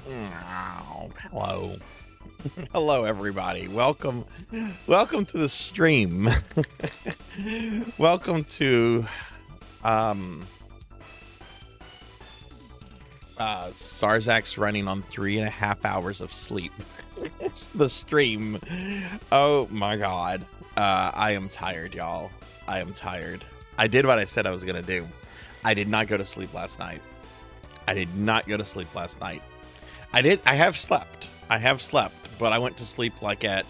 Hello. Hello, everybody. Welcome to the stream. Welcome to Sarzac's running on 3.5 hours of sleep. The stream. Oh my god. I am tired, y'all. I am tired. I did what I said I was gonna do. I did not go to sleep last night. I have slept. But I went to sleep like at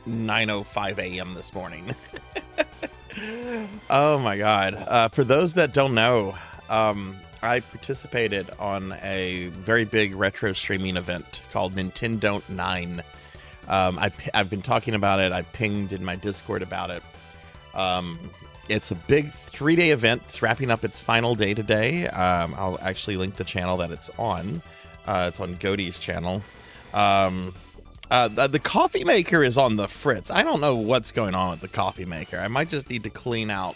9:05 a.m. this morning. Oh my god. For those that don't know, I participated on a very big retro streaming event called Nintendo 9. I've been talking about it. I pinged in my Discord about it. It's a big 3-day event. It's wrapping up its final day today. I'll actually link the channel that it's on. It's on Goaty's channel. The coffee maker is on the fritz. I don't know what's going on with the coffee maker. I might just need to clean out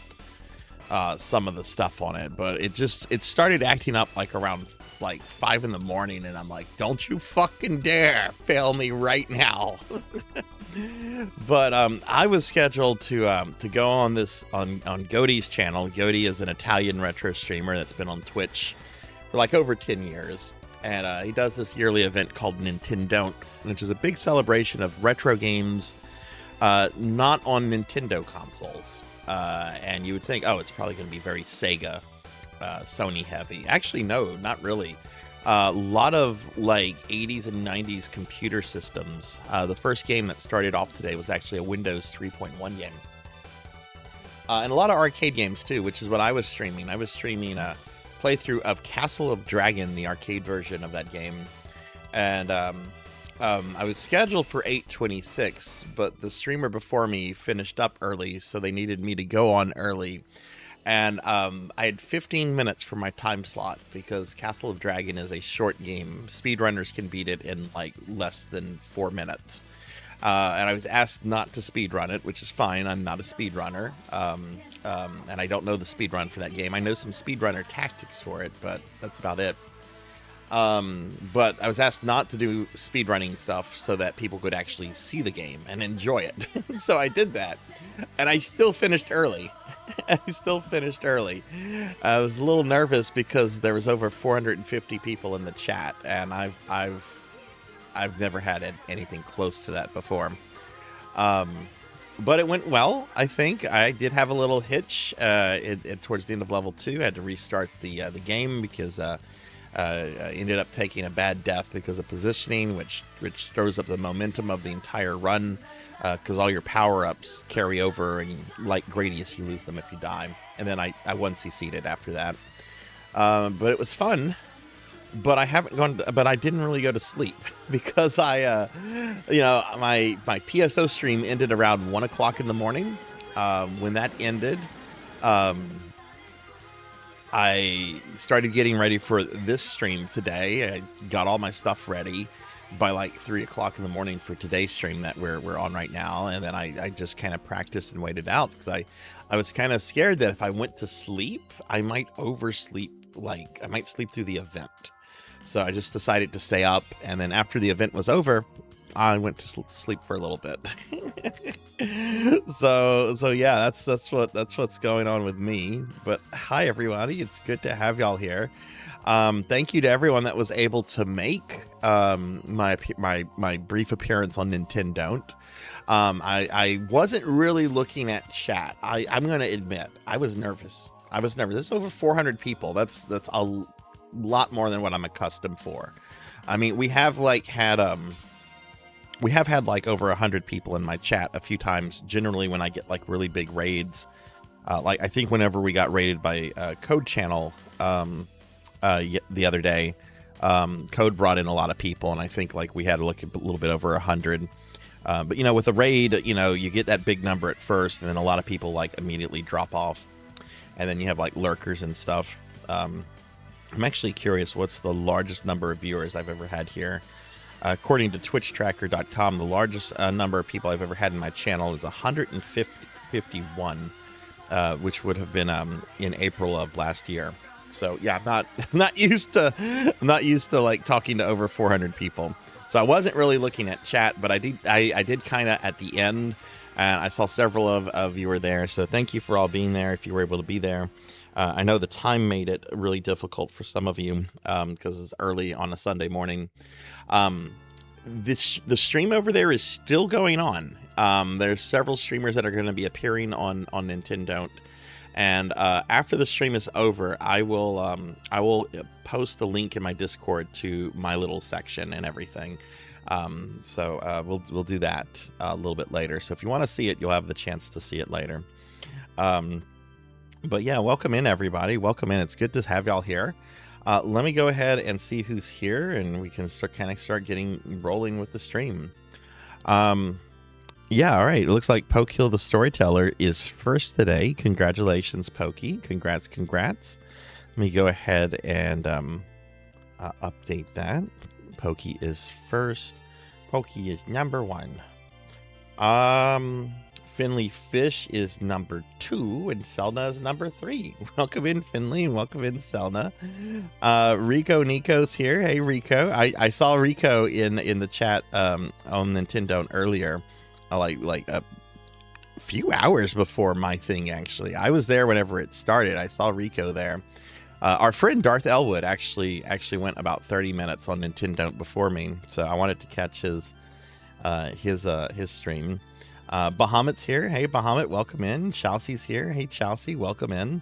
some of the stuff on it, but it started acting up like around like 5 in the morning, and I'm like, don't you fucking dare fail me right now. But I was scheduled to go on Goaty's channel. Goaty is an Italian retro streamer that's been on Twitch for like over 10 years. And he does this yearly event called Nintendo, which is a big celebration of retro games not on Nintendo consoles. And you would think, oh, it's probably going to be very Sega, Sony heavy. Actually, no, not really. A lot of like 80s and 90s computer systems. The first game that started off today was actually a Windows 3.1 game. And a lot of arcade games too, which is what I was streaming. I was streaming playthrough of Castle of Dragon, the arcade version of that game, and I was scheduled for 8:26, but the streamer before me finished up early, so they needed me to go on early, and I had 15 minutes for my time slot because Castle of Dragon is a short game. Speedrunners can beat it in like less than 4 minutes. And I was asked not to speedrun it, which is fine. I'm not a speedrunner. And I don't know the speedrun for that game. I know some speedrunner tactics for it, but that's about it. But I was asked not to do speedrunning stuff so that people could actually see the game and enjoy it. So I did that. And I still finished early. I was a little nervous because there was over 450 people in the chat, and I've never had anything close to that before. But it went well, I think. I did have a little hitch towards the end of level 2. I had to restart the game because I ended up taking a bad death because of positioning, which throws up the momentum of the entire run, because all your power-ups carry over, and like Gradius, you lose them if you die. And then I 1CC'd after that. But it was fun. But I didn't really go to sleep because my PSO stream ended around 1 o'clock in the morning. When that ended, I started getting ready for this stream today. I got all my stuff ready by like 3 o'clock in the morning for today's stream that we're on right now. And then I just kind of practiced and waited out because I was kind of scared that if I went to sleep, I might oversleep. Like I might sleep through the event. So I just decided to stay up, and then after the event was over, I went to sleep for a little bit. So yeah, that's what's going on with me. But hi everybody, it's good to have y'all here. Thank you to everyone that was able to make my brief appearance on Nintendo. I wasn't really looking at chat. I'm gonna admit I was nervous. There's over 400 people. That's a lot more than what I'm accustomed for. I mean, we have had like over 100 people in my chat a few times. Generally, when I get like really big raids, like I think whenever we got raided by Code Channel the other day, Code brought in a lot of people, and I think like we had a little bit over 100. But with a raid, you get that big number at first, and then a lot of people like immediately drop off, and then you have like lurkers and stuff. I'm actually curious what's the largest number of viewers I've ever had here. According to twitchtracker.com, the largest number of people I've ever had in my channel is 151, which would have been in April of last year. So yeah, I'm not used to like talking to over 400 people. So I wasn't really looking at chat, but I did kind of at the end, and I saw several of you were there. So thank you for all being there if you were able to be there. I know the time made it really difficult for some of you because it's early on a Sunday morning. The stream over there is still going on. There's several streamers that are going to be appearing on Nintendo. And after the stream is over, I will post a link in my Discord to my little section and everything. So we'll do that a little bit later. So if you want to see it, you'll have the chance to see it later. But yeah, welcome in everybody. Welcome in. It's good to have y'all here. Let me go ahead and see who's here, and we can start getting rolling with the stream. Yeah, all right. It looks like Pokehill the Storyteller is first today. Congratulations, Pokey. Congrats. Let me go ahead and update that. Pokey is first. Pokey is number 1. Finley Fish is number 2, and Selna is number 3. Welcome in, Finley, and welcome in, Selna. Rico Nico's here. Hey, Rico. I saw Rico in the chat on Nintendo earlier. Like a few hours before my thing, actually. I was there whenever it started. I saw Rico there. Our friend Darth Elwood actually went about 30 minutes on Nintendo before me, so I wanted to catch his stream. Bahamut's here. Hey, Bahamut, welcome in. Chelsea's here. Hey, Chelsea, welcome in.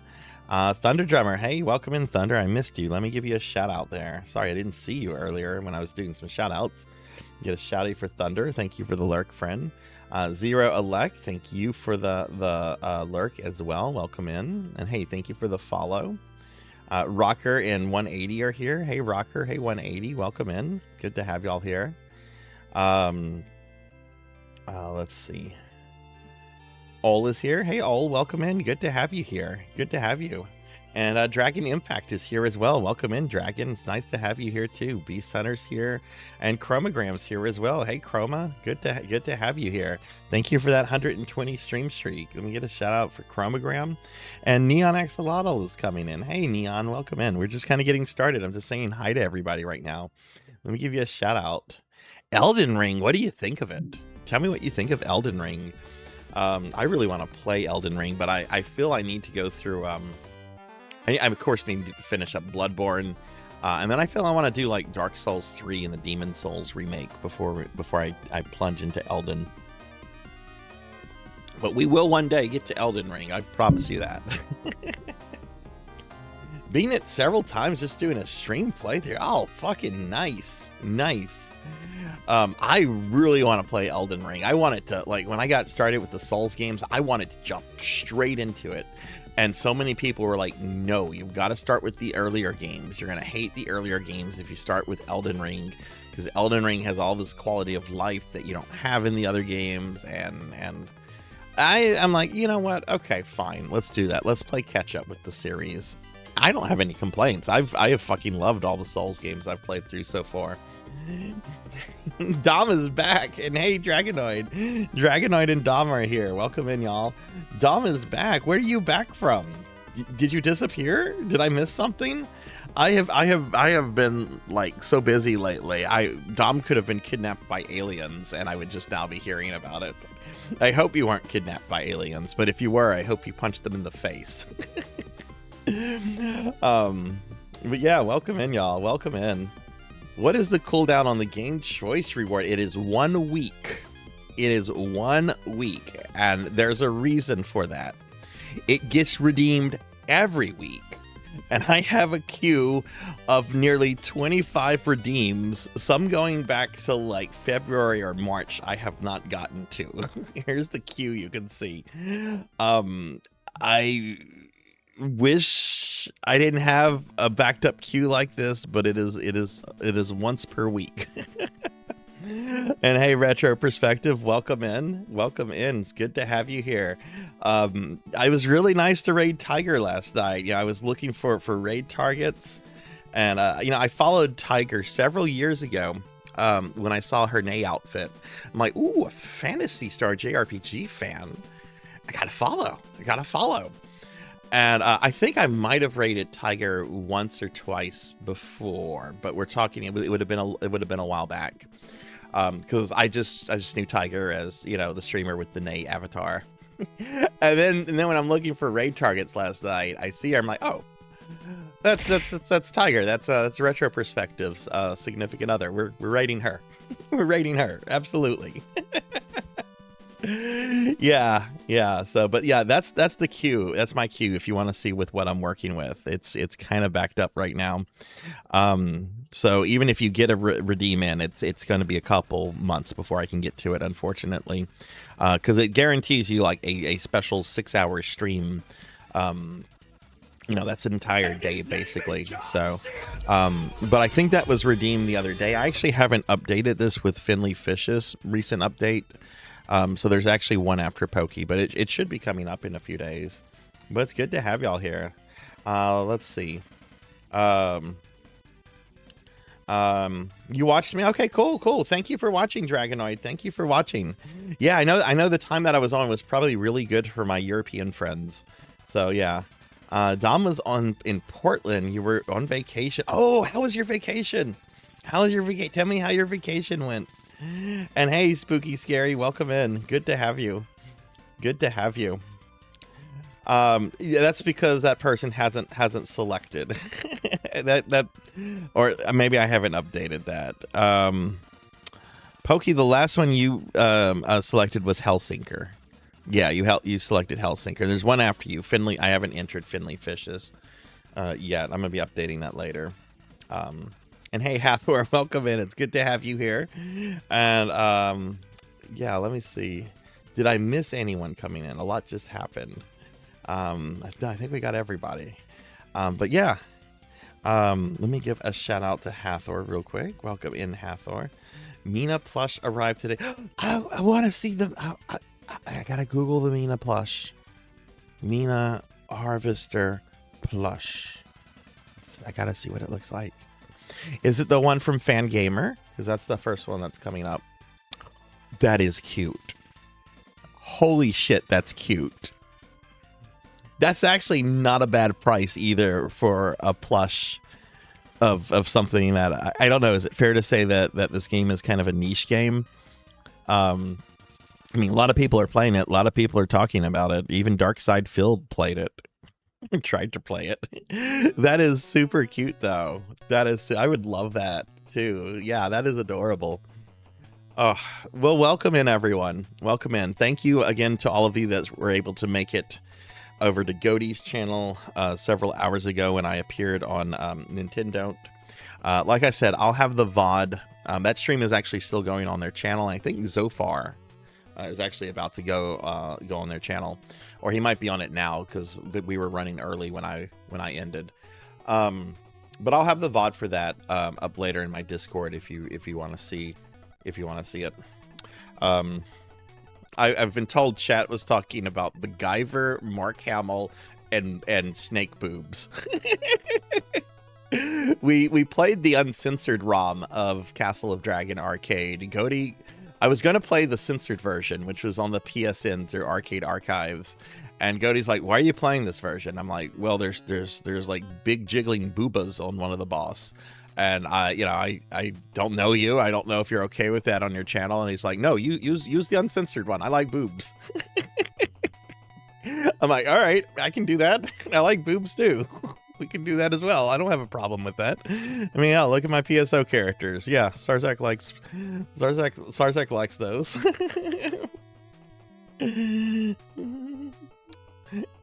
Thunder Drummer, hey, welcome in, Thunder. I missed you. Let me give you a shout out there. Sorry, I didn't see you earlier when I was doing some shout outs. Get a shout out for Thunder. Thank you for the lurk, friend. Zero Elect, thank you for the lurk as well. Welcome in. And hey, thank you for the follow. Rocker and 180 are here. Hey, Rocker. Hey, 180. Welcome in. Good to have y'all here. Let's see. Ol is here. Hey, Ol, welcome in. Good to have you here. Good to have you. And Dragon Impact is here as well. Welcome in, Dragon. It's nice to have you here too. Beast Hunter's here, and Chromagram's here as well. Hey, Chroma, good to have you here. Thank you for that 120 stream streak. Let me get a shout out for Chromagram, and Neon Axolotl is coming in. Hey, Neon, welcome in. We're just kind of getting started. I'm just saying hi to everybody right now. Let me give you a shout out. Elden Ring. What do you think of it? Tell me what you think of Elden Ring. I really want to play Elden Ring, but I feel I need to go through. I of course need to finish up Bloodborne, and then I feel I want to do like Dark Souls 3 and the Demon Souls remake before I plunge into Elden. But we will one day get to Elden Ring. I promise you that. Beating it several times, just doing a stream playthrough. Oh, fucking nice. I really want to play Elden Ring. I wanted to, like, when I got started with the Souls games, I wanted to jump straight into it. And so many people were like, no, you've got to start with the earlier games. You're going to hate the earlier games if you start with Elden Ring, because Elden Ring has all this quality of life that you don't have in the other games. And I'm like, you know what? Okay, fine. Let's do that. Let's play catch up with the series. I don't have any complaints. I have fucking loved all the Souls games I've played through so far. Dom is back, and hey, Dragonoid and Dom are here. Welcome in, y'all. Dom is back. Where are you back from? Did you disappear? Did I miss something? I have been like so busy lately. Dom could have been kidnapped by aliens, and I would just now be hearing about it. I hope you weren't kidnapped by aliens, but if you were, I hope you punched them in the face. But yeah, welcome in, y'all. Welcome in. What is the cooldown on the game choice reward? It is 1 week. It is 1 week, and there's a reason for that. It gets redeemed every week, and I have a queue of nearly 25 redeems, some going back to like February or March I have not gotten to. Here's the queue you can see. I wish I didn't have a backed up queue like this, but it is once per week. And hey, Retro Perspective, welcome in. It's good to have you here. I was really nice to raid Tiger last night. I was looking for raid targets, and I followed Tiger several years ago. When I saw her Nay outfit, I'm like, ooh, a Phantasy Star JRPG fan. I gotta follow. And I think I might have rated Tiger once or twice before, but we're talking it would have been a while back. Because I just knew Tiger as, you know, the streamer with the Nate avatar. and then when I'm looking for raid targets last night, I see her, I'm like, oh, that's Tiger. That's Retro Perspectives significant other. We're raiding her. We're raiding her. Absolutely. yeah. So, but yeah, that's the queue. That's my queue. If you want to see with what I'm working with, it's kind of backed up right now. So even if you get a redeem in, it's going to be a couple months before I can get to it, unfortunately, because it guarantees you like a special 6-hour stream. You know, that's an entire day basically. So, but I think that was redeemed the other day. I actually haven't updated this with Finley Fish's recent update. So there's actually one after Pokey, but it should be coming up in a few days. But it's good to have y'all here. Let's see. You watched me? Okay, cool. Thank you for watching, Dragonoid. Thank you for watching. Yeah, I know the time that I was on was probably really good for my European friends. So yeah. Dom was in Portland. You were on vacation. Oh, how was your vacation? How was your vacation? Tell me how your vacation went. And hey, Spooky Scary, welcome in. Good to have you. Good to have you. Yeah, that's because that person hasn't selected that, or maybe I haven't updated that. Pokey, the last one you selected was Hellsinker. Yeah, you selected Hellsinker. There's one after you, Finley. I haven't entered Finley Fishes yet. I'm gonna be updating that later. And hey, Hathor, welcome in. It's good to have you here. And yeah, let me see. Did I miss anyone coming in? A lot just happened. I think we got everybody. But yeah, let me give a shout out to Hathor real quick. Welcome in, Hathor. Mina plush arrived today. I want to see them. I gotta Google the Mina plush. Mina Harvester plush. I gotta see what it looks like. Is it the one from Fangamer? Because that's the first one that's coming up. That is cute. Holy shit, that's cute. That's actually not a bad price either for a plush of something that I don't know. Is it fair to say that this game is kind of a niche game? I mean, a lot of people are playing it. A lot of people are talking about it. Even Darkside Phil played it. Tried to play it. That is super cute, though. I would love that, too. Yeah, that is adorable. Oh, well, welcome in, everyone. Welcome in. Thank you again to all of you that were able to make it over to Goaty's channel several hours ago when I appeared on Nintendo. Like I said, I'll have the VOD. That stream is actually still going on their channel. I think Zofar is actually about to go on their channel, or he might be on it now because we were running early when I ended. But I'll have the VOD for that up later in my Discord if you want to see it. I've been told chat was talking about the Guyver, Mark Hamill, and Snake Boobs. we played the uncensored ROM of Castle of Dragon Arcade. Goaty, I was gonna play the censored version, which was on the PSN through Arcade Archives, and Goaty's like, "Why are you playing this version?" I'm like, "Well, there's like big jiggling boobas on one of the boss." And I don't know you. I don't know if you're okay with that on your channel. And he's like, no, you use the uncensored one. I like boobs. I'm like, all right, I can do that. I like boobs too. We can do that as well. I don't have a problem with that. I mean, yeah, look at my PSO characters. Yeah, Sarzac likes those.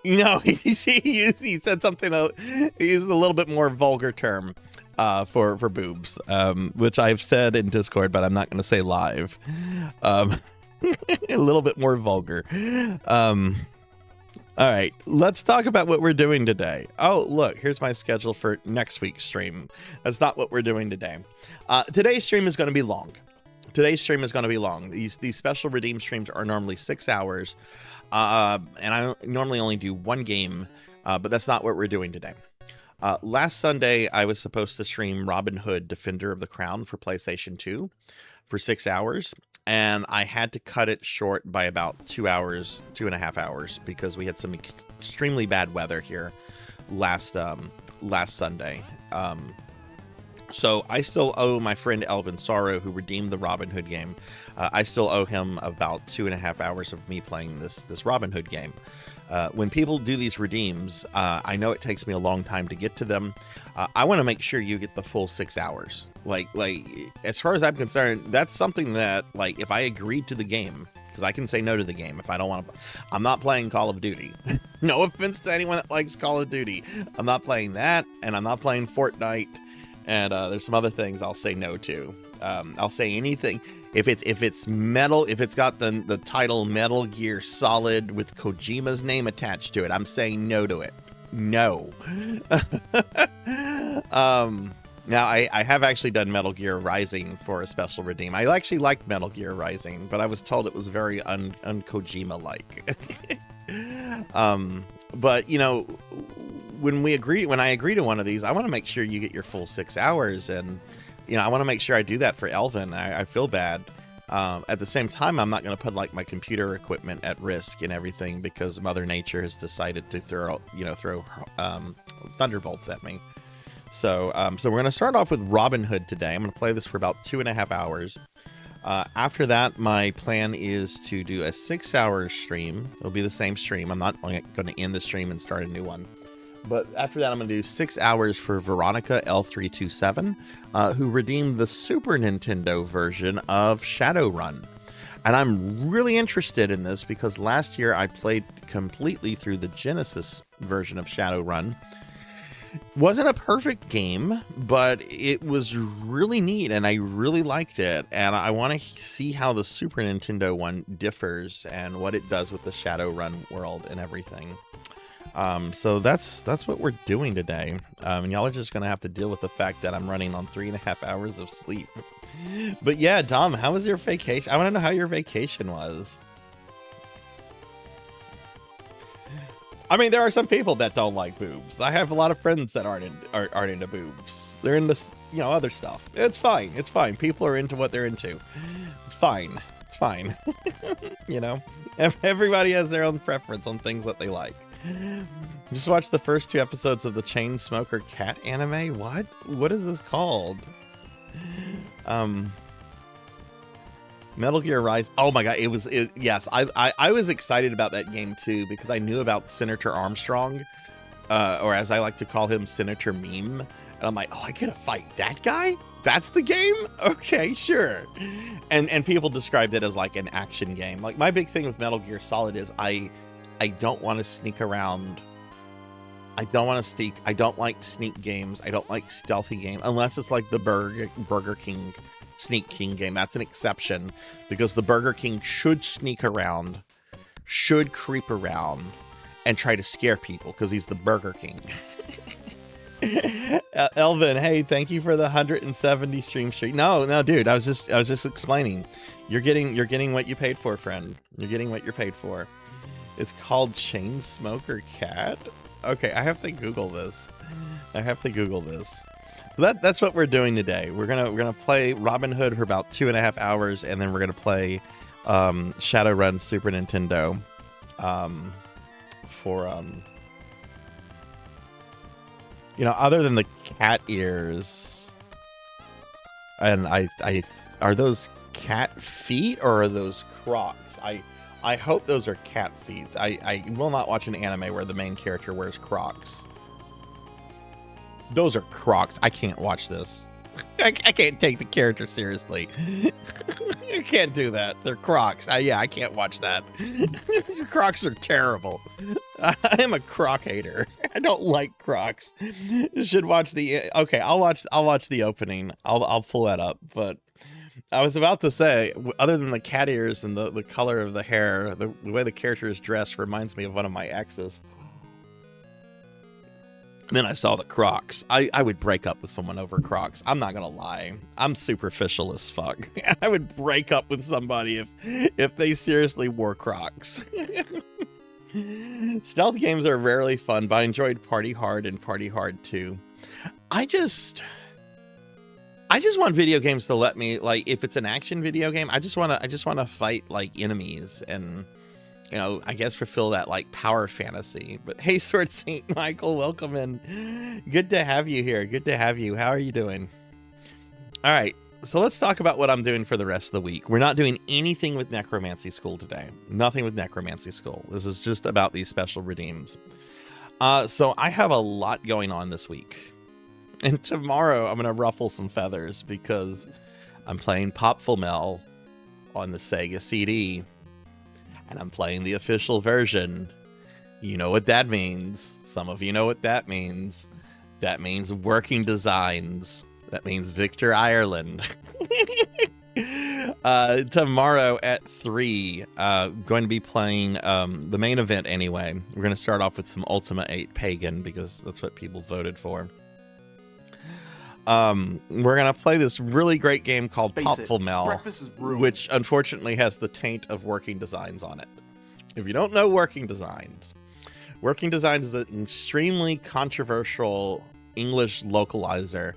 You know, he said something. He used a little bit more vulgar term. For boobs, which I've said in Discord, but I'm not going to say live. A little bit more vulgar. All right, let's talk about what we're doing today. Oh, look, here's my schedule for next week's stream. That's not what we're doing today. Today's stream is going to be long. These special redeem streams are normally 6 hours, and I normally only do one game, but that's not what we're doing today. Last Sunday, I was supposed to stream Robin Hood, Defender of the Crown for PlayStation 2 for 6 hours. and I had to cut it short by about 2 hours, 2.5 hours, because we had some extremely bad weather here last Sunday. So I still owe my friend Elvin Sorrow, who redeemed the Robin Hood game. I still owe him about 2.5 hours of me playing this Robin Hood game. When people do these redeems, I know it takes me a long time to get to them. I want to make sure you get the full 6 hours. Like as far as I'm concerned, that's something that, like, if I agreed to the game, because I can say no to the game if I don't want to. I'm not playing Call of Duty. No offense to anyone that likes Call of Duty. I'm not playing that, and I'm not playing Fortnite. And there's some other things I'll say no to. I'll say anything if it's metal, if it's got the title Metal Gear Solid with Kojima's name attached to it, I'm saying no to it. No. Now I have actually done Metal Gear Rising for a special redeem. I actually liked Metal Gear Rising, but I was told it was very un-Kojima like. But you know, when I agree to one of these, I want to make sure you get your full 6 hours, and you know, I want to make sure I do that for Elvin. I feel bad. At the same time, I'm not going to put like my computer equipment at risk and everything because Mother Nature has decided to throw thunderbolts at me. So we're going to start off with Robin Hood today. I'm going to play this for about 2.5 hours. After that, my plan is to do a 6-hour stream. It'll be the same stream. I'm not going to end the stream and start a new one. But after that, I'm going to do 6 hours for Veronica L327, who redeemed the Super Nintendo version of Shadowrun. And I'm really interested in this because last year I played completely through the Genesis version of Shadowrun. Wasn't a perfect game, but it was really neat and I really liked it. And I want to see how the Super Nintendo one differs and what it does with the Shadowrun world and everything. So that's what we're doing today. And y'all are just going to have to deal with the fact that I'm running on 3.5 hours of sleep. But yeah, Dom, how was your vacation? I want to know how your vacation was. I mean, there are some people that don't like boobs. I have a lot of friends that aren't into boobs. They're into, you know, other stuff. It's fine. It's fine. People are into what they're into. It's fine. It's fine. You know, everybody has their own preference on things that they like. Just watched the first 2 episodes of the Chain Smoker Cat anime. What is this called? Metal Gear Rise. Oh my god, yes, I was excited about that game too because I knew about Senator Armstrong, or as I like to call him, Senator Meme, and I'm like, oh, I get to fight that guy? That's the game? Okay, sure. And people described it as like an action game. Like my big thing with Metal Gear Solid is I don't want to sneak around. I don't like sneak games. I don't like stealthy games unless it's like the Burger King Sneak King game. That's an exception because the Burger King should sneak around, should creep around, and try to scare people because he's the Burger King. Elvin, hey, thank you for the 170 stream streak. No, dude, I was just explaining. You're getting what you paid for, friend. You're getting what you're paid for. It's called Chain Smoker Cat. Okay, I have to Google this. That's what we're doing today. We're gonna play Robin Hood for about 2.5 hours, and then we're gonna play Shadowrun Super Nintendo for you know, other than the cat ears. And I are those cat feet or are those Crocs? I hope those are cat feet. I will not watch an anime where the main character wears Crocs. Those are Crocs. I can't watch this. I can't take the character seriously. I can't do that. They're Crocs. Yeah, I can't watch that. Crocs are terrible. I am a Croc hater. I don't like Crocs. You should watch the. Okay, I'll watch the opening. I'll pull that up. But I was about to say, other than the cat ears and the color of the hair, the way the character is dressed reminds me of one of my exes. Then I saw the Crocs. I would break up with someone over Crocs. I'm not gonna lie. I'm superficial as fuck. I would break up with somebody if they seriously wore Crocs. Stealth games are rarely fun, but I enjoyed Party Hard and Party Hard 2. I I just want video games to let me, like, if it's an action video game, I just want to fight like enemies and, you know, I guess fulfill that like power fantasy. But hey, Sword Saint Michael, welcome in. Good to have you here. Good to have you. How are you doing? All right. So let's talk about what I'm doing for the rest of the week. We're not doing anything with Necromancy School today. Nothing with Necromancy School. This is just about these special redeems. So I have a lot going on this week. And tomorrow I'm going to ruffle some feathers because I'm playing Pop Full Mel on the Sega CD. And I'm playing the official version. You know what that means. Some of you know what that means. That means working designs. That means Victor Ireland. Tomorrow at 3, going to be playing the main event anyway. We're going to start off with some Ultima 8 Pagan because that's what people voted for. We're going to play this really great game called Pop Full Mel, which unfortunately has the taint of Working Designs on it. If you don't know Working Designs is an extremely controversial English localizer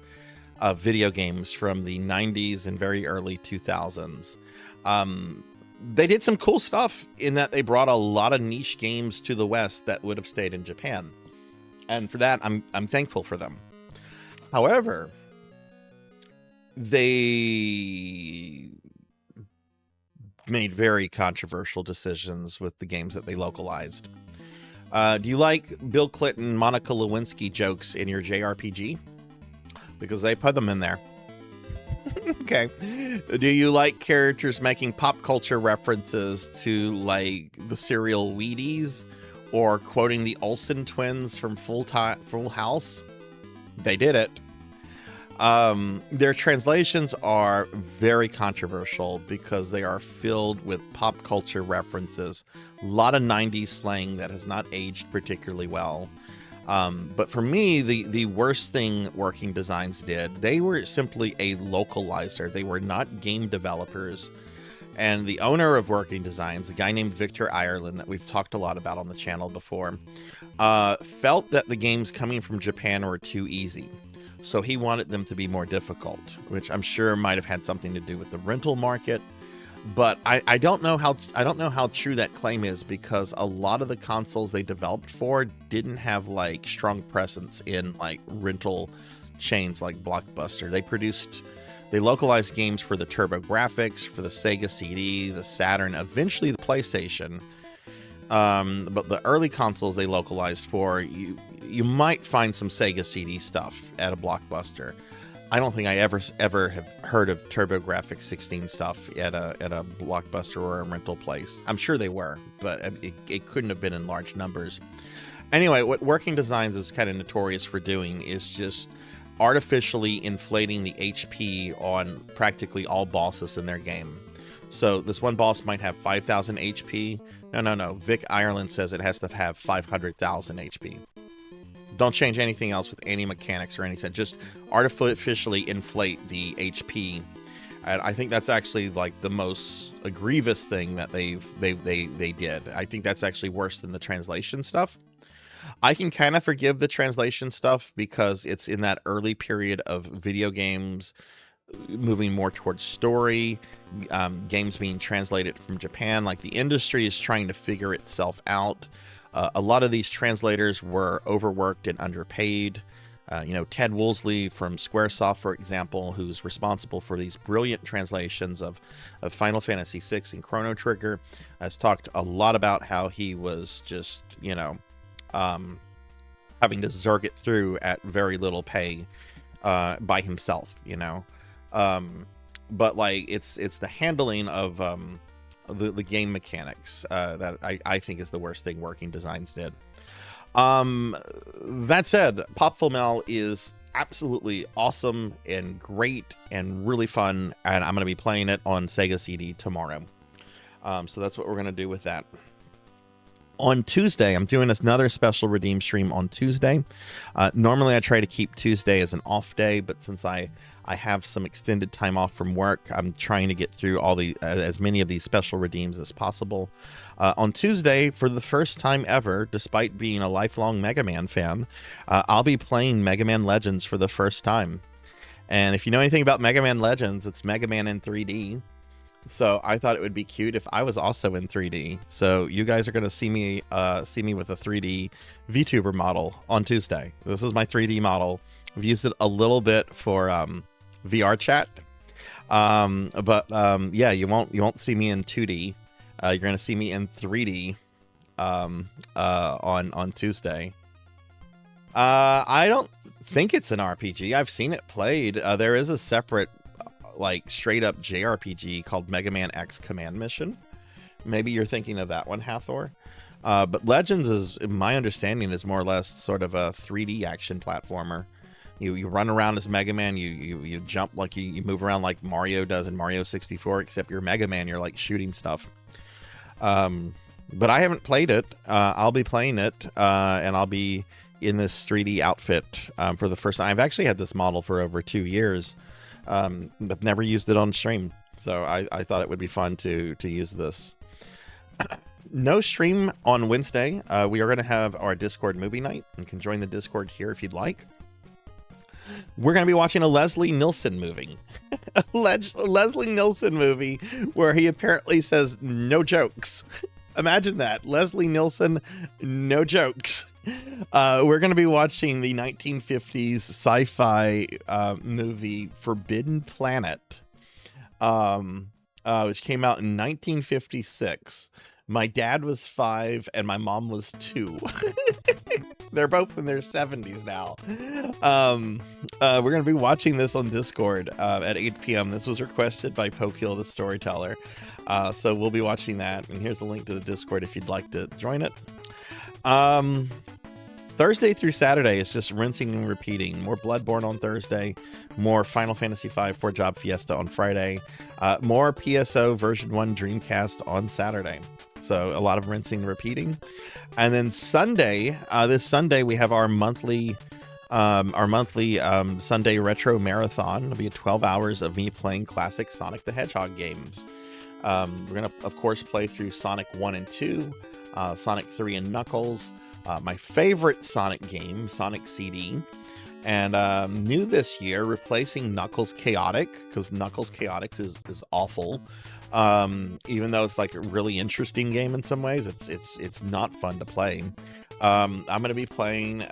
of video games from the 90s and very early 2000s. They did some cool stuff in that they brought a lot of niche games to the West that would have stayed in Japan. And for that, I'm thankful for them. However, they made very controversial decisions with the games that they localized. Do you like Bill Clinton, Monica Lewinsky jokes in your JRPG? Because they put them in there. Okay. Do you like characters making pop culture references to, like, the cereal Wheaties or quoting the Olsen twins from Full House? They did it. Their translations are very controversial because they are filled with pop culture references. A lot of 90s slang that has not aged particularly well. But for me, the worst thing Working Designs did, they were simply a localizer. They were not game developers. And the owner of Working Designs, a guy named Victor Ireland that we've talked a lot about on the channel before, felt that the games coming from Japan were too easy. So he wanted them to be more difficult, which I'm sure might have had something to do with the rental market. But I don't know how true that claim is, because a lot of the consoles they developed for didn't have like strong presence in like rental chains like Blockbuster. They localized games for the TurboGrafx, for the Sega CD, the Saturn, eventually the PlayStation. But the early consoles they localized for, you might find some Sega CD stuff at a Blockbuster. I don't think I ever have heard of TurboGrafx 16 stuff at a Blockbuster or a rental place. I'm sure they were, but it couldn't have been in large numbers. Anyway, what Working Designs is kind of notorious for doing is just artificially inflating the HP on practically all bosses in their game. So this one boss might have 5,000 HP. No. Vic Ireland says it has to have 500,000 HP. Don't change anything else with any mechanics or anything. Just artificially inflate the HP. And I think that's actually like the most grievous thing that they did. I think that's actually worse than the translation stuff. I can kind of forgive the translation stuff because it's in that early period of video games moving more towards story, games being translated from Japan. Like, the industry is trying to figure itself out. A lot of these translators were overworked and underpaid. Ted Woolsey from Squaresoft, for example, who's responsible for these brilliant translations of Final Fantasy VI and Chrono Trigger, has talked a lot about how he was just, having to zerg it through at very little pay by himself, But like, it's the handling of the game mechanics that I think is the worst thing Working Designs did. That said, Pop Full Mel is absolutely awesome and great and really fun, and I'm going to be playing it on Sega CD tomorrow. So that's what we're going to do with that. On Tuesday, I'm doing another special redeem stream on Tuesday. Normally I try to keep Tuesday as an off day, but since I have some extended time off from work, I'm trying to get through all as many of these special redeems as possible. On Tuesday, for the first time ever, despite being a lifelong Mega Man fan, I'll be playing Mega Man Legends for the first time. And if you know anything about Mega Man Legends, it's Mega Man in 3D. So I thought it would be cute if I was also in 3D. So you guys are going to see me with a 3D VTuber model on Tuesday. This is my 3D model. I've used it a little bit for VR chat. Yeah, you won't see me in 2D. You're going to see me in 3D on Tuesday. I don't think it's an RPG. I've seen it played. There is a separate like straight up JRPG called Mega Man X Command Mission. Maybe you're thinking of that one, Hathor. But Legends, is, in my understanding, is more or less sort of a 3D action platformer. You run around as Mega Man, you jump, like you move around like Mario does in Mario 64, except you're Mega Man, you're like shooting stuff. But I haven't played it. I'll be playing it, and I'll be in this 3D outfit for the first time. I've actually had this model for over 2 years, but never used it on stream. So I thought it would be fun to use this. No stream on Wednesday. We are going to have our Discord movie night. You can join the Discord here if you'd like. We're going to be watching a Leslie Nielsen movie. a Leslie Nielsen movie where he apparently says no jokes. Imagine that. Leslie Nielsen, no jokes. We're going to be watching the 1950s sci-fi movie Forbidden Planet, which came out in 1956. My dad was 5 and my mom was 2. They're both in their 70s now. We're going to be watching this on Discord at 8 p.m. This was requested by Pokil the Storyteller. So we'll be watching that. And here's a link to the Discord if you'd like to join it. Thursday through Saturday is just rinsing and repeating. More Bloodborne on Thursday, more Final Fantasy V 4 Job Fiesta on Friday, more PSO version 1 Dreamcast on Saturday. So a lot of rinsing and repeating. And then Sunday, this Sunday we have our monthly Sunday retro marathon. It'll be 12 hours of me playing classic Sonic the Hedgehog games. We're going to, of course, play through Sonic 1 and 2, Sonic 3 and Knuckles, my favorite Sonic game, Sonic CD, and new this year, replacing Knuckles Chaotic, because Knuckles Chaotix is awful. Even though it's like a really interesting game in some ways, it's not fun to play. I'm going to be playing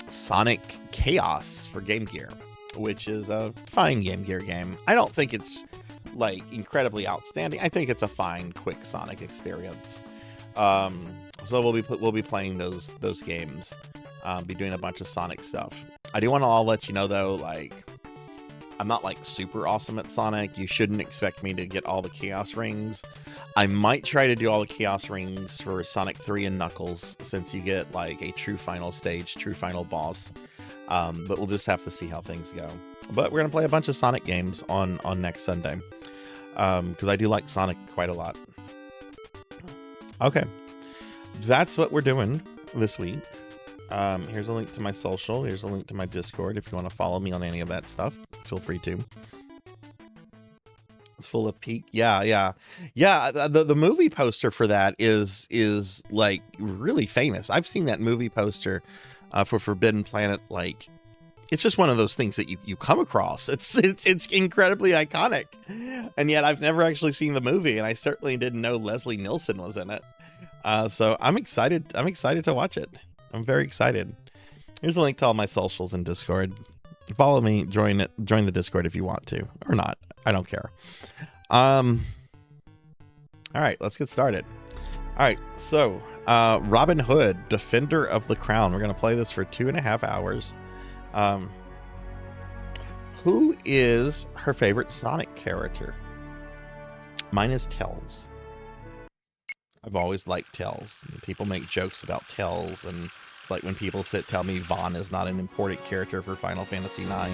Sonic Chaos for Game Gear, which is a fine Game Gear game. I don't think it's like incredibly outstanding. I think it's a fine, quick Sonic experience. So we'll be playing those games. Be doing a bunch of Sonic stuff. I do want to all let you know though, like, I'm not like super awesome at Sonic. You shouldn't expect me to get all the Chaos Rings. I might try to do all the Chaos Rings for Sonic 3 and Knuckles, since you get like a true final stage, true final boss. But we'll just have to see how things go. But we're gonna play a bunch of Sonic games on next Sunday, because I do like Sonic quite a lot. Okay, that's what we're doing this week. Here's a link to my social. Here's a link to my Discord. If you want to follow me on any of that stuff, feel free to. It's full of peak. Yeah. The movie poster for that is like really famous. I've seen that movie poster for Forbidden Planet. Like, it's just one of those things that you come across. It's incredibly iconic, and yet I've never actually seen the movie, and I certainly didn't know Leslie Nielsen was in it. So I'm excited. I'm excited to watch it. I'm very excited. Here's a link to all my socials and Discord. Follow me, join the Discord if you want to, or not. I don't care. All right, let's get started. All right, so Robin Hood, Defender of the Crown. We're gonna play this for 2.5 hours. Who is her favorite Sonic character? Mine is Tails. I've always liked Tails. People make jokes about Tails, and it's like when people tell me Vaughn is not an important character for Final Fantasy IX,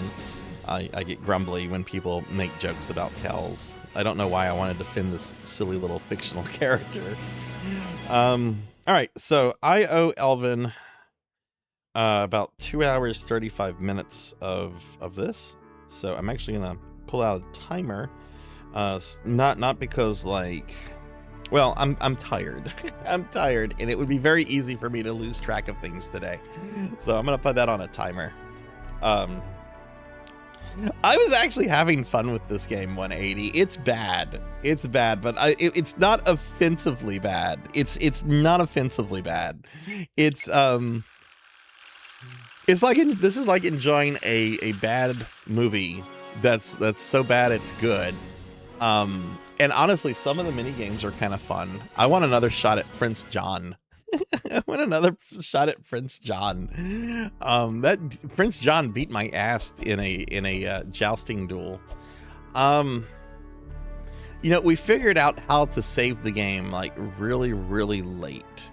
I get grumbly when people make jokes about Tails. I don't know why I wanted to defend this silly little fictional character. All right, so I owe Elvin about 2 hours 35 minutes of this. So I'm actually gonna pull out a timer. Not because like. Well, I'm tired. I'm tired, and it would be very easy for me to lose track of things today. So I'm going to put that on a timer. I was actually having fun with this game, 180. It's bad. It's bad, but it's not offensively bad. It's not offensively bad. It's like this is like enjoying a bad movie that's so bad it's good. And honestly, some of the mini games are kind of fun. I want another shot at Prince John. I want another shot at Prince John. That Prince John beat my ass in a jousting duel. You know, we figured out how to save the game like really late,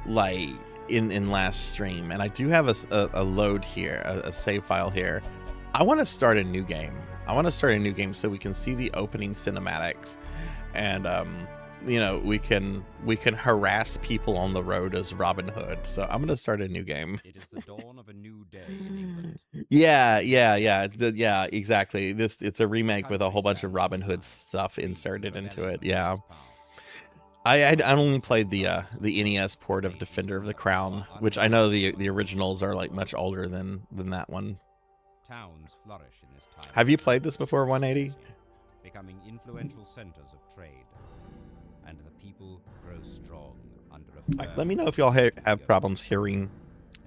like in last stream, and I do have a load here, a save file here. I want to start a new game. I want to start a new game so we can see the opening cinematics, and you know, we can harass people on the road as Robin Hood. So I'm gonna start a new game. It is the dawn of a new day in England. Yeah, exactly. It's a remake with a whole bunch of Robin Hood stuff inserted into it. Yeah. I only played the NES port of Defender of the Crown, which I know the originals are like much older than that one. Towns flourish in this time. Have you played this before, 180? Becoming influential centers of trade. And the people grow strong under a Right, let me know if y'all have problems hearing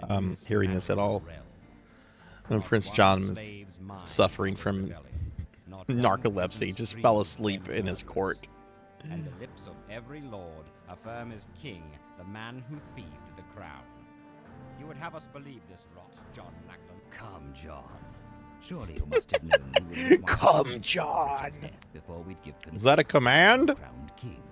this at all. When Prince John is suffering from narcolepsy, just fell asleep in his court. And the lips of every lord affirm as king the man who thieved the crown. You would have us believe this rot, John Lackland. Come, John. Surely you must have known you would require Come, John. Before we'd give Is that a command? crowned king.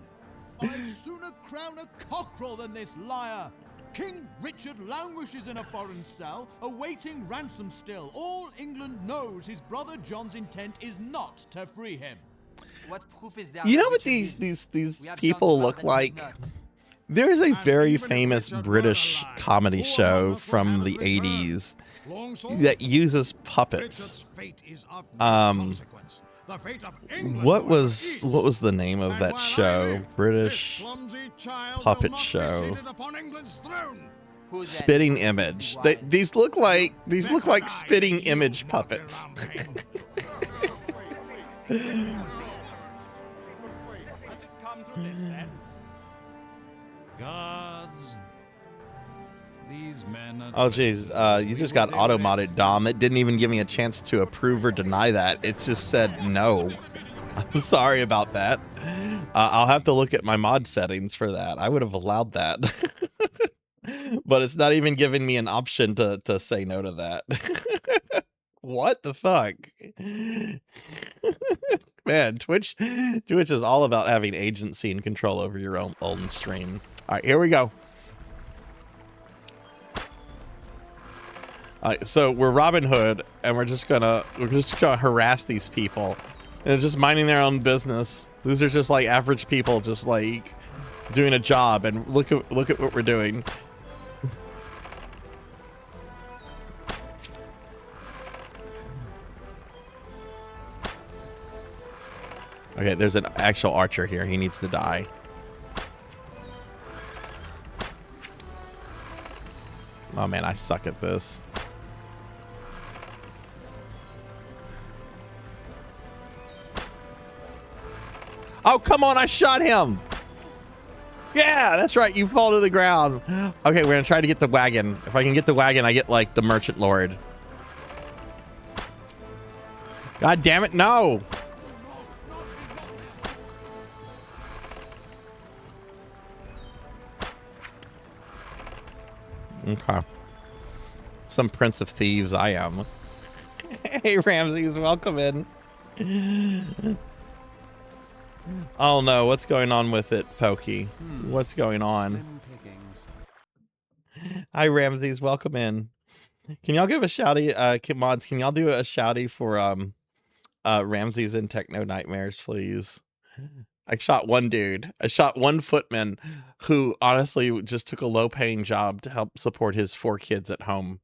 I'd sooner crown a cockerel than this liar. King Richard languishes in a foreign cell, awaiting ransom still. All England knows his brother John's intent is not to free him. What proof is there? You know what these people look like? There's a very famous British comedy show from the 80s that uses puppets. What was the name of that show? British puppet show. Spitting Image. These look like Spitting Image puppets. Does it come to this then? Gods, these men are Oh geez, you just got auto-modded, Dom. It didn't even give me a chance to approve or deny that. It just said no. I'm sorry about that. I'll have to look at my mod settings for that. I would have allowed that. But it's not even giving me an option to say no to that. What the fuck? Man, Twitch is all about having agency and control over your own stream. All right, here we go. All right, so we're Robin Hood, and we're just gonna harass these people, and it's just minding their own business. These are just like average people, just like doing a job, and look at what we're doing. Okay, there's an actual archer here. He needs to die. Oh man, I suck at this. Oh, come on, I shot him. Yeah, that's right. You fall to the ground. Okay, we're gonna try to get the wagon. If I can get the wagon, I get like the merchant lord. God damn it, no. Okay. Some prince of thieves I am. Hey, Ramses, welcome in. Oh no, what's going on with it, Pokey? What's going on? Hi, Ramses, welcome in. Can y'all give a shouty, mods, can y'all do a shouty for Ramses and Techno Nightmares, please? I shot one dude. I shot one footman who honestly just took a low-paying job to help support his 4 kids at home.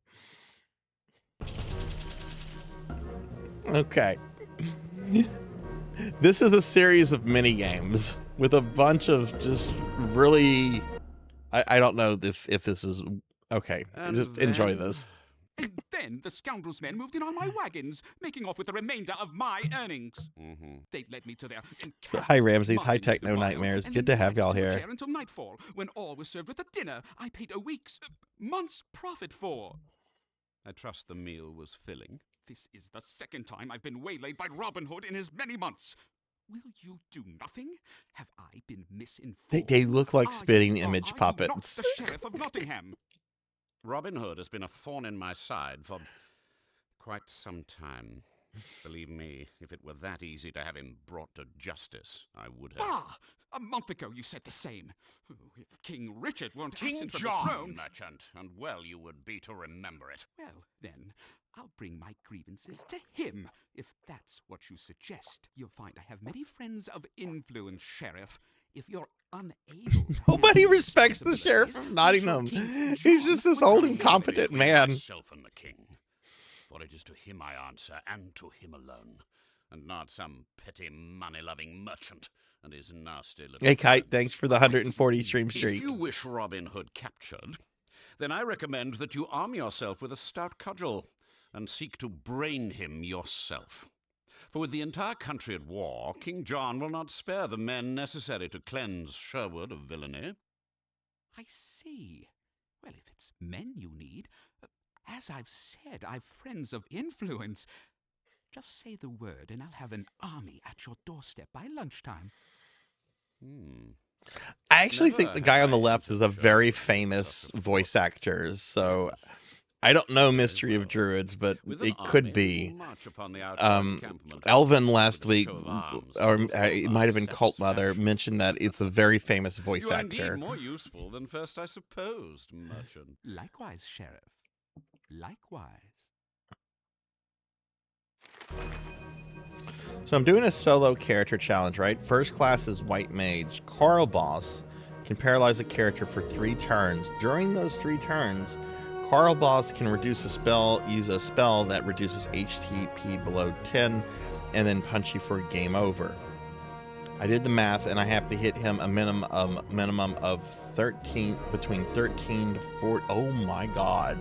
Okay. This is a series of mini games with a bunch of just really... I don't know if this is... Okay, And just enjoy then this. And then the scoundrels' men moved in on my wagons, making off with the remainder of my earnings. They led me to their encampment, Hi, Ramses. Hi, marking me Techno the mile, Nightmares. and Good then to have dragged me y'all to a here. chair until nightfall, when all was served with a dinner I paid a week's, month's profit for. I trust the meal was filling. This is the second time I've been waylaid by Robin Hood in as many months. Will you do nothing? Have I been misinformed? They look like Are spitting you or image are you puppets. not the Sheriff of Nottingham? Robin Hood has been a thorn in my side for quite some time. Believe me, if it were that easy to have him brought to justice, I would have. Bah! A month ago you said the same. Oh, if King Richard weren't King absent from John, the throne... merchant, and well you would be to remember it. Well, then, I'll bring my grievances to him, if that's what you suggest. You'll find I have many friends of influence, Sheriff. If you're unable... Nobody respects the Sheriff of Nottingham. He's just this old incompetent Between man. myself and the king. For it is to him I answer, and to him alone, and not some petty money-loving merchant and his nasty little... Hey, Kite, friends. thanks for the 140 stream If streak. you wish Robin Hood captured, then I recommend that you arm yourself with a stout cudgel and seek to brain him yourself. For with the entire country at war, King John will not spare the men necessary to cleanse Sherwood of villainy. I see. Well, if it's men you need, as I've said, I've friends of influence. Just say the word and I'll have an army at your doorstep by lunchtime. I actually Never think the have guy on the I left is a enjoyed very such famous a voice actor, so Yes. I don't know Mystery of Druids, but With an it could army, be. you march upon the outside encampment Elvin with last a week, show of arms or and it might have been full Cult Mother, satisfaction. mentioned that it's a very famous voice You are indeed actor. more useful than first I supposed, merchant. Likewise, Sheriff. Likewise. So I'm doing a solo character challenge, right? First class is White Mage. Carl Boss can paralyze a character for 3 turns. During those 3 turns, Carl Boss can use a spell that reduces HTP below 10 and then punch you for game over. I did the math and I have to hit him a minimum of 13, between 13 to 40. Oh my god.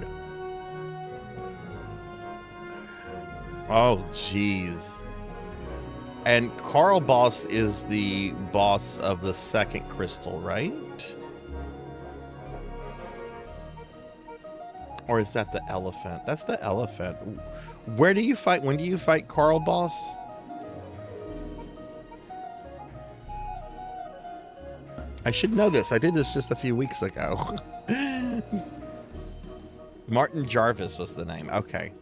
Oh, jeez. And Carl Boss is the boss of the second crystal, right? Or is that the elephant? That's the elephant. Where do you fight? When do you fight Carl Boss? I should know this. I did this just a few weeks ago. Martin Jarvis was the name. Okay.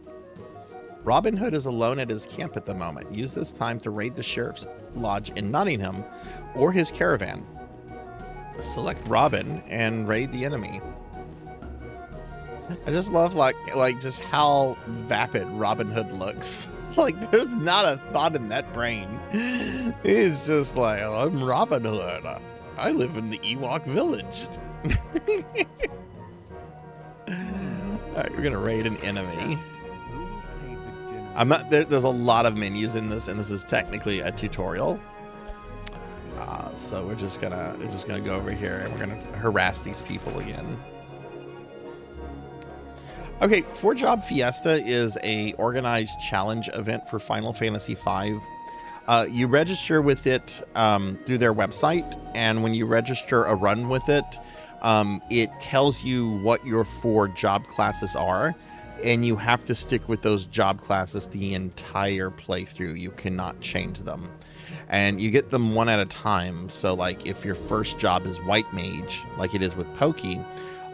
Robin Hood is alone at his camp at the moment. Use this time to raid the sheriff's lodge in Nottingham or his caravan. Select Robin and raid the enemy. I just love like just how vapid Robin Hood looks. Like there's not a thought in that brain. He's just like, I'm Robin Hood. I live in the Ewok village. Alright, we're gonna raid an enemy. I'm not there's a lot of menus in this, and this is technically a tutorial. So we're just gonna go over here and we're gonna harass these people again. Okay, 4-Job Fiesta is a organized challenge event for Final Fantasy V. You register with it through their website, and when you register a run with it, it tells you what your 4 job classes are, and you have to stick with those job classes the entire playthrough. You cannot change them. And you get them one at a time. So like if your first job is White Mage, like it is with Pokey,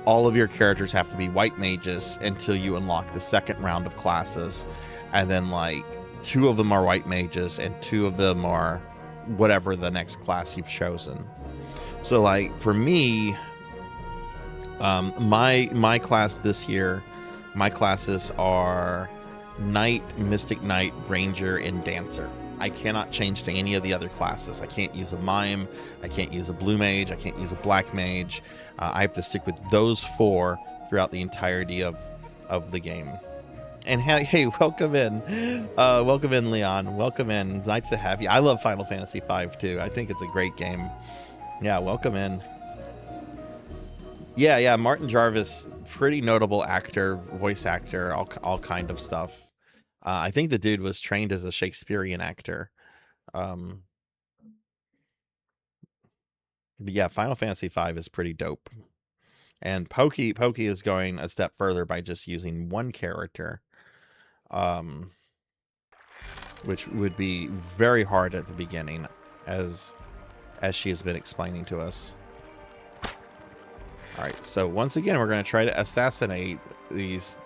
all of your characters have to be White Mages until you unlock the second round of classes. And then like 2 of them are White Mages and 2 of them are whatever the next class you've chosen. So like for me, my class this year, my classes are Knight, Mystic Knight, Ranger, and Dancer. I cannot change to any of the other classes. I can't use a Mime. I can't use a Blue Mage. I can't use a Black Mage. I have to stick with those 4 throughout the entirety of the game. And hey, welcome in. Welcome in, Leon. Welcome in. Nice to have you. I love Final Fantasy V, too. I think it's a great game. Yeah, welcome in. Yeah, Martin Jarvis, pretty notable actor, voice actor, all kind of stuff. I think the dude was trained as a Shakespearean actor. But yeah, Final Fantasy V is pretty dope. And Pokey is going a step further by just using one character, which would be very hard at the beginning, as she has been explaining to us. All right, so once again, we're going to try to assassinate these.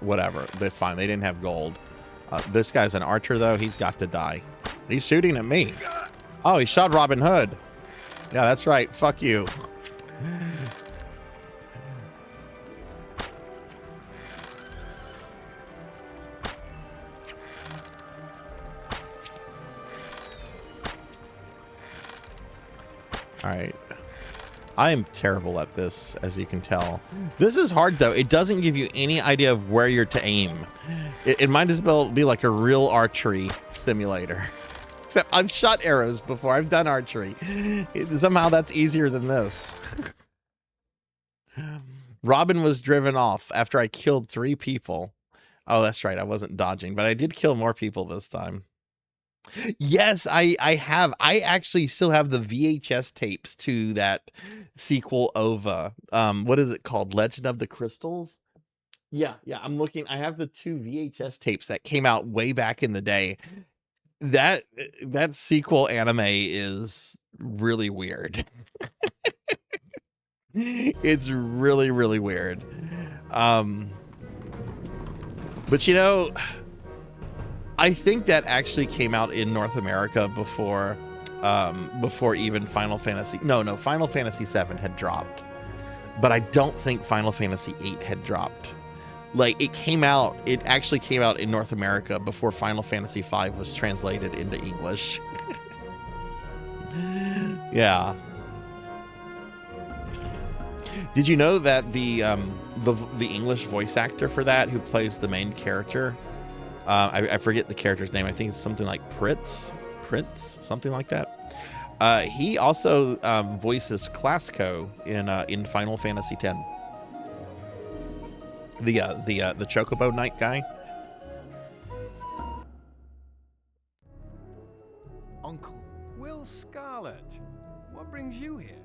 Whatever, they're fine. They didn't have gold. This guy's an archer, though. He's got to die. He's shooting at me. Oh, he shot Robin Hood. Yeah, that's right. Fuck you. All right. I am terrible at this, as you can tell. This is hard, though. It doesn't give you any idea of where you're to aim. It might as well be like a real archery simulator. Except I've shot arrows before. I've done archery. Somehow that's easier than this. Robin was driven off after I killed 3 people. Oh, that's right. I wasn't dodging, but I did kill more people this time. Yes, I have. I actually still have the VHS tapes to that sequel OVA. What is it called? Legend of the Crystals? Yeah, I'm looking. I have the 2 VHS tapes that came out way back in the day. That sequel anime is really weird. It's really, really weird. But you know, I think that actually came out in North America before even Final Fantasy. No, Final Fantasy VII had dropped, but I don't think Final Fantasy VIII had dropped. Like, it actually came out in North America before Final Fantasy V was translated into English. Yeah. Did you know that the English voice actor for that, who plays the main character, I forget the character's name. I think it's something like Prince, something like that. He also voices Classico in Final Fantasy X. The Chocobo Knight guy. Uncle Will Scarlet, what brings you here?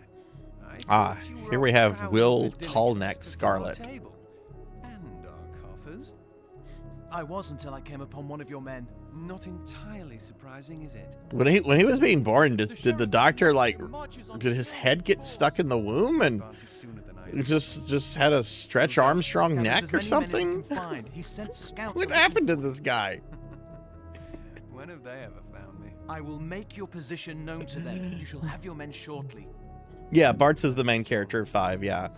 Here we have Will Tallneck Scarlet. And our coffers. I was until I came upon one of your men. Not entirely surprising, is it? When he was being born, did the doctor, like, did his head get stuck in the womb and just had a Stretch Armstrong neck or something? What happened to this guy? When have they ever found me? I will make your position known to them. You shall have your men shortly. Yeah, Bartz is the main character of 5, yeah.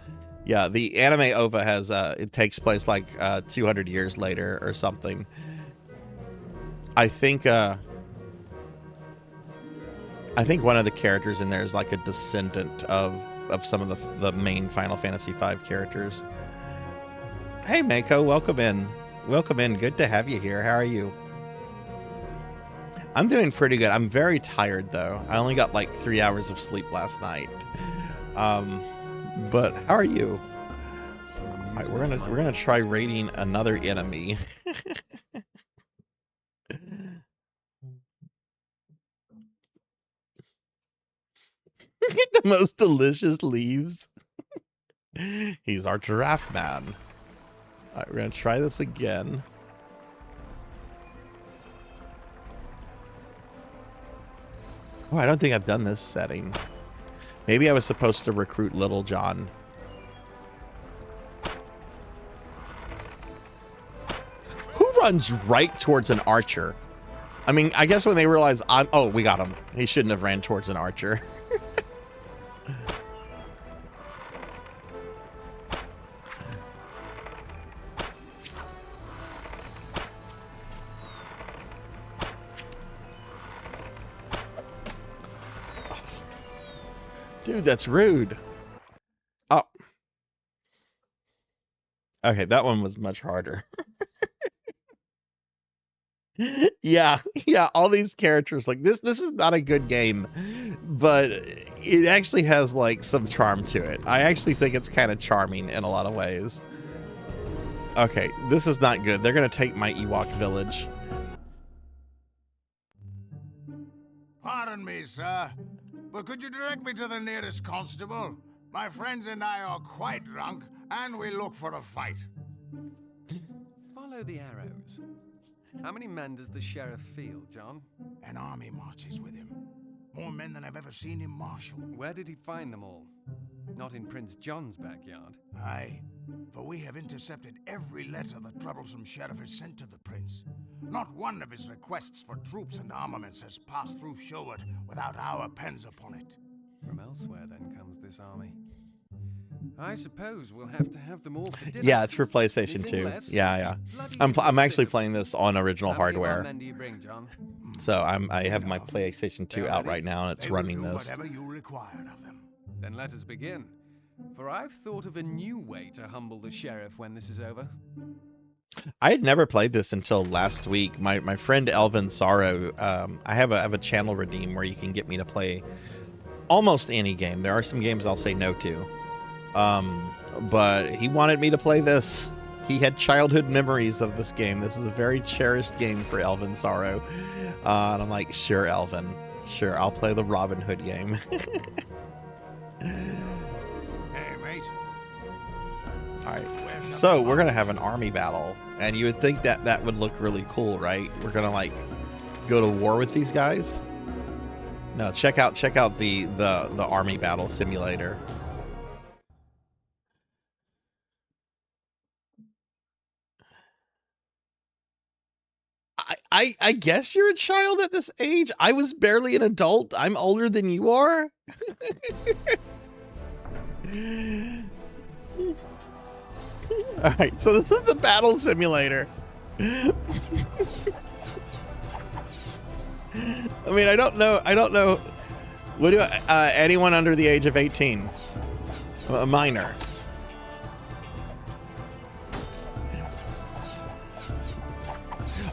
Yeah, the anime OVA has, it takes place like 200 years later or something. I think one of the characters in there is like a descendant of some of the main Final Fantasy V characters. Hey, Mako, welcome in. Welcome in. Good to have you here. How are you? I'm doing pretty good. I'm very tired, though. I only got like 3 hours of sleep last night. But how are you? All right, we're gonna try raiding another enemy. Get the most delicious leaves. He's our giraffe man. All right, we're gonna try this again. Oh, I don't think I've done this setting. Maybe I was supposed to recruit Little John. Who runs right towards an archer? I mean, I guess when they realize I'm... Oh, we got him. He shouldn't have ran towards an archer. Dude, that's rude. Oh. Okay, that one was much harder. Yeah, yeah, all these characters, like this is not a good game, but it actually has like some charm to it. I actually think it's kind of charming in a lot of ways. Okay, this is not good. They're gonna take my Ewok village. Pardon me, sir, but could you direct me to the nearest constable? My friends and I are quite drunk, and we look for a fight. Follow the arrows. How many men does the sheriff field, John? An army marches with him. More men than I've ever seen him marshal. Where did he find them all? Not in Prince John's backyard. Aye, for we have intercepted every letter the troublesome sheriff has sent to the prince. Not one of his requests for troops and armaments has passed through Sherwood without our pens upon it. From elsewhere, then, comes this army. I suppose we'll have to have them all for dinner. Yeah, it's for PlayStation 2. Less? Yeah. I'm actually playing this on original hardware. Men do you bring, John? So I have my PlayStation 2 out right now, and it's running this. Whatever you required of them. Then let us begin. For I've thought of a new way to humble the sheriff when this is over. I had never played this until last week. My friend Elvin Sorrow, I have a channel redeem where you can get me to play almost any game. There are some games I'll say no to. But he wanted me to play this. He had childhood memories of this game. This is a very cherished game for Elvin Sorrow. And I'm like, sure, Elvin. Sure, I'll play the Robin Hood game. Hey, mate. Alright, so we're going to have an army battle. And you would think that that would look really cool, right? We're going to, like, go to war with these guys? No, check out the army battle simulator. I guess you're a child at this age. I was barely an adult. I'm older than you are. All right, so this is the battle simulator. I mean, I don't know. What do anyone under the age of 18? A minor.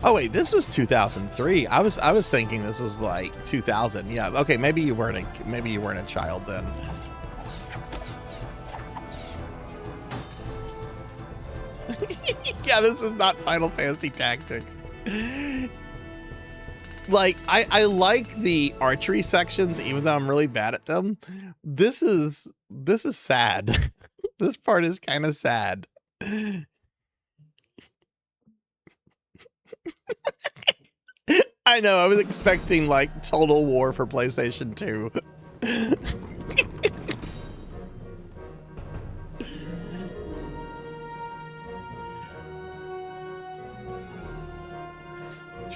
Oh wait, this was 2003. I was thinking this was like 2000. Yeah. Okay, maybe you weren't a child then. Yeah, this is not Final Fantasy Tactics. Like I like the archery sections, even though I'm really bad at them. This is sad. This part is kind of sad. I know, I was expecting like Total War for PlayStation 2.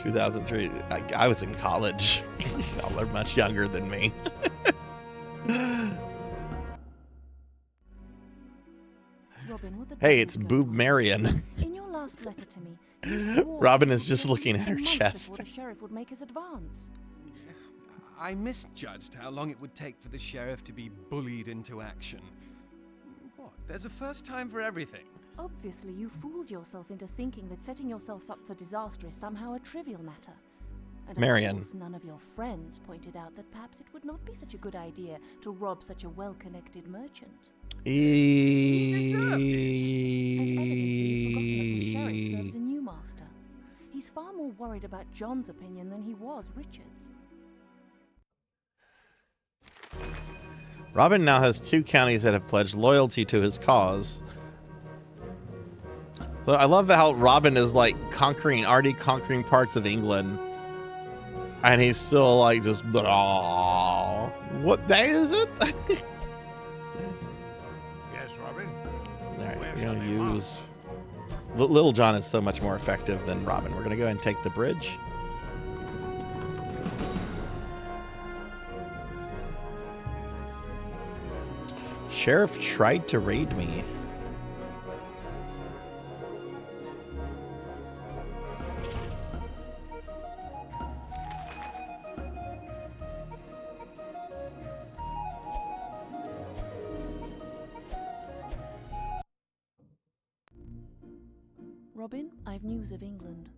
2003. I was in college. Y'all are much younger than me. Robin, would the Hey, it's band Boob go Marion. In your last letter to me, you swore Robin that is it just would looking take at her months chest. before the sheriff would make his advance. I misjudged how long it would take for the sheriff to be bullied into action. What? There's a first time for everything. Obviously, you fooled yourself into thinking that setting yourself up for disaster is somehow a trivial matter. And of Marion. course, none of your friends pointed out that perhaps it would not be such a good idea to rob such a well-connected merchant. He deserved And evidently you've forgotten that the sheriff serves a new master. He's far more worried about John's opinion than he was Richard's. Robin now has 2 counties that have pledged loyalty to his cause. So I love how Robin is like already conquering parts of England. And he's still like just, oh, what day is it? Yes, Robin. Alright, Where we're shall gonna they use... Little John is so much more effective than Robin. We're gonna go ahead and take the bridge. Sheriff tried to raid me. Robin. I've news of England.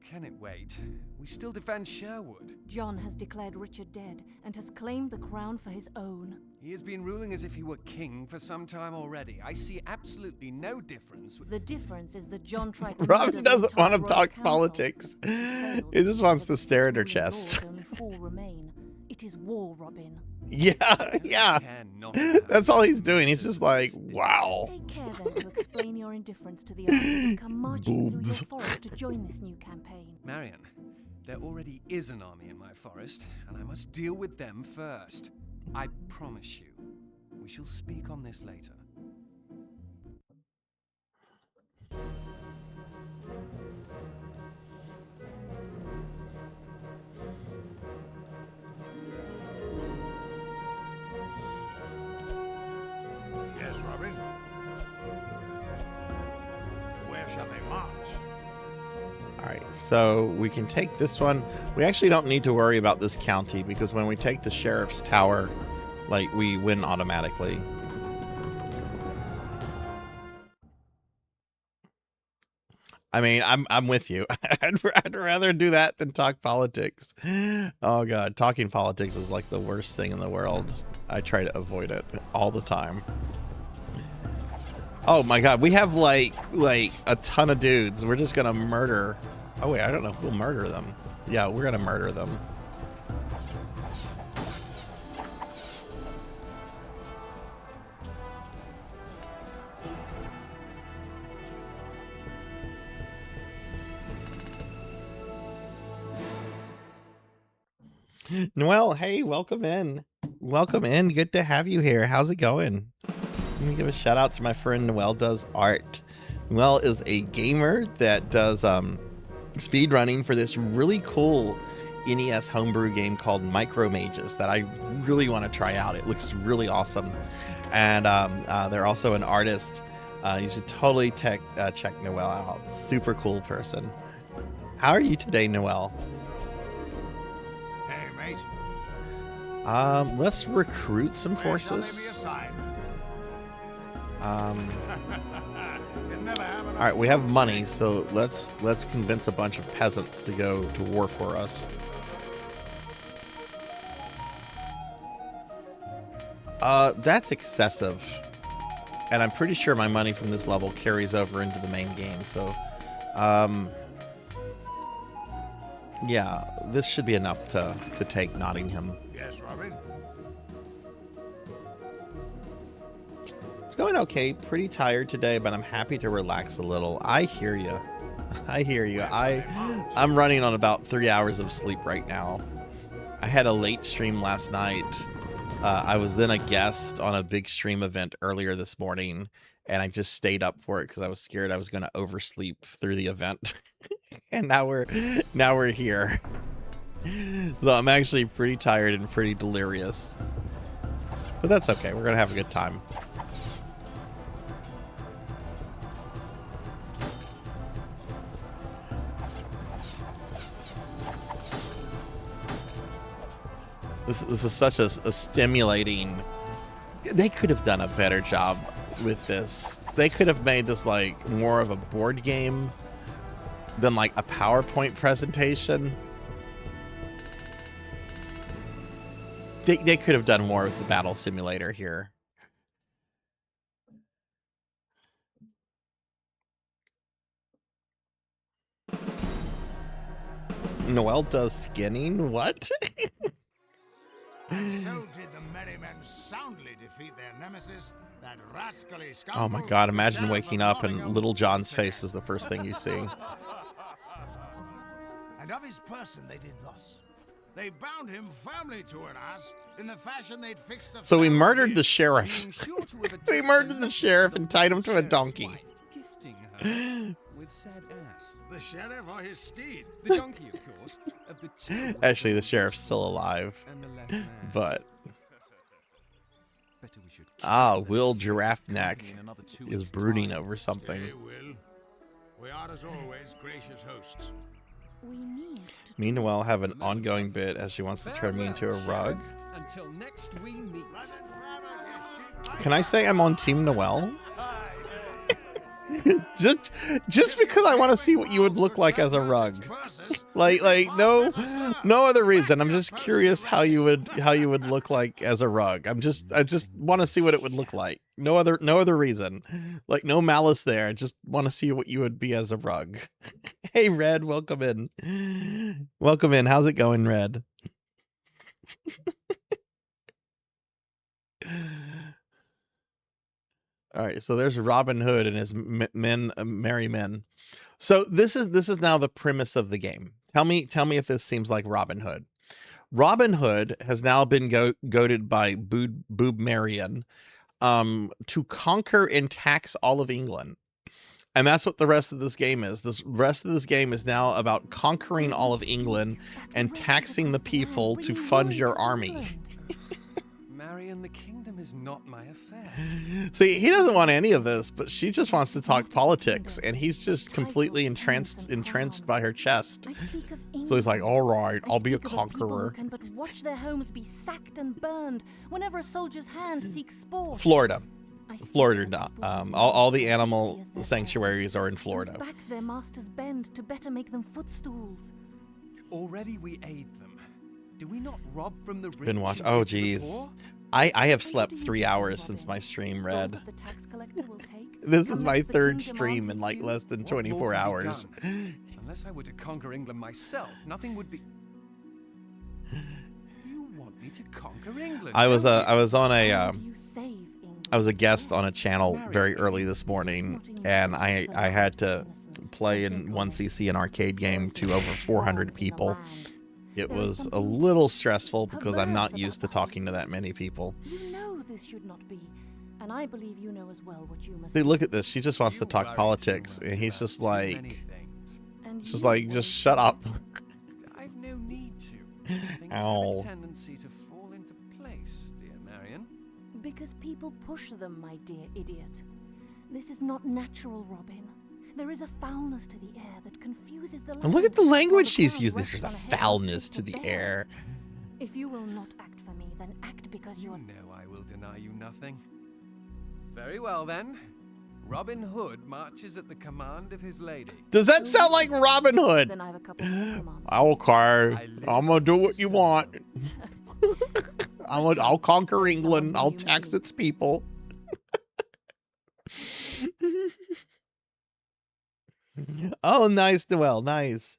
Can it wait? We still defend Sherwood. John has declared Richard dead and has claimed the crown for his own. He has been ruling as if he were king for some time already. I see absolutely no difference. The difference is that John tried to Robin doesn't want to talk politics. He just wants to stare at her chest. Only 4 remain. It is war, Robin. Yeah, yeah. That's all he's doing. He's just like, wow. Take care then to explain your indifference to the army and come marching through your forest to join this new campaign. Marion, there already is an army in my forest, and I must deal with them first. I promise you. We shall speak on this later. Yes, Robin? To where shall they march? All right, so we can take this one. We actually don't need to worry about this county because when we take the sheriff's tower, like, we win automatically. I mean, I'm with you. I'd rather do that than talk politics. Oh god, talking politics is like the worst thing in the world. I try to avoid it all the time. Oh my god, we have like a ton of dudes. We're just gonna murder. Oh wait, I don't know if we'll murder them. Yeah, we're gonna murder them. Noelle, hey, welcome in. Welcome in. Good to have you here. How's it going? Let me give a shout out to my friend Noelle Does Art. Noelle is a gamer that does speed running for this really cool NES homebrew game called Micro Mages that I really want to try out. It looks really awesome. And they're also an artist. You should totally check Noelle out. Super cool person. How are you today, Noelle? Hey, mate. Let's recruit some forces. All right, we have money, so let's convince a bunch of peasants to go to war for us. That's excessive. And I'm pretty sure my money from this level carries over into the main game, so yeah, this should be enough to take Nottingham. Yes, Robin. It's going okay. Pretty tired today, but I'm happy to relax a little. I hear you. I hear you. I'm running on about 3 hours of sleep right now. I had a late stream last night. I was then a guest on a big stream event earlier this morning, and I just stayed up for it because I was scared I was going to oversleep through the event. And now we're here. So I'm actually pretty tired and pretty delirious. But that's okay. We're going to have a good time. This is such a stimulating... They could have done a better job with this. They could have made this like more of a board game than like a PowerPoint presentation. They could have done more with the battle simulator here. Noelle does skinning? What? So did the merry men soundly defeat their nemesis, that rascally scoundrel. Oh my god, imagine waking up and Little John's face is the first thing you see. And of his person they did thus. They bound him firmly to an ass in the fashion they'd fixed a... So we murdered the sheriff. We murdered the sheriff and tied him to a donkey. Gifting her with said ass. The sheriff or his steed? The donkey, of course, of the two. Actually, the sheriff's still alive. And the less an ass. But... Better we should keep Will the Giraffe company Neck in another 2 is weeks' brooding time. over something. Stay, Will. We are, as always, gracious hosts. We need to Meanwhile, have an ongoing bit as she wants to turn me into a rug. Until next we meet. Can I say I'm on Team Noelle? just because I want to see what you would look like as a rug. like no other reason. I'm just curious how you would look like as a rug. I just want to see what it would look like. No other reason. Like no malice there. I just want to see what you would be as a rug. Hey Red, welcome in. Welcome in. How's it going, Red? All right, so there's Robin Hood and his merry men. So this is now the premise of the game. Tell me if this seems like Robin Hood. Robin Hood has now been goaded by Boob Marion to conquer and tax all of England. And that's what the rest of this game is. The rest of this game is now about conquering all of England and taxing the people to fund your army. Marion, the kingdom is not my affair. See, he doesn't want any of this, but she just wants to talk politics, and he's just completely entranced by her chest. So he's like, all right, I'll be a conqueror. But watch their homes be sacked and burned whenever a soldier's hand seeks sport. Florida. All the animal sanctuaries are in Florida. Whose backs their masters bend to better make them footstools. Already we aid them. Do we not rob from the rich? Been watching. Oh, geez. I have slept 3 hours since my stream, Red. This is my third stream in like less than 24 hours. Unless I were to conquer England myself, nothing would be. You want me to conquer England? I was a guest on a channel very early this morning, and I had to play in 1cc an arcade game to over 400 people. It was a little stressful because I'm not used to talking to that many people. You know this should not be, and I believe you know as well what you must. See, look at this. She just wants to talk politics, and he's just like, just shut up. I've no need to. Things have a tendency to fall into place, dear Marion. Because people push them, my dear idiot. This is not natural, Robin. There is a foulness to the air that confuses the. And look at the language she's using. There's a foulness to the air. If you will not act for me, then act because you are. No, I will deny you nothing. Very well then. Robin Hood marches at the command of his lady. Does that sound like Robin Hood? Then I have a couple of commands. Okay, I'm gonna do what you want. I'll conquer England. I'll tax its people. Oh, nice, Noelle. Nice.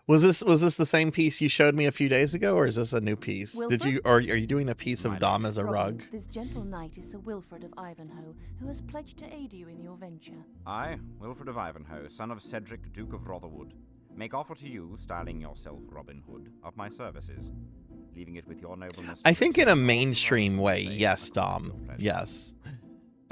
Was this the same piece you showed me a few days ago, or is this a new piece? Wilfred? Are you doing a piece of Dom as a rug? This gentle knight is Sir Wilfred of Ivanhoe, who has pledged to aid you in your venture. I, Wilfred of Ivanhoe, son of Cedric, Duke of Rotherwood, make offer to you, styling yourself Robin Hood, of my services, leaving it with your nobleness. I think in a mainstream way, yes, Dom. Yes.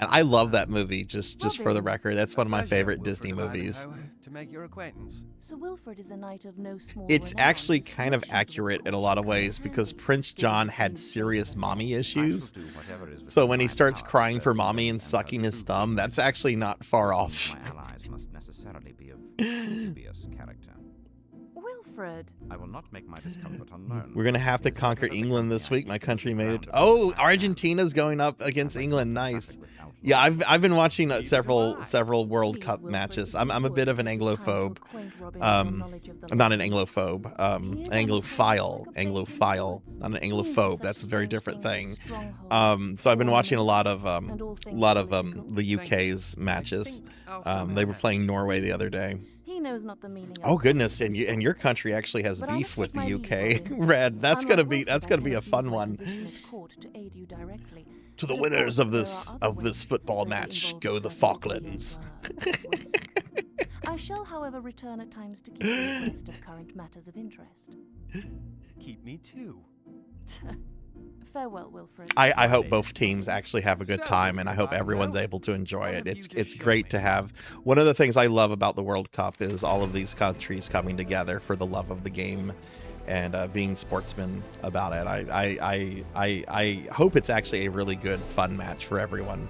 And I love that movie, just for the record. That's one of my favorite Disney movies. To make your acquaintance. Sir Wilfred is a knight of no small It's actually kind of accurate in a lot of ways because Prince John had serious mommy issues. So when he starts crying for mommy and sucking his thumb, that's actually not far off. My allies must necessarily be of dubious character. Wilfred. I will not make my discomfort unknown. We're gonna have to conquer England this week. My country made it. Oh, Argentina's going up against England. Nice. Yeah, I've been watching several World Cup matches. I'm a bit of an Anglophobe. I'm not an Anglophobe. Anglophile, not an Anglophobe. That's a very different thing. So I've been watching a lot of the UK's matches. They were playing Norway the other day. He knows not the meaning. Oh goodness, and your country actually has beef with the UK. Red, that's gonna be a fun one. To the winners of this football match go the Falklands. I shall, however, return at times to keep you abreast of current matters of interest. Keep me too. Farewell, Wilfred. I hope both teams actually have a good time, and I hope everyone's able to enjoy it. It's great to have. One of the things I love about the World Cup is all of these countries coming together for the love of the game and being sportsmen about it. I hope it's actually a really good, fun match for everyone.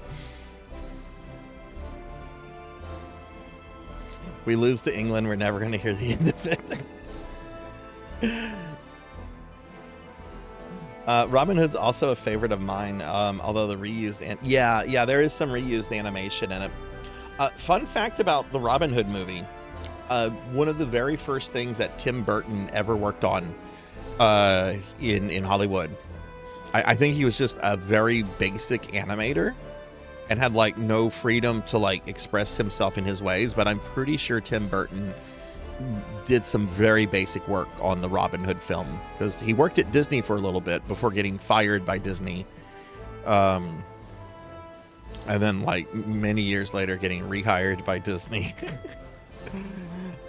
We lose to England, we're never going to hear the end of it. Robin Hood's also a favorite of mine, although the reused... yeah, there is some reused animation in it. Fun fact about the Robin Hood movie. One of the very first things that Tim Burton ever worked on in Hollywood. I think he was just a very basic animator and had like no freedom to like express himself in his ways, but I'm pretty sure Tim Burton did some very basic work on the Robin Hood film, because he worked at Disney for a little bit before getting fired by Disney. And then like many years later getting rehired by Disney.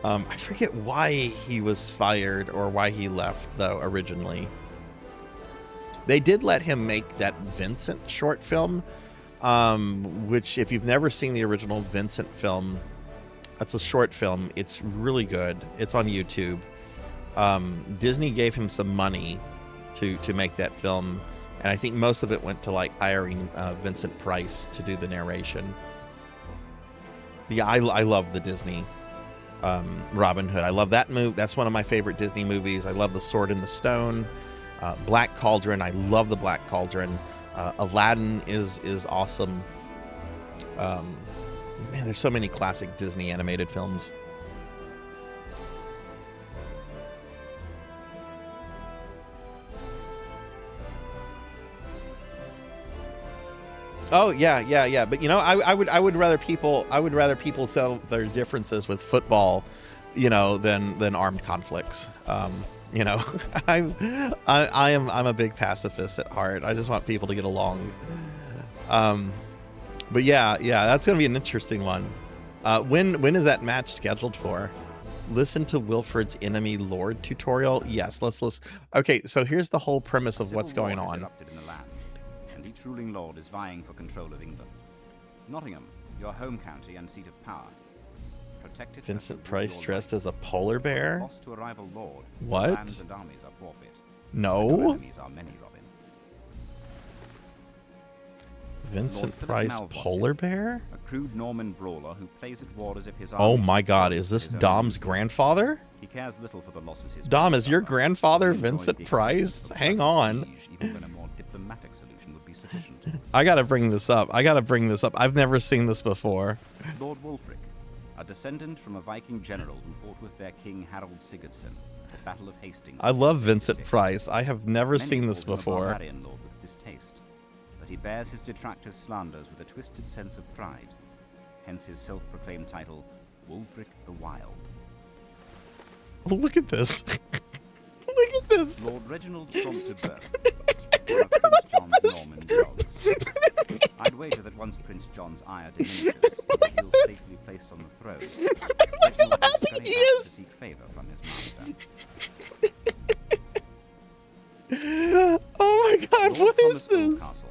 I forget why he was fired or why he left though originally. They did let him make that Vincent short film, which if you've never seen the original Vincent film, that's a short film. It's really good. It's on YouTube. Disney gave him some money to make that film, and I think most of it went to like hiring Vincent Price to do the narration. Yeah, I love the Disney Robin Hood. I love that movie. That's one of my favorite Disney movies. I love The Sword in the Stone, Black Cauldron. I love the Black Cauldron. Aladdin is awesome. Man, there's so many classic Disney animated films. Oh yeah. But you know, I would rather people settle their differences with football, you know, than armed conflicts. You know, I'm a big pacifist at heart. I just want people to get along. But yeah, that's gonna be an interesting one. When is that match scheduled for? Listen to Wilfred's Enemy Lord tutorial. Yes, let's listen. Okay, so here's the whole premise of what's going on. Erupted in the land, and each ruling lord is vying for control of England. Nottingham, your home county and seat of power. Protected. Vincent Price dressed as a polar bear. Lost to a rival lord. What? Lands and armies are forfeit. No. Enemies are many, Robin. Vincent Price polar bear? A crude Norman brawler who plays at war as if his Oh my god, is this Dom's grandfather? He cares little for the losses his Dom, is your grandfather Vincent Price? Hang on. Even when a more diplomatic solution would be sufficient. I gotta bring this up. I've never seen this before. Lord Wulfric, a descendant from a Viking general who fought with their king Harold Sigurdsson at the Battle of Hastings. I love Vincent Price. I have never seen this Many called him a before. barbarian lord with distaste, but he bears his detractors' slanders with a twisted sense of pride. Hence his self-proclaimed title, Wulfric the Wild. Oh, look at this. Look at this. Lord Reginald Tromp de Boeuf, one of Prince John's Norman dogs. I'd wager that once Prince John's ire diminishes, and he'll safely placed on the throne, Reginald will scurry back to seek favour from his master. Oh my god, Lord what Thomas is this? Oldcastle,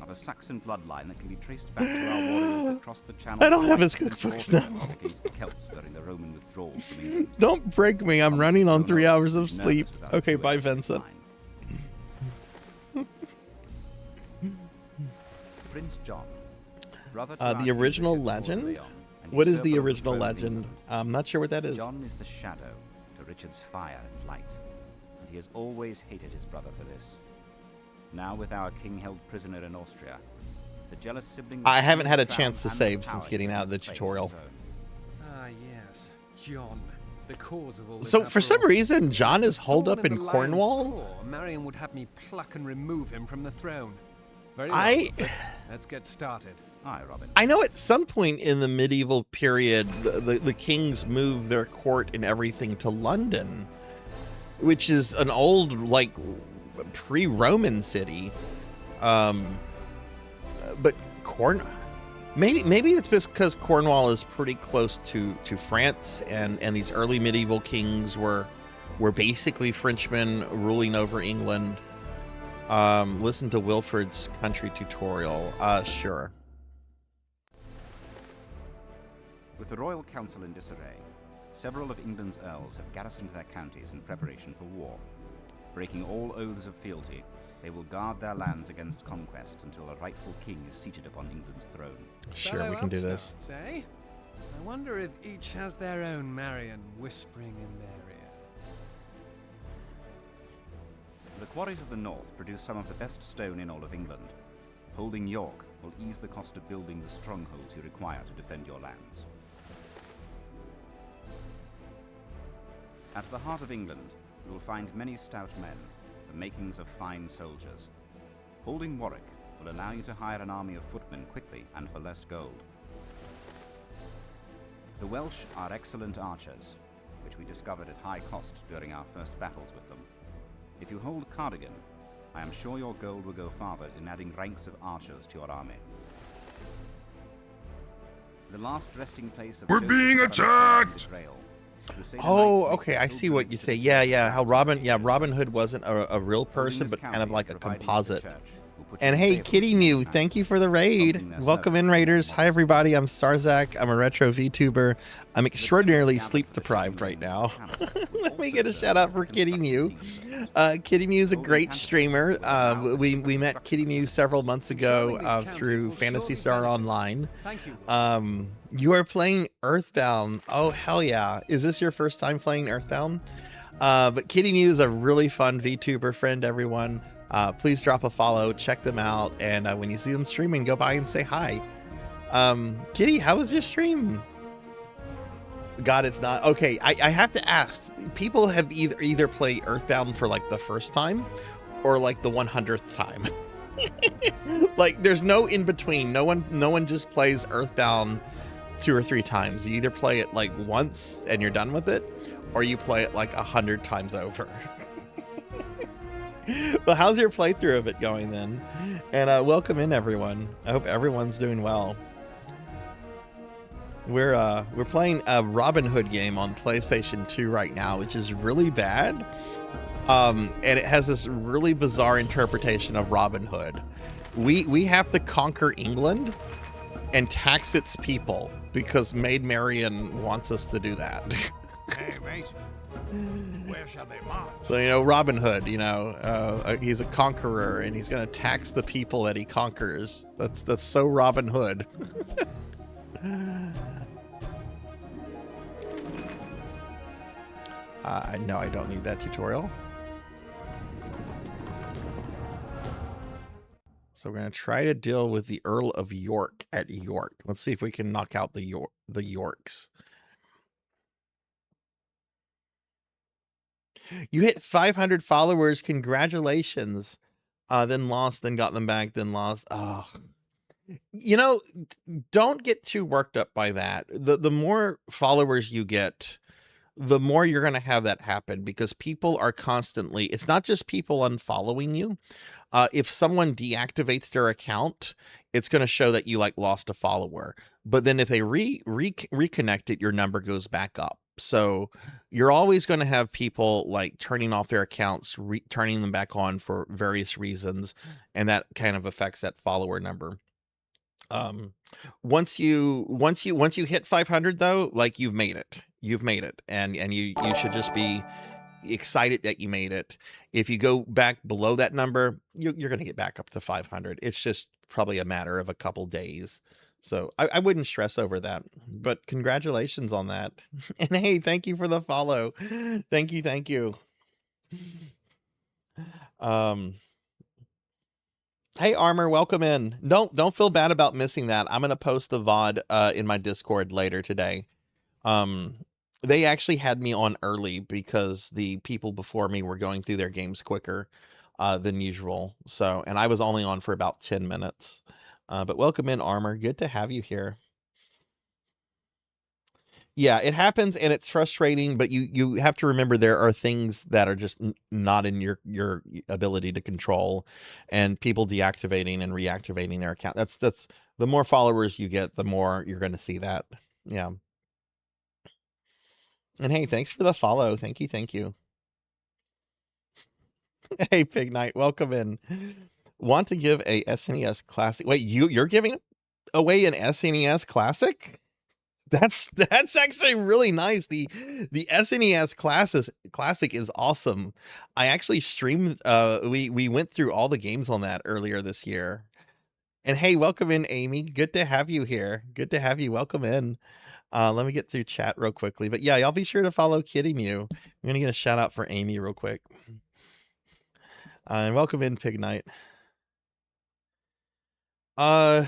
of a Saxon bloodline that can be traced back to our warriors that crossed the Channel. I don't have his and cookbooks fought now. against the Celts during the Roman withdrawal from England. Don't break me. I'm running on 3 hours of Nervous sleep. about Okay, the bye, way Vincent. Prince John, brother to The our original King Richard legend? Orleans, and What is the usurper of original throne of legend? England. I'm not sure what that is. John is the shadow to Richard's fire and light, and he has always hated his brother for this. Now with our king held prisoner in Austria, the jealous sibling... I haven't had a crown chance to and the save power since he getting can out of the claim tutorial. his own. Ah, yes. John. The cause of all this. So for uproar. some reason, John is holed Thorn up in the lion's Cornwall? paw, Marion would have me pluck and remove him from the throne. Very well, I- Wilfred. Let's get started. Aye, Robin. I know at some point in the medieval period, the kings moved their court and everything to London, which is an old, like, pre-Roman city. But maybe it's just because Cornwall is pretty close to France, and these early medieval kings were basically Frenchmen ruling over England. Listen to Wilfred's country tutorial. Sure. With the royal council in disarray, several of England's earls have garrisoned their counties in preparation for war. Breaking all oaths of fealty, they will guard their lands against conquest until a rightful king is seated upon England's throne. Sure, Fellow we can do this. upstarts, eh? I wonder if each has their own Marion whispering in their ear. The quarries of the north produce some of the best stone in all of England. Holding York will ease the cost of building the strongholds you require to defend your lands. At the heart of England, you will find many stout men, the makings of fine soldiers. Holding Warwick will allow you to hire an army of footmen quickly and for less gold. The Welsh are excellent archers, which we discovered at high cost during our first battles with them. If you hold Cardigan, I am sure your gold will go farther in adding ranks of archers to your army. The last resting place of We're being attacked! Israel. Oh, okay, I see what you say. Yeah, how Robin Hood wasn't a real person, but kind of like a composite. And hey, Kitty Mew, thank you for the raid. Welcome in, raiders. Hi, everybody. I'm Sarzac. I'm a retro VTuber. I'm extraordinarily sleep deprived right now. Let me get a shout out for Kitty Mew. Kitty Mew is a great streamer. We met Kitty Mew several months ago through Phantasy Star Online. You are playing Earthbound. Oh, hell yeah. Is this your first time playing Earthbound? But Kitty Mew is a really fun VTuber friend, everyone. Please drop a follow, check them out, and when you see them streaming, go by and say hi. Kitty, how was your stream? God, it's not okay. I have to ask. People have either played Earthbound for like the first time, or like the 100th time. Like, there's no in between. No one just plays Earthbound 2 or 3 times. You either play it like once and you're done with it, or you play it like 100 times over. Well, how's your playthrough of it going then? And welcome in, everyone. I hope everyone's doing well. We're playing a Robin Hood game on PlayStation 2 right now, which is really bad. And it has this really bizarre interpretation of Robin Hood. We have to conquer England and tax its people because Maid Marian wants us to do that. Hey, mate. Where shall they march? So, you know, Robin Hood, you know, he's a conqueror and he's going to tax the people that he conquers. That's so Robin Hood. No, I don't need that tutorial. So we're going to try to deal with the Earl of York at York. Let's see if we can knock out the Yorks. You hit 500 followers. Congratulations. Then lost, then got them back, then lost. Oh, you know, don't get too worked up by that. The more followers you get, the more you're going to have that happen, because people are constantly, it's not just people unfollowing you. If someone deactivates their account, it's going to show that you like lost a follower. But then if they reconnect it, your number goes back up. So you're always going to have people like turning off their accounts, turning them back on for various reasons, and that kind of affects that follower number. Once you hit 500 though, like you've made it, and you should just be excited that you made it. If you go back below that number, you're going to get back up to 500. It's just probably a matter of a couple days. So I wouldn't stress over that, but congratulations on that. And hey, thank you for the follow. Thank you. Hey, Armor, welcome in. Don't feel bad about missing that. I'm going to post the VOD in my Discord later today. They actually had me on early because the people before me were going through their games quicker than usual. So, and I was only on for about 10 minutes. But welcome in, Armor. Good to have you here. Yeah, it happens and it's frustrating, but you have to remember there are things that are just not in your ability to control, and people deactivating and reactivating their account. That's the more followers you get, the more you're going to see that. Yeah. And hey, thanks for the follow. Thank you. Hey, Pig Knight, welcome in. Want to give a SNES Classic? Wait, you're giving away an SNES Classic? That's actually really nice. The SNES Classic is awesome. I actually streamed. We went through all the games on that earlier this year. And hey, welcome in, Amy. Good to have you here. Good to have you. Welcome in. Let me get through chat real quickly. But yeah, y'all be sure to follow Kitty Mew. I'm gonna get a shout out for Amy real quick. And welcome in, Pig Knight. Uh,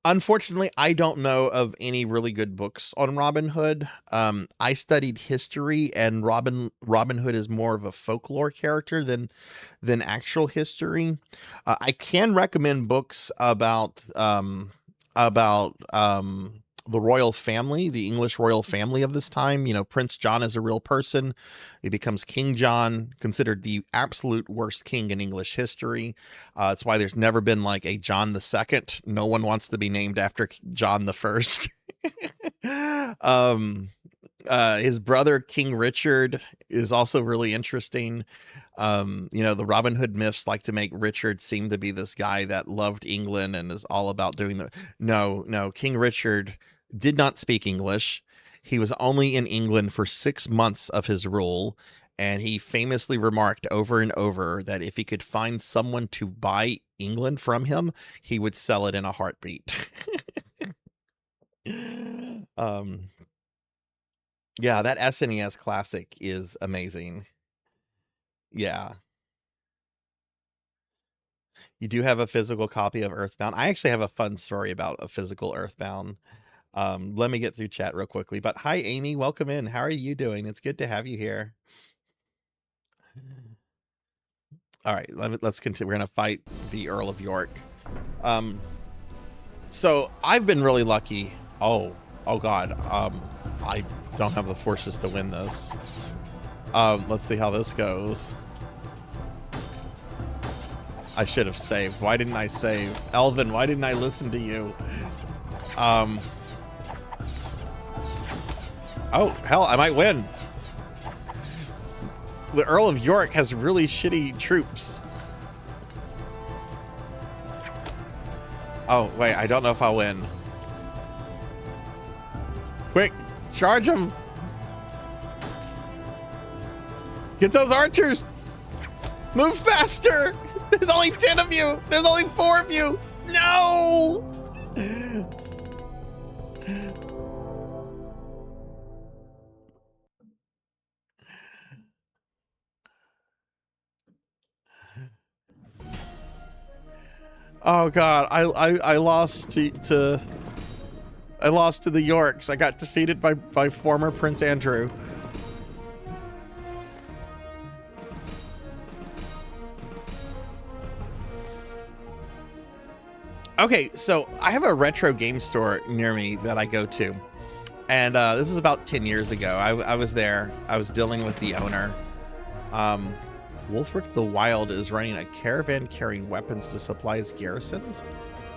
Unfortunately, I don't know of any really good books on Robin Hood. I studied history, and Robin Hood is more of a folklore character than actual history. I can recommend books about the royal family, the English royal family of this time. You know, Prince John is a real person. He becomes King John, considered the absolute worst king in English history. That's why there's never been like a John the Second. No one wants to be named after John the First. His brother King Richard is also really interesting. You know, the Robin Hood myths like to make Richard seem to be this guy that loved England and is all about doing the no, King Richard did not speak English. He was only in England for 6 months of his rule, and he famously remarked over and over that if he could find someone to buy England from him, he would sell it in a heartbeat. Yeah, that SNES classic is amazing. Yeah. You do have a physical copy of Earthbound. I actually have a fun story about a physical Earthbound. Let me get through chat real quickly. But hi, Amy. Welcome in. How are you doing? It's good to have you here. All right, let's continue. We're going to fight the Earl of York. So I've been really lucky. Oh God. I don't have the forces to win this. Let's see how this goes. I should have saved. Why didn't I save? Elvin, why didn't I listen to you? Oh, hell, I might win. The Earl of York has really shitty troops. Oh, wait, I don't know if I'll win. Quick, charge him. Get those archers. Move faster. There's only 10 of you. There's only 4 of you. No. Oh God, I lost to the Yorks. I got defeated by former Prince Andrew. Okay, so I have a retro game store near me that I go to, and this is about 10 years ago. I was there. I was dealing with the owner. Wolfric the Wild is running a caravan carrying weapons to supply his garrisons.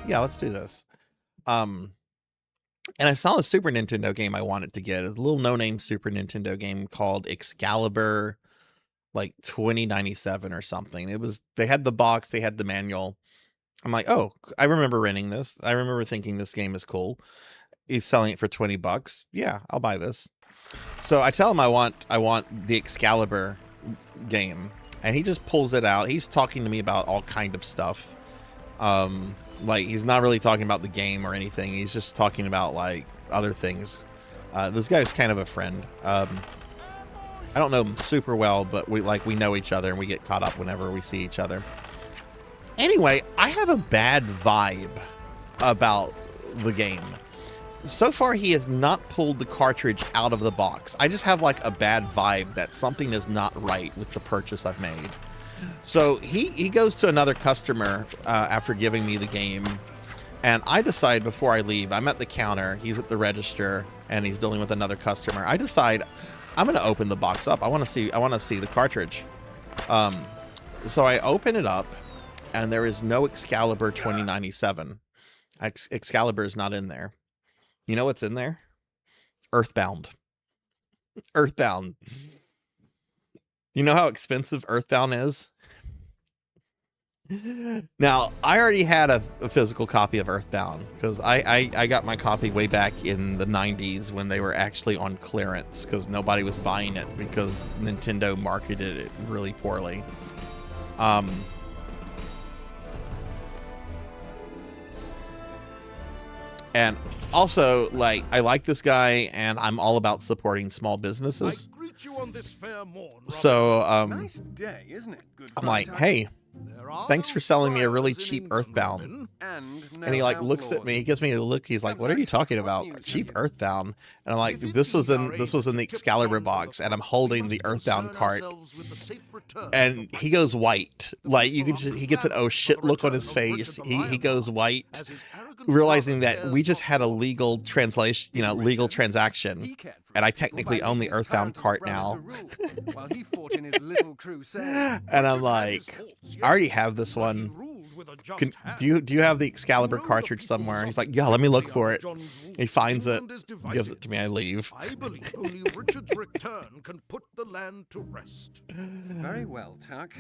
Yeah, let's do this. And I saw a Super Nintendo game I wanted to get, a little no-name Super Nintendo game called Excalibur, like 2097 or something. They had the box, they had the manual. I'm like, oh, I remember renting this. I remember thinking this game is cool. He's selling it for $20. Yeah, I'll buy this. So I tell him I want the Excalibur game, and he just pulls it out. He's talking to me about all kind of stuff. Like, he's not really talking about the game or anything. He's just talking about like other things. This guy's kind of a friend. I don't know him super well, but we know each other and we get caught up whenever we see each other. Anyway, I have a bad vibe about the game. So far, he has not pulled the cartridge out of the box. I just have like a bad vibe that something is not right with the purchase I've made. So he goes to another customer after giving me the game, and I decide before I leave, I'm at the counter, he's at the register, and he's dealing with another customer. I decide I'm going to open the box up. I want to see the cartridge. So I open it up, and there is no Excalibur 2097. Excalibur is not in there. You know what's in there? Earthbound. Earthbound. You know how expensive Earthbound is? Now, I already had a physical copy of Earthbound because I got my copy way back in the 90s when they were actually on clearance because nobody was buying it because Nintendo marketed it really poorly. And also, like, I like this guy, and I'm all about supporting small businesses. on this fair morn, So Nice day, isn't it? Good I'm like, fun. hey, There are thanks no for selling me a really friars in cheap England, Earthbound. Robin. And he like looks at me, he gives me a look, he's like, what are you talking about? Cheap Earthbound? And I'm like, this was in the Excalibur box, and I'm holding the Earthbound cart. And he goes white. Like you can just, he gets an oh shit look on his face. He goes white, realizing that we just had a legal translation, legal transaction. And I technically own the Earthbound cart now. While he fought in his little crusade. And I'm like, I already have this one. Do you have the Excalibur cartridge somewhere? And he's like, yeah, let me look for it. He finds it, gives it to me, I leave. I believe only Richard's return can put the land to rest. Very well, Tuck.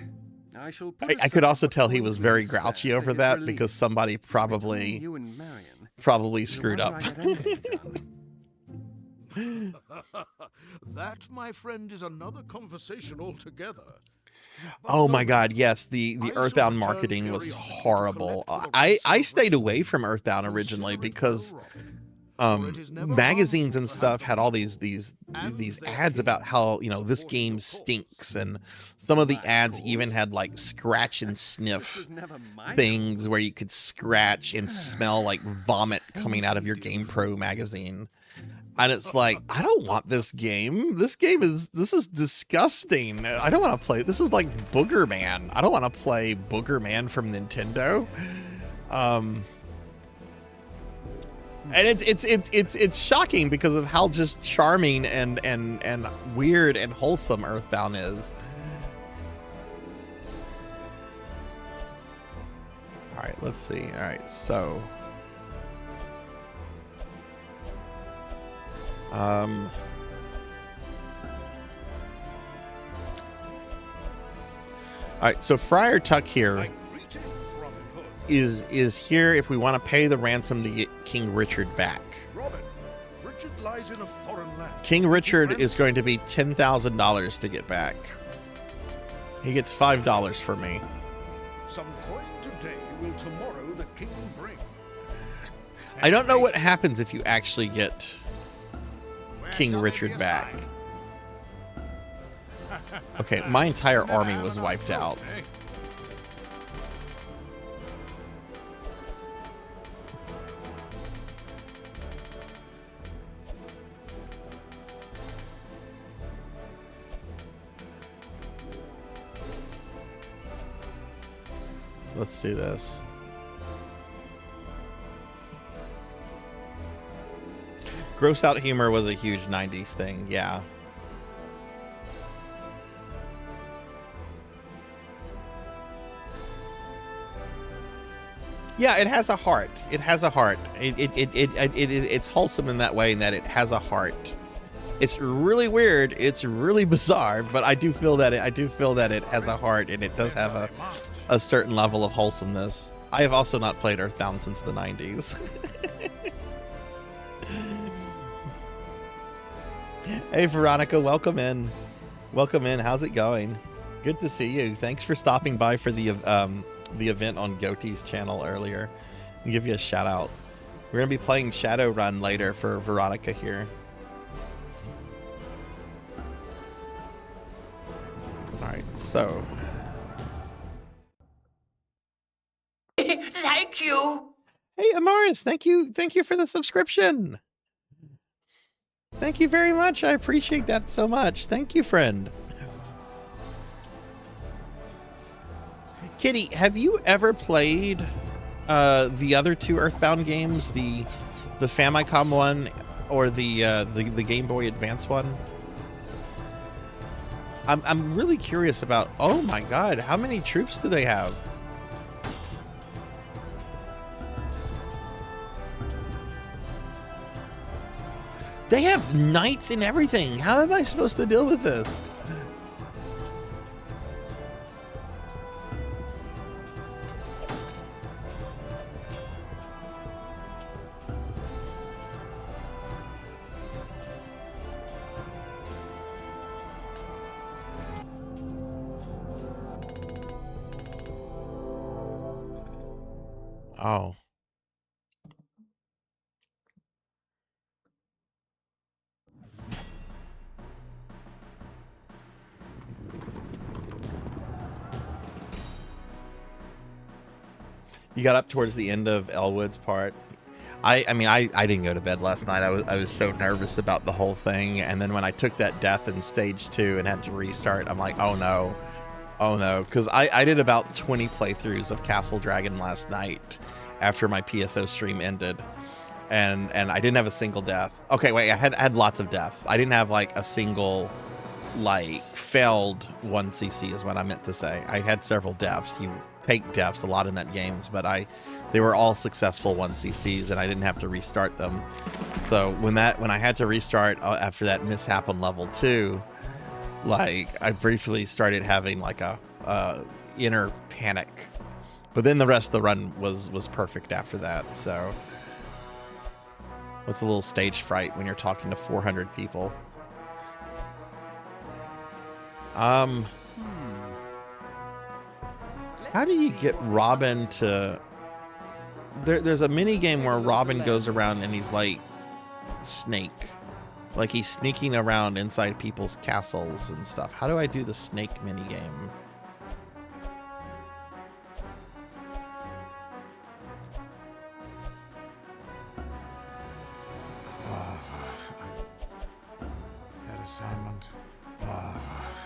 I shall put I could also tell he was very grouchy over that because somebody probably screwed up. That, my friend, is another conversation altogether. Oh my god, yes, the Earthbound marketing was horrible. I stayed away from Earthbound originally because magazines and stuff had all these ads about how, this game stinks, and some of the ads even had like scratch and sniff things where you could scratch and smell like vomit coming out of your GamePro magazine. And it's like, I don't want this game. This is disgusting. I don't want to play. This is like Booger Man. I don't want to play Booger Man from Nintendo. And it's shocking because of how just charming and weird and wholesome Earthbound is. All right, let's see. All right, so all right, so Friar Tuck here is here if we want to pay the ransom to get King Richard back. Robin, Richard lies in a foreign land. King Richard is going to be $10,000 to get back. He gets $5 for me. Some coin today will tomorrow the king bring. I don't know what happens if you actually get King Richard back. Okay, my entire army was wiped out. So let's do this. Gross out humor was a huge 90s thing, yeah. Yeah, it has a heart. It has a heart. It's wholesome in that way, in that it has a heart. It's really weird. It's really bizarre, but I do feel that it has a heart, and it does have a certain level of wholesomeness. I have also not played Earthbound since the 90s. Hey Veronica, welcome in. Welcome in. How's it going? Good to see you. Thanks for stopping by for the event on Goatee's channel earlier. I'll give you a shout out. We're gonna be playing Shadowrun later for Veronica here. All right, so. Thank you. Hey Amaris, thank you for the subscription. Thank you very much. I appreciate that so much. Thank you, friend. Kitty, have you ever played the other two Earthbound games, the Famicom one or the Game Boy Advance one? I'm really curious about. Oh my God, how many troops do they have? They have knights and everything. How am I supposed to deal with this? Oh. You got up towards the end of Elwood's part. I mean, I didn't go to bed last night. I was so nervous about the whole thing. And then when I took that death in stage 2 and had to restart, I'm like, oh no. Oh no. Because I did about 20 playthroughs of Castle Dragon last night after my PSO stream ended. And I didn't have a single death. Okay, wait, I had lots of deaths. I didn't have like a single like failed 1cc is what I meant to say. I had several deaths. You take deaths a lot in that games, but they were all successful 1ccs and I didn't have to restart them. So when I had to restart after that mishap on level 2, like I briefly started having like a inner panic, but then the rest of the run was perfect after that. So what's a little stage fright when you're talking to 400 people? How do you get Robin to... There's a mini game where Robin goes around and he's like Snake. Like he's sneaking around inside people's castles and stuff. How do I do the Snake mini game? That assignment.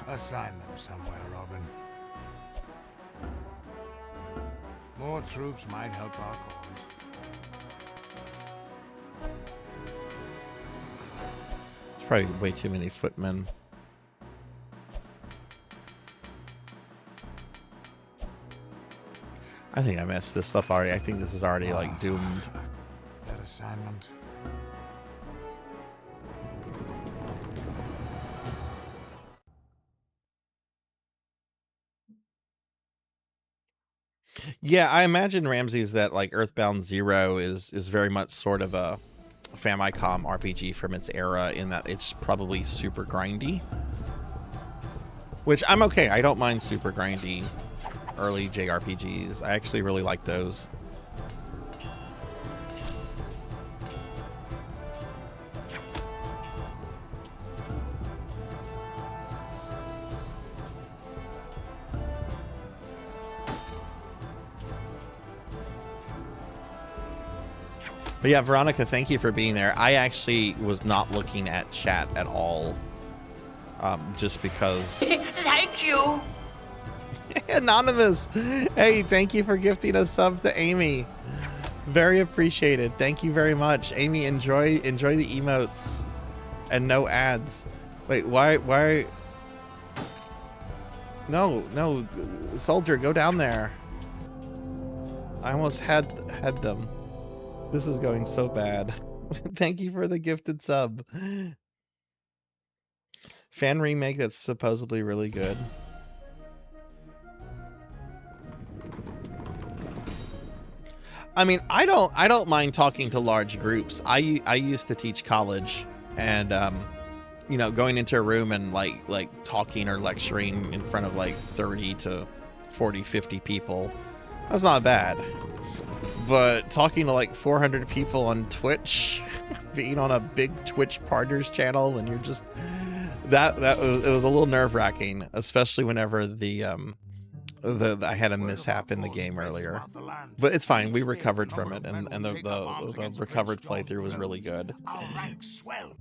Assign them somewhere, Robin. More troops might help our cause. It's probably way too many footmen. I think I messed this up already. I think this is already like doomed. That assignment. Yeah, I imagine Ramses that like Earthbound Zero is very much sort of a Famicom RPG from its era in that it's probably super grindy. Which I'm okay. I don't mind super grindy early JRPGs. I actually really like those. But yeah, Veronica, thank you for being there. I actually was not looking at chat at all, just because... Thank you! Anonymous! Hey, thank you for gifting a sub to Amy. Very appreciated. Thank you very much. Amy, enjoy the emotes and no ads. Wait, why... No, soldier, go down there. I almost had them. This is going so bad. Thank you for the gifted sub. Fan remake that's supposedly really good. I mean, I don't mind talking to large groups. I used to teach college, and you know, going into a room and like talking or lecturing in front of like 30 to 40, 50 people. That's not bad. But talking to like 400 people on Twitch, being on a big Twitch partners channel, and you're just it was a little nerve-wracking, especially whenever I had a mishap in the game earlier. But it's fine. We recovered from it, and the recovered playthrough was really good. Rank swell.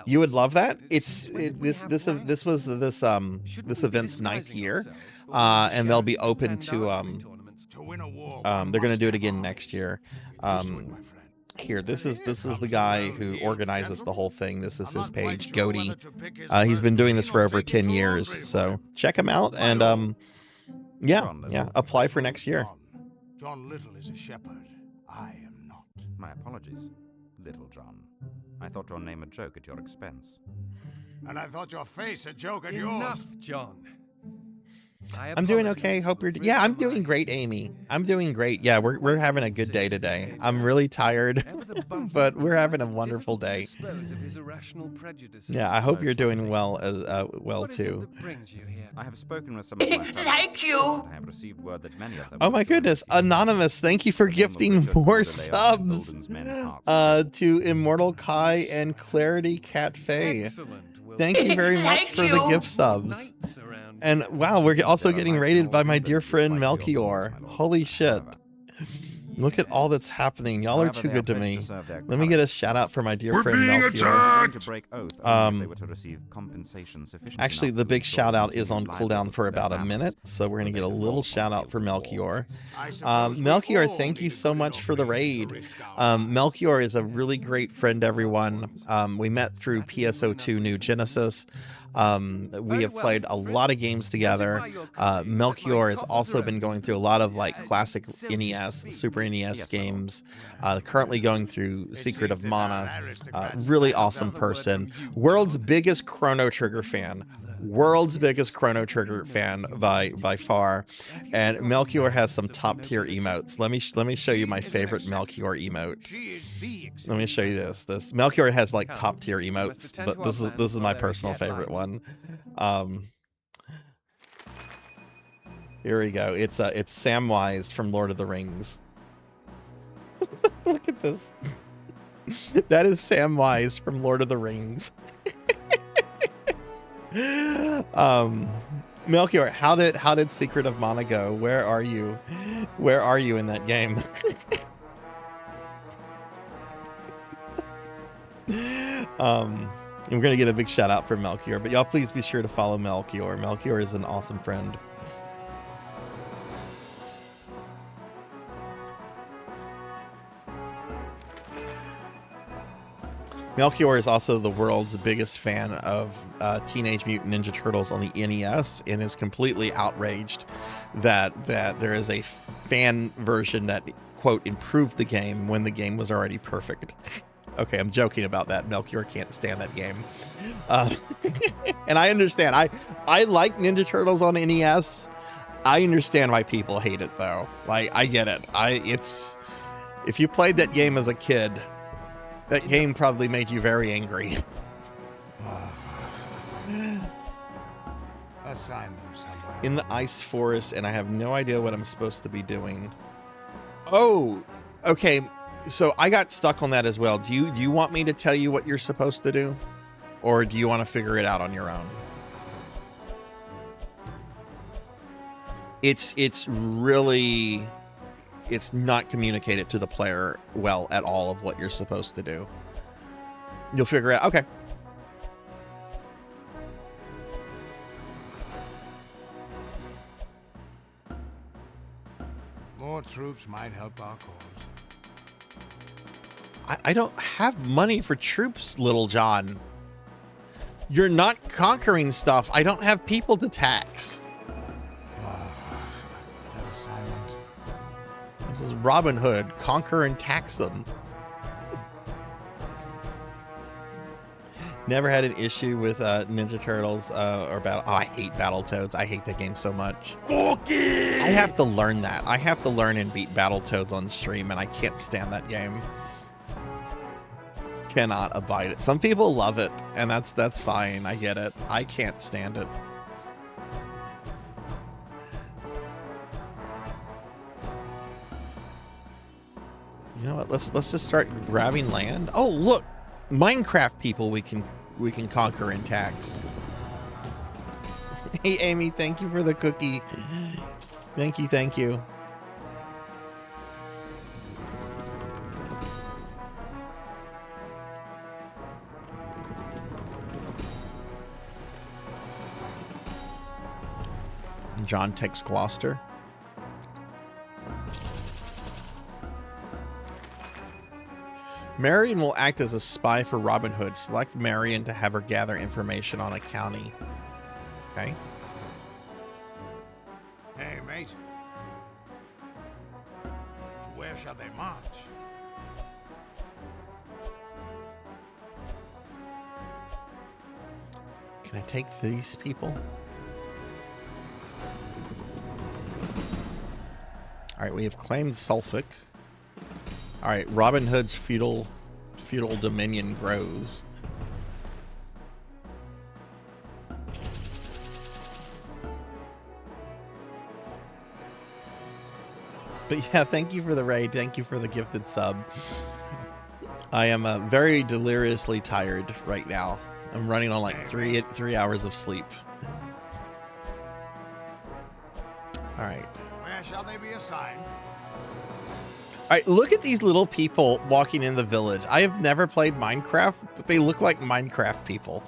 You would love that. This was this event's 9th year, and they'll be open to they're gonna do it again next year. Here, this is the guy who organizes the whole thing. This is his page, Goaty. He's been doing this for over 10 years, so check him out and yeah, apply for next year. John Little is a shepherd. I am not. My apologies, Little John. I thought your name a joke at your expense. And I thought your face a joke at yours. Enough, John. I'm doing okay. Hope you're. Yeah, I'm doing great, Amy. I'm doing great. Yeah, we're having a good day today. I'm really tired, but we're having a wonderful day. Yeah, I hope you're doing well well too. I have spoken with some of my Thank you. I have received word that many of them. Oh my goodness, Anonymous! Thank you for gifting more subs to Immortal Kai and Clarity Cat Faye. Thank you very much for the gift subs. And wow, we're also getting rated by my dear friend Melchior. Holy shit. Look at all that's happening. Y'all are However, too they good to pledged me. serve their Let me get a courage. shout out for my dear We're friend being Melchior. attacked! To break oath only if they were to receive compensation sufficient Actually, enough the to big ensure shout out continued is on livelihood cooldown for their about a families. minute, so we're gonna Will get a they little default shout on out for fields of war? Melchior. I suppose we Melchior, all thank you need so good much for the enough reason raid. to risk our lives. Melchior is a really great friend, everyone. We met through PSO2 New Genesis. We have played a lot of games together. Melchior has also been going through a lot of like classic NES, Super NES games. Currently going through Secret of Mana. Really awesome person. World's biggest Chrono Trigger fan. World's biggest Chrono Trigger fan by far. And Melchior has some top tier emotes. Let me show you my favorite Melchior emote. Let me show you this. Melchior has like top tier emotes, but this is my personal favorite one. Here we go. It's Samwise from Lord of the Rings. Look at this. That is Samwise from Lord of the Rings. Melchior, how did Secret of Mana go? Where are you? Where are you in that game? We're gonna get a big shout out for Melchior, but y'all please be sure to follow Melchior. Melchior is an awesome friend. Melchior is also the world's biggest fan of Teenage Mutant Ninja Turtles on the NES and is completely outraged that there is a fan version that, quote, improved the game when the game was already perfect. Okay, I'm joking about that. Melchior can't stand that game. And I understand. I like Ninja Turtles on NES. I understand why people hate it, though. Like, I get it. If you played that game as a kid, that game probably made you very angry. Assign them somewhere. In the ice forest, and I have no idea what I'm supposed to be doing. Oh, okay. So I got stuck on that as well. Do you want me to tell you what you're supposed to do? Or do you want to figure it out on your own? It's really... It's not communicated to the player well at all of what you're supposed to do. You'll figure it out. Okay. More troops might help our cause. I don't have money for troops, Little John. You're not conquering stuff. I don't have people to tax. That assignment. This is Robin Hood. Conquer and tax them. Never had an issue with Ninja Turtles or Battle. Oh, I hate Battletoads. I hate that game so much. I have to learn that. I have to learn and beat Battletoads on stream, and I can't stand that game. Cannot abide it. Some people love it, and that's fine. I get it. I can't stand it. You know what? Let's just start grabbing land. Oh, look, Minecraft people we can conquer and tax. Hey, Amy, thank you for the cookie. Thank you. John takes Gloucester. Marion will act as a spy for Robin Hood. Select Marion to have her gather information on a county. Okay. Hey, mate. To where shall they march? Can I take these people? All right, we have claimed Suffolk. All right, Robin Hood's feudal dominion grows. But yeah, thank you for the raid. Thank you for the gifted sub. I am very deliriously tired right now. I'm running on like three hours of sleep. All right. Where shall they be assigned? right, look at these little people walking in the village. I have never played Minecraft, but they look like Minecraft people.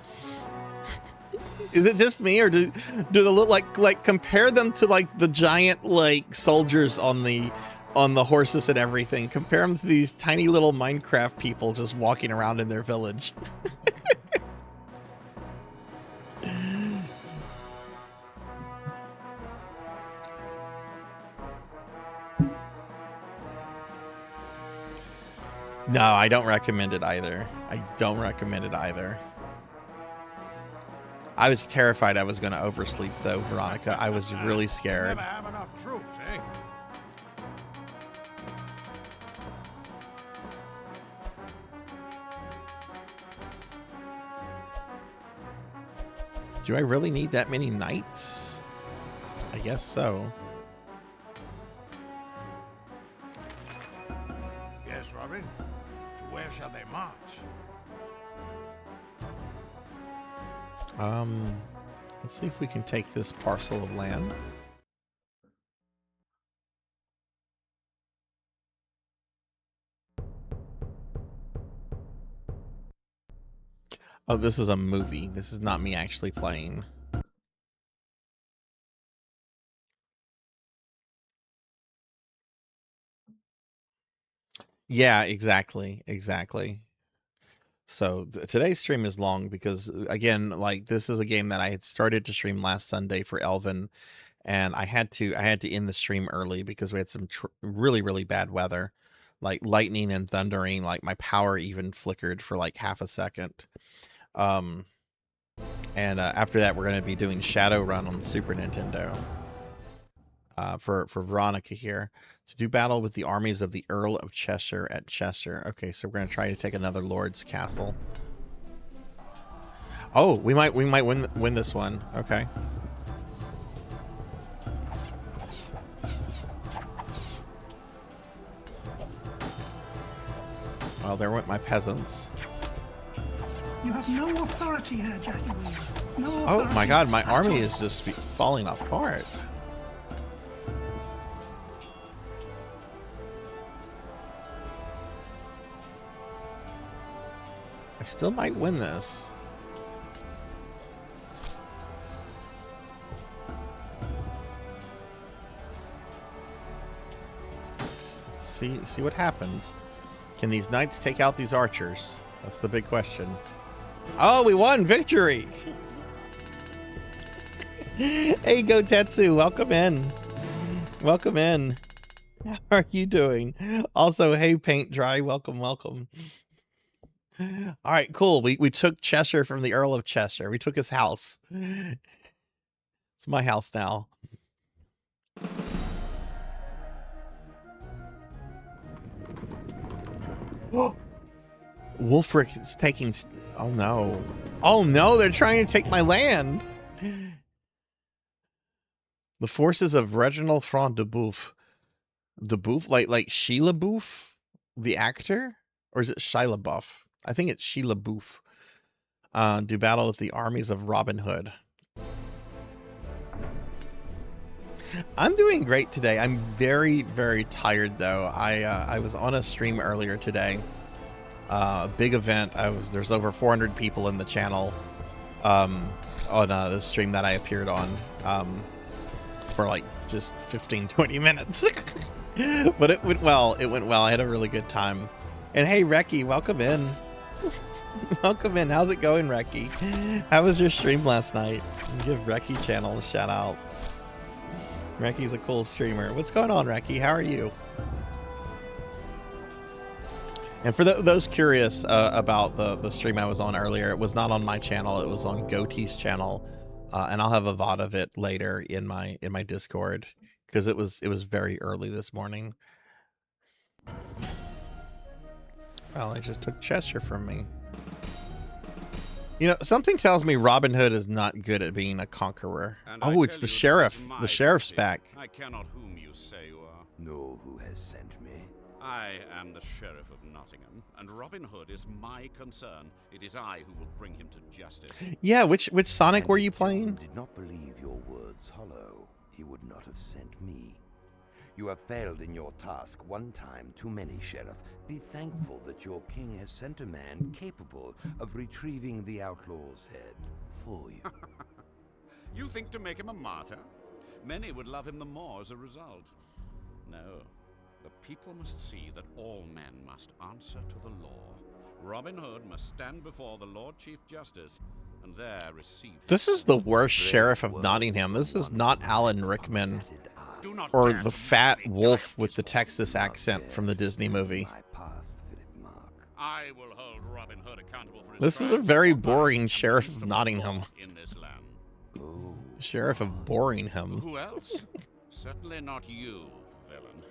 Is it just me, or do they look like compare them to like the giant like soldiers on the horses and everything? Compare them to these tiny little Minecraft people just walking around in their village. No, I don't recommend it either. I don't recommend it either. I was terrified I was going to oversleep, though, Veronica. I was really scared. Never have enough troops, eh? Do I really need that many knights? I guess so. Yes, Robin. To where shall they march? Let's see if we can take this parcel of land. Oh, this is a movie. This is not me actually playing. Yeah, exactly. So today's stream is long because, again, like this is a game that I had started to stream last Sunday for Elvin, and I had to end the stream early because we had some really bad weather, like lightning and thundering. Like my power even flickered for like half a second. And after that, we're going to be doing Shadowrun on the Super Nintendo. For Veronica here to do battle with the armies of the Earl of Cheshire at Chester. Okay, so we're going to try to take another Lord's Castle. Oh, we might win this one. Okay. Well, there went my peasants. You have no authority here, Jackie. No authority. Oh my God, my army is just falling apart. I still might win this. See what happens. Can these knights take out these archers? That's the big question. Oh, we won! Victory! Hey, Go Tetsu, welcome in. Welcome in. How are you doing? Also, hey, Paint Dry, welcome. All right, cool. We took Cheshire from the Earl of Cheshire. We took his house. It's my house now. Wulfric is taking... Oh, no. Oh, no, they're trying to take my land. The forces of Reginald Front de Boeuf. De Boeuf? Like Sheila Boeuf? The actor? Or is it Shia LaBeouf? I think it's Sheila Boeuf. Do battle with the armies of Robin Hood. I'm doing great today. I'm very tired though. I was on a stream earlier today. A big event. There's over 400 people in the channel on the stream that I appeared on for like just 15-20 minutes. But it went well. I had a really good time. And hey, Reki, welcome in. Welcome in. How's it going, Reki? How was your stream last night? Give Reki channel a shout out. Reki's a cool streamer. What's going on, Reki? How are you? And for those curious about the stream I was on earlier, it was not on my channel. It was on Goatee's channel, and I'll have a VOD of it later in my Discord because it was very early this morning. Well, they just took Cheshire from me. You know, something tells me Robin Hood is not good at being a conqueror. Oh, it's the sheriff. The sheriff's back. I cannot whom you say you are. Know who has sent me? I am the Sheriff of Nottingham, and Robin Hood is my concern. It is I who will bring him to justice. Yeah, which Sonic were you playing? Did not believe your words hollow. He would not have sent me. You have failed in your task one time too many, Sheriff. Be thankful that your king has sent a man capable of retrieving the outlaw's head for you. You think to make him a martyr? Many would love him the more as a result. No, the people must see that all men must answer to the law. Robin Hood must stand before the Lord Chief Justice and there receive. This is the worst sheriff of Nottingham. This is not Alan Rickman or the fat wolf with the Texas accent from the Disney movie. I will hold Robin Hood accountable for his This is a very boring sheriff of Nottingham. in this land. Sheriff of Boringham. Who else? Certainly not you, villain.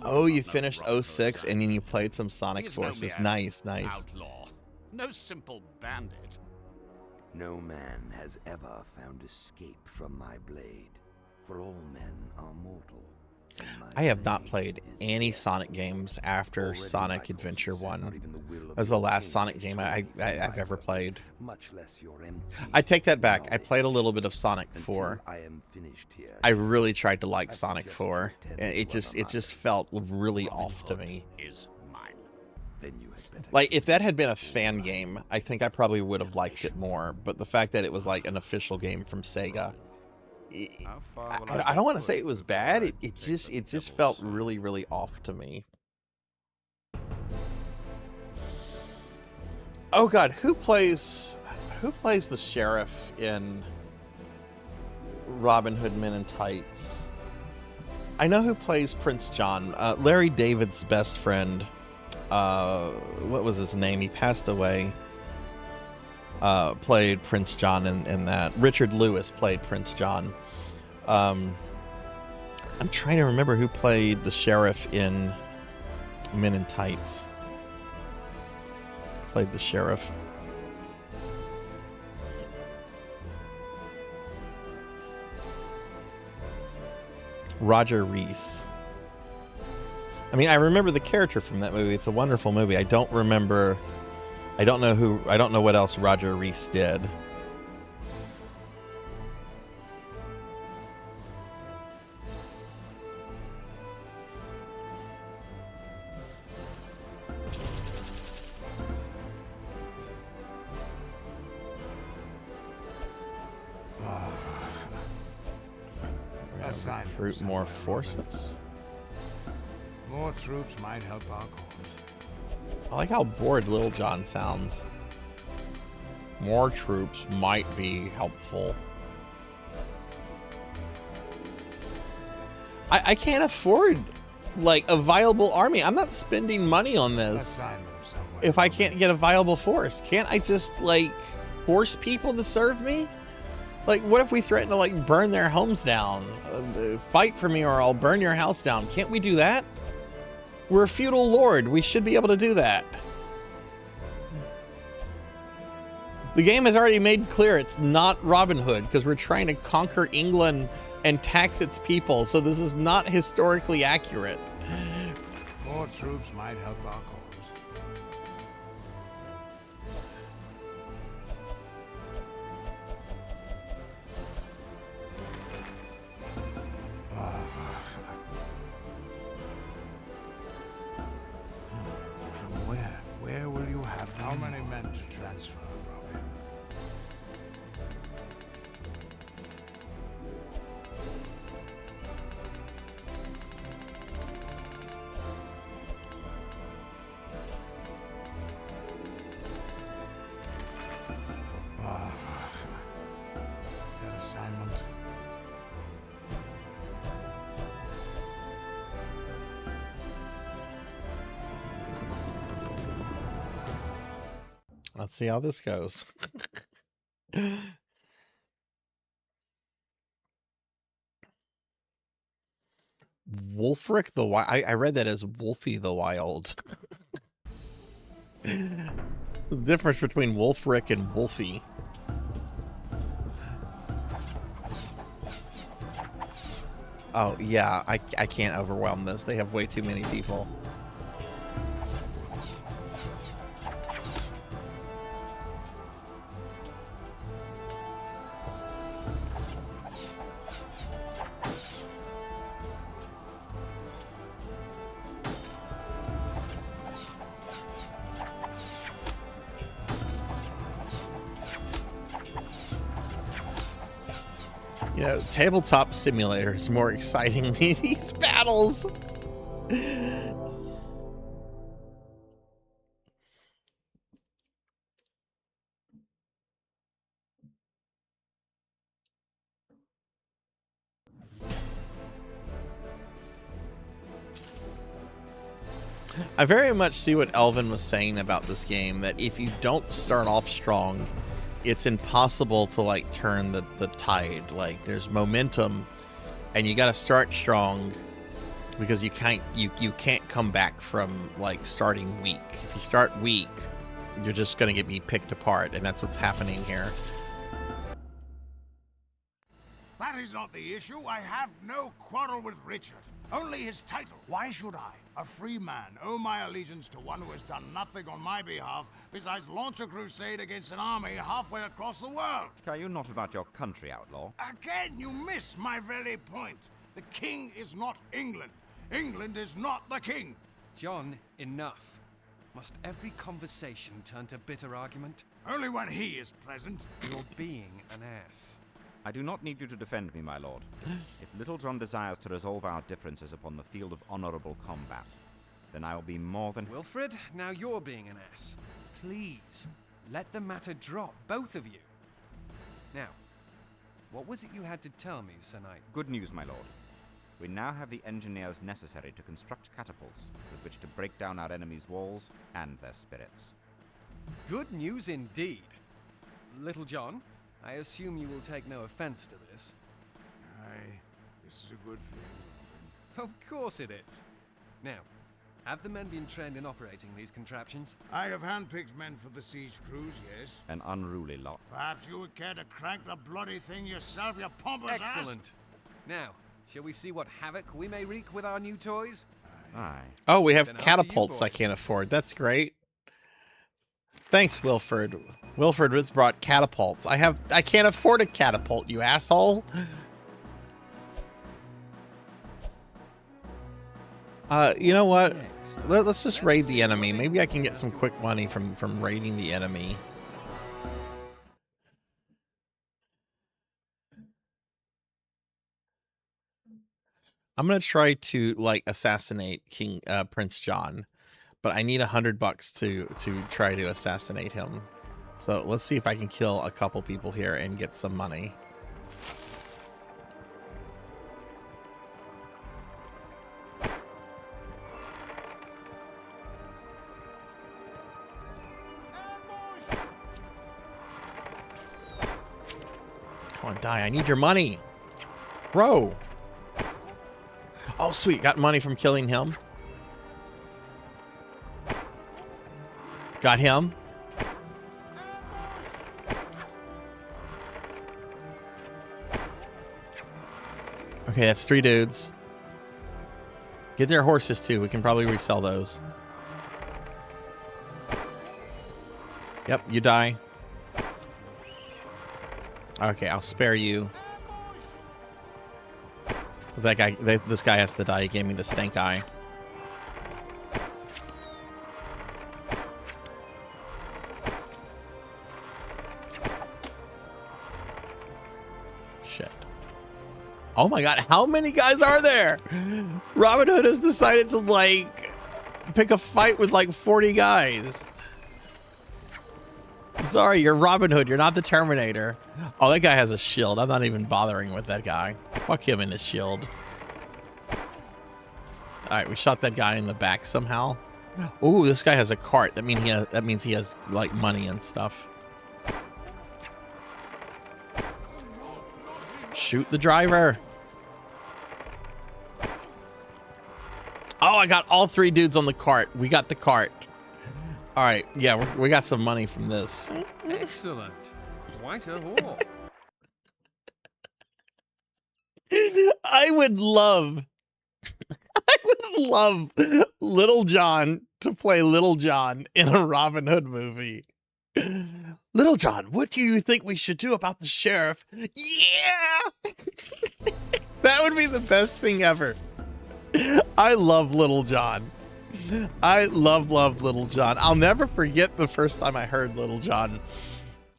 Oh, you finished 06 and then you played some Sonic Forces. Nice, nice. Outlaw. No simple bandit. No man has ever found escape from my blade, for all men are mortal. I have not played any Sonic games after Sonic Adventure 1. That was the last Sonic game I've ever played. I take that back. I played a little bit of Sonic 4. I really tried to like Sonic 4, and it just felt really off to me. Like, if that had been a fan game, I think I probably would have liked it more. But the fact that it was like an official game from Sega, I don't want to say it was bad. It just felt really, really off to me. Oh God, who plays the sheriff in Robin Hood Men in Tights? I know who plays Prince John. Larry David's best friend. What was his name? He passed away. Played Prince John in that. Richard Lewis played Prince John. I'm trying to remember who played the sheriff in Men in Tights. Played the sheriff. Roger Reese. I mean, I remember the character from that movie. It's a wonderful movie. I don't know what else Roger Reese did. Recruit more forces. More troops might help our cause. I like how bored Little John sounds. More troops might be helpful. I can't afford, like, a viable army. I'm not spending money on this if I can't get a viable force. Can't I just, like, force people to serve me? Like, what if we threaten to, like, burn their homes down? Fight for me or I'll burn your house down. Can't we do that? We're a feudal lord. We should be able to do that. The game has already made clear it's not Robin Hood because we're trying to conquer England and tax its people. So this is not historically accurate. More troops might help our cause. Where will you have how many men to transfer, Robin? That assignment. Let's see how this goes. Wolfric the Wild. I read that as Wolfie the Wild. The difference between Wolfric and Wolfie. Oh, yeah. I can't overwhelm this. They have way too many people. You know, tabletop simulator is more exciting than these battles. I very much see what Elvin was saying about this game, that if you don't start off strong, it's impossible to like turn the tide. Like there's momentum and you got to start strong because you can't come back from like starting weak. If you start weak, you're just going to be picked apart, and that's what's happening here. That is not the issue. I have no quarrel with Richard. Only his title. Why should I, a free man, owe my allegiance to one who has done nothing on my behalf besides launch a crusade against an army halfway across the world? Care you not about your country, outlaw? Again, you miss my very point. The king is not England. England is not the king. John, enough. Must every conversation turn to bitter argument? Only when he is present. You're being an ass. I do not need you to defend me, my lord. If Little John desires to resolve our differences upon the field of honorable combat, then I will be more than... Wilfred, now you're being an ass. Please, let the matter drop, both of you. Now, what was it you had to tell me, Sir Knight? Good news, my lord. We now have the engineers necessary to construct catapults with which to break down our enemies' walls and their spirits. Good news indeed. Little John, I assume you will take no offense to this. Aye, this is a good thing, Robin. Of course it is. Now, have the men been trained in operating these contraptions? I have handpicked men for the siege crews, yes. An unruly lot. Perhaps you would care to crank the bloody thing yourself, you pompous ass? Excellent. Now, shall we see what havoc we may wreak with our new toys? Aye. Oh, we have Then after catapults you, I can't afford. That's great. Thanks, Wilfred. Wilfred has brought catapults. I can't afford a catapult, you asshole. You know what? Let's just raid the enemy. Maybe I can get some quick money from raiding the enemy. I'm gonna try to like assassinate Prince John, but I need $100 to try to assassinate him. So let's see if I can kill a couple people here and get some money. Come on, die. I need your money. Bro. Oh, sweet. Got money from killing him. Got him. Okay, that's 3 dudes. Get their horses too. We can probably resell those. Yep, you die. Okay, I'll spare you. That guy, this guy has to die. He gave me the stink eye. Shit. Oh my god, how many guys are there? Robin Hood has decided to, like, pick a fight with, like, 40 guys. I'm sorry, you're Robin Hood. You're not the Terminator. Oh, that guy has a shield. I'm not even bothering with that guy. Fuck him and his shield. Alright, we shot that guy in the back somehow. Ooh, this guy has a cart. That means he has, like, money and stuff. Shoot the driver. Oh, I got all 3 dudes on the cart. We got the cart. All right, yeah, we got some money from this. Excellent. Quite a haul. I would love Little John to play Little John in a Robin Hood movie. Little John, what do you think we should do about the sheriff? Yeah! That would be the best thing ever. I love Little John. I love Little John. I'll never forget the first time I heard Little John.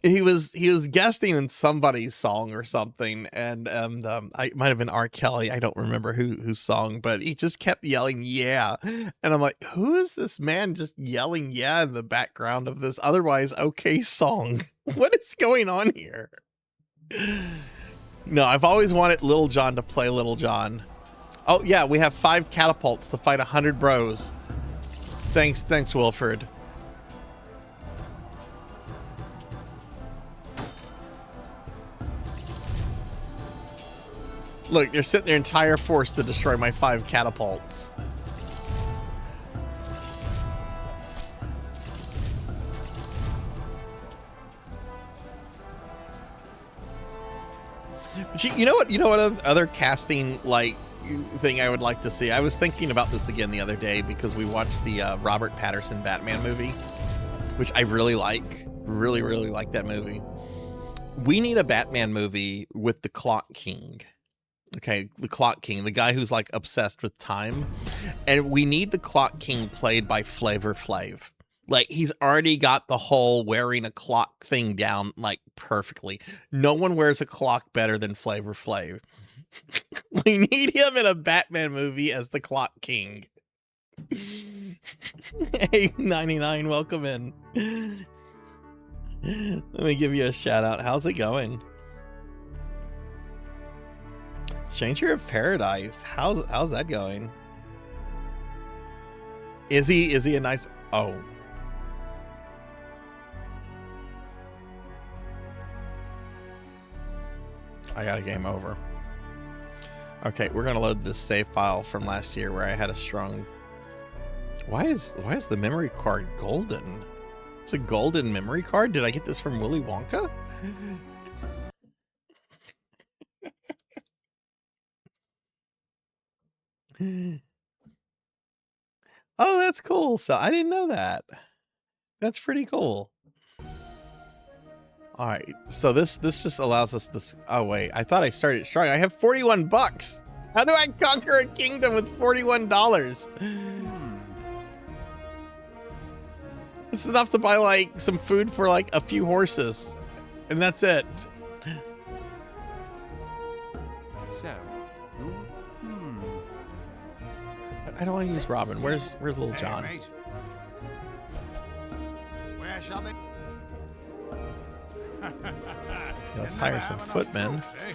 he was guesting in somebody's song or something, and I might have been R. Kelly. I don't remember whose song, but he just kept yelling "yeah," and I'm like, who is this man just yelling "yeah" in the background of this otherwise okay song? What is going on here? No, I've always wanted Little John to play Little John. Oh yeah, we have 5 catapults to fight 100 bros. Thanks, Wilford. Look, they're sitting their entire force to destroy my 5 catapults. But you know what other casting like thing I would like to see? I was thinking about this again the other day because we watched the Robert Pattinson Batman movie, which I really like. Really like that movie. We need a Batman movie with the Clock King. Okay, the Clock King, the guy who's like obsessed with time. And we need the Clock King played by Flavor Flav. Like, he's already got the whole wearing a clock thing down, like, perfectly. No one wears a clock better than Flavor Flav. We need him in a Batman movie as the Clock King. Hey, 99, welcome in. Let me give you a shout out. How's it going? Stranger of Paradise. How's that going? Is he a nice... Oh. I got a game over. Okay, we're gonna load this save file from last year where I had a strong... Why is the memory card golden? It's a golden memory card? Did I get this from Willy Wonka? Oh, that's cool. So I didn't know that. That's pretty cool. All right. So this just allows us this. Oh, wait. I thought I started strong. I have 41 bucks. How do I conquer a kingdom with $41? It's enough to buy like some food for like a few horses. And that's it. I don't want to use Robin. Where's Little John? Hey, mate. Where shall they? Let's hire some footmen. Troops, eh?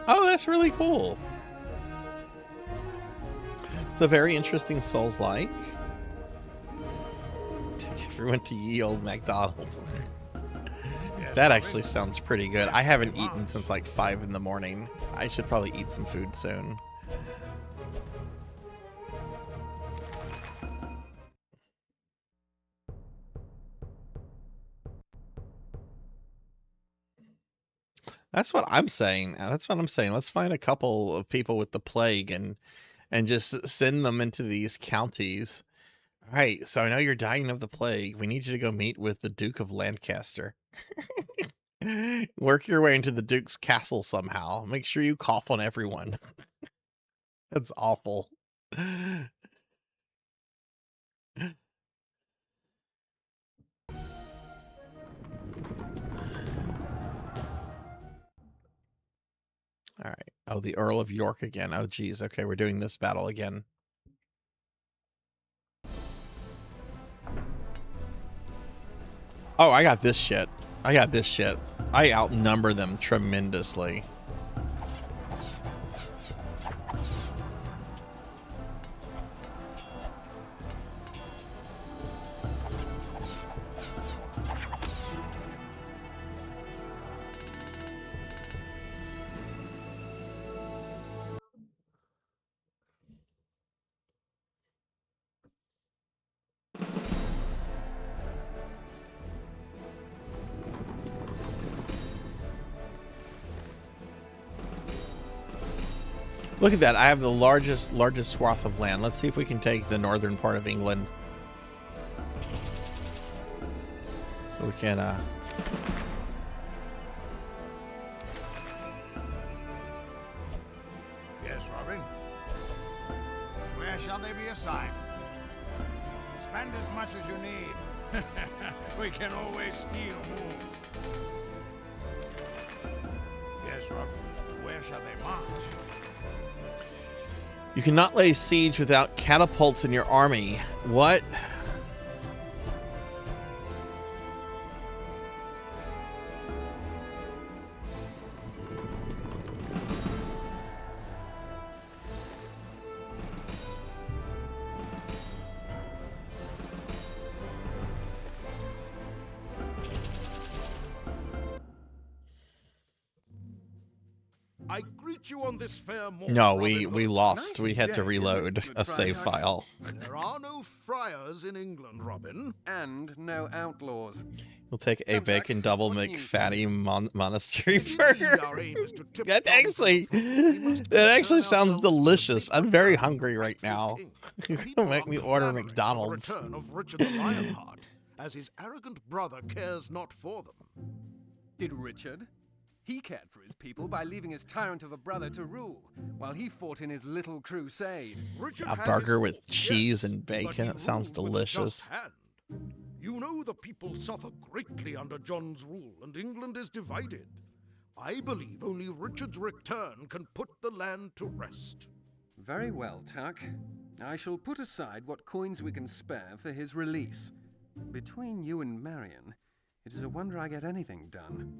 Oh, that's really cool. It's a very interesting Souls-like. Everyone to ye old McDonald's. That actually sounds pretty good. I haven't eaten since like 5 in the morning. I should probably eat some food soon. That's what I'm saying. Let's find a couple of people with the plague and just send them into these counties. All right, so I know you're dying of the plague. We need you to go meet with the Duke of Lancaster. Work your way into the Duke's castle somehow. Make sure you cough on everyone. That's awful. All right. Oh, the Earl of York again. Oh, geez. Okay, we're doing this battle again. Oh, I got this shit. I outnumber them tremendously. Look at that. I have the largest swath of land. Let's see if we can take the northern part of England. So we can Yes, Robin. they be assigned? Spend as much as you need. We can always steal more. Yes, Robin. Where shall they march? You cannot lay siege without catapults in your army. What? I greet you on this fair morning. No, we lost. We had to reload a save file. There are no friars in England, Robin. And no outlaws. We'll take a bacon double McFatty monastery burger. That actually sounds delicious. I'm very hungry right now. Make me order McDonald's. Return of Richard the Lionheart, as his arrogant brother cares not for them. Did Richard? He cared for his people by leaving his tyrant of a brother to rule, while he fought in his little crusade. A burger with cheese and bacon. It sounds delicious. You know the people suffer greatly under John's rule, and England is divided. I believe only Richard's return can put the land to rest. Very well, Tuck. I shall put aside what coins we can spare for his release. Between you and Marion, it is a wonder I get anything done.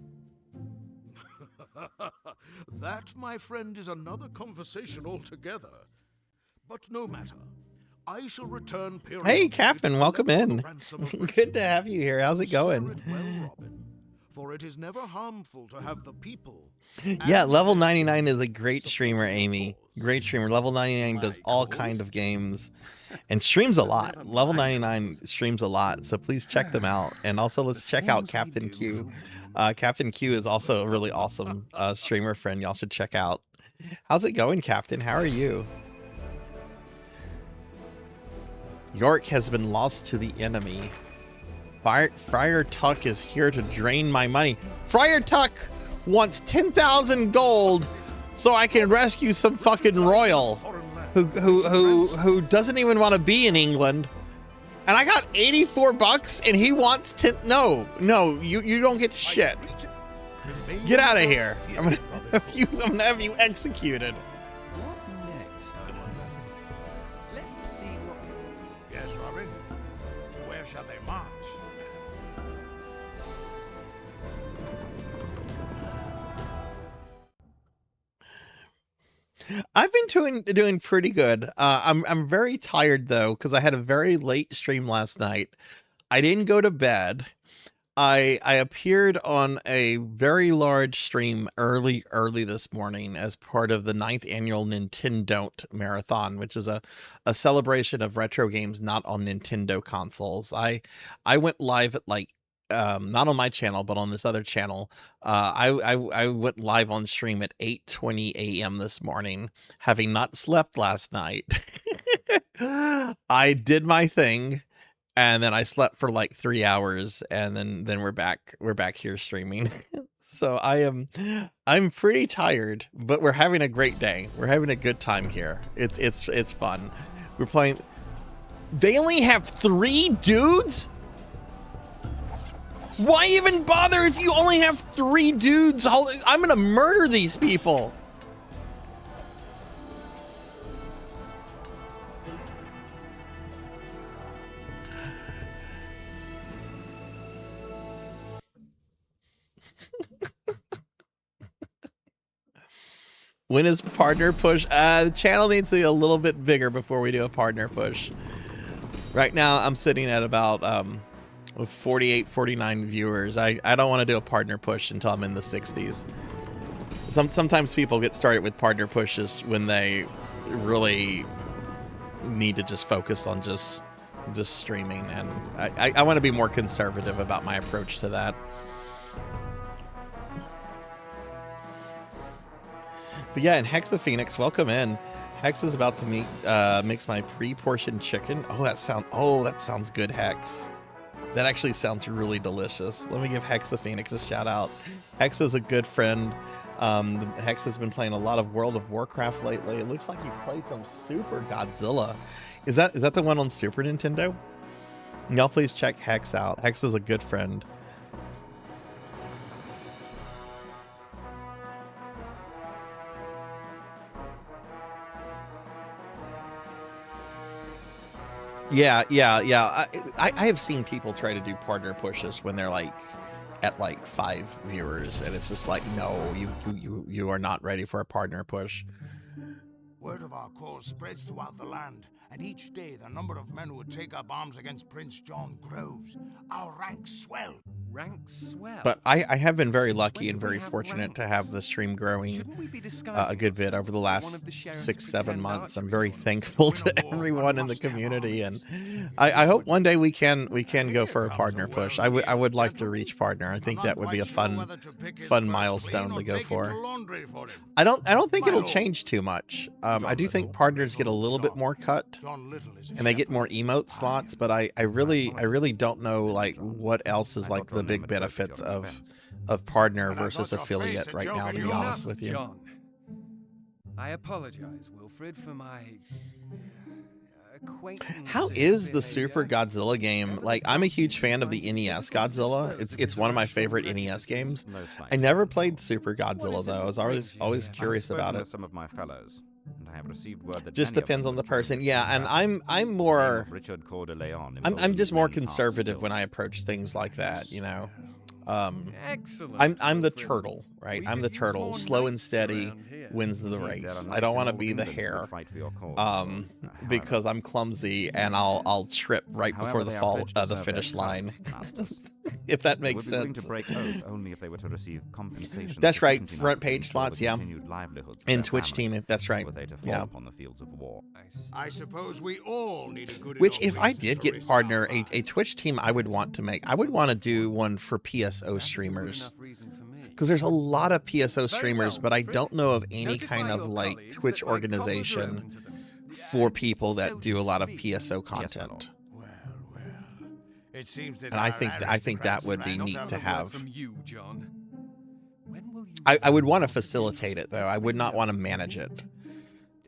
That, my friend, is another conversation altogether. But no matter. I shall return periodically. Hey, Captain, welcome in. Good to have you here. How's it going? Well, Robin, for it is never harmful to have the people. Yeah, level 99 is a great streamer, Amy. Great streamer. Level 99 does all kind of games and streams a lot. Level 99 streams a lot, so please check them out. And also, let's check out Captain Q. Captain Q is also a really awesome streamer friend y'all should check out. How's it going, Captain? How are you? York has been lost to the enemy. Friar Tuck is here to drain my money. Friar Tuck wants 10,000 gold so I can rescue some fucking royal who doesn't even want to be in England. And I got 84 bucks and he wants 10. No, you don't get shit. Get out of here. I'm gonna have you executed. What next, I wonder? Let's see what... Yes, Robin. Where shall they march? I've been doing pretty good. I'm very tired though because I had a very late stream last night. I didn't go to bed. I appeared on a very large stream early this morning as part of the 9th annual Nintendo Marathon, which is a celebration of retro games not on Nintendo consoles. I went live at like not on my channel, but on this other channel. I went live on stream at 8:20 a.m. this morning, having not slept last night. I did my thing, and then I slept for like 3 hours, and then we're back here streaming. So I'm pretty tired, but we're having a great day. We're having a good time here. It's fun. We're playing. They only have 3 dudes? Why even bother if you only have 3 dudes? I'm gonna murder these people. When is partner push? The channel needs to be a little bit bigger before we do a partner push. Right now, I'm sitting at about 48, 49 viewers. I don't want to do a partner push until I'm in the 60s. Sometimes people get started with partner pushes when they really need to just focus on just streaming, and I want to be more conservative about my approach to that. But yeah, and Hexa Phoenix, welcome in. Hex is about to mix my pre-portioned chicken. Oh, that sounds good, Hex. That actually sounds really delicious. Let me give Hexa Phoenix a shout out. Hex is a good friend. Hex has been playing a lot of World of Warcraft lately. It looks like you played some Super Godzilla. Is that the one on Super Nintendo? Y'all please check Hex out. Hex is a good friend. Yeah. I have seen people try to do partner pushes when they're like at like 5 viewers, and it's just like, no, you are not ready for a partner push. Word of our cause spreads throughout the land, and each day the number of men who would take up arms against Prince John grows. Our ranks swell. Ranks swell? But I have been very lucky and very fortunate to have the stream growing a good bit over the last 6-7 months. I'm very thankful to everyone in the community, and I hope one day we can go for a partner push. I would like to reach partner. I think that would be a fun milestone to go for. I don't think it'll change too much. I do think partners get a little bit more cut, and they get more emote slots. But I really don't know like what else is like the big benefits of partner versus affiliate right now, to be honest with you. John, I apologize, Wilfred, for my acquaintance. How is the Super Godzilla game? Like, I'm a huge fan of the NES Godzilla. It's one of my favorite NES games. I never played Super Godzilla though. I was always curious about it. Some of my fellows, and I have received word that just depends on the person. Yeah, and I'm more Richard Coeur de Leon. I'm just more conservative when I approach things like that, you know. Excellent. I'm the turtle, right? I'm the turtle. Slow and steady wins the race. I don't want to be the hare, because I'm clumsy and I'll trip right before the finish line. If that makes sense. To break oath only if they were to receive compensation. That's right. Front page slots, yeah. And Twitch team, that's right. Yeah. On the fields of war. I suppose we all need a good. Which, if I did get partner a Twitch team, I would want to make. I would want to do one for PSO streamers, because there's a lot of PSO streamers, but I don't know of any kind of like Twitch organization for people that do a lot of PSO content. It seems that and I think that would be neat to have. From you, John. When will you I would want to facilitate it though. I would not want to manage it.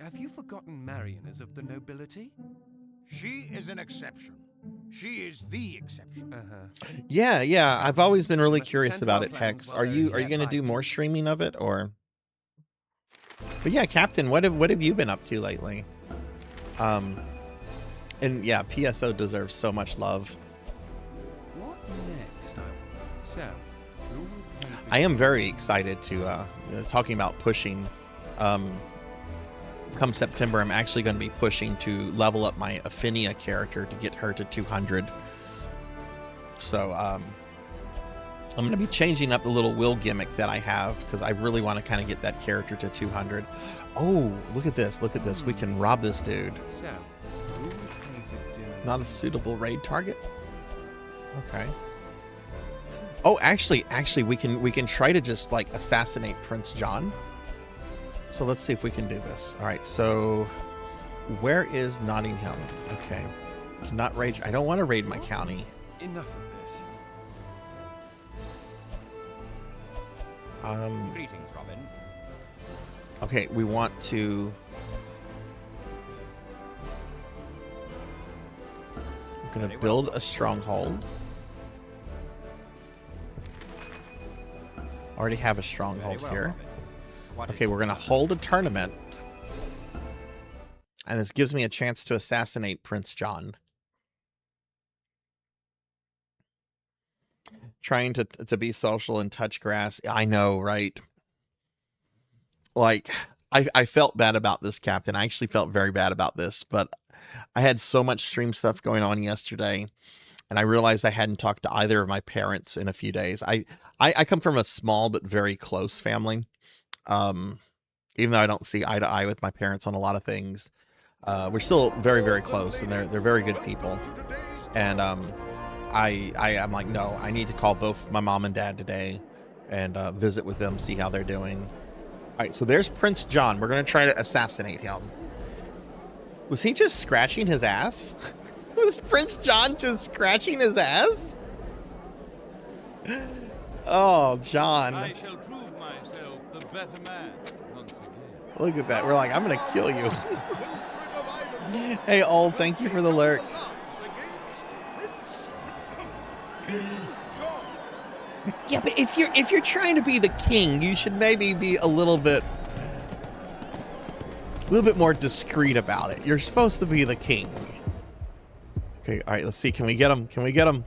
Have you forgotten Marion is of the nobility? She is an exception. She is the exception. Yeah. I've always been really curious about it, Hex. Are you going to do more streaming of it, or? But yeah, Captain, what have you been up to lately? And yeah, PSO deserves so much love. What next? So, I am very excited to talking about pushing. Come September, I'm actually going to be pushing to level up my Affinia character to get her to 200. So I'm going to be changing up the little will gimmick that I have, because I really want to kind of get that character to 200. Oh, look at this. Look at this. We can rob this dude. Not a suitable raid target. Okay. Oh, actually, we can try to just like assassinate Prince John. So let's see if we can do this. All right. So where is Nottingham? Okay. Cannot raid. I don't want to raid my county. Enough of this. Greetings, Robin. Okay, we want to. We're going to build a stronghold. Already have a stronghold here. Okay, we're going to hold a tournament. And this gives me a chance to assassinate Prince John. Trying to be social and touch grass. I know, right? Like, I felt bad about this, Captain. I actually felt very bad about this, but I had so much stream stuff going on yesterday, and I realized I hadn't talked to either of my parents in a few days. I come from a small but very close family. Even though I don't see eye to eye with my parents on a lot of things, we're still very, very close, and they're very good people. And I'm like, no, I need to call both my mom and dad today and visit with them, see how they're doing. All right, so there's Prince John. We're going to try to assassinate him. Was he just scratching his ass? Was Prince John just scratching his ass? Oh, John. I shall prove myself the better man once again. Look at that. We're like, I'm going to kill you. Hey, Old, thank you for the lurk. Yeah, but if you're trying to be the king, you should maybe be a little bit more discreet about it. You're supposed to be the king. Okay, all right, let's see. Can we get him? Can we get him?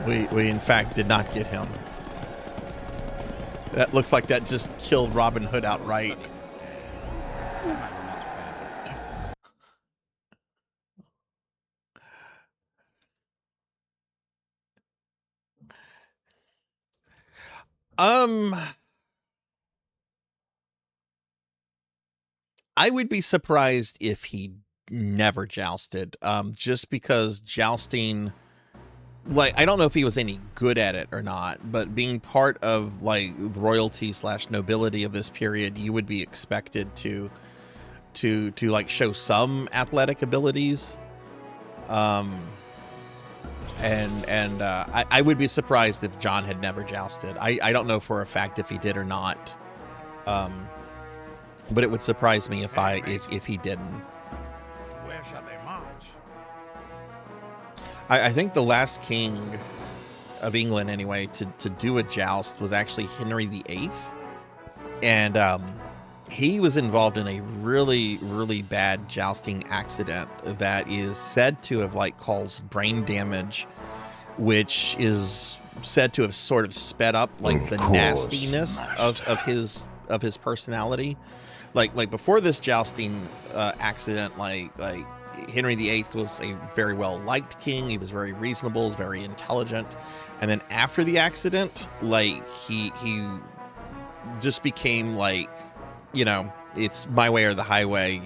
We in fact did not get him. That looks like that just killed Robin Hood outright. I would be surprised if he never jousted. Just because jousting, like, I don't know if he was any good at it or not, but being part of like royalty / nobility of this period, you would be expected to like show some athletic abilities. I would be surprised if John had never jousted. I don't know for a fact if he did or not. But it would surprise me if he didn't. Where shall they march? I think the last king of England, anyway, to do a joust was actually Henry VIII, and he was involved in a really, really bad jousting accident that is said to have like caused brain damage, which is said to have sort of sped up like the nastiness of his personality. Like before this jousting accident, like Henry VIII was a very well liked king. He was very reasonable, very intelligent, and then after the accident, like he just became like, you know, it's my way or the highway.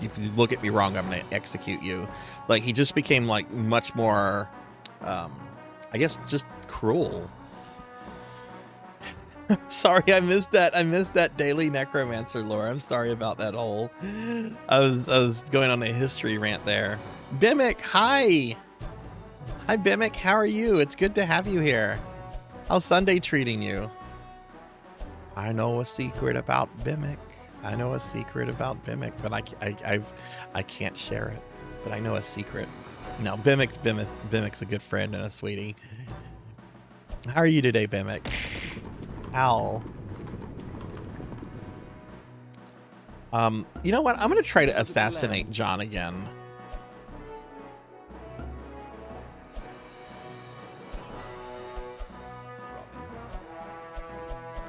If you look at me wrong, I'm gonna execute you. Like he just became like much more, I guess, just cruel. Sorry, I missed that daily necromancer lore. I'm sorry about that whole. I was going on a history rant there. Bimic, hi. Hi Bimic, how are you? It's good to have you here. How's Sunday treating you? I know a secret about Bimic. But I can't share it. But I know a secret. No, Bimic's a good friend and a sweetie. How are you today, Bimic? Owl. You know what? I'm gonna try to assassinate John again.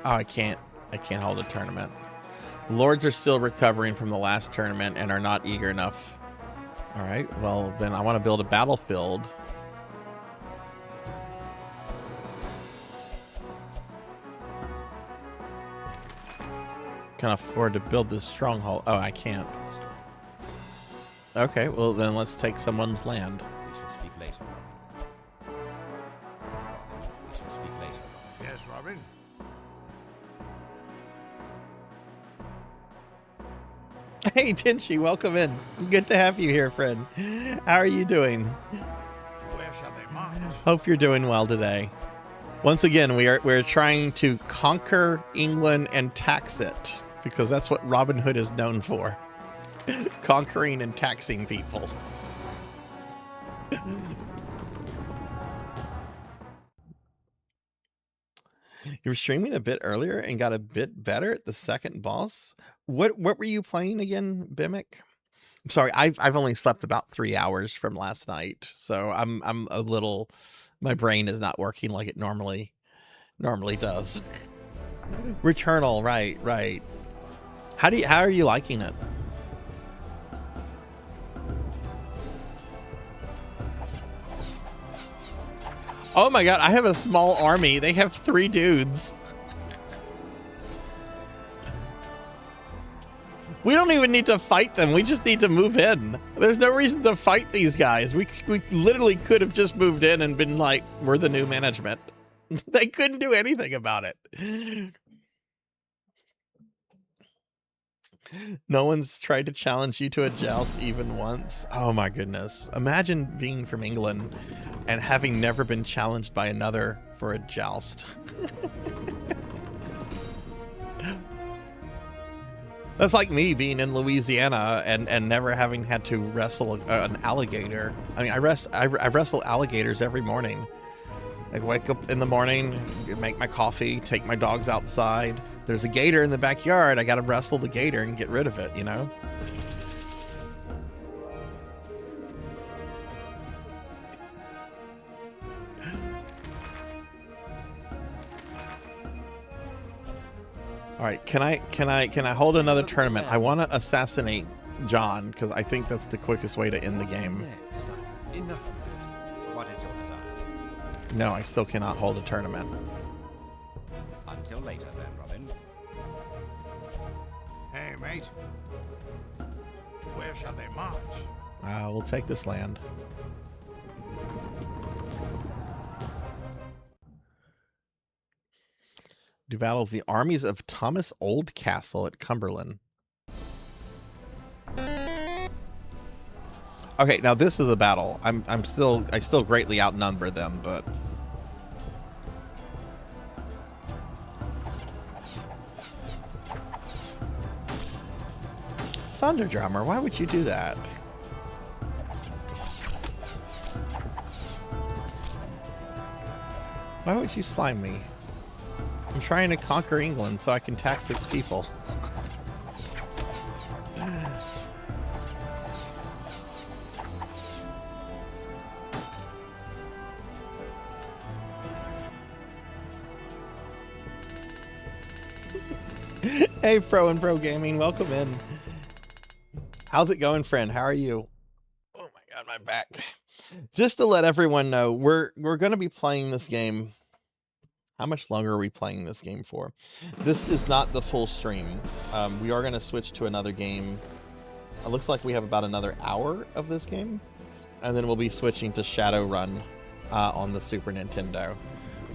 Oh, I can't hold a tournament. Lords are still recovering from the last tournament and are not eager enough. All right, well then I want to build a battlefield. Can afford to build this stronghold. Oh, I can't. Okay, well then let's take someone's land. We shall speak later. We shall speak later. Yes, Robin? Hey Tinchi, welcome in. Good to have you here, friend. How are you doing? Where shall they march? Hope you're doing well today. Once again, we're trying to conquer England and tax it, because that's what Robin Hood is known for. Conquering and taxing people. You were streaming a bit earlier and got a bit better at the second boss. What were you playing again, Bimic? I'm sorry, I've only slept about 3 hours from last night, so I'm a little. My brain is not working like it normally does. Returnal, right. How are you liking it? Oh my god, I have a small army. They have 3 dudes. We don't even need to fight them. We just need to move in. There's no reason to fight these guys. We literally could have just moved in and been like, we're the new management. They couldn't do anything about it. No one's tried to challenge you to a joust even once. Oh my goodness. Imagine being from England and having never been challenged by another for a joust. That's like me being in Louisiana and never having had to wrestle an alligator. I mean, I wrestle alligators every morning. I wake up in the morning, make my coffee, take my dogs outside. There's a gator in the backyard. I got to wrestle the gator and get rid of it, you know? All right, can I hold another tournament? I want to assassinate John because I think that's the quickest way to end the game. Enough of this. What is your desire? No, I still cannot hold a tournament. Until later, then, Robin. Hey, mate. To where shall they march? We'll take this land. Do battle with the armies of Thomas Oldcastle at Cumberland. Okay, now this is a battle. I still greatly outnumber them, but Thunder Drummer, why would you do that? Why would you slime me? I'm trying to conquer England so I can tax its people. Hey, Pro and Pro Gaming, welcome in. How's it going, friend? How are you? Oh my god, my back. Just to let everyone know, we're going to be playing this game. How much longer are we playing this game for? This is not the full stream. We are going to switch to another game. It looks like we have about another hour of this game. And then we'll be switching to Shadowrun on the Super Nintendo.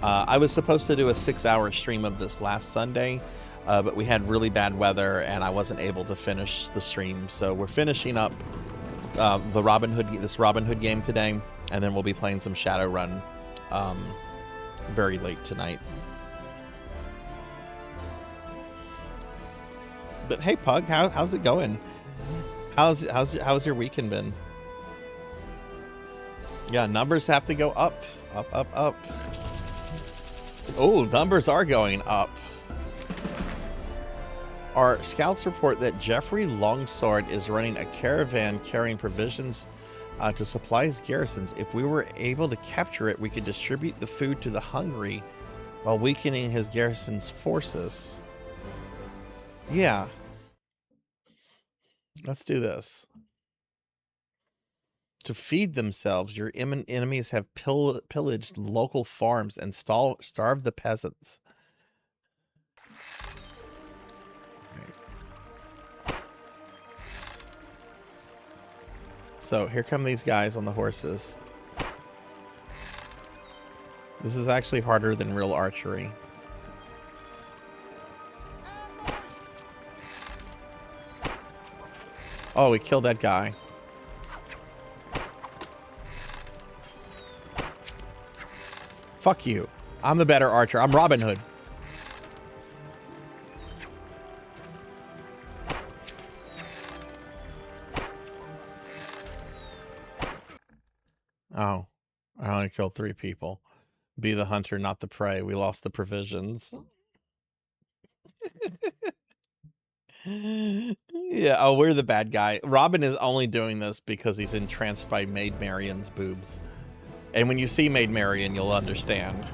I was supposed to do a 6-hour stream of this last Sunday, but we had really bad weather and I wasn't able to finish the stream. So we're finishing up this Robin Hood game today, and then we'll be playing some Shadowrun very late tonight. But hey, Pug, how's it going? How's your weekend been? Yeah, numbers have to go up. Oh, numbers are going up. Our scouts report that Geoffrey Longsword is running a caravan carrying provisions to supply his garrisons. If we were able to capture it, we could distribute the food to the hungry while weakening his garrison's forces. Yeah. Let's do this. To feed themselves, your enemies have pillaged local farms and starved the peasants. So here come these guys on the horses. This is actually harder than real archery. Oh, we killed that guy. Fuck you. I'm the better archer. I'm Robin Hood. Oh, I only killed 3 people. Be the hunter, not the prey. We lost the provisions. Yeah, oh, we're the bad guy. Robin is only doing this because he's entranced by Maid Marian's boobs. And when you see Maid Marian, you'll understand.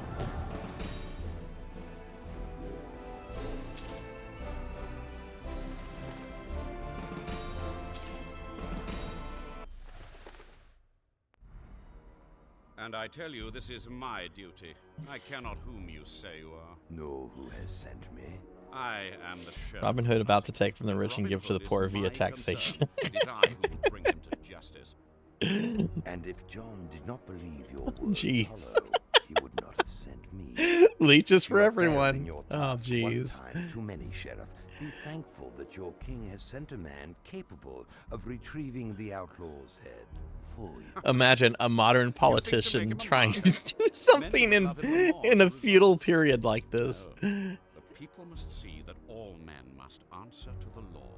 And I tell you, this is my duty. I cannot whom you say you are. Know who has sent me? I am the sheriff. Robin Hood about to take from the rich and give to the poor via taxation. It is I who will bring him to justice. And if John did not believe your words Jeez. hollow, he would not have sent me. Leeches for You are everyone. failing your Oh, task jeez. one time too many, Sheriff. Be thankful that your king has sent a man capable of retrieving the outlaw's head for you. Imagine a modern politician trying to do something in a feudal period like this. The people must see that all men must answer to the law.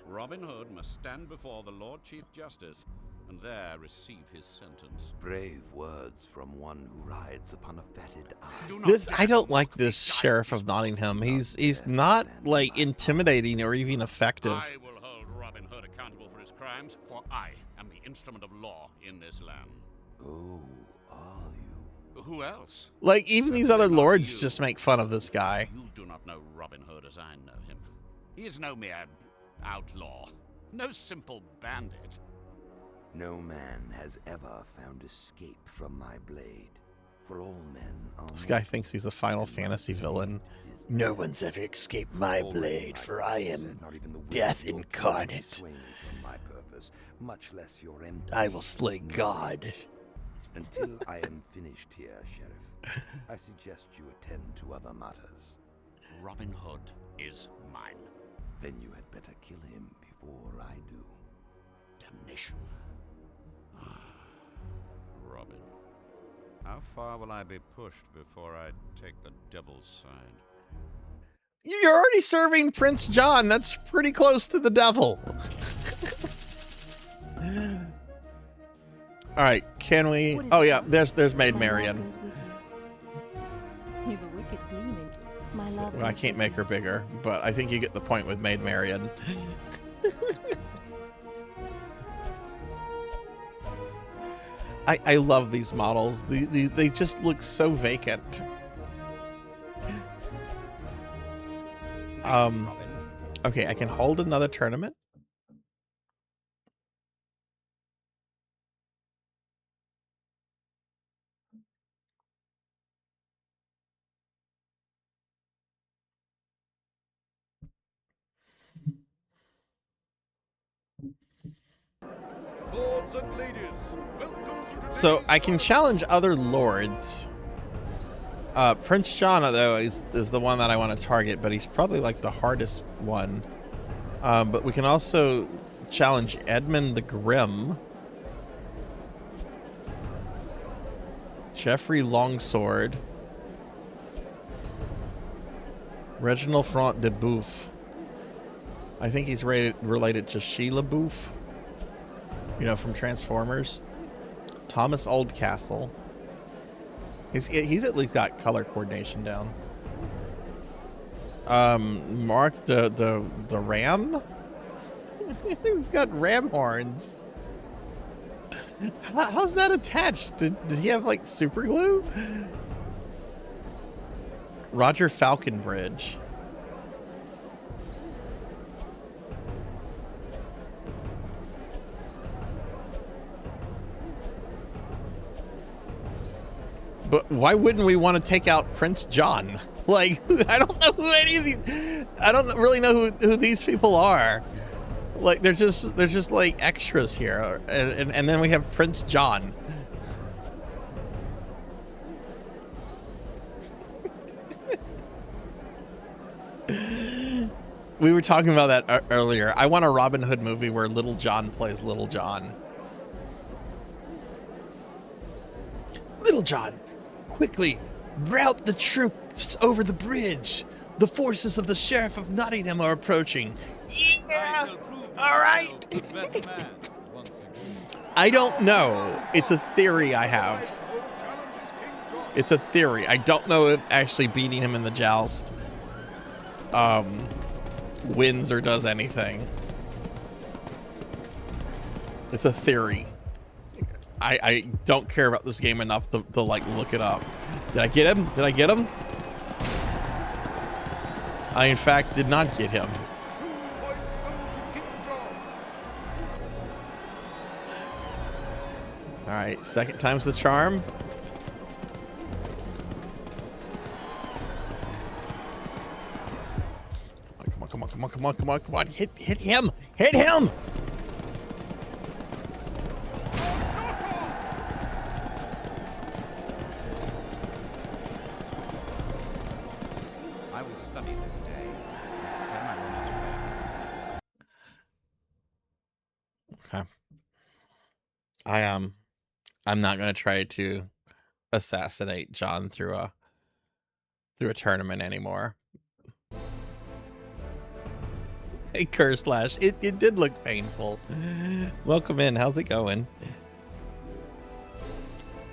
Robin Hood must stand before the Lord Chief Justice and there receive his sentence. Brave words from one who rides upon a fatted ass. This I don't like this Sheriff of Nottingham. He's not like intimidating or even effective. I will hold Robin Hood accountable for his crimes, for I am the instrument of law in this land. Oh, are you? Who else? Like even these other lords just make fun of this guy. You do not know Robin Hood as I know him. He is no mere outlaw, no simple bandit. No man has ever found escape from my blade. For all men are This guy thinks he's a Final Fantasy villain. No one's ever escaped my blade, for I am death incarnate. From my purpose, much less your empty. I will slay God. Until I am finished here, Sheriff, I suggest you attend to other matters. Robin Hood is mine. Then you had better kill him before I do. Damnation. Robin, how far will I be pushed before I take the devil's side? You're already serving Prince John. That's pretty close to the devil. All right, can we? Oh yeah, there's Maid Marian. You've a wicked gleaming. My love. Well, I can't make her bigger, but I think you get the point with Maid Marian. I love these models. They just look so vacant. Okay, I can hold another tournament. Lords and ladies, welcome to today's So I can challenge other lords. Prince John, though, is the one that I want to target, but he's probably like the hardest one. But we can also challenge Edmund the Grim, Geoffrey Longsword, Reginald Front de Boeuf. I think he's related to Sheila Boof, you know, from Transformers. Thomas Oldcastle. He's at least got color coordination down. Mark the Ram. He's got ram horns. How's that attached? Did he have like super glue? Roger Falconbridge. But why wouldn't we want to take out Prince John? Like, I don't know who any of these. I don't really know who these people are. Like, they're just like extras here, and then we have Prince John. We were talking about that earlier. I want a Robin Hood movie where Little John plays Little John. Little John, quickly, rout the troops over the bridge. The forces of the Sheriff of Nottingham are approaching. Yeah! All right. I don't know. It's a theory I have. It's a theory. I don't know if actually beating him in the joust wins or does anything. It's a theory. I don't care about this game enough to like look it up. Did I get him? Did I get him? I in fact did not get him. 2 points go to King John. All right, second time's the charm. Come on. Hit him. Hit him. I will study this day. Next time I will not fail. Okay. I'm not going to try to assassinate John through a tournament anymore. Hey, Curslash. It did look painful. Welcome in. How's it going?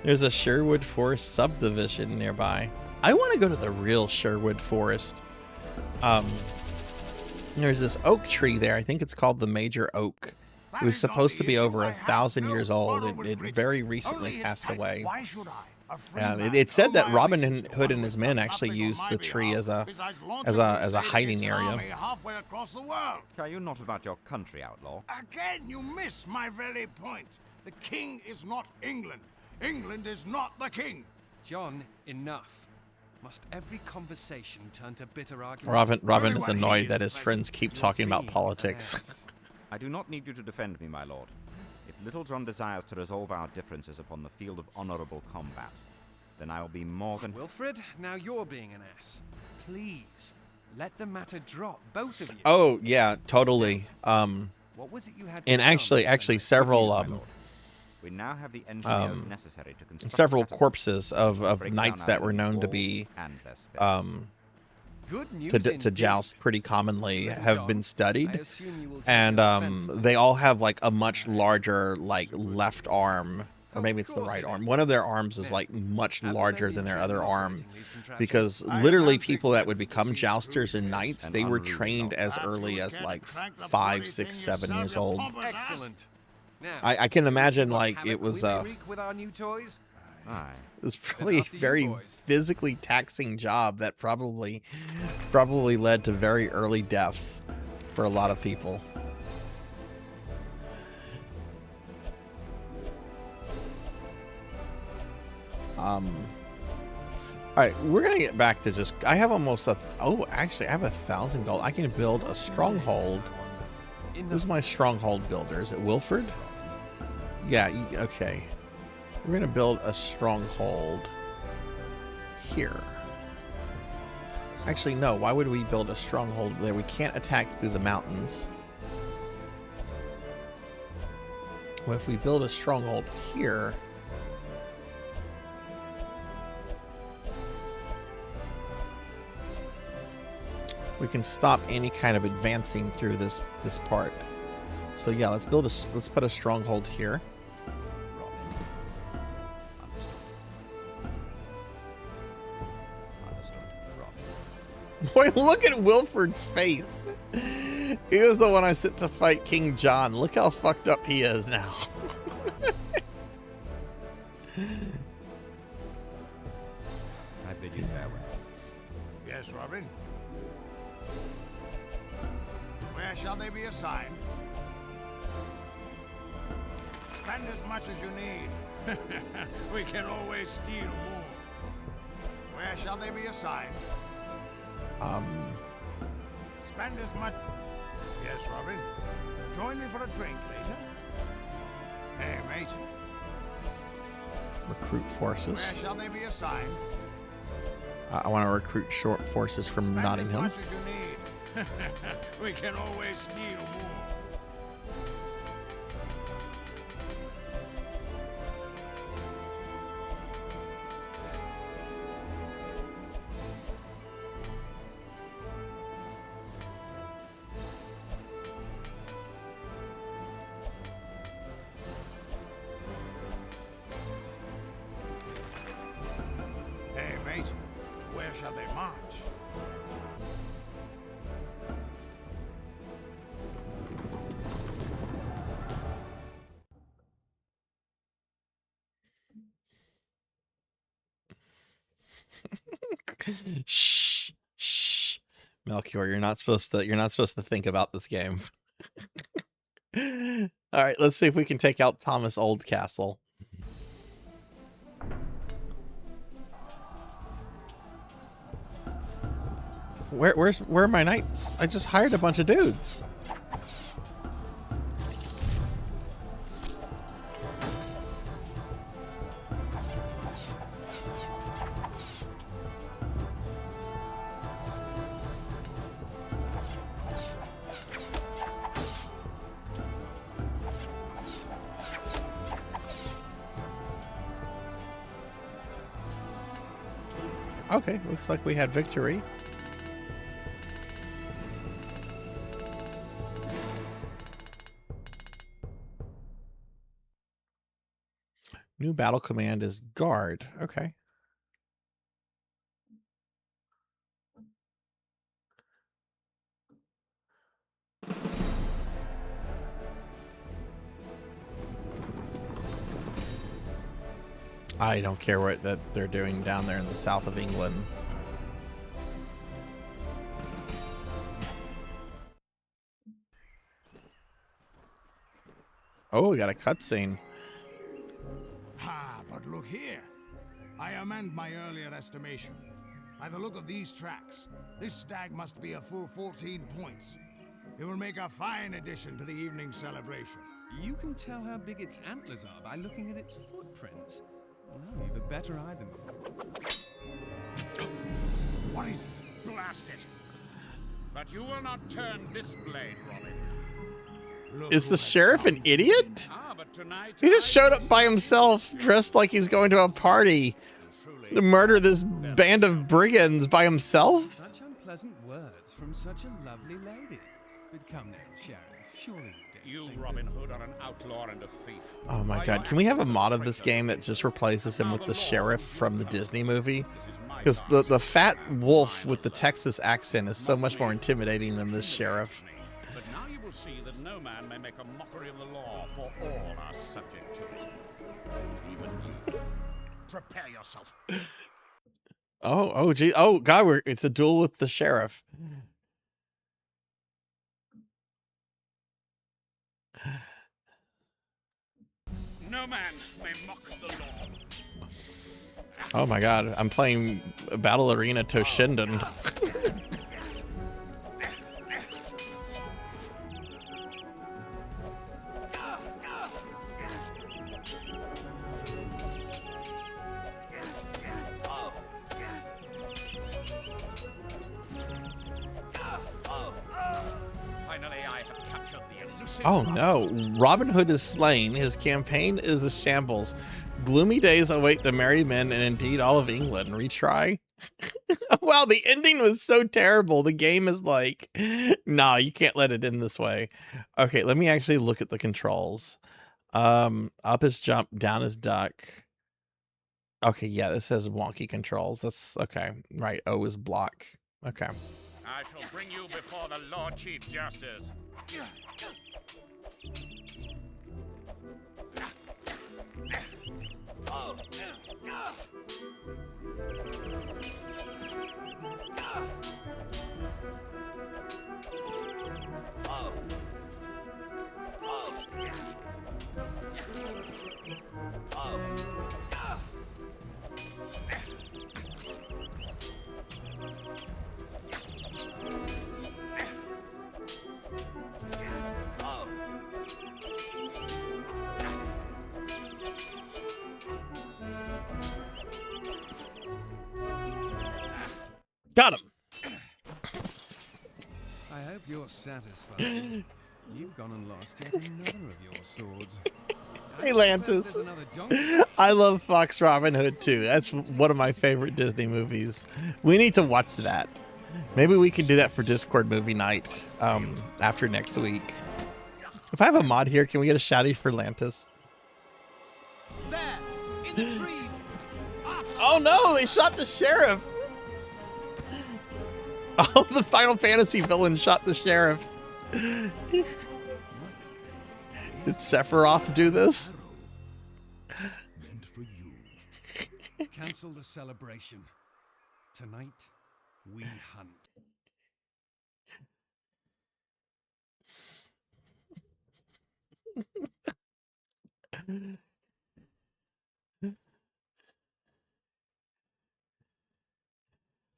There's a Sherwood Forest subdivision nearby. I want to go to the real Sherwood Forest. There's this oak tree there. I think it's called the Major Oak. It was supposed to be over 1,000 years old. It very recently passed away. It said that Robin Hood and his men actually used the tree as a hiding area. Are you not about your country, outlaw? Again, you miss my very point. The king is not England. England is not the king. John, enough. Must every conversation turn to bitter argument? Robin is annoyed that his friends keep talking about politics. I do not need you to defend me, my lord. If Little John desires to resolve our differences upon the field of honorable combat, then I will be more than... Wilfred, now you're being an ass. Please, let the matter drop, both of you. Oh, yeah, totally. What was it you had to And actually several we now have the engineers necessary to construct several corpses of knights that were known to be to joust pretty commonly have been studied, and they all have like a much larger like left arm, or maybe it's the right arm. One of their arms is like much larger than their other arm, because literally people that would become jousters and knights, they were trained as early as like 5, 6, 7 years old. Excellent. Now, I can imagine like it was with our new toys? it was probably a very physically taxing job that probably led to very early deaths for a lot of people. All right, we're gonna get back to just. I have almost actually I have 1,000 gold. I can build a stronghold. Who's my stronghold builder? Is it Wilfred? Yeah. Okay. We're gonna build a stronghold here. Actually, no. Why would we build a stronghold there? We can't attack through the mountains. Well, if we build a stronghold here, we can stop any kind of advancing through this part. So yeah, let's put a stronghold here. Boy, look at Wilfred's face. He was the one I sent to fight King John. Look how fucked up he is now. I bid you farewell. Yes, Robin. Where shall they be assigned? Spend as much as you need. We can always steal more. Where shall they be assigned? Spend as much. Yes, Robin. Join me for a drink later. Hey, mate. Recruit forces. Where shall they be assigned? I want to recruit short forces from Spend Nottingham. as much as you need. We can always steal more. Hey, mate. Where shall they march? Shh, shh, Melchior, you're not supposed to think about this game. All right, let's see if we can take out Thomas Oldcastle. Where are my knights? I just hired a bunch of dudes. Okay, looks like we had victory. new battle command is guard. Okay. I don't care what that they're doing down there in the south of England. Oh, we got a cutscene. Ah, but look here. I amend my earlier estimation. By the look of these tracks, this stag must be a full 14 points. It will make a fine addition to the evening celebration. You can tell how big its antlers are by looking at its footprints. No, you've a better eye than me. What is it? Blast it! But you will not turn this blade, Robin. Is the sheriff an idiot? But tonight He just showed up by himself, dressed like he's going to a party, to murder this band of brigands by himself? Such unpleasant words from such a lovely lady. But come now, Sheriff, surely you, Robin Hood, are an outlaw and a thief. Oh my god, can we have a mod of this game that just replaces him with the sheriff from the Disney movie? Because the fat wolf with the Texas accent is so much more intimidating than this sheriff. But now you will see that no man may make a mockery of the law, for all are subject to it. Even you. Prepare yourself. Oh, gee. Oh, God, it's a duel with the sheriff. No man may mock the law. Oh my god, I'm playing Battle Arena Toshinden. Oh no, Robin Hood is slain. His campaign is a shambles. Gloomy days await the merry men and indeed all of England. Retry? Wow, the ending was so terrible. The game is like, nah, you can't let it end this way. Okay, let me actually look at the controls. Up is jump, down is duck. Okay, yeah, this has wonky controls. That's okay. Right, O is block. Okay. I shall bring you before the Lord Chief Justice. Got him. I hope you're satisfied. You've gone and lost yet another of your swords. Hey, Lantis. I love Fox Robin Hood too. That's one of my favorite Disney movies. We need to watch that. Maybe we can do that for Discord movie night after next week. If I have a mod here, can we get a shouty for Lantis? There, in the trees. Oh no, they shot the sheriff. Oh, the Final Fantasy villain shot the sheriff. Did Sephiroth do this? Meant for you. Cancel the celebration. Tonight, we hunt.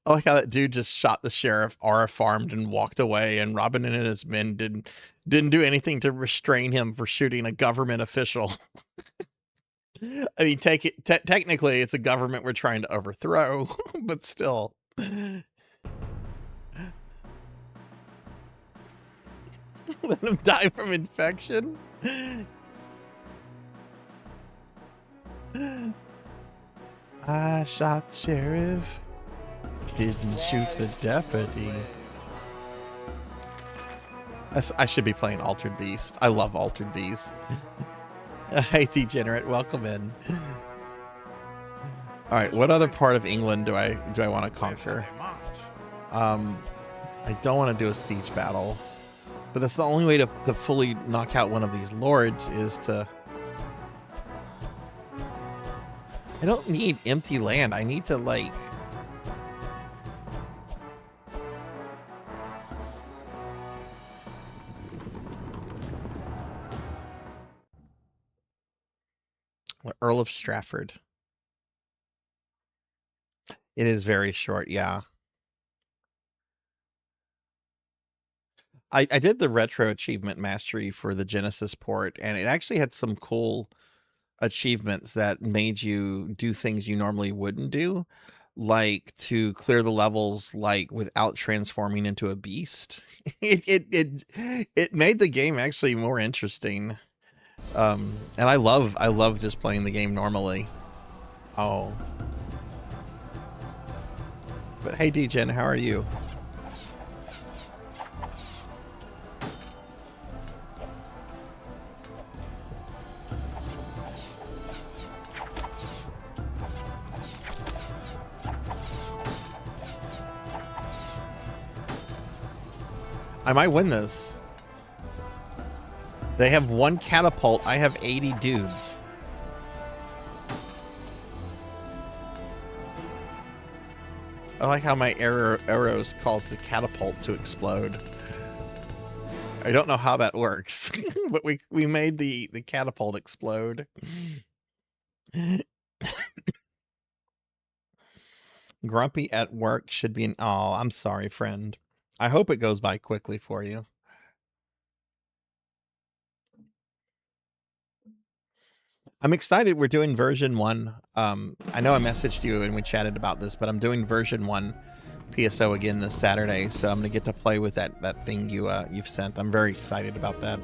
I like how that dude just shot the sheriff, aura farmed, and walked away, and Robin and his men didn't do anything to restrain him for shooting a government official. I mean, technically, it's a government we're trying to overthrow, but still. Let him die from infection? I shot the sheriff. Didn't shoot the deputy. I should be playing Altered Beast. I love Altered Beast. Hey, Degenerate, welcome in. All right, what other part of England do I want to conquer? I don't want to do a siege battle, but that's the only way to fully knock out one of these lords is to. I don't need empty land. I need to like. Earl of Strafford. It is very short, yeah. I did the retro achievement mastery for the Genesis port, and it actually had some cool achievements that made you do things you normally wouldn't do, like to clear the levels like without transforming into a beast. It made the game actually more interesting. And I love just playing the game normally. Oh. But hey, DGen, how are you? I might win this. They have 1 catapult. I have 80 dudes. I like how my arrows cause the catapult to explode. I don't know how that works, but we made the catapult explode. Grumpy at work should be an... Oh, I'm sorry, friend. I hope it goes by quickly for you. I'm excited. We're doing version 1. I know I messaged you and we chatted about this, but I'm doing version 1 PSO again this Saturday, so I'm gonna get to play with that thing you've sent. I'm very excited about that.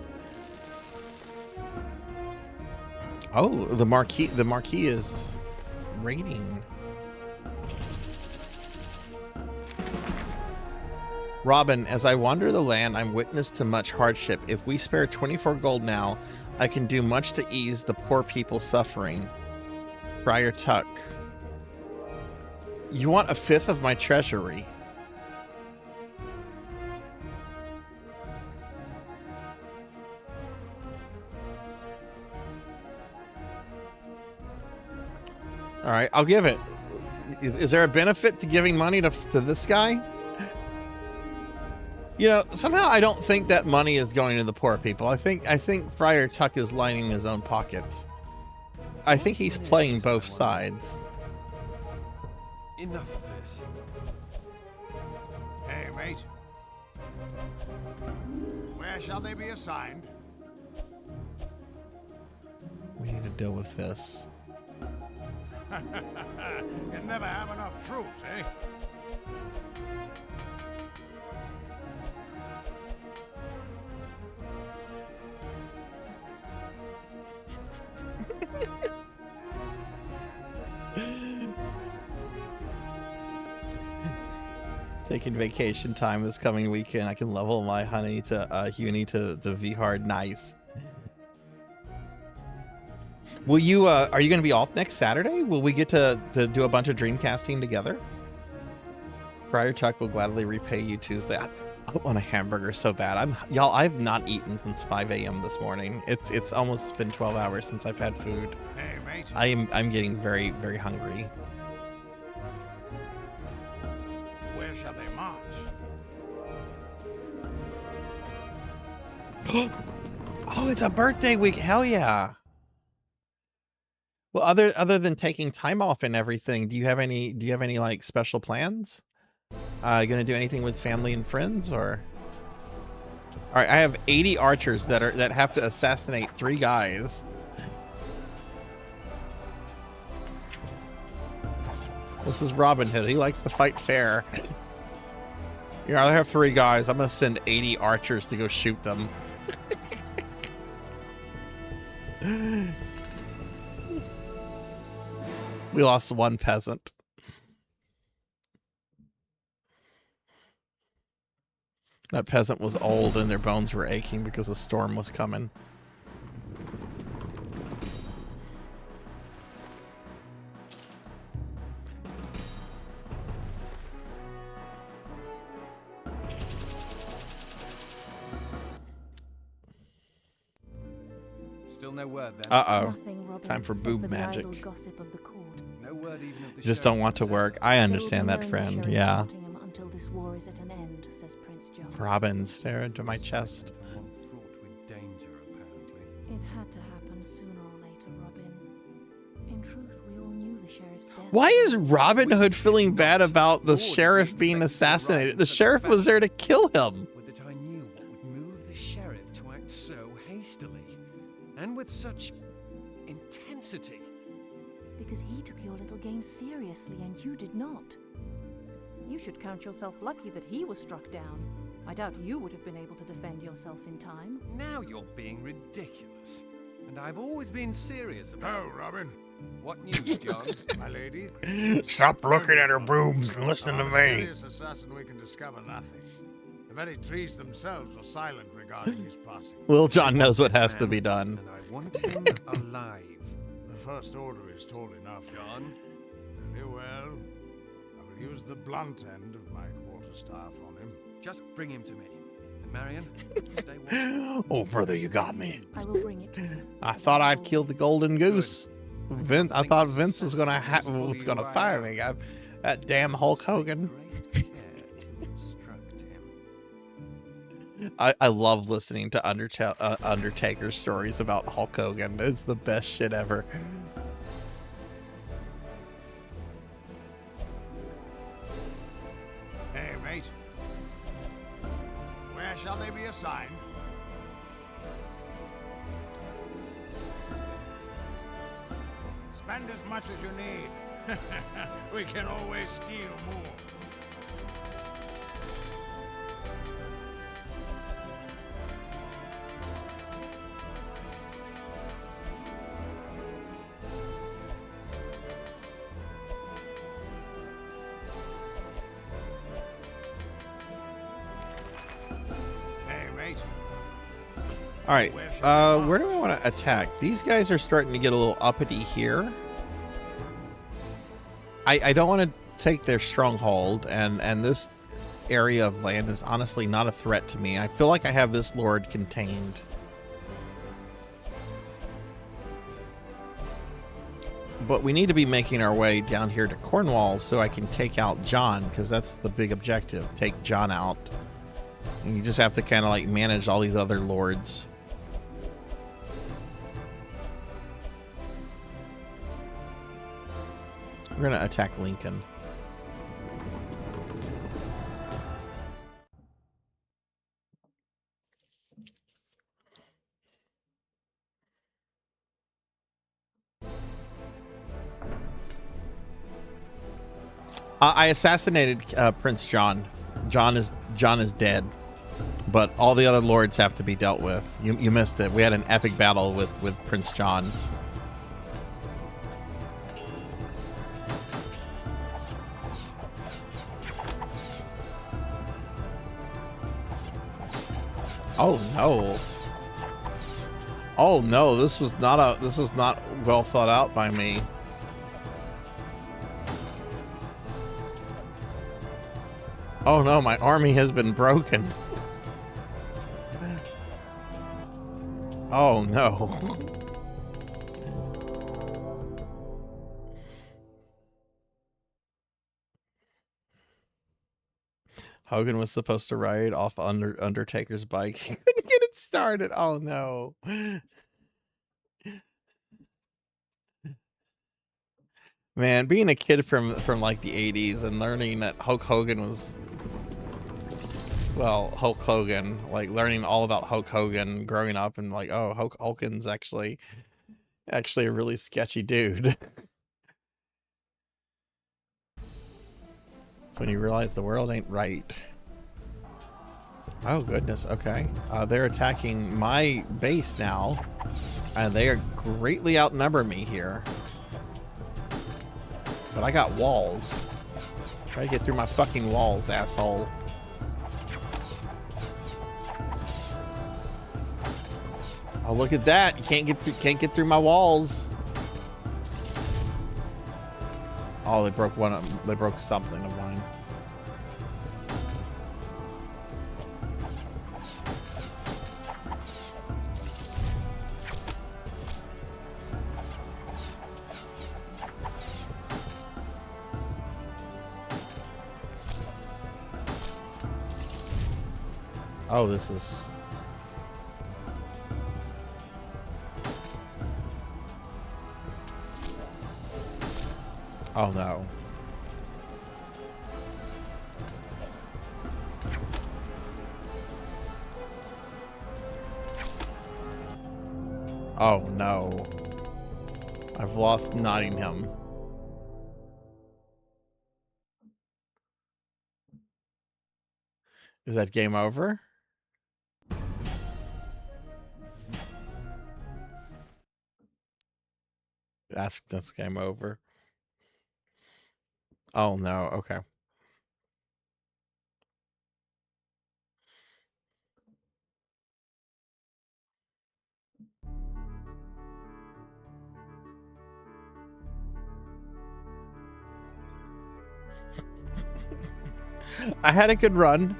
Oh, the marquee is raiding. Robin, as I wander the land, I'm witness to much hardship. If we spare 24 gold now, I can do much to ease the poor people suffering. Friar Tuck. You want 1/5 of my treasury? All right, I'll give it. Is there a benefit to giving money to this guy? You know, somehow I don't think that money is going to the poor people. I think Friar Tuck is lining his own pockets. I think he's playing both sides. Enough of this. Hey, mate. Where shall they be assigned? We need to deal with this. You never have enough troops, eh? Taking vacation time this coming weekend. I can level my honey to uni to V-Hard. Nice. Will you are you going to be off next Saturday? Will we get to do a bunch of Dreamcasting together? Friar Tuck will gladly repay you Tuesday. I want a hamburger so bad. Y'all, I've not eaten since 5 a.m. this morning. It's almost been 12 hours since I've had food. Hey, mate. I'm getting very, very hungry. Where shall they march? Oh, it's a birthday week. Hell yeah. Well, other than taking time off and everything, do you have any like special plans? You gonna do anything with family and friends, or? All right, I have 80 archers that have to assassinate 3 guys. This is Robin Hood. He likes to fight fair. You know, I have 3 guys. I'm gonna send 80 archers to go shoot them. We lost 1 peasant. That peasant was old and their bones were aching because a storm was coming. Still no word then. Nothing, Robin, Time for except boob the magic. idle gossip of the court. No word even of the Just don't sheriff's want to successor. work. I There understand will that, be no friend. sheriff Yeah. Nottingham until this war is at an end, says Prince John. Robin, stare into my chest. One fraught with danger, apparently. It had to happen sooner or later, Robin. In truth, we all knew the sheriff's death. Why is Robin Hood feeling bad about the sheriff being assassinated? The sheriff was there to kill him. Would that I knew what would move the sheriff to act so hastily, and with such intensity. Because he took your little game seriously and you did not. You should count yourself lucky that he was struck down. I doubt you would have been able to defend yourself in time. Now you're being ridiculous. And I've always been serious about Oh, Robin. What news, John? My lady. Stop looking at her boobs and listen to On a me. mysterious assassin, we can discover nothing. The very trees themselves are silent regarding his passing. Lil John knows what has to be done. And I want him alive. The First Order is tall enough. John? Very well. I will use the blunt end of my quarterstaff on him. Just bring him to me. And Marion, stay watchful. Oh, brother, you got me. I will bring it to you. I thought I'd killed the golden goose. I thought Vince was gonna fire me. That damn Hulk Hogan. Great care to instruct him. I love listening to Undertaker stories about Hulk Hogan. It's the best shit ever. Hey, mate. Where shall they be assigned? Spend as much as you need. We can always steal more. Hey, mate. All right, where do I want to attack? These guys are starting to get a little uppity here. I don't want to take their stronghold, and this area of land is honestly not a threat to me. I feel like I have this lord contained. But we need to be making our way down here to Cornwall so I can take out John, because that's the big objective. Take John out. And you just have to kind of like manage all these other lords. We're going to attack Lincoln. I assassinated Prince John. John is dead, but all the other lords have to be dealt with. You missed it. We had an epic battle with Prince John. Oh no. Oh no, this was not well thought out by me. Oh no, my army has been broken. Oh no. Hogan was supposed to ride off Undertaker's bike. He couldn't get it started. Oh no. Man, being a kid from like the 80s and learning that Hulk Hogan was, well, Hulk Hogan, like learning all about Hulk Hogan growing up and like, oh, Hulk Hogan's actually a really sketchy dude. That's when you realize the world ain't right. Oh goodness, okay. They're attacking my base now, and they are greatly outnumber me here. But I got walls. Try to get through my fucking walls, asshole. Oh, look at that! You can't get through my walls. Oh, they broke one of them. They broke something of mine. Oh, this is... Oh no. Oh no. I've lost Nottingham. Is that game over? That's game over. Oh no, okay. I had a good run.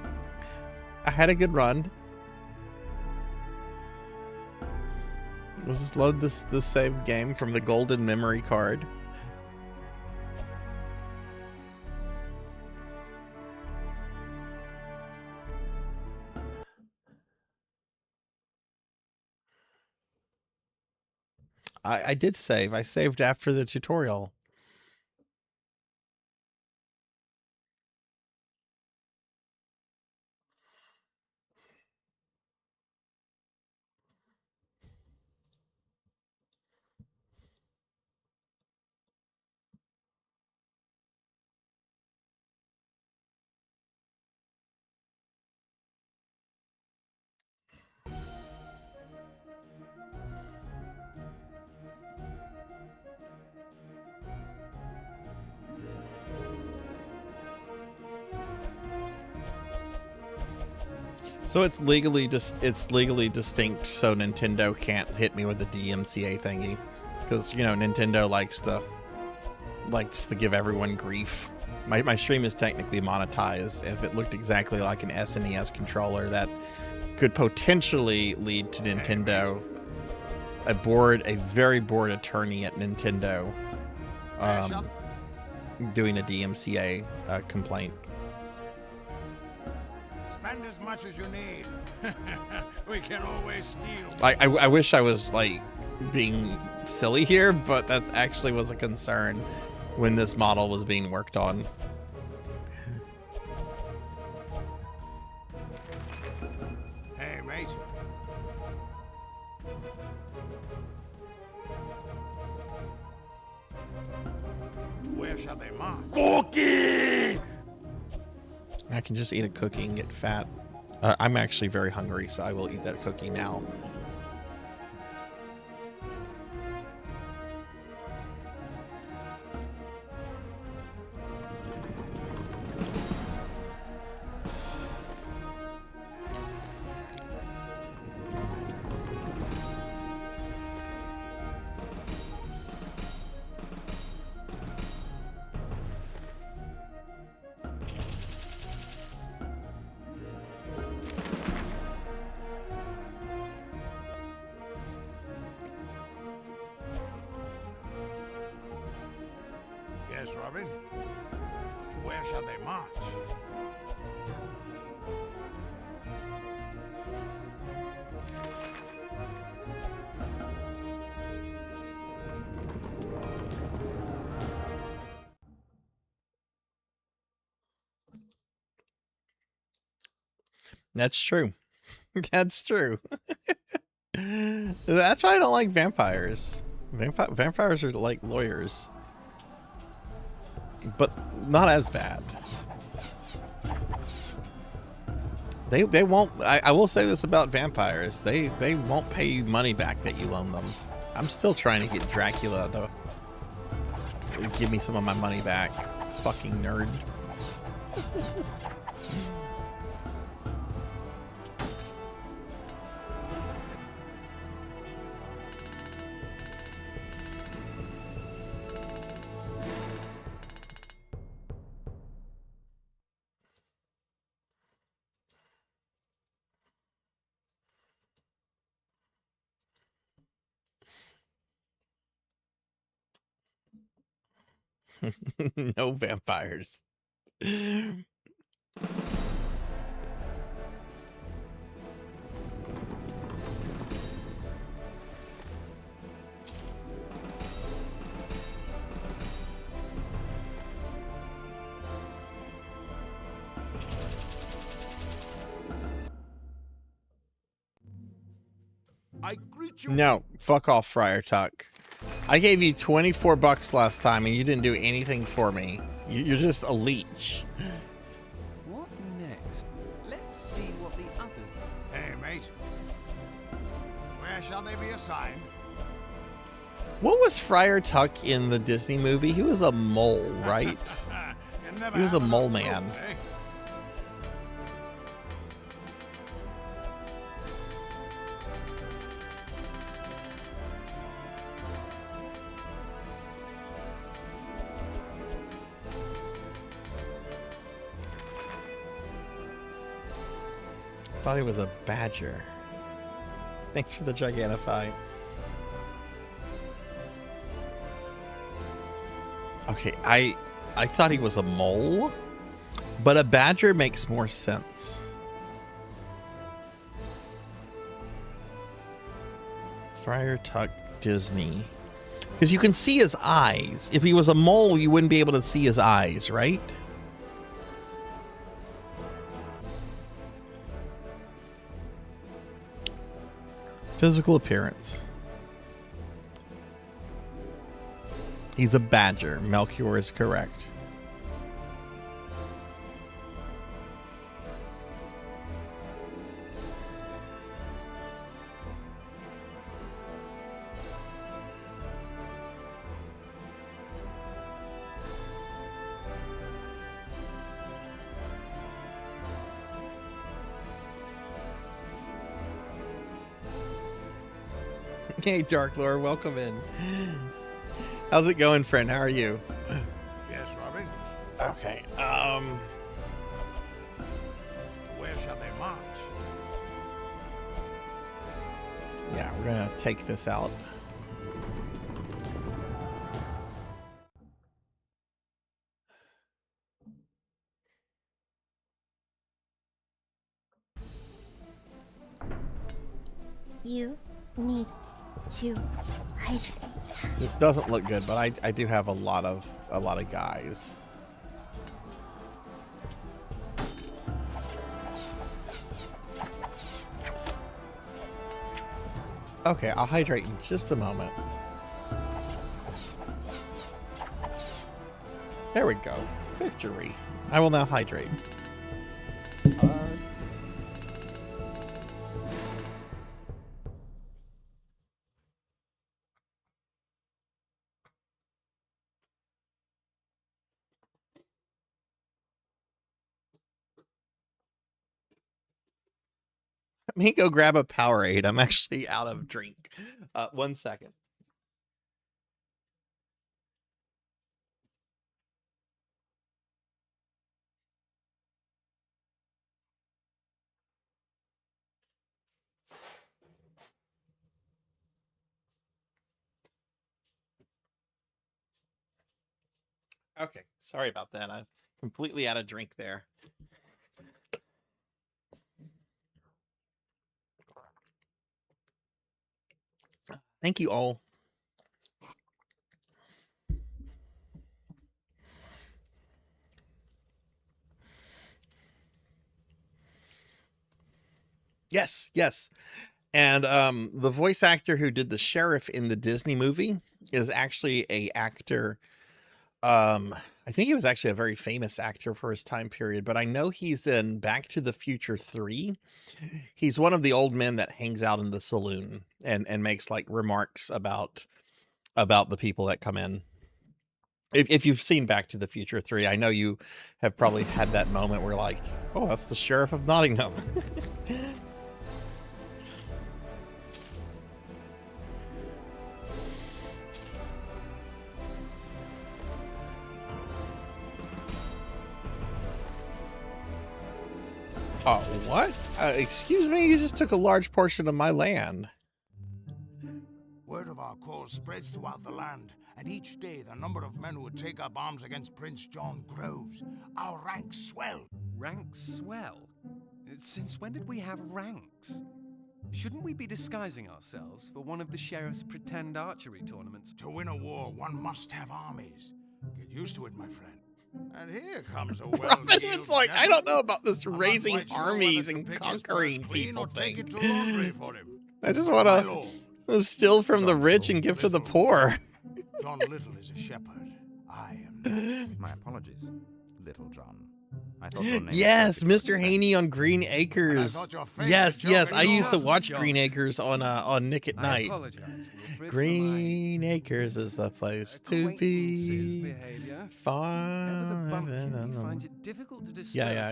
Let's just load this save game from the golden memory card. I did save. I saved after the tutorial. So it's legally distinct, so Nintendo can't hit me with the DMCA thingy, because you know Nintendo likes to give everyone grief. My stream is technically monetized. If it looked exactly like an SNES controller, that could potentially lead to Nintendo, a very bored attorney at Nintendo, doing a DMCA complaint. Spend as much as you need. We can always steal. I wish I was like being silly here, but that's actually was a concern when this model was being worked on. Hey, mate. Where shall they march? Cookie! I can just eat a cookie and get fat. I'm actually very hungry, so I will eat that cookie now. Yes, Robin. Where shall they march? That's true. That's true. That's why I don't like vampires. Vampires are like lawyers, but not as bad. They won't. I will say this about vampires: they won't pay you money back that you loan them. I'm still trying to get Dracula to give me some of my money back. Fucking nerd. No vampires. I greet you. No, fuck off, Friar Tuck. I gave you 24 bucks last time and you didn't do anything for me. You're just a leech. What next? Let's see what the others... Hey, mate. Where shall they be assigned? What was Friar Tuck in the Disney movie? He was a mole, right? He was a mole man. Eh? Thought he was a badger. Thanks for the Gigantify. Okay, I thought he was a mole, but a badger makes more sense. Friar Tuck Disney. Because you can see his eyes. If he was a mole, you wouldn't be able to see his eyes, right? Physical appearance. He's a badger. Melchior is correct. Hey, Dark Lord, welcome in. How's it going, friend? How are you? Yes, Robin. Okay. Where shall they march? Yeah, we're gonna take this out. You need to hydrate. This doesn't look good, but I do have a lot of guys. Okay, I'll hydrate in just a moment. There we go. Victory. I will now hydrate. Let me go grab a Powerade. I'm actually out of drink. 1 second. Okay, sorry about that. I'm completely out of drink there. Thank you all. Yes, yes. And the voice actor who did the sheriff in the Disney movie is actually a actor. I think he was actually a very famous actor for his time period, but I know he's in Back to the Future 3. He's one of the old men that hangs out in the saloon and makes like remarks about the people that come in. If you've seen Back to the Future 3, I know you have probably had that moment where like, oh, that's the sheriff of Nottingham. Oh, what? Excuse me, you just took a large portion of my land. Word of our cause spreads throughout the land, and each day the number of men who would take up arms against Prince John grows. Our ranks swell. Ranks swell? Since when did we have ranks? Shouldn't we be disguising ourselves for one of the sheriff's pretend archery tournaments? To win a war, one must have armies. Get used to it, my friend. And here comes a well-heeled It's like, I don't know about this I'm not raising quite sure armies whether to and pick his conquering first queen people or take thing. it to laundry for him. I just want to steal from the rich and give to the poor. John Little is a shepherd. I am. My apologies, Little John. I thought your name Yes, was Mr. Haney on Green Acres. Yes, I used to watch Green Acres on Nick at Night. Green Acres is the place to be.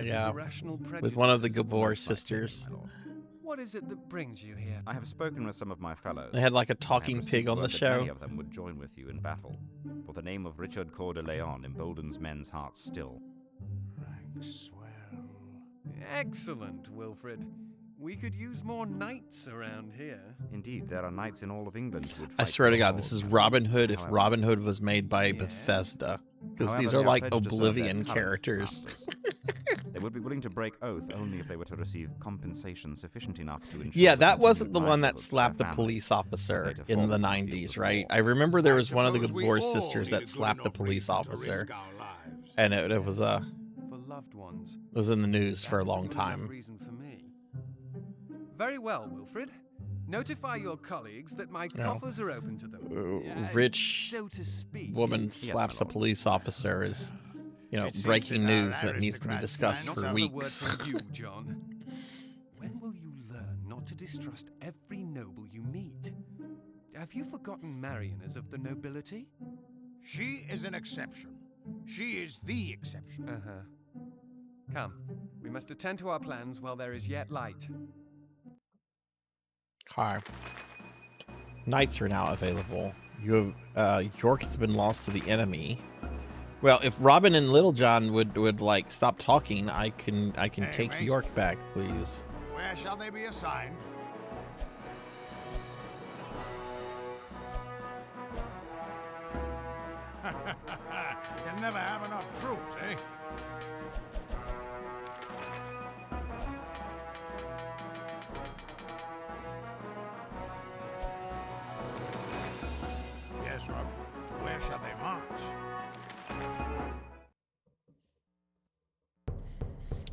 Yeah. With one of the Gabor sisters. What is it that brings you here? I have spoken with some of my fellows. They had like a talking pig on the show. Many of them would join with you in battle, for the name of Richard Coeur de Leon emboldens men's hearts still. Swell. Excellent, Wilfred. We could use more knights around here. Indeed, there are knights in all of England who would fight. I swear to God, this is Robin Hood if Robin Hood was made by Bethesda. Because these are like Oblivion characters. They would be willing to break oath only if they were to receive compensation sufficient enough to ensure. Yeah, that wasn't the one that slapped the police officer in the 90s, right? I remember there was one of the Gabor sisters that slapped the police officer. And it was loved ones. It was in the news for a long time. Reason for me. Very well, Wilfred. Notify your colleagues that my coffers are open to them. Rich so to speak. Woman slaps a police officer is, breaking news that needs to be discussed for weeks. Word from you, John. When will you learn not to distrust every noble you meet? Have you forgotten Marion is of the nobility? She is an exception. She is the exception. Come, we must attend to our plans while there is yet light. Hi. Knights are now available. You have York has been lost to the enemy. Well, if Robin and Little John would like stop talking, I can take mate. York back, please. Where shall they be assigned? You never have enough troops, eh? Yes, Rob. To where shall they march?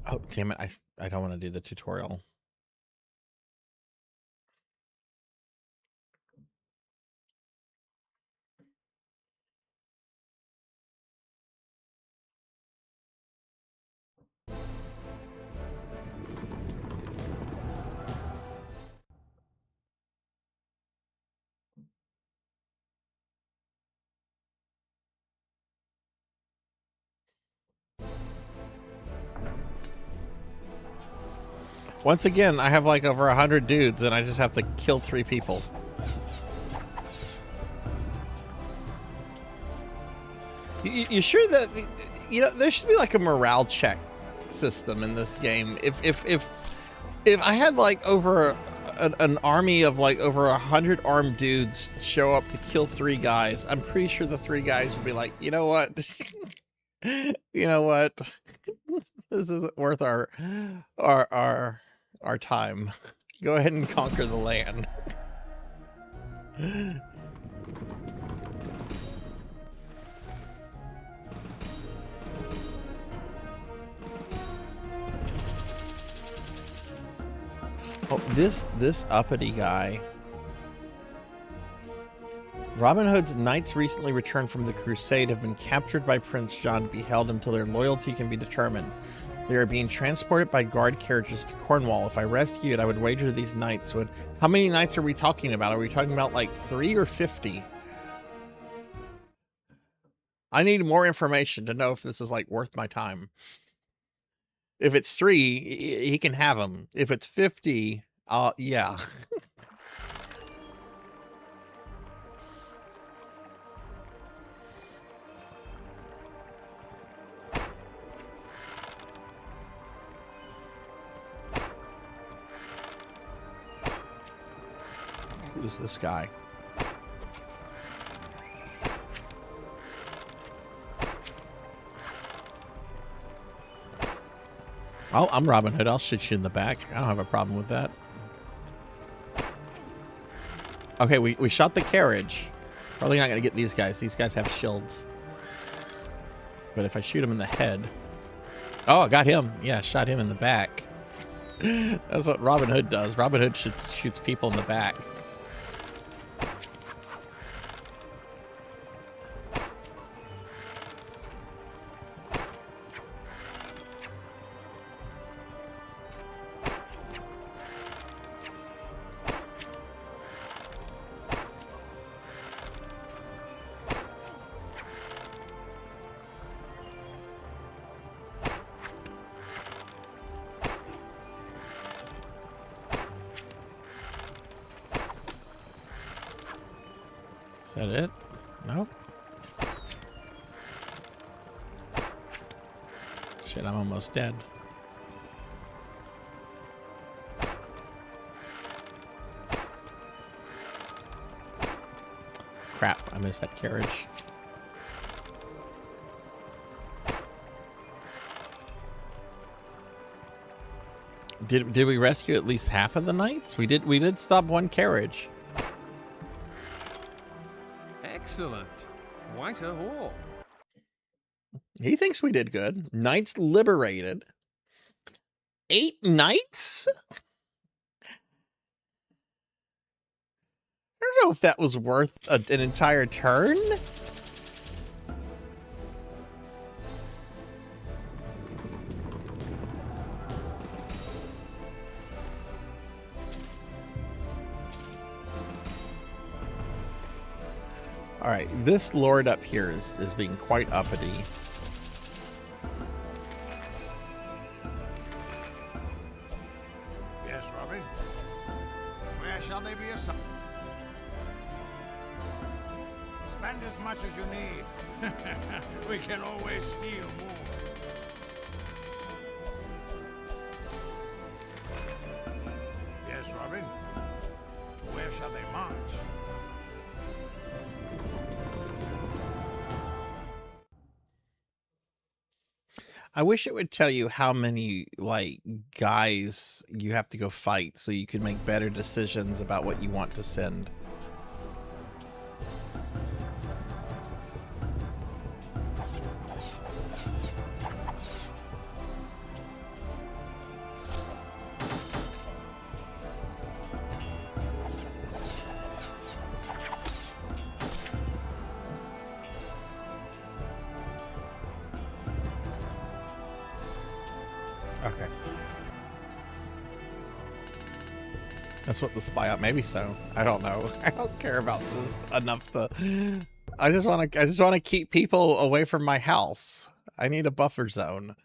Oh, damn it. I don't want to do the tutorial. Once again, I have like over 100 dudes and I just have to kill 3 people. You sure that, there should be like a morale check system in this game. If I had like over an army of like over 100 armed dudes show up to kill 3 guys, I'm pretty sure the 3 guys would be like, you know what? You know what? This isn't worth our time. Go ahead and conquer the land. Oh, this uppity guy. Robin Hood's knights recently returned from the crusade have been captured by Prince John to be held until their loyalty can be determined. They are being transported by guard carriages to Cornwall. If I rescued, I would wager these knights would... How many knights are we talking about? Are we talking about like 3 or 50? I need more information to know if this is like worth my time. If it's 3, he can have them. If it's 50, yeah. Who's this guy? Oh, I'm Robin Hood. I'll shoot you in the back. I don't have a problem with that. Okay, we shot the carriage. Probably not going to get these guys. These guys have shields. But if I shoot him in the head... Oh, I got him. Yeah, shot him in the back. That's what Robin Hood does. Robin Hood shoots people in the back. Is that it? No? Shit, I'm almost dead. Crap, I missed that carriage. Did we rescue at least half of the knights? We did stop one carriage. Excellent. Quite a haul. He thinks we did good. Knights liberated. 8 knights? I don't know if that was worth an entire turn. All right, this lord up here is being quite uppity. Yes, Robin? Where shall they be assigned? Spend as much as you need. We can always steal more. Yes, Robin? To where shall they march? I wish it would tell you how many, like, guys you have to go fight so you can make better decisions about what you want to send. Okay. That's what the spy up. Maybe so. I don't know. I don't care about this enough to. I just want to keep people away from my house. I need a buffer zone.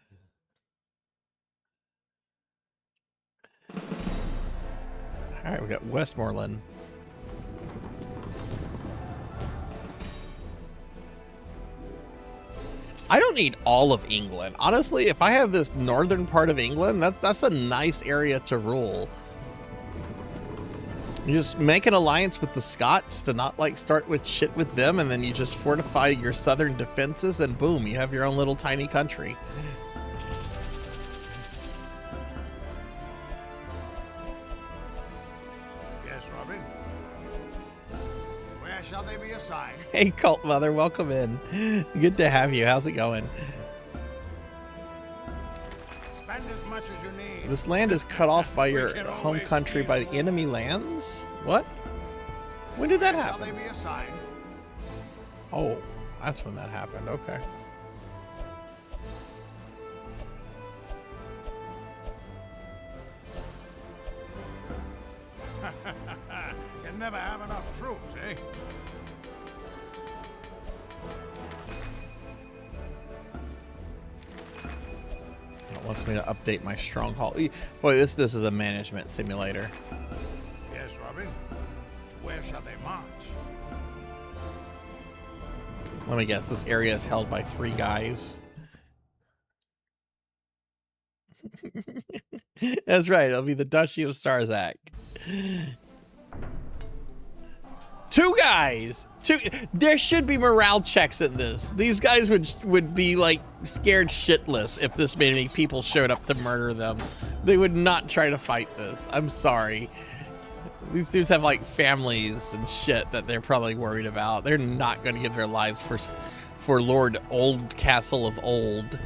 All right, we got Westmoreland. I don't need all of England. Honestly, if I have this northern part of England, that's a nice area to rule. You just make an alliance with the Scots to not, like, start with shit with them, and then you just fortify your southern defenses, and boom, you have your own little tiny country. Yes, Robin? Where shall they be assigned? Hey, Cult Mother, welcome in. Good to have you. How's it going? Spend as much as you need. This land is cut off by your home country by the enemy lands? What? When did that happen? Shall they be assigned? Oh, that's when that happened. Okay. Can never have enough troops, eh? It wants me to update my stronghold. Boy, this is a management simulator. Yes, Robin. Where shall they march? Let me guess, this area is held by 3 guys. That's right, it'll be the Duchy of Sarzac. 2 guys! There should be morale checks in this. These guys would be, like, scared shitless if this many people showed up to murder them. They would not try to fight this. I'm sorry. These dudes have, like, families and shit that they're probably worried about. They're not going to give their lives for Lord Old Castle of Old.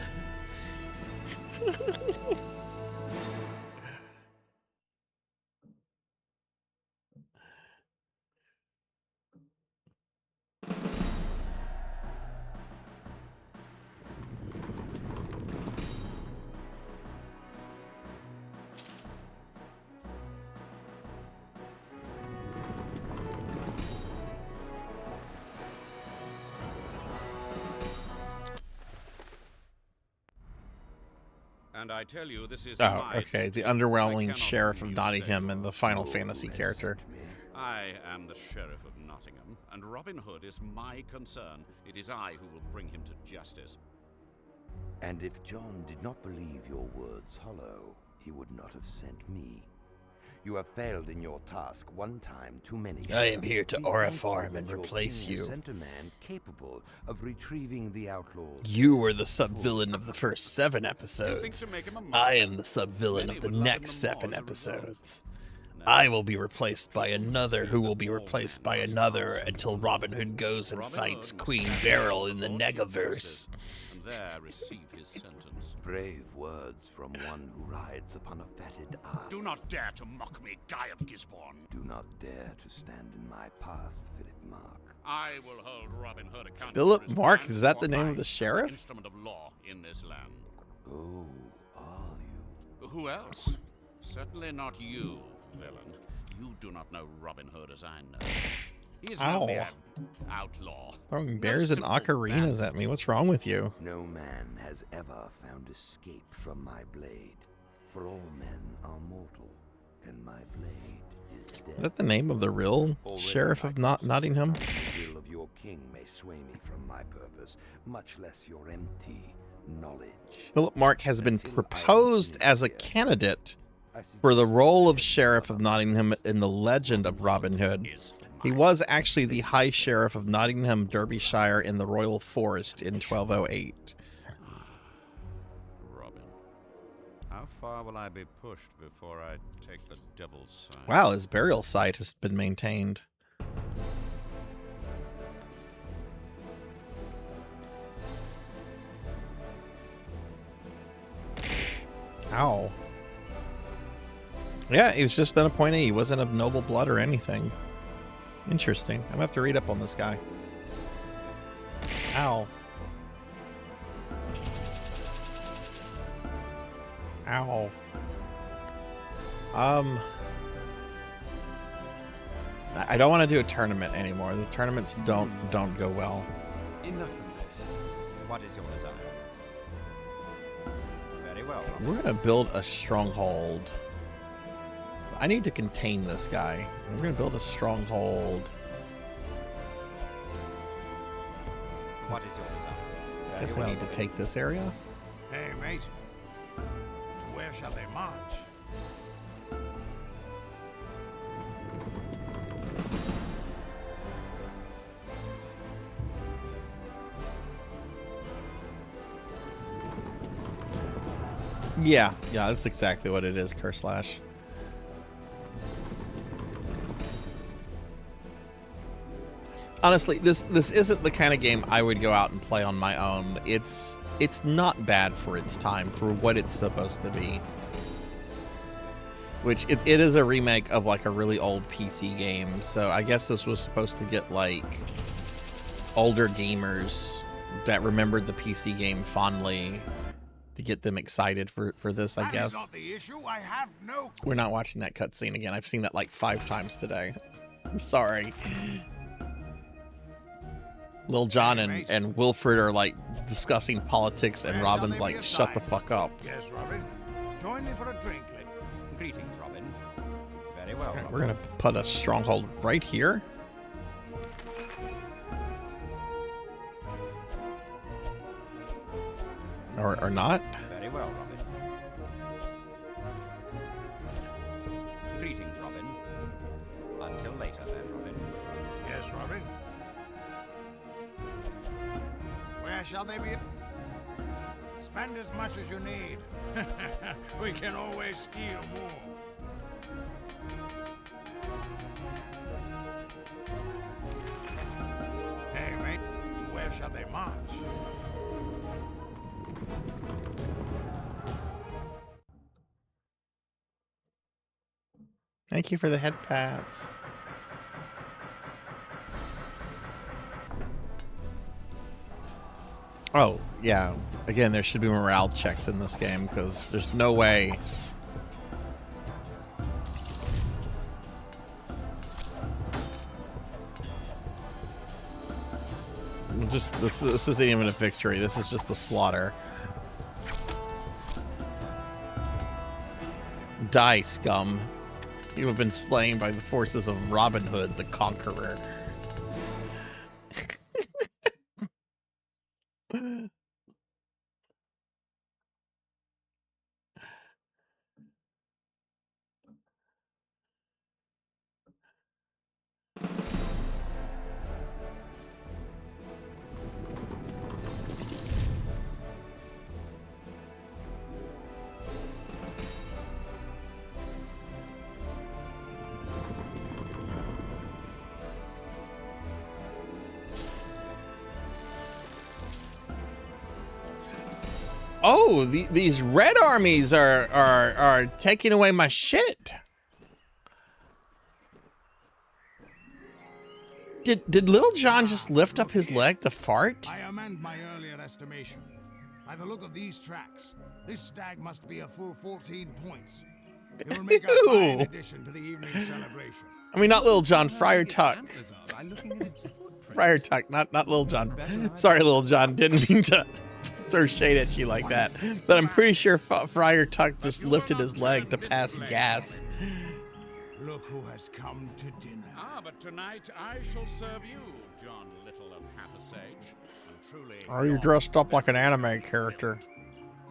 And I tell you, this is Oh, my okay. The duty. I underwhelming cannot sheriff of really Nottingham say and the more. Final Fantasy character. I am the Sheriff of Nottingham, and Robin Hood is my concern. It is I who will bring him to justice. And if John did not believe your words hollow, he would not have sent me. You have failed in your task one time too many. I am here to Be aura thankful farm that and your replace king has you. sent a man capable of retrieving the outlaws. You were the sub-villain of the first 7 episodes. to make him a I martyr? am the sub-villain Many of the would love him next the more 7 as a result. episodes. I will be replaced by another who will be replaced by another until Robin Hood goes and fights Queen Beryl in the Negaverse. And there receive his sentence. Brave words from one who rides upon a fatted ass. Do not dare to mock me, Guy of Gisborne. Do not dare to stand in my path, Philip Mark. I will hold Robin Hood accountable. Philip for his Mark, crimes, is that for the name I of the am sheriff? Instrument of law in this land. Oh, are you? Who else? Certainly not you, villain. You do not know Robin Hood as I know. He is no Ow. mere outlaw. Throwing No bears and simple ocarinas at me. What's wrong with you? No man has ever found escape from my blade. For all men are mortal, and my blade is dead. Is that the name of the real sheriff of Nottingham? The will of your king may sway me from my purpose, much less your empty knowledge. Philip Mark has been proposed as a candidate for the role of Sheriff of Nottingham in the Legend of Robin Hood. He was actually the High Sheriff of Nottingham, Derbyshire in the Royal Forest in 1208. Robin, how far will I be pushed before I take the devil's side? Wow, his burial site has been maintained. Ow. Yeah, he was just an appointee. He wasn't of noble blood or anything. Interesting. I'm gonna have to read up on this guy. Ow. Ow. I don't want to do a tournament anymore. The tournaments don't go well. Enough of this. What is your desire? Very well. We're gonna build a stronghold. I need to contain this guy. We're gonna build a stronghold. What is your desire? I guess I need to take this area. Hey, mate. To where shall they march? Yeah, that's exactly what it is, Curse Slash. Honestly, this isn't the kind of game I would go out and play on my own. It's not bad for its time, for what it's supposed to be. Which, it is a remake of, like, a really old PC game, so I guess this was supposed to get, like, older gamers that remembered the PC game fondly to get them excited for this, I That guess. is not the issue. I have no. We're not watching that cutscene again. I've seen that like 5 times today. I'm sorry. Lil Jon and Wilfred are like discussing politics, and Robin's like, shut the fuck up. Yes, Robin. Join me for a drink. Greetings, Robin. Very well. Alright, we're gonna put a stronghold right here. Or not. Very well, Robin. Greetings, Robin. Until later, then, Robin. Yes, Robin. Where shall they be? Spend as much as you need. We can always steal more. Hey, mate. To where shall they march? Thank you for the head pats. Oh, yeah. Again, there should be morale checks in this game, because there's no way. This isn't even a victory. This is just the slaughter. Die, scum. You have been slain by the forces of Robin Hood, the Conqueror. Oh, these red armies are taking away my shit. Did Little John just lift up his leg to fart? I amend my earlier estimation. By the look of these tracks, this stag must be a full 14 points. It will make a fine addition to the evening celebration. I mean, not Little John, Friar Tuck. Friar Tuck, not Little John. Sorry, Little John, didn't mean to throw shade at you like that. But I'm pretty sure Friar Tuck just lifted his leg to pass gas. Look who has come to dinner. Ah, but tonight I shall serve you, John Little of Half-a-Sage. Truly. Are you dressed up like an anime character?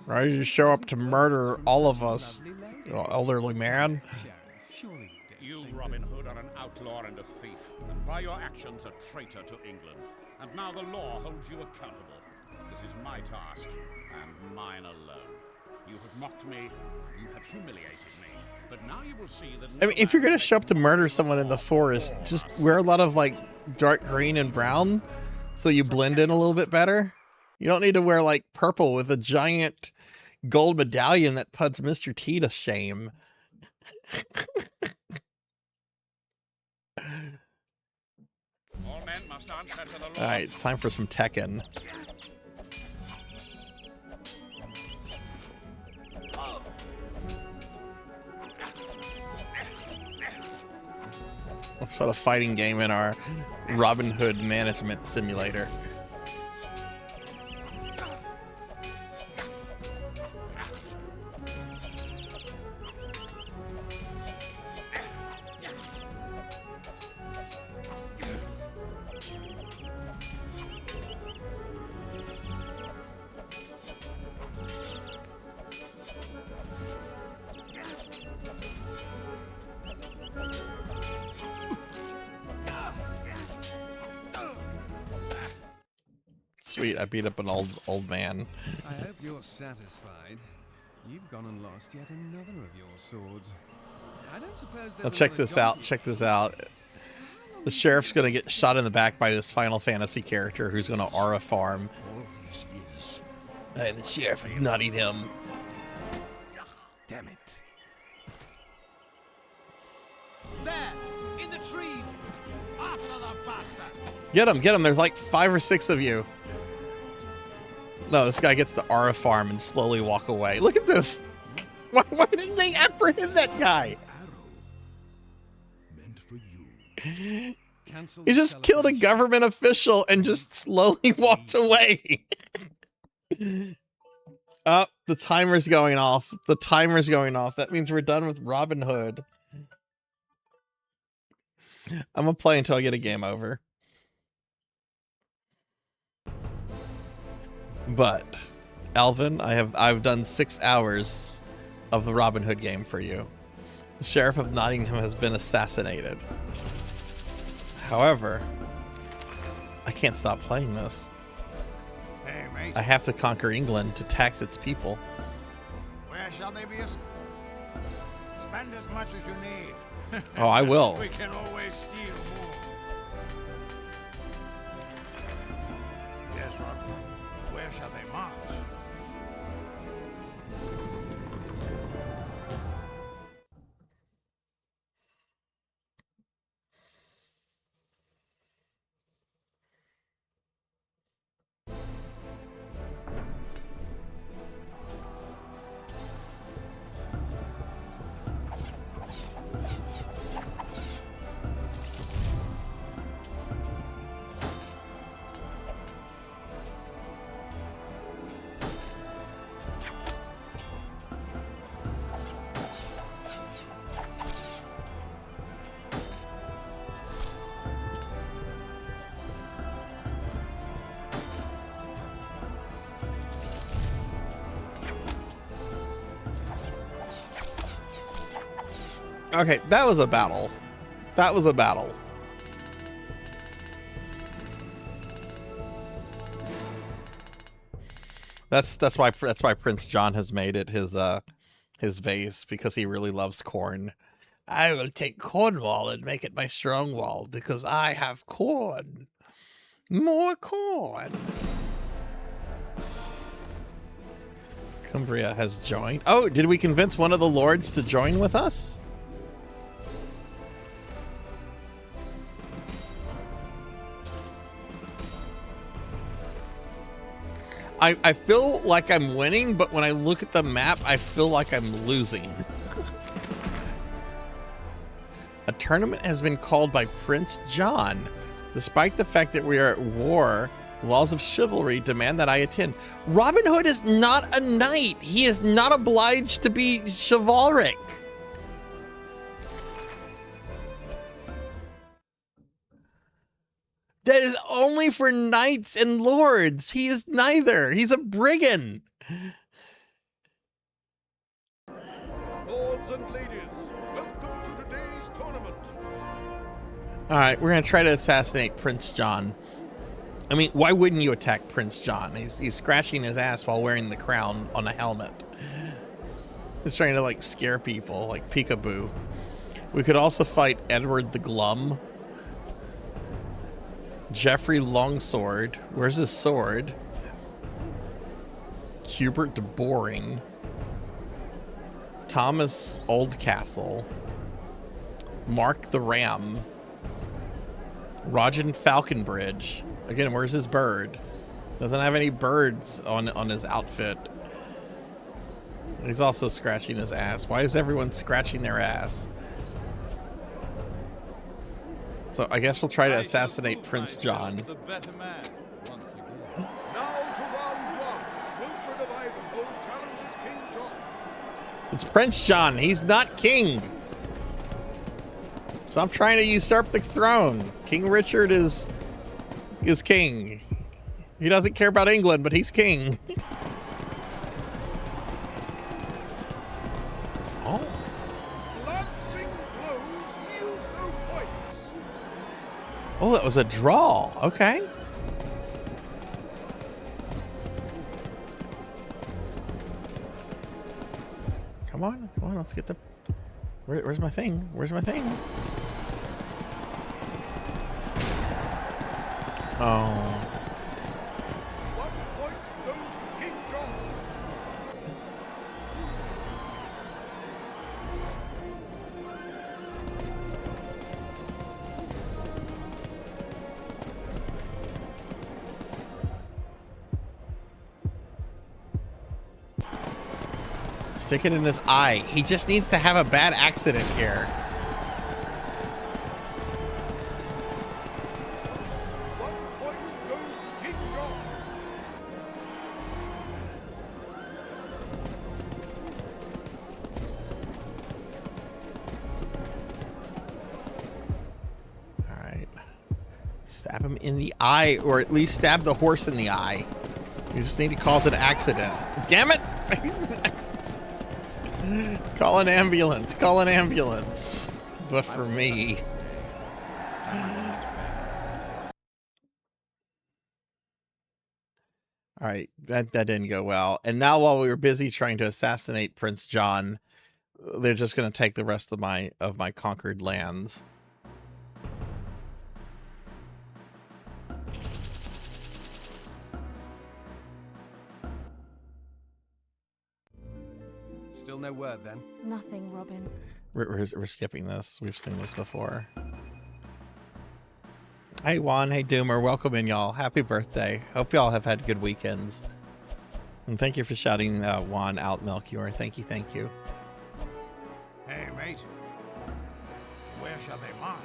Ready to show up to murder all of us, elderly man? You, Robin Hood, are an outlaw and a thief, and by your actions a traitor to England. And now the law holds you accountable. This is my task, and mine alone. You have mocked me, you have humiliated me, but now you will see that... I mean, if you're gonna show up to murder someone in the forest, just wear a lot of, like, dark green and brown, so you blend in a little bit better. You don't need to wear, like, purple with a giant gold medallion that puts Mr. T to shame. All men must answer to the law. Alright, it's time for some Tekken. Let's put a fighting game in our Robin Hood management simulator. Sweet, I beat up an old man. I hope you're satisfied. You've gone and lost yet another of your swords. I don't suppose Now check this out. Check this out. The sheriff's gonna get shot in the back by this Final Fantasy character who's gonna aura farm. Hey, the sheriff, not eat him. Damn it. There, in the trees. After the bastard. Get him, get him. There's like 5 or 6 of you. No, this guy gets the aura farm and slowly walk away. Look at this. Why didn't they apprehend that guy? He just killed a government official and just slowly walked away. Oh, the timer's going off. The timer's going off. That means we're done with Robin Hood. I'm gonna play until I get a game over. But, Alvin, I've done 6 hours of the Robin Hood game for you. The Sheriff of Nottingham has been assassinated. However, I can't stop playing this. Hey, mate. I have to conquer England to tax its people. Where shall they be? Spend as much as you need. Oh, I will. We can always steal more. Yes, Robin. Where shall they march? Okay, that was a battle. That was a battle. That's why Prince John has made it his vase, because he really loves corn. I will take Cornwall and make it my strong wall because I have corn. More corn. Cumbria has joined. Oh, did we convince one of the lords to join with us? I feel like I'm winning, but when I look at the map, I feel like I'm losing. A tournament has been called by Prince John. Despite the fact that we are at war, laws of chivalry demand that I attend. Robin Hood is not a knight. He is not obliged to be chivalric. That is only for knights and lords. He is neither. He's a brigand. Lords and ladies, welcome to today's tournament. All right, we're going to try to assassinate Prince John. I mean, why wouldn't you attack Prince John? He's scratching his ass while wearing the crown on a helmet. He's trying to, like, scare people, like peekaboo. We could also fight Edward the Glum. Geoffrey Longsword. Where's his sword? Hubert de Boring. Thomas Oldcastle. Mark the Ram. Roger Falconbridge. Again, where's his bird? Doesn't have any birds on his outfit. He's also scratching his ass. Why is everyone scratching their ass? So I guess we'll try to assassinate Prince John. The better man, once again. Now to round one. Wilfred of Ivanhoe challenges King John. It's Prince John. He's not king. Stop trying to usurp the throne. King Richard is king. He doesn't care about England, but he's king. Oh. Glancing blows yield no points. Oh, that was a draw. Okay. Come on, let's get the... Where's my thing? Where's my thing? Oh. 1 point goes to King John. Stick it in his eye. He just needs to have a bad accident here. Stab him in the eye, or at least stab the horse in the eye. You just need to cause an accident. Damn it! Call an ambulance. Call an ambulance. But for me. All right, that didn't go well. And now while we were busy trying to assassinate Prince John, they're just going to take the rest of my conquered lands. Still no word then? Nothing, Robin. We're skipping this. We've seen this before. Hey Juan, hey Doomer, welcome in y'all. Happy birthday. Hope y'all have had good weekends. And thank you for shouting Juan out, Melchior. Thank you, thank you. Hey, mate. Where shall they march?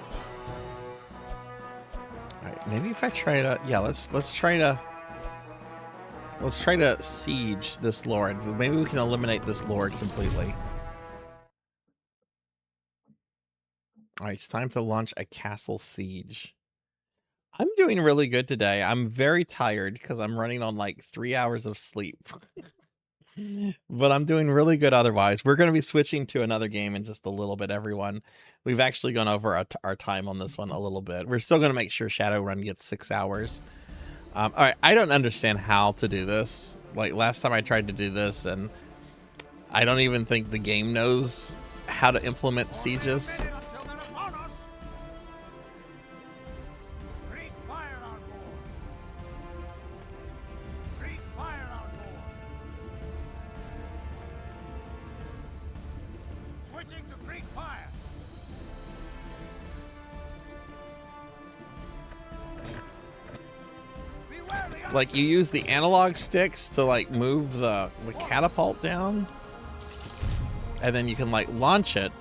Alright, maybe if I try to let's try to siege this lord. Maybe we can eliminate this lord completely. Alright, it's time to launch a castle siege. I'm doing really good today. I'm very tired because I'm running on like 3 hours of sleep. But I'm doing really good otherwise. We're going to be switching to another game in just a little bit, everyone. We've actually gone over our time on this one a little bit. We're still going to make sure Shadowrun gets 6 hours. All right, I don't understand how to do this. Like, last time I tried to do this, and I don't even think the game knows how to implement sieges. Like, you use the analog sticks to, like, move the catapult down. And then you can, like, launch it.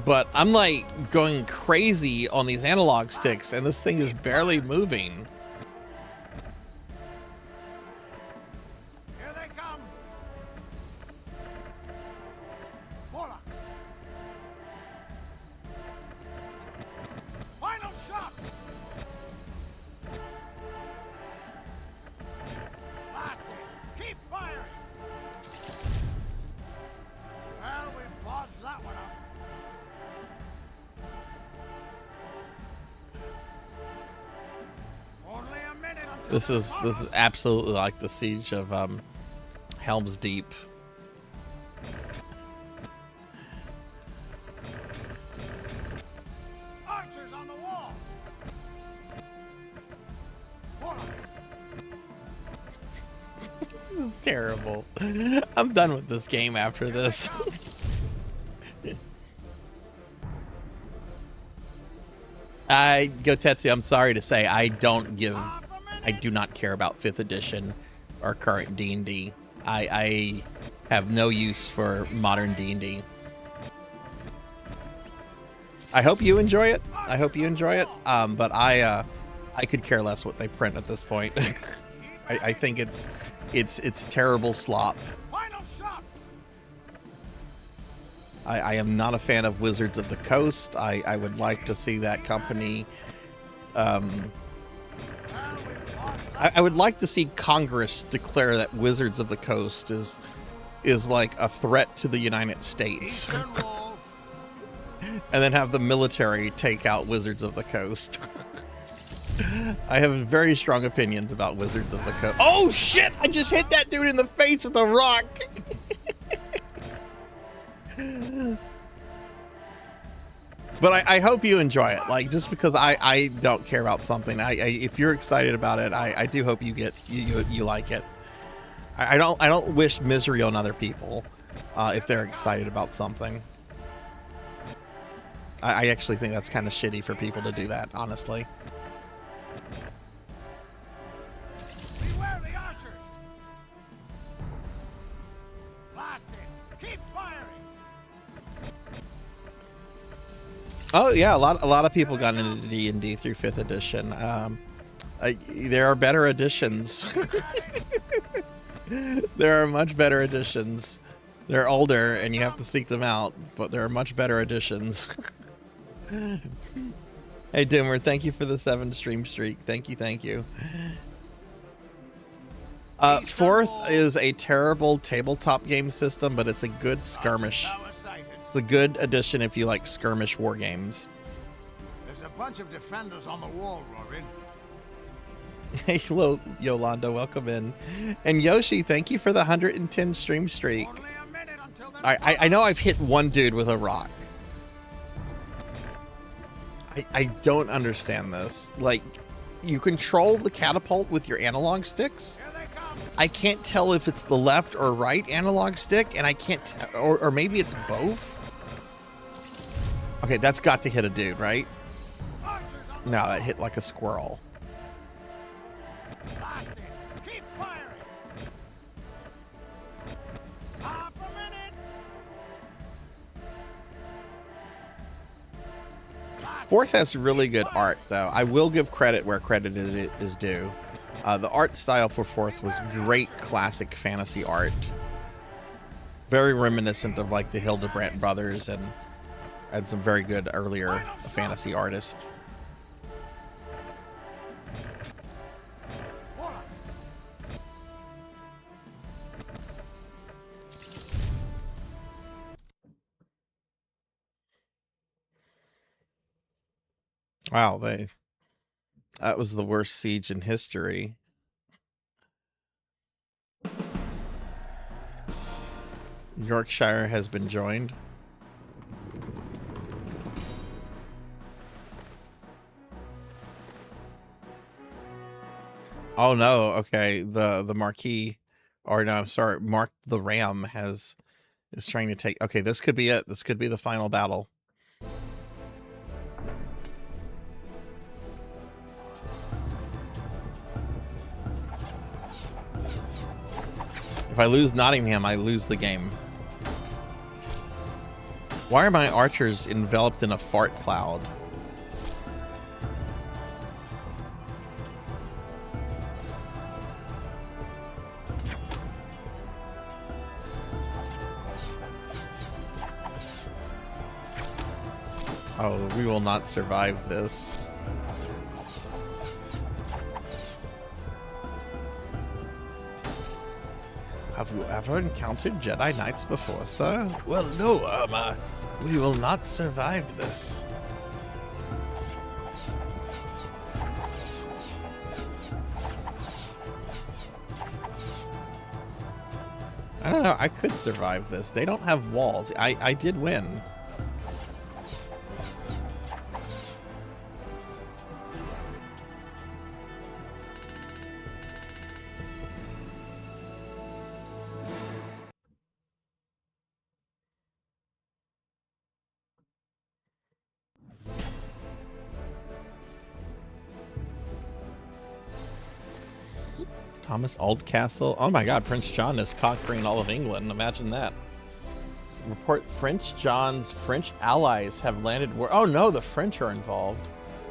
But I'm, like, going crazy on these analog sticks, and this thing is barely moving. Here they come. Morlocks. Final shots. Blast it. Keep firing. Well, we've lodged that one up. Only a minute until This is absolutely like the siege of Helm's Deep. Archers on the wall. Morlocks. This is terrible. I'm done with this game after this. Gotetsu, I'm sorry to say, I do not care about 5th edition or current D&D. I have no use for modern D&D. I hope you enjoy it. But I could care less what they print at this point. I think it's terrible slop. I am not a fan of Wizards of the Coast. I would like to see that company. I would like to see Congress declare that Wizards of the Coast is like a threat to the United States. And then have the military take out Wizards of the Coast. I have very strong opinions about Wizards of the Coast. Oh shit! I just hit that dude in the face with a rock. But I hope you enjoy it. Like, just because I don't care about something, if you're excited about it, I do hope you like it. I don't wish misery on other people if they're excited about something. I actually think that's kind of shitty for people to do that, honestly. Beware the archers. Blast it. Keep firing. Oh yeah, a lot of people got into D&D through 5th edition. There are better editions. There are much better editions. They're older and you have to seek them out, but there are much better editions. Hey Doomer, thank you for the 7 stream streak. Thank you. 4th is a terrible tabletop game system, but it's a good skirmish. It's a good addition if you like skirmish war games. There's a bunch of defenders on the wall, Robin. Hey, hello, Yolanda, welcome in. And Yoshi, thank you for the 110 stream streak. I know I've hit one dude with a rock. I don't understand this. Like, you control the catapult with your analog sticks? I can't tell if it's the left or right analog stick, and I can't, or maybe it's both? Okay, that's got to hit a dude, right? No, that hit like a squirrel. Keep firing. Half a minute. 4th has really good art, though. I will give credit where credit is due. The art style for 4th was great classic fantasy art. Very reminiscent of like the Hildebrandt brothers and some very good earlier fantasy artists. Wow, that was the worst siege in history. Yorkshire has been joined. Oh no, okay. The Marquis, or no, I'm sorry, Mark the Ram is trying to take. Okay, this could be it. This could be the final battle. If I lose Nottingham, I lose the game. Why are my archers enveloped in a fart cloud? Oh, we will not survive this. Have you ever encountered Jedi Knights before, sir? Well, no, we will not survive this. I don't know, I could survive this. They don't have walls. I did win. Thomas Oldcastle. Oh my god, Prince John is conquering all of England. Imagine that. Report French John's French allies have landed where... Oh no, the French are involved.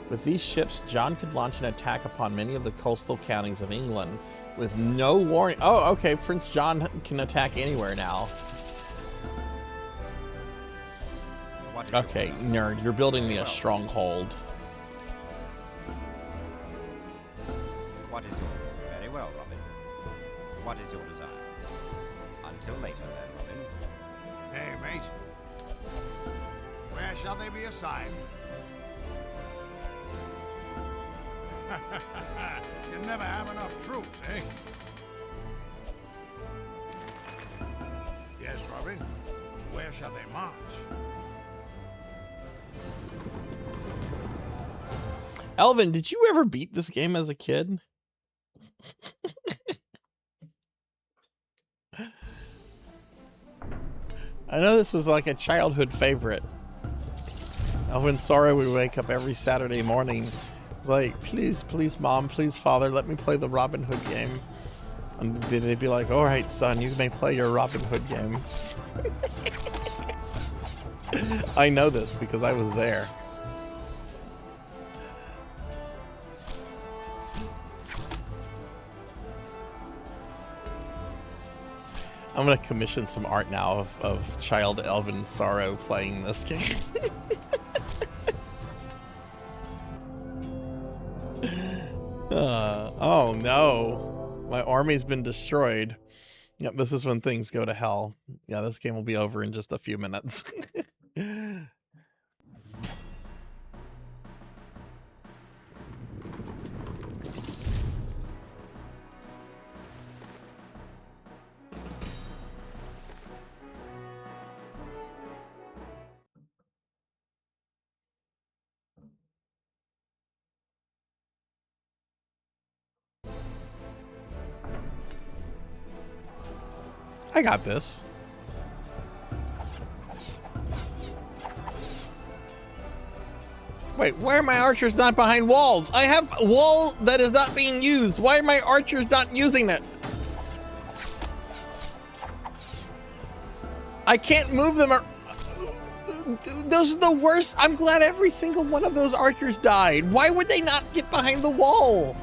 With these ships, John could launch an attack upon many of the coastal counties of England with no warning. Oh, okay, Prince John can attack anywhere now. Okay, nerd, you're building me a stronghold. What is your... Very well, Robin. What is your desire? Until later, then, Robin. Hey, mate. Where shall they be assigned? You never have enough troops, eh? Yes, Robin. Where shall they march? Elvin, did you ever beat this game as a kid? I know this was like a childhood favorite. Elvin Sorrow would wake up every Saturday morning. It's like, please, please, Mom, please, Father, let me play the Robin Hood game. And they'd be like, all right, son, you may play your Robin Hood game. I know this because I was there. I'm gonna commission some art now of child Elvin Sorrow playing this game. Oh no, my army's been destroyed. Yep, this is when things go to hell. Yeah, this game will be over in just a few minutes. I got this. Wait, why are my archers not behind walls? I have a wall that is not being used. Why are my archers not using it? I can't move them. Those are the worst. I'm glad every single one of those archers died. Why would they not get behind the wall?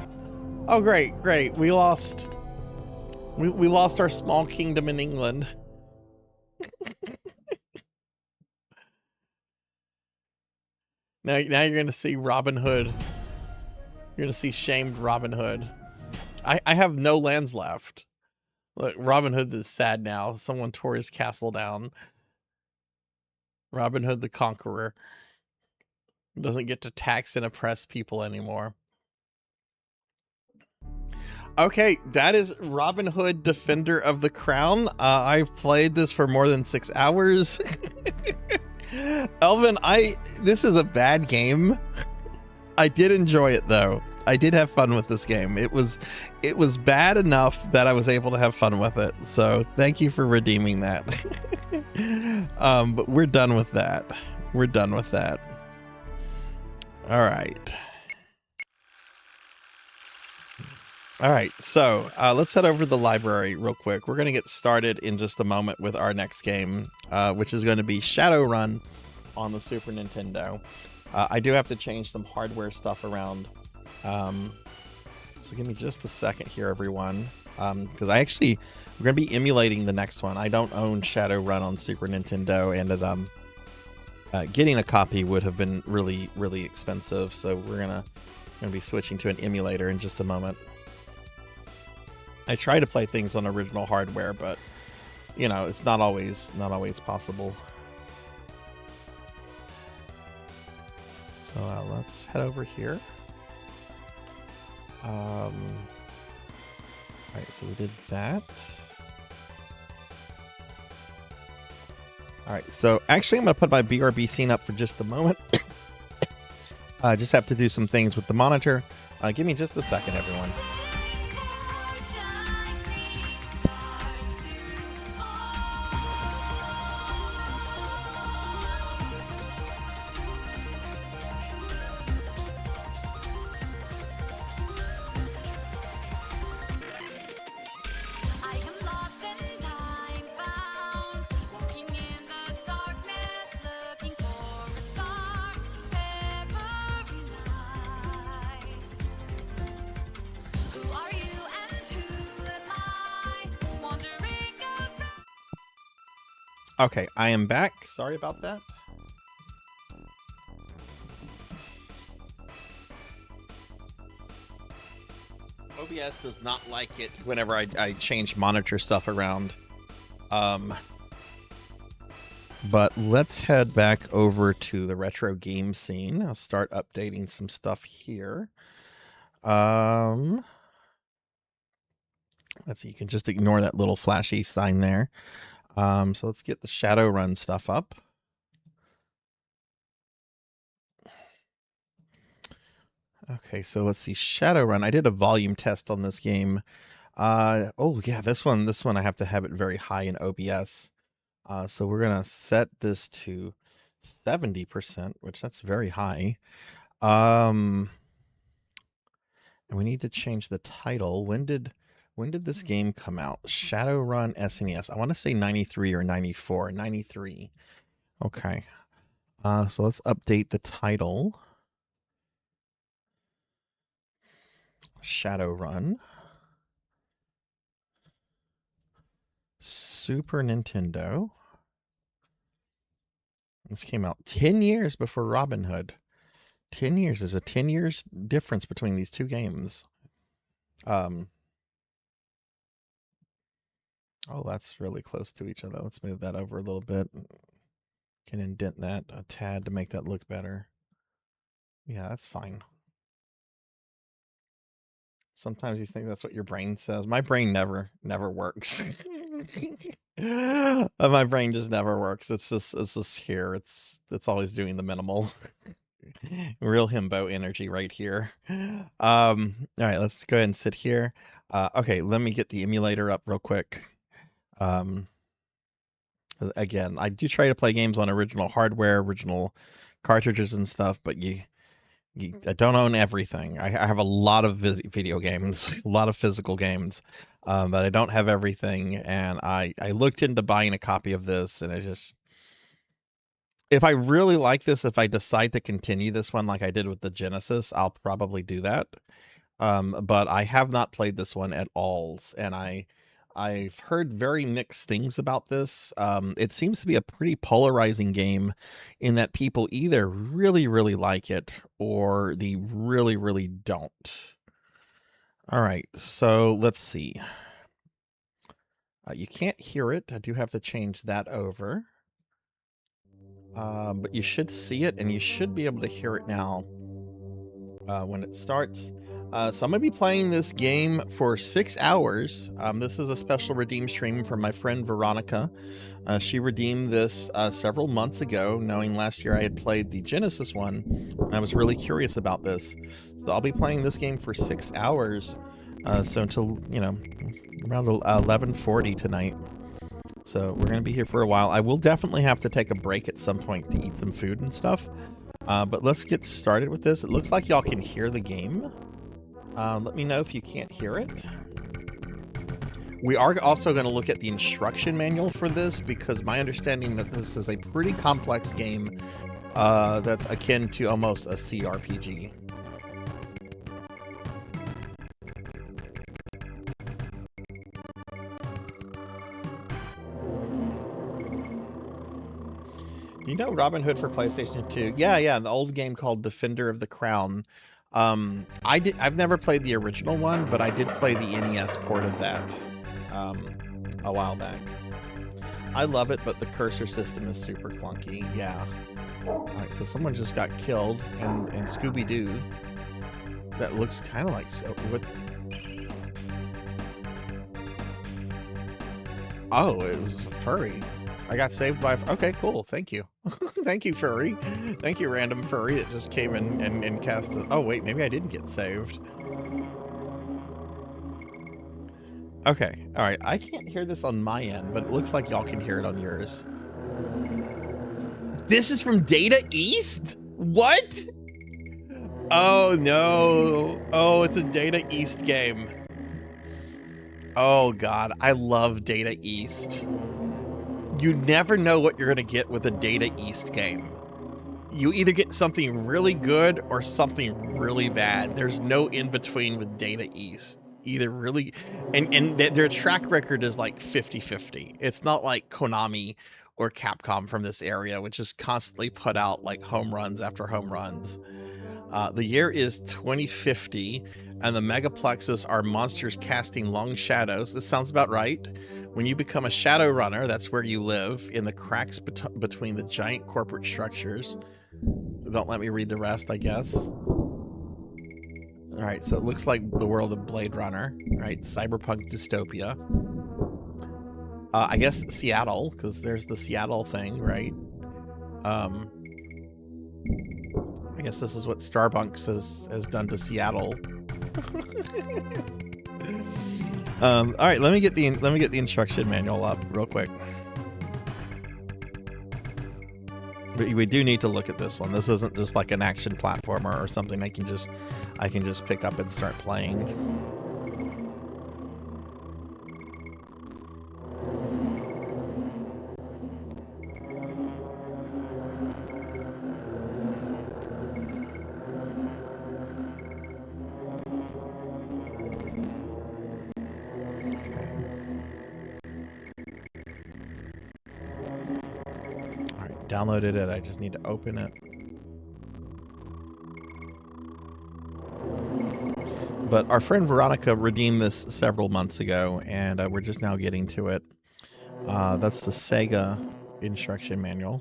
Oh, great, great. We lost. We lost our small kingdom in England. Now you're gonna see Robin Hood. You're gonna see shamed Robin Hood. I have no lands left. Look, Robin Hood is sad now. Someone tore his castle down. Robin Hood the Conqueror. Doesn't get to tax and oppress people anymore. Okay, that is Robin Hood, Defender of the Crown. I've played this for more than 6 hours. Elvin, this is a bad game. I did enjoy it though. I did have fun with this game. It was bad enough that I was able to have fun with it. So thank you for redeeming that. But we're done with that. We're done with that. All right. All right, so let's head over to the library real quick. We're going to get started in just a moment with our next game, which is going to be Shadowrun on the Super Nintendo. I do have to change some hardware stuff around. So give me just a second here, everyone. Because we're going to be emulating the next one. I don't own Shadowrun on Super Nintendo, and getting a copy would have been really, really expensive. So we're gonna be switching to an emulator in just a moment. I try to play things on original hardware, but you know, it's not always possible. So let's head over here. All right, so we did that. All right, so actually I'm going to put my BRB scene up for just a moment. I just have to do some things with the monitor. Give me just a second, everyone. Okay, I am back. Sorry about that. OBS does not like it whenever I change monitor stuff around. But let's head back over to the retro game scene. I'll start updating some stuff here. Let's see, you can just ignore that little flashy sign there. So let's get the Shadowrun stuff up. Okay, so let's see, Shadowrun. I did a volume test on this game. Oh yeah, this one I have to have it very high in OBS. So we're gonna set this to 70%, which that's very high. And we need to change the title. When did this game come out? Shadowrun SNES. I want to say 93 or 94. 93. Okay. So let's update the title. Shadowrun. Super Nintendo. This came out 10 years before Robin Hood. 10 years is a 10 years difference between these two games. Oh, that's really close to each other. Let's move that over a little bit. Can indent that a tad to make that look better. Yeah, that's fine. Sometimes you think that's what your brain says. My brain never works. My brain just never works. It's just here. It's always doing the minimal. Real himbo energy right here. All right, let's go ahead and sit here. Okay, let me get the emulator up real quick. Again, I do try to play games on original hardware, original cartridges and stuff, but I don't own everything. I have a lot of video games, a lot of physical games, but I don't have everything. And I looked into buying a copy of this, and if I really like this, if I decide to continue this one like I did with the Genesis, I'll probably do that. But I have not played this one at all, and I've heard very mixed things about this. It seems to be a pretty polarizing game in that people either really, really like it or they really, really don't. All right, so let's see. You can't hear it. I do have to change that over. but you should see it, and you should be able to hear it now when it starts. So I'm going to be playing this game for 6 hours. This is a special redeem stream from my friend Veronica. She redeemed this several months ago, knowing last year I had played the Genesis one, and I was really curious about this. So I'll be playing this game for 6 hours, so until, you know, around 11:40 tonight. So we're going to be here for a while. I will definitely have to take a break at some point to eat some food and stuff. But let's get started with this. It looks like y'all can hear the game. Let me know if you can't hear it. We are also going to look at the instruction manual for this, because my understanding that this is a pretty complex game that's akin to almost a CRPG. You know Robin Hood for PlayStation 2? Yeah, the old game called Defender of the Crown. I've never played the original one, but I did play the NES port of that a while back. I love it, but the cursor system is super clunky. Yeah. Alright, so someone just got killed, and Scooby-Doo. That looks kind of like... what? Oh, it was a furry. I got saved by... Okay, cool. Thank you. Thank you, furry. Thank you, random furry that just came in and cast... Oh, wait, maybe I didn't get saved. Okay, alright. I can't hear this on my end, but it looks like y'all can hear it on yours. This is from Data East? What? Oh, no. Oh, it's a Data East game. Oh, God. I love Data East. You never know what you're going to get with a Data East game. You either get something really good or something really bad. There's no in between with Data East. Either really... And their track record is like 50-50. It's not like Konami or Capcom from this area, which is constantly put out like home runs after home runs. The year is 2050, and the megaplexes are monsters casting long shadows. This sounds about right. When you become a Shadowrunner, that's where you live, in the cracks between the giant corporate structures. Don't let me read the rest, I guess. All right, so it looks like the world of Blade Runner, right? Cyberpunk dystopia. I guess Seattle, because there's the Seattle thing, right? I guess this is what Starbucks has done to Seattle. All right, let me get the instruction manual up real quick. But we do need to look at this one. This isn't just like an action platformer or something I can just pick up and start playing. Downloaded it. I just need to open it. But our friend Veronica redeemed this several months ago, and we're just now getting to it. That's the Sega instruction manual,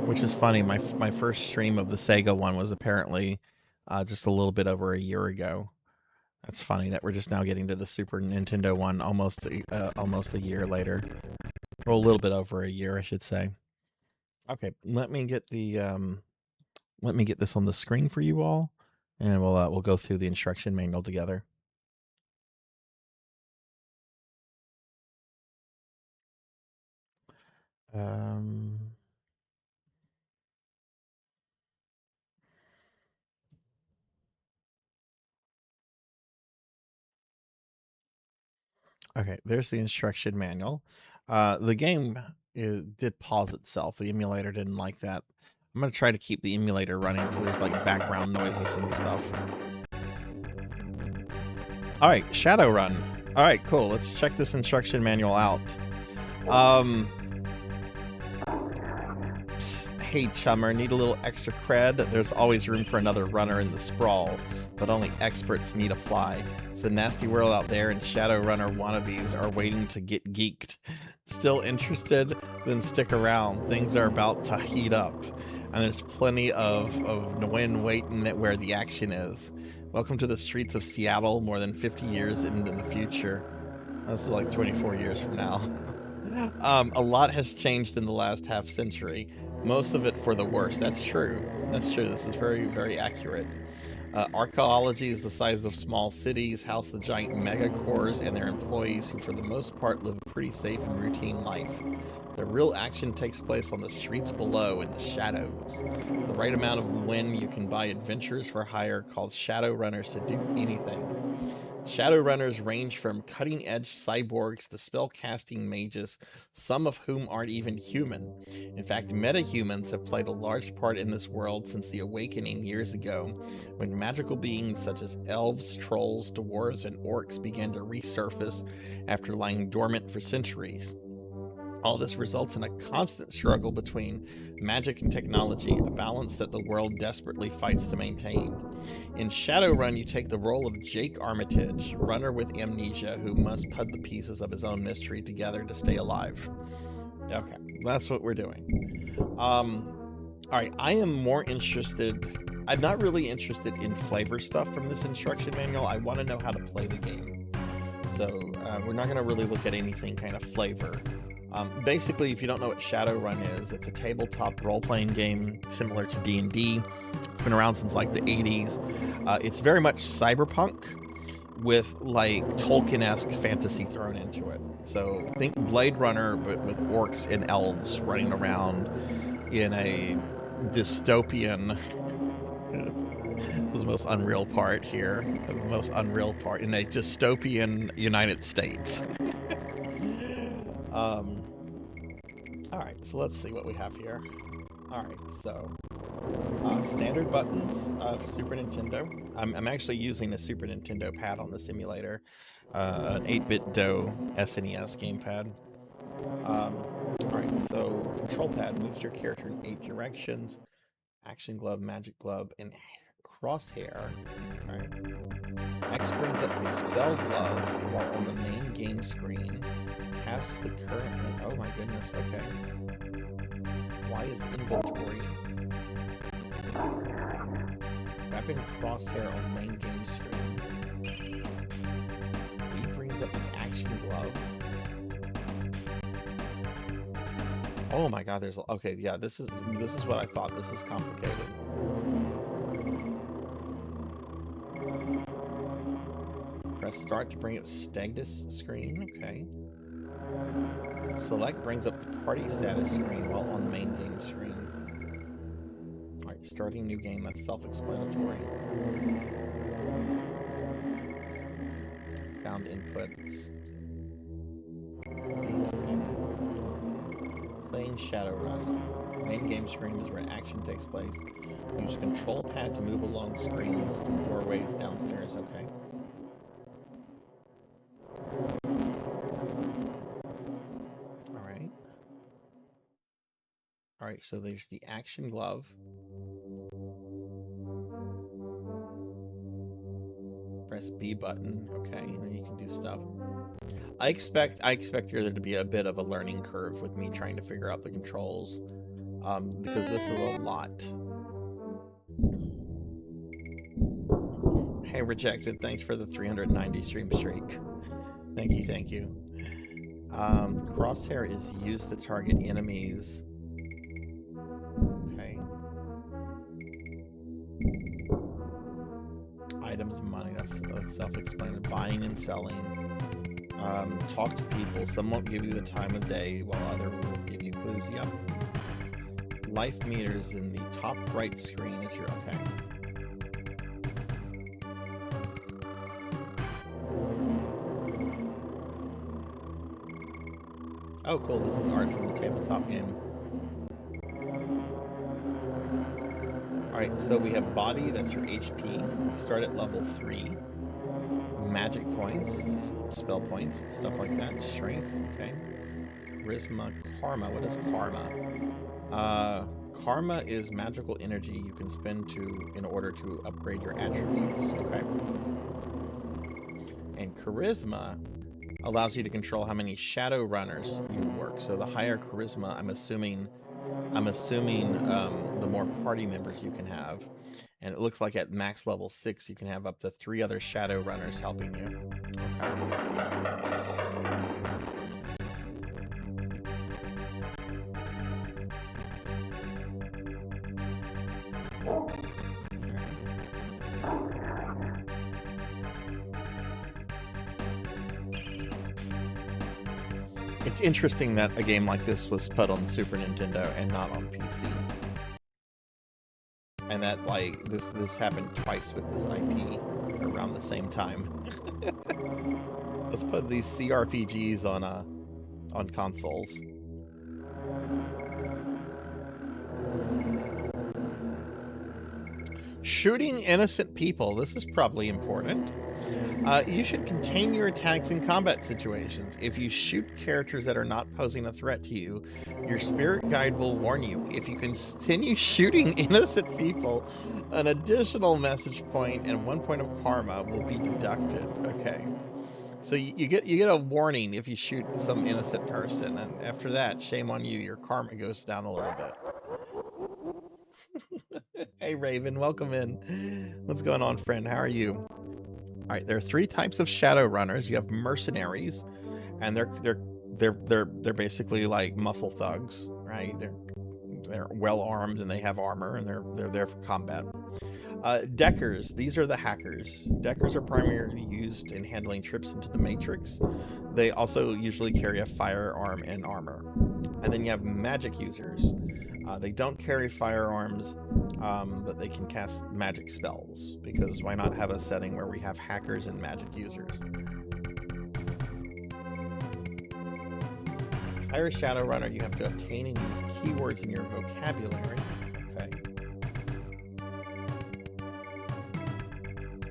which is funny. My first stream of the Sega one was apparently just a little bit over a year ago. That's funny that we're just now getting to the Super Nintendo one almost a year later, or a little bit over a year, I should say. Okay, let me get this on the screen for you all, and we'll go through the instruction manual together. Okay, there's the instruction manual. The game did pause itself. The emulator didn't like that. I'm going to try to keep the emulator running so there's like background noises and stuff. All right, Shadowrun. All right, cool. Let's check this instruction manual out. Hey chummer, need a little extra cred? There's always room for another runner in the sprawl, but only experts need apply. So nasty world out there and Shadowrunner wannabes are waiting to get geeked. Still interested? Then stick around. Things are about to heat up. And there's plenty of Nguyen waiting where the action is. Welcome to the streets of Seattle more than 50 years into the future. This is like 24 years from now. A lot has changed in the last half century. Most of it for the worse. That's true. That's true. This is very, very accurate. Archaeology is the size of small cities, house the giant megacores and their employees who for the most part live a pretty safe and routine life. The real action takes place on the streets below in the shadows. The right amount of when you can buy adventures for hire called Shadowrunners to do anything. Shadowrunners range from cutting-edge cyborgs to spell-casting mages, some of whom aren't even human. In fact, metahumans have played a large part in this world since the Awakening years ago, when magical beings such as elves, trolls, dwarves, and orcs began to resurface after lying dormant for centuries. All this results in a constant struggle between magic and technology, a balance that the world desperately fights to maintain. In Shadowrun, you take the role of Jake Armitage, runner with amnesia who must put the pieces of his own mystery together to stay alive. Okay, that's what we're doing. Alright, I am more interested... I'm not really interested in flavor stuff from this instruction manual. I want to know how to play the game. So, we're not going to really look at anything kind of flavor. Basically, if you don't know what Shadowrun is, it's a tabletop role-playing game similar to D&D. It's been around since like the 80s. It's very much cyberpunk with like Tolkien-esque fantasy thrown into it. So think Blade Runner, but with orcs and elves running around in a dystopian... This is the most unreal part here. This is the most unreal part. In a dystopian United States. Alright, so let's see what we have here. Alright, so standard buttons of Super Nintendo. I'm actually using a Super Nintendo pad on the simulator. An 8-bit DOE SNES gamepad. Alright, so control pad moves your character in 8 directions. Action glove, magic glove, and crosshair. Alright. X brings up the spell glove while on the main game screen. Casts the current... Oh my goodness, okay. Why is inventory... Weapon crosshair on main game screen. B brings up the action glove. Oh my god, there's... Okay, yeah, this is what I thought. This is complicated. Press start to bring up status screen, okay. Select brings up the party status screen while on the main game screen. Alright, starting new game, that's self-explanatory. Sound input. Playing Shadowrun. Main game screen is where action takes place. Use control pad to move along screens, doorways, downstairs, okay. Alright, so there's the action glove. Press B button, okay, and then you can do stuff. I expect there to be a bit of a learning curve with me trying to figure out the controls. Because this is a lot. Hey, Rejected, thanks for the 390 stream streak. Thank you, thank you. Crosshair is used to target enemies. Okay. Items, money, that's self-explanatory. Buying and selling. Talk to people. Some won't give you the time of day, while others will give you clues. Yep. Life meters in the top right screen is your... Okay. Oh, cool. This is art from the tabletop game. Alright, so we have body, that's your HP. We start at level 3. Magic points, spell points, stuff like that. Strength, okay. Charisma, karma. What is karma? Karma is magical energy you can spend in order to upgrade your attributes. Okay. And Charisma allows you to control how many Shadowrunners you work. So the higher Charisma, I'm assuming the more party members you can have. And it looks like at max level 6, you can have up to 3 other Shadowrunners helping you. It's interesting that a game like this was put on Super Nintendo and not on PC. And that, like, this happened twice with this IP around the same time. Let's put these CRPGs on consoles. Shooting innocent people. This is probably important. You should contain your attacks in combat situations. If you shoot characters that are not posing a threat to you, your spirit guide will warn you. If you continue shooting innocent people, an additional message point and 1 point of karma will be deducted. Okay. So you get a warning if you shoot some innocent person, and after that, shame on you. Your karma goes down a little bit. Hey Raven, welcome in. What's going on, friend? How are you? All right, there are 3 types of Shadowrunners. You have mercenaries, and they're basically like muscle thugs, right? They're well armed and they have armor and they're there for combat. Deckers, these are the hackers. Deckers are primarily used in handling trips into the Matrix. They also usually carry a firearm and armor. And then you have magic users. They don't carry firearms, but they can cast magic spells, because why not have a setting where we have hackers and magic users? Hire Shadowrunner, you have to obtain and use keywords in your vocabulary. Okay.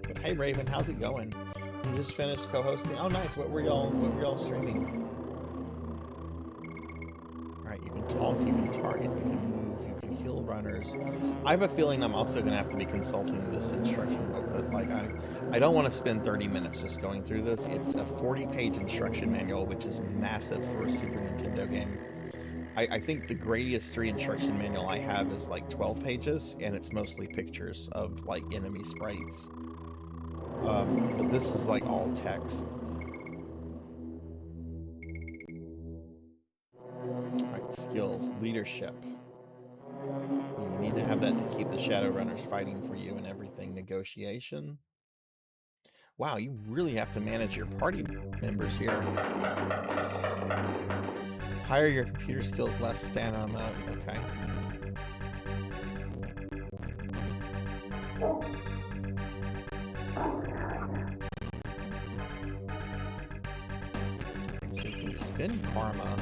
But hey Raven, how's it going? You just finished co-hosting. Oh nice, what were y'all streaming? You can talk, you can target, you can move, you can heal runners. I have a feeling I'm also going to have to be consulting this instruction booklet. Like, I don't want to spend 30 minutes just going through this. It's a 40-page instruction manual, which is massive for a Super Nintendo game. I think the Gradius 3 instruction manual I have is like 12 pages, and it's mostly pictures of, like, enemy sprites. But this is, like, all text. Skills, leadership. You need to have that to keep the Shadowrunners fighting for you and everything. Negotiation. Wow, you really have to manage your party members here. Higher your computer skills, less stamina mode. Okay. So you can spend karma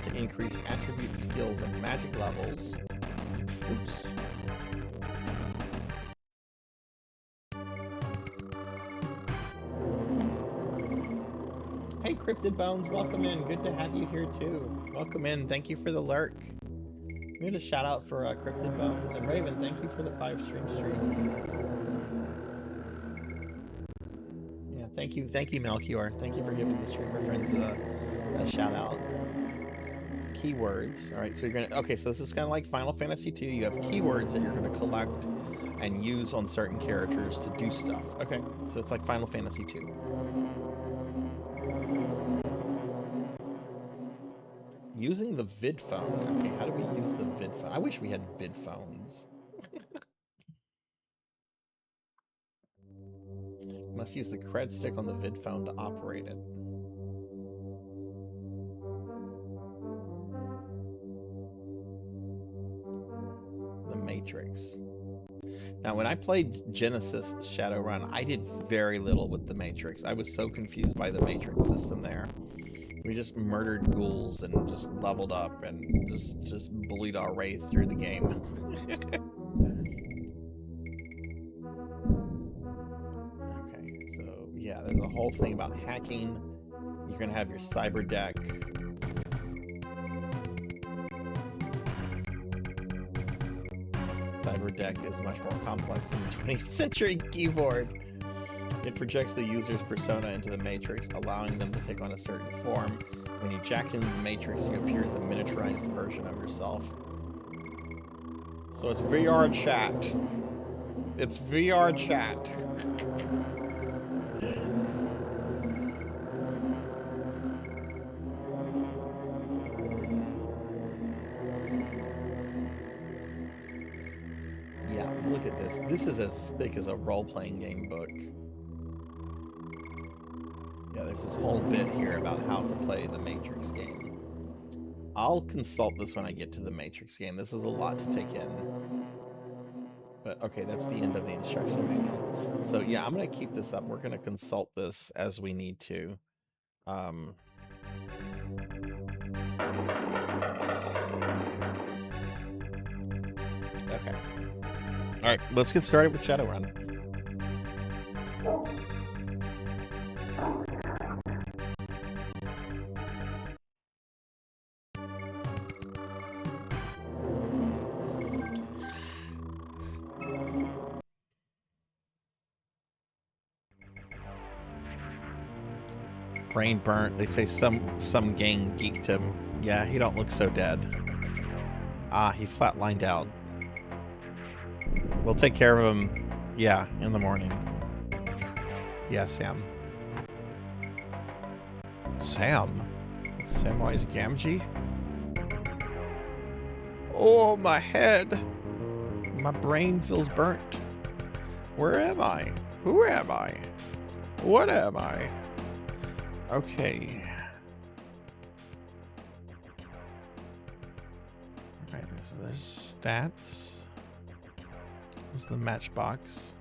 to increase attribute skills and magic levels. Oops. Hey Cryptid Bones, welcome in. Good to have you here too. Welcome in. Thank you for the lurk. I'm going to shout out for Cryptid Bones. And Raven, thank you for the 5-stream streak. Yeah, thank you Melchior. Thank you for giving the streamer friends a shout out. Keywords. All right, so you're gonna. Okay, so this is kind of like Final Fantasy II. You have keywords that you're gonna collect and use on certain characters to do stuff. Okay, so it's like Final Fantasy II. Using the vid phone. Okay, how do we use the vid phone? I wish we had vid phones. Must use the cred stick on the vid phone to operate it. Matrix. Now, when I played Genesis Shadowrun, I did very little with the Matrix. I was so confused by the Matrix system there. We just murdered ghouls and just leveled up and just bullied our way through the game. Okay, so yeah, there's a whole thing about hacking. You're gonna have your cyber deck. VTuber deck is much more complex than the 20th century keyboard. It projects the user's persona into the matrix, allowing them to take on a certain form. When you jack into the matrix, you appear as a miniaturized version of yourself. So it's VR chat. It's VR chat. Yeah, look at this. This is as thick as a role-playing game book. Yeah, there's this whole bit here about how to play the Matrix game. I'll consult this when I get to the Matrix game. This is a lot to take in. But okay, that's the end of the instruction manual. So yeah, I'm gonna keep this up. We're gonna consult this as we need to. Okay. All right, let's get started with Shadowrun. Brain burnt. They say some gang geeked him. Yeah, he don't look so dead. Ah, he flatlined out. We'll take care of him, yeah, in the morning. Yeah, Sam. Sam? Samwise Gamgee? Oh, my head. My brain feels burnt. Where am I? Who am I? What am I? Okay. Alright, so there's stats. This is the Matchbox.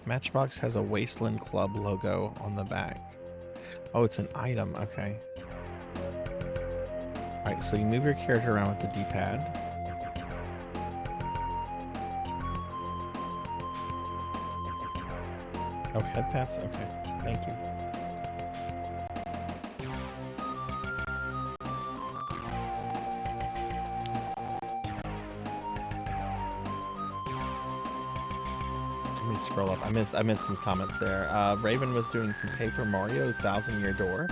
Matchbox has a Wasteland Club logo on the back. Oh, it's an item. Okay. Alright, so you move your character around with the D-pad. Oh, head pats? Okay. Thank you. Let me scroll up. I missed some comments there. Raven was doing some Paper Mario 1000-Year Door.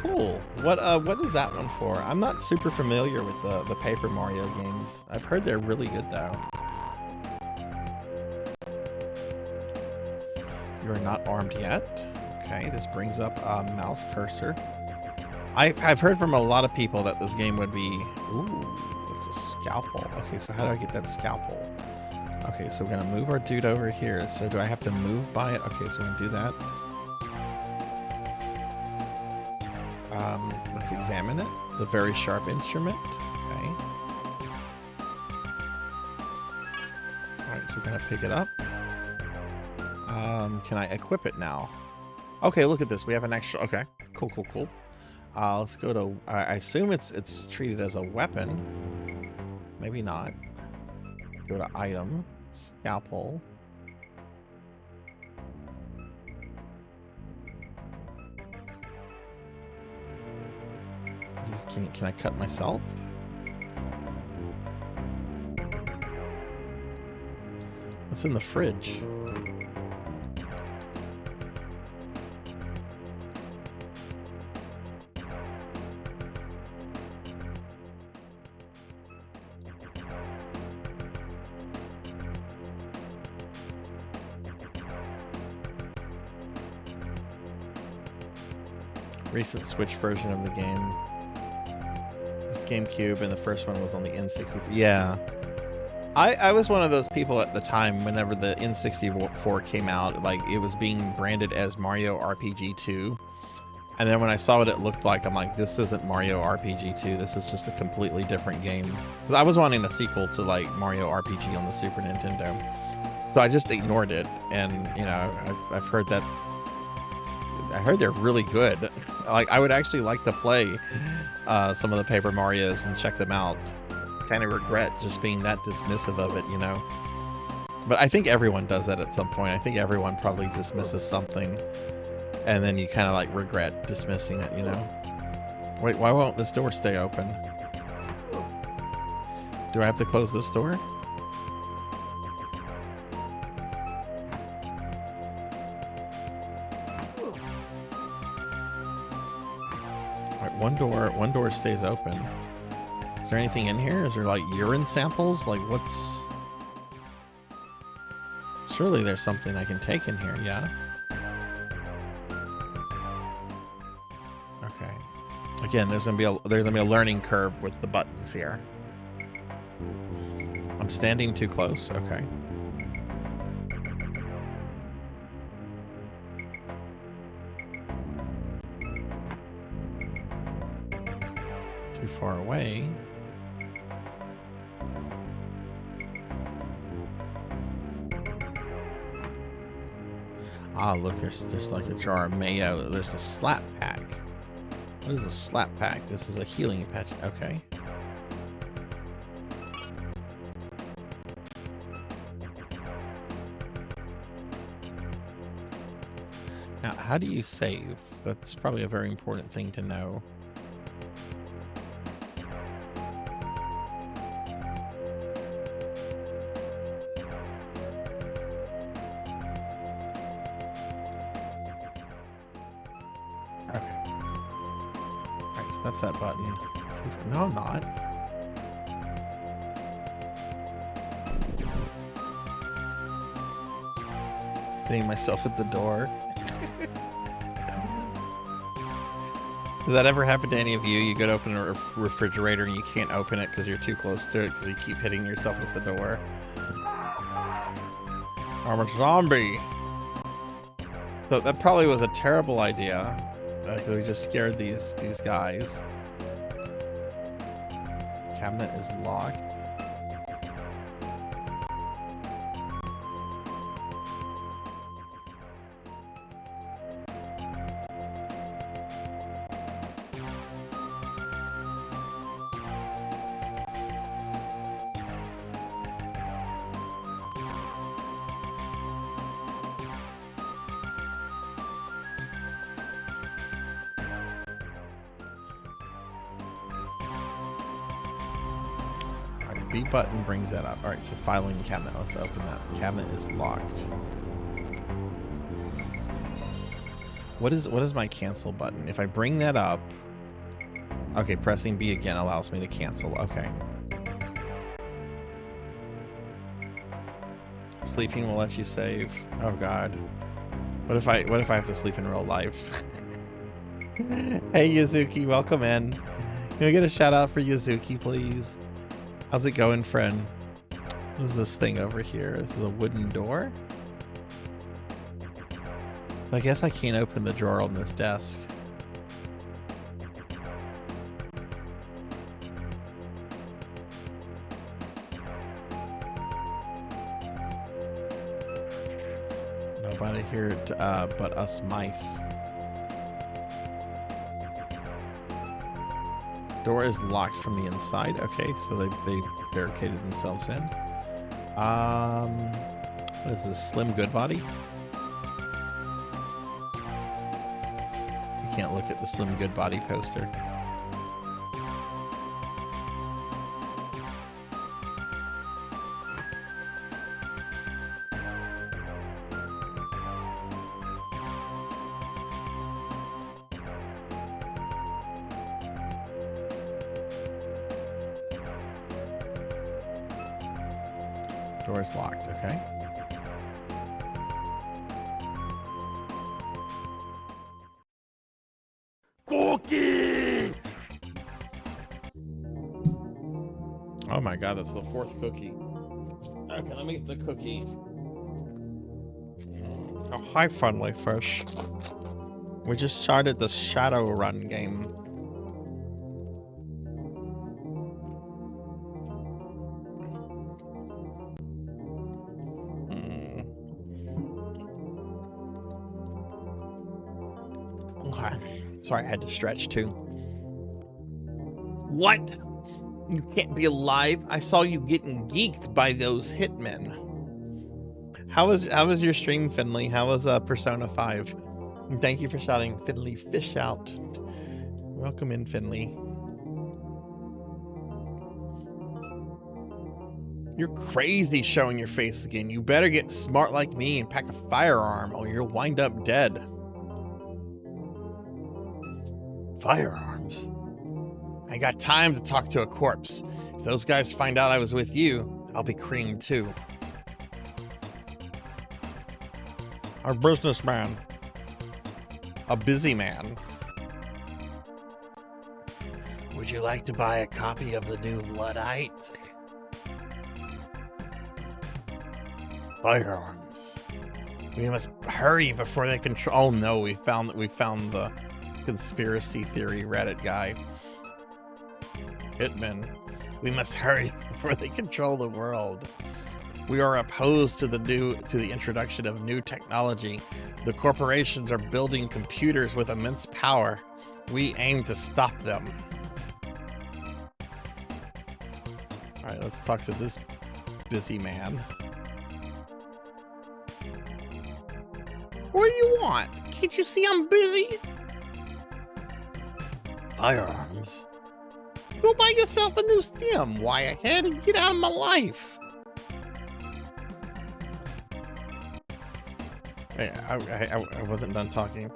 Cool. What is that one for? I'm not super familiar with the Paper Mario games. I've heard they're really good though. You're not armed yet. Okay, this brings up a mouse cursor. I've heard from a lot of people that this game would be... Ooh, it's a scalpel. Okay, so how do I get that scalpel? Okay, so we're gonna move our dude over here. So do I have to move by it? Okay, so we can do that. Let's examine it. It's a very sharp instrument. Okay. Alright, so we're gonna pick it up. Can I equip it now? Okay, look at this. We have an extra... Okay, cool. Let's go to... I assume it's treated as a weapon. Maybe not. Go to item. Scalpel. Can I cut myself? What's in the fridge? Recent Switch version of the game. It's GameCube, and the first one was on the N64. Yeah. I was one of those people at the time whenever the N64 came out, like it was being branded as Mario RPG 2. And then when I saw what it looked like, I'm like, this isn't Mario RPG 2. This is just a completely different game. Because I was wanting a sequel to like Mario RPG on the Super Nintendo. So I just ignored it. And, you know, I've heard that... I heard they're really good. Like, I would actually like to play some of the Paper Marios and check them out. Kind of regret just being that dismissive of it, you know? But I think everyone does that at some point. I think everyone probably dismisses something, and then you kind of like regret dismissing it, you know? Wait, why won't this door stay open? Do I have to close this door? Alright, one door stays open. Is there anything in here? Is there like urine samples? Like what's... Surely there's something I can take in here, yeah? Okay. Again, there's gonna be a learning curve with the buttons here. I'm standing too close, okay. Too far away. Ah, look, there's like a jar of mayo. There's a slap pack. What is a slap pack? This is a healing patch. Okay. Now, how do you save? That's probably a very important thing to know. That's that button. No, I'm not. Hitting myself at the door. Does that ever happen to any of you? You go to open a refrigerator and you can't open it because you're too close to it because you keep hitting yourself at the door. I'm a zombie. So that probably was a terrible idea. We just scared these guys. Cabinet is locked. B button brings that up. Alright, so filing the cabinet. Let's open that. The cabinet is locked. What is my cancel button? If I bring that up... Okay, pressing B again allows me to cancel. Okay. Sleeping will let you save. Oh god. What if I have to sleep in real life? Hey Yuzuki, welcome in. Can I get a shout out for Yuzuki, please? How's it going, friend? What is this thing over here? This is a wooden door? So I guess I can't open the drawer on this desk. Nobody here but us mice. Door is locked from the inside. Okay, so they barricaded themselves in. What is this? Slim Goodbody? You can't look at the Slim Goodbody poster. Door's locked, okay. Cookie! Oh my god, that's the fourth cookie. Okay, let me get the cookie. Oh, hi, friendly fish. We just started the Shadowrun game. Sorry, I had to stretch too. What? You can't be alive? I saw you getting geeked by those hitmen. How was your stream, Finley? How was Persona 5? And thank you for shouting Finley Fish out. Welcome in, Finley. You're crazy showing your face again. You better get smart like me and pack a firearm or you'll wind up dead. Firearms? I got time to talk to a corpse. If those guys find out I was with you, I'll be creamed too. Our businessman. A busy man. Would you like to buy a copy of the new Luddite? Firearms. We must hurry before they control. Oh no, we found the conspiracy theory Reddit guy. Hitman. We must hurry before they control the world. We are opposed to the introduction of new technology. The corporations are building computers with immense power. We aim to stop them. All right, let's talk to this busy man. What do you want? Can't you see I'm busy? Firearms. Go buy yourself a new stem, wirehead, and get out of my life. Wait, I wasn't done talking.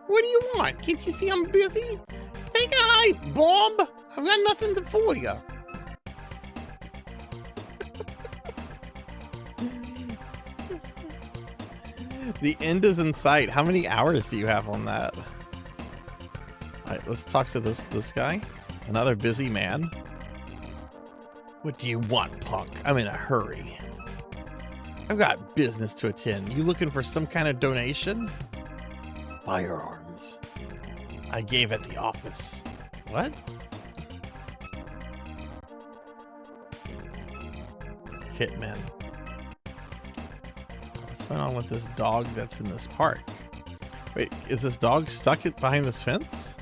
What do you want? Can't you see I'm busy? Take a hike, Bob. I've got nothing for you. The end is in sight. How many hours do you have on that? All right, let's talk to this guy. Another busy man. What do you want, punk? I'm in a hurry. I've got business to attend. You looking for some kind of donation? Firearms. I gave at the office. What? Hitman. What's going on with this dog that's in this park? Wait, is this dog stuck behind this fence?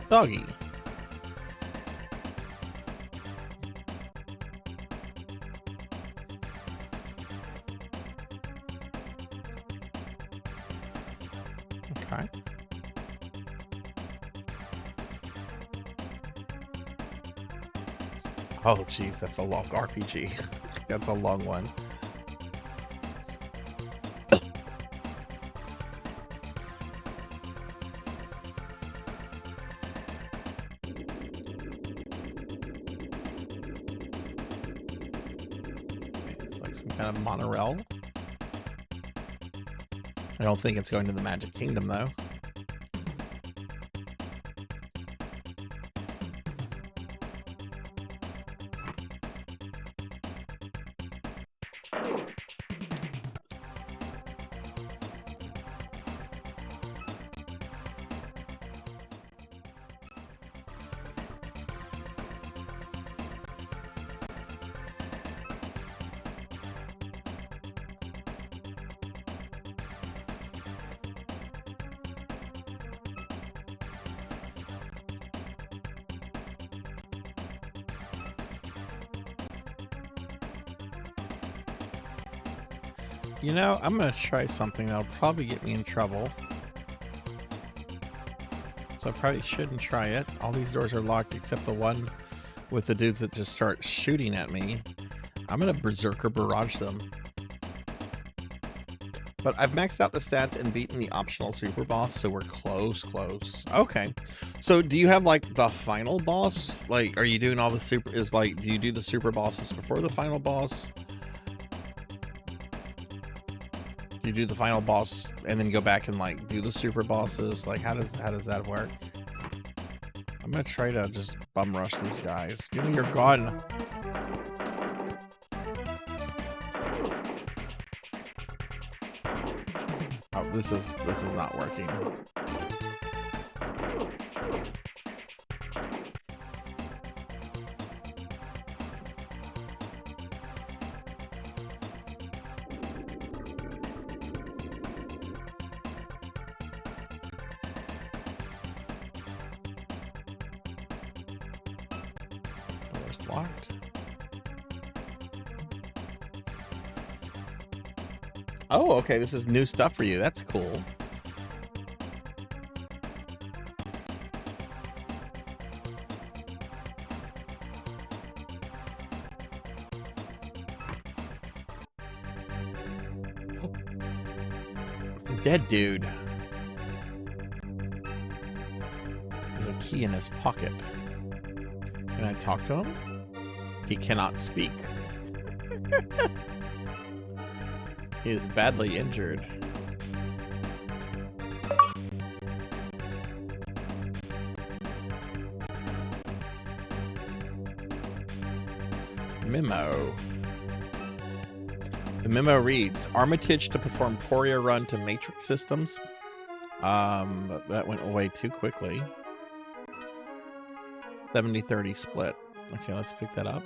Doggy. Okay. Oh, geez, that's a long RPG. That's a long one. It's like some kind of monorail. I don't think it's going to the Magic Kingdom, though. You know, I'm going to try something that'll probably get me in trouble. So I probably shouldn't try it. All these doors are locked except the one with the dudes that just start shooting at me. I'm going to Berserker Barrage them. But I've maxed out the stats and beaten the optional super boss, so we're close. Okay. So do you have like the final boss? Like, are you doing all the super, do you do the super bosses before the final boss? You do the final boss and then go back and like do the super bosses? Like how does that work? I'm gonna try to just bum rush these guys. Give me your gun. Oh, this is not working. Locked. Oh, okay. This is new stuff for you. That's cool. Some dead dude. There's a key in his pocket. Can I talk to him? He cannot speak. He is badly injured. Memo. The memo reads, Armitage to perform courier run to Matrix Systems. That went away too quickly. 70-30 split. Okay, let's pick that up.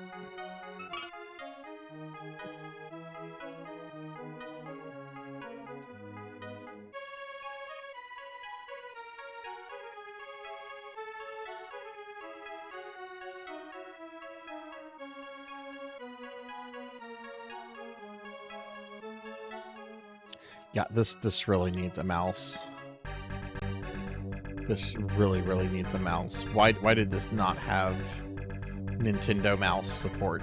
Yeah, this really needs a mouse. This really needs a mouse. Why did this not have Nintendo mouse support?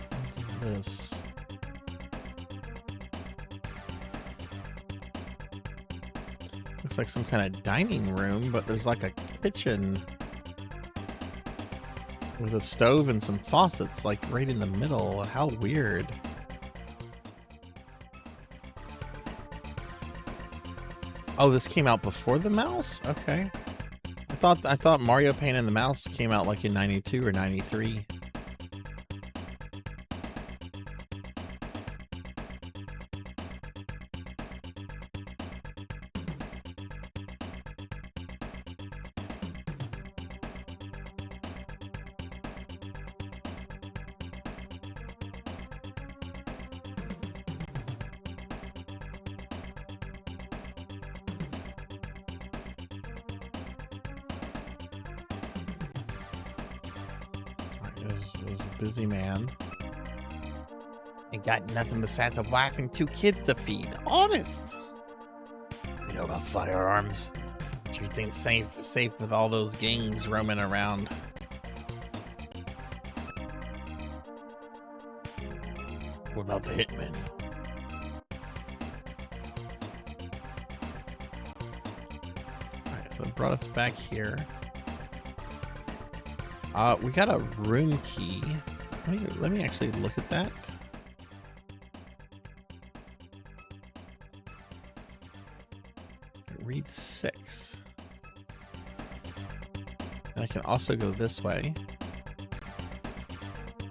What's this? Looks like some kind of dining room, but there's like a kitchen with a stove and some faucets, like right in the middle. How weird. Oh, this came out before the mouse? Okay. I thought Mario Paint and the Mouse came out like in 92 or 93. Busy man. Ain't got nothing besides a wife and 2 kids to feed. Honest. You know about firearms? Do you think safe with all those gangs roaming around? What about the hitmen? Alright, so it brought us back here. We got a room key. Let me actually look at that. It reads 6. And I can also go this way.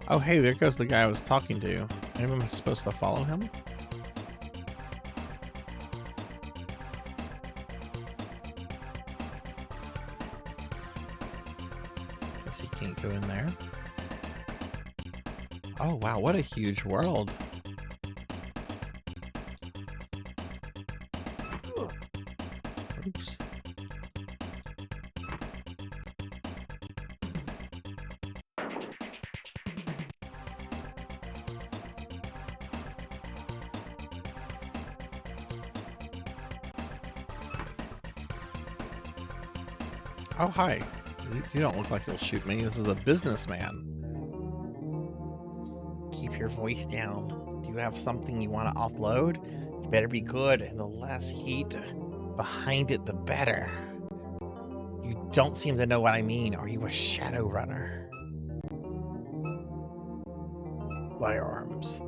Oh, hey, there goes the guy I was talking to. Maybe I'm supposed to follow him? Guess he can't go in there. Oh, wow, what a huge world. Oops. Oh, hi. You don't look like you'll shoot me. This is a businessman. Keep your voice down. Do you have something you want to upload? You better be good, and the less heat behind it, the better. You don't seem to know what I mean. Are you a Shadowrunner? Firearms.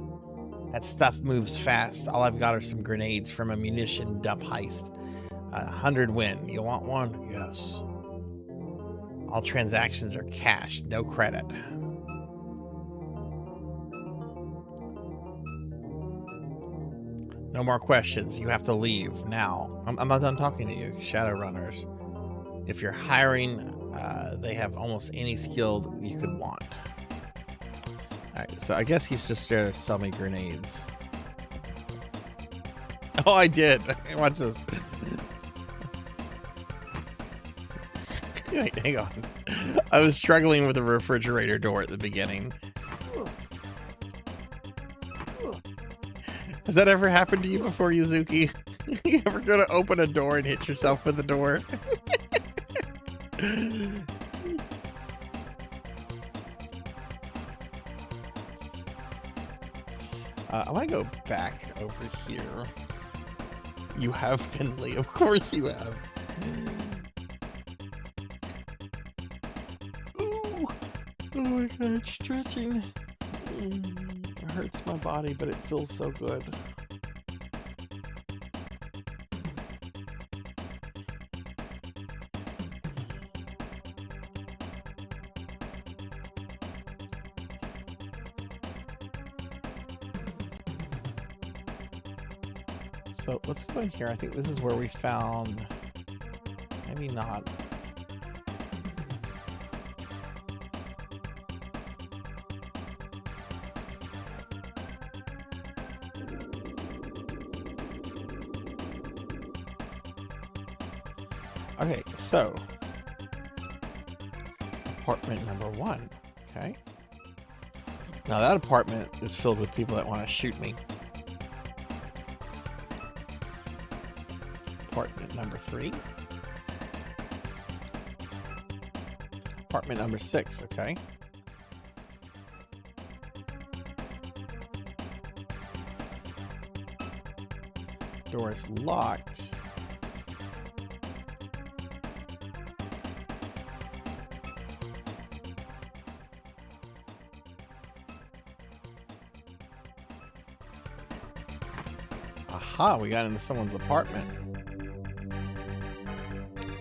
That stuff moves fast. All I've got are some grenades from a munition dump heist. 100 win. You want one? Yes. All transactions are cash, no credit. No more questions. You have to leave now. I'm not done talking to you, Shadowrunners. If you're hiring, they have almost any skill you could want. Alright, so I guess he's just there to sell me grenades. Oh, I did. Watch this. Wait, hang on. I was struggling with the refrigerator door at the beginning. Has that ever happened to you before, Yuzuki? You ever go to open a door and hit yourself with the door? I want to go back over here. You have been, Lee. Of course you have. Oh my god, it's stretching. It hurts my body, but it feels so good. So let's go in here. I think this is where we found... Maybe not. Okay, so... Apartment number 1. Okay. Now that apartment is filled with people that want to shoot me. Apartment number 3. Apartment number 6, okay. Door is locked. Aha, we got into someone's apartment.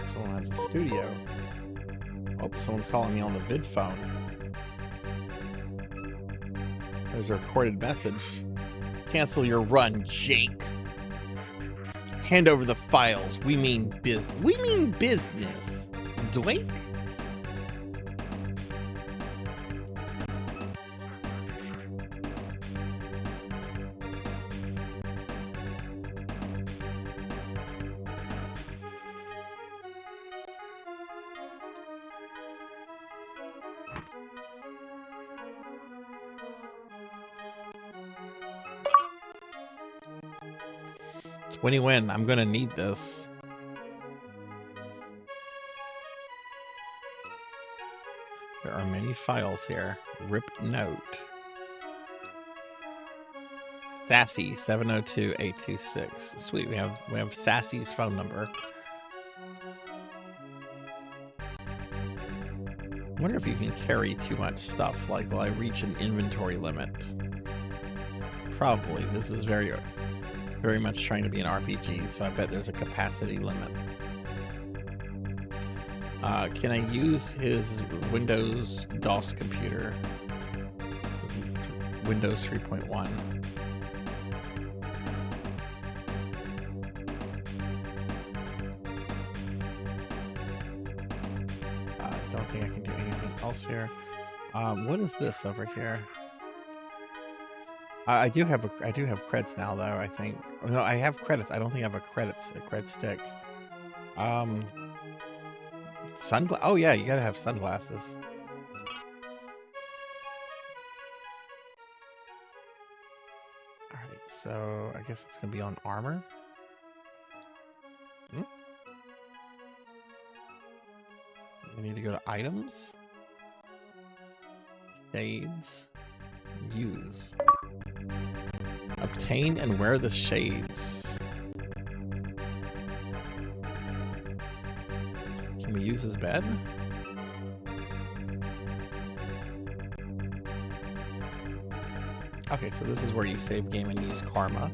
Someone has a studio. Oh, someone's calling me on the vid phone. There's a recorded message. Cancel your run, Jake. Hand over the files. We mean business. We mean business. Drake? When you win, I'm gonna need this. There are many files here. Rip note. Sassy 702-826. Sweet, we have Sassy's phone number. I wonder if you can carry too much stuff. Like, will I reach an inventory limit? Probably. This is very much trying to be an RPG, so I bet there's a capacity limit. Can I use his Windows DOS computer? Windows 3.1. Don't think I can do anything else here. What is this over here? I do have creds now, though. I think. No, I have credits. I don't think I have a cred stick. Sunglasses. Oh yeah, you gotta have sunglasses. All right, so I guess it's gonna be on armor. We need to go to items, shades, use. Obtain and wear the shades. Can we use his bed? Okay, so this is where you save game and use karma.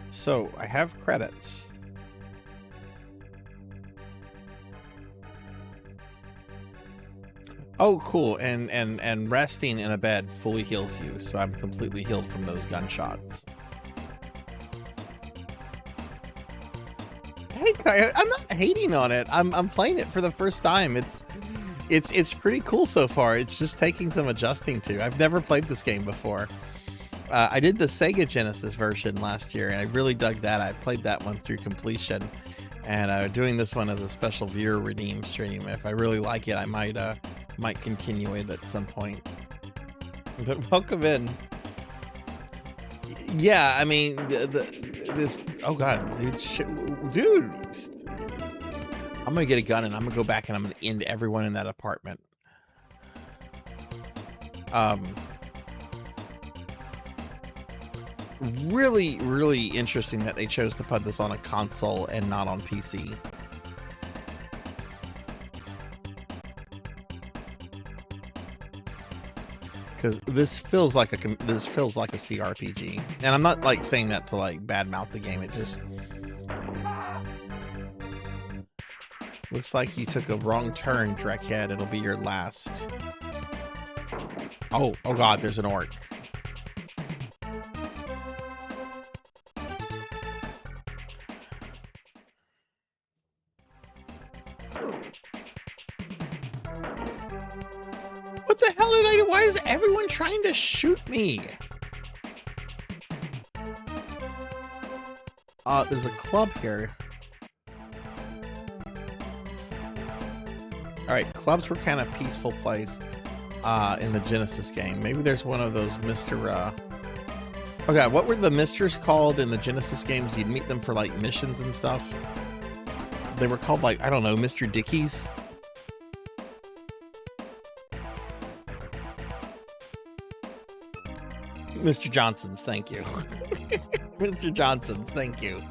So I have credits. Oh, cool. And resting in a bed fully heals you, so I'm completely healed from those gunshots. Hey, I'm not hating on it. I'm playing it for the first time. It's pretty cool so far. It's just taking some adjusting to. I've never played this game before. I did the Sega Genesis version last year, and I really dug that. I played that one through completion, and doing this one as a special viewer redeem stream. If I really like it, I might continue it at some point. But welcome in. Yeah, I mean, this. Oh god, dude. I'm gonna get a gun and I'm gonna go back and I'm gonna end everyone in that apartment. Really, really interesting that they chose to put this on a console and not on PC. Because this feels like a CRPG, and I'm not like saying that to like badmouth the game. It just looks like you took a wrong turn, Dreckhead. It'll be your last. Oh god, there's an orc. What the hell did I do? Why is everyone trying to shoot me? There's a club here. Alright, clubs were kind of peaceful place in the Genesis game. Maybe there's one of those Mr. Oh god, what were the misters called in the Genesis games? You'd meet them for like missions and stuff. They were called like, I don't know, Mr. Dickies. Mr. Johnson's, thank you. Mr. Johnson's, thank you.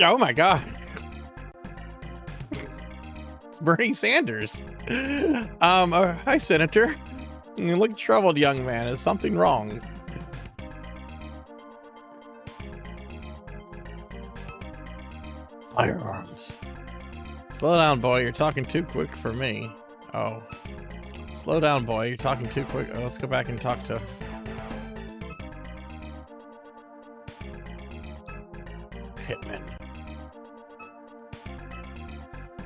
Oh my god. Bernie Sanders. Hi, Senator. You look troubled, young man. Is something wrong? Firearms. Slow down, boy. You're talking too quick for me. Oh. Slow down, boy. You're talking too quick. Oh, let's go back and talk to... Hitmen.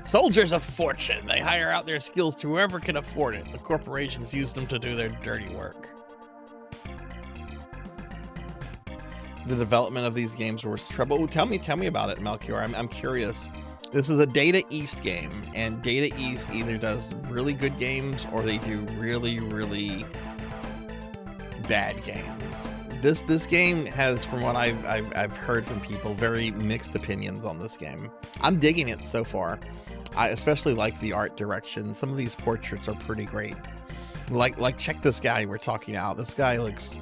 Soldiers of fortune. They hire out their skills to whoever can afford it. The corporations use them to do their dirty work. The development of these games was trouble. Tell me about it, Melchior. I'm curious. This is a Data East game, and Data East either does really good games or they do really, really bad games. This game has, from what I've heard from people, very mixed opinions on this game. I'm digging it so far. I especially like the art direction. Some of these portraits are pretty great. Like check this guy we're talking out. This guy looks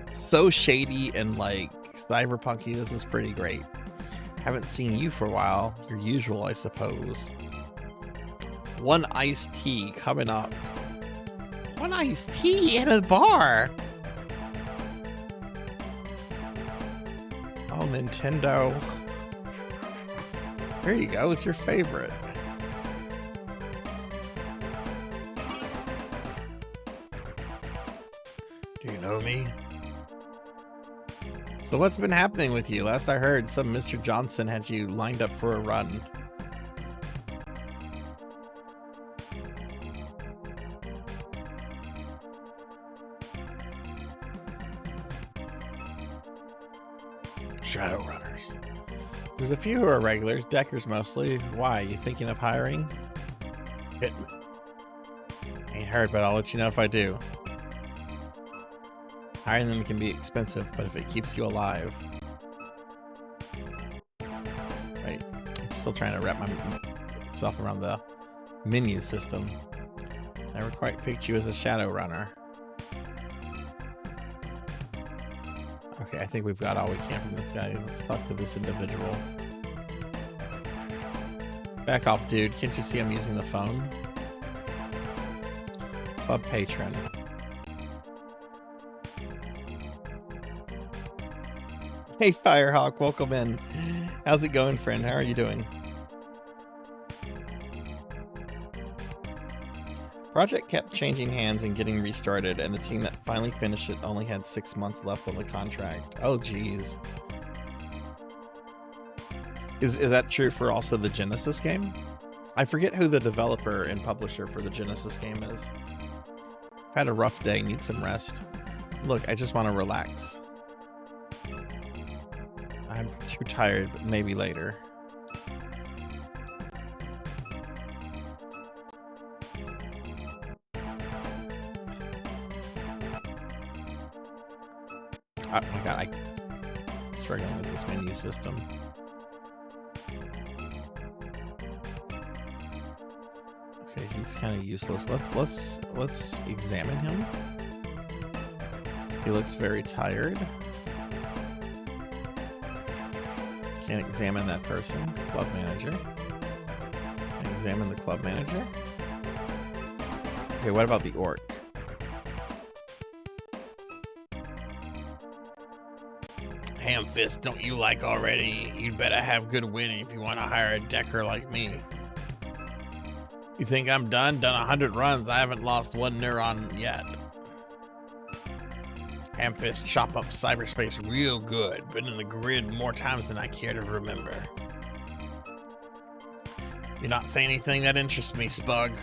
so shady and like cyberpunky. This is pretty great. Haven't seen you for a while. Your usual, I suppose. One iced tea coming up. One iced tea at a bar. Oh, Nintendo. There you go. It's your favorite. Do you know me? So what's been happening with you? Last I heard, some Mr. Johnson had you lined up for a run. Shadowrunners. There's a few who are regulars, deckers mostly. Why? You thinking of hiring? Hit me. Ain't heard, but I'll let you know if I do. Hiring them can be expensive, but if it keeps you alive. Right. I'm still trying to wrap myself around the menu system. Never quite picked you as a Shadowrunner. Okay, I think we've got all we can from this guy. Let's talk to this individual. Back off, dude. Can't you see I'm using the phone? Club patron. Hey, Firehawk, welcome in. How's it going, friend? How are you doing? Project kept changing hands and getting restarted, and the team that finally finished it only had 6 months left on the contract. Oh, geez. Is that true for also the Genesis game? I forget who the developer and publisher for the Genesis game is. I've had a rough day, need some rest. Look, I just want to relax. I'm too tired, but maybe later. Oh my god, I'm struggling with this menu system. Okay, he's kind of useless. Let's examine him. He looks very tired. Can't examine that person. Club manager. Can't examine the club manager. Okay, what about the orc? Hamfist, don't you like already? You'd better have good winning if you want to hire a decker like me. You think I'm done? Done 100 runs. I haven't lost one neuron yet. Hamfist chop up cyberspace real good. Been in the grid more times than I care to remember. You're not saying anything that interests me, Spug.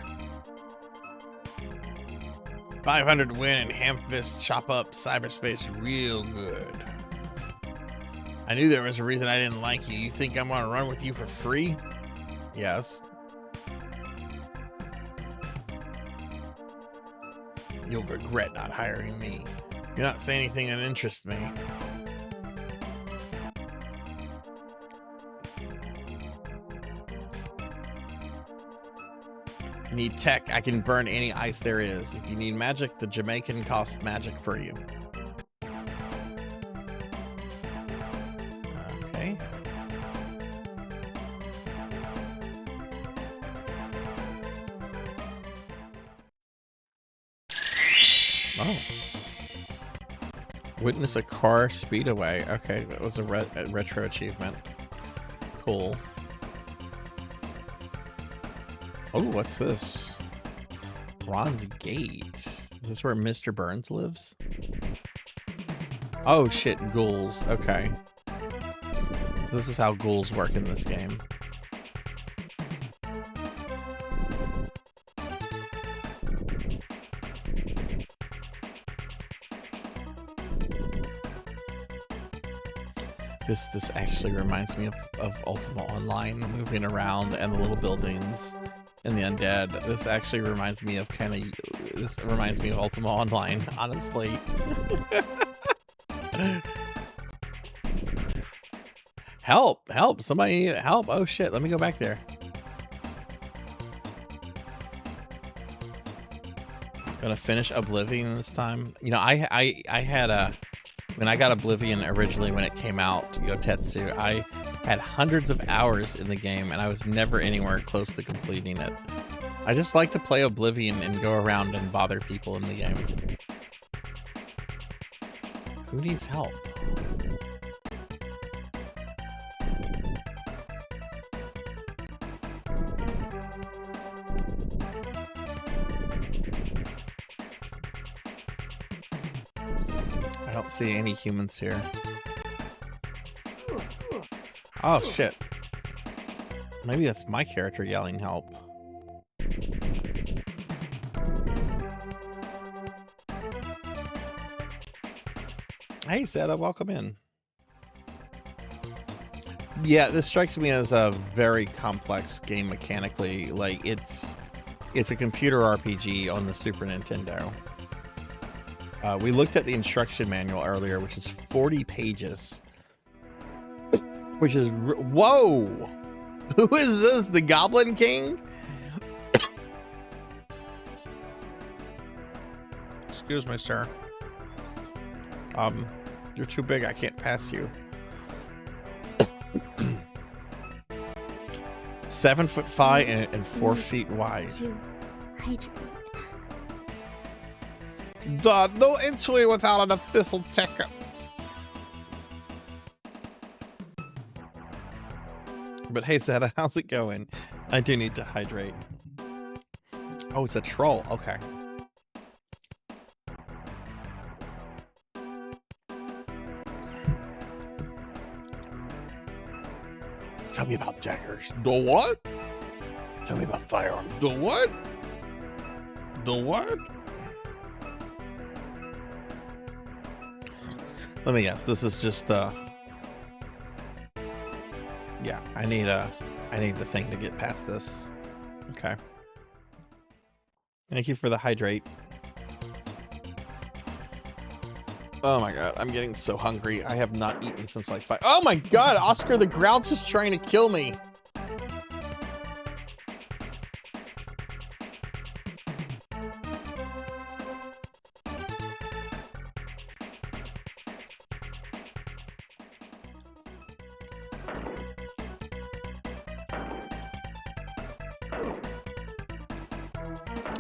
500 win and Hamfist chop up cyberspace real good. I knew there was a reason I didn't like you. You think I'm gonna run with you for free? Yes. You'll regret not hiring me. You're not saying anything that interests me. If you need tech, I can burn any ice there is. If you need magic, the Jamaican costs magic for you. Okay. Oh. Witness a car speed away. Okay, that was a retro achievement. Cool. Oh, what's this? Bronze Gate. Is this where Mr. Burns lives? Oh shit, ghouls. Okay. So this is how ghouls work in this game. This actually reminds me of Ultima Online, moving around and the little buildings and the undead. This actually reminds me of Ultima Online, honestly. Help, somebody need help. Oh shit, let me go back there. Gonna finish Oblivion this time. You know, I had a when I got Oblivion originally when it came out, Yotetsu, I had hundreds of hours in the game and I was never anywhere close to completing it. I just like to play Oblivion and go around and bother people in the game. Who needs help? I don't see any humans here. Oh shit. Maybe that's my character yelling help. Hey Zeta, welcome in. Yeah, this strikes me as a very complex game mechanically. Like it's a computer RPG on the Super Nintendo. We looked at the instruction manual earlier, which is 40 pages. Which is... Whoa! Who is this? The Goblin King? Excuse me, sir. You're too big. I can't pass you. 7'5" and 4 feet wide. No entry without an official ticket. But hey, Zeta, how's it going? I do need to hydrate. Oh, it's a troll. Okay. Tell me about jackers. The what? Tell me about firearms. The what? The what? Let me guess. This is just yeah, I need the thing to get past this. Okay. Thank you for the hydrate. Oh my god, I'm getting so hungry. I have not eaten since like 5. Oh my god, Oscar the Grouch is trying to kill me.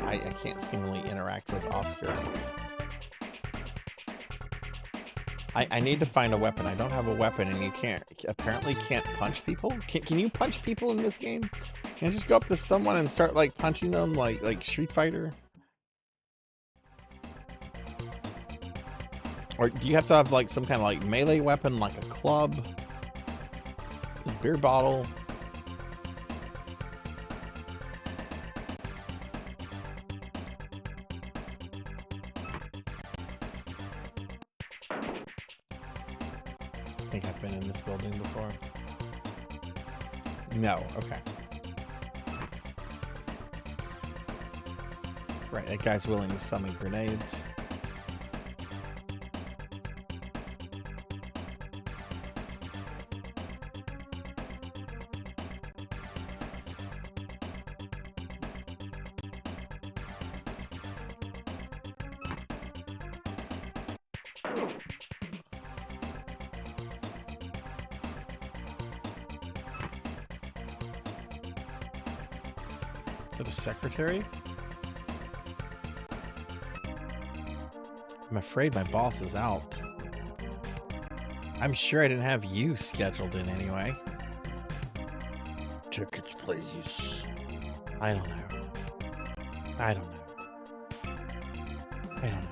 I can't seemingly interact with Oscar. I need to find a weapon. I don't have a weapon, and you apparently can't punch people. Can you punch people in this game? Can I just go up to someone and start like punching them like Street Fighter? Or do you have to have like some kind of like melee weapon, like a club, a beer bottle? I think I've been in this building before. No, okay. Right, that guy's willing to summon grenades. Is it a secretary? I'm afraid my boss is out. I'm sure I didn't have you scheduled in anyway. Tickets, please. I don't know. I don't know. I don't know.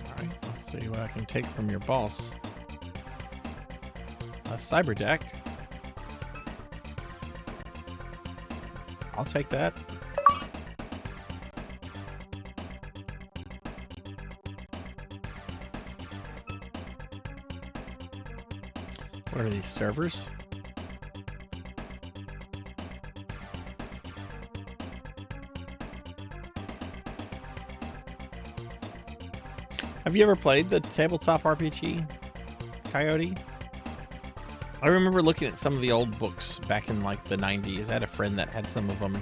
Alright, let's see what I can take from your boss. A cyber deck. I'll take that. What are these servers? Have you ever played the tabletop RPG, Coyote? I remember looking at some of the old books back in like the 90s. I had a friend that had some of them.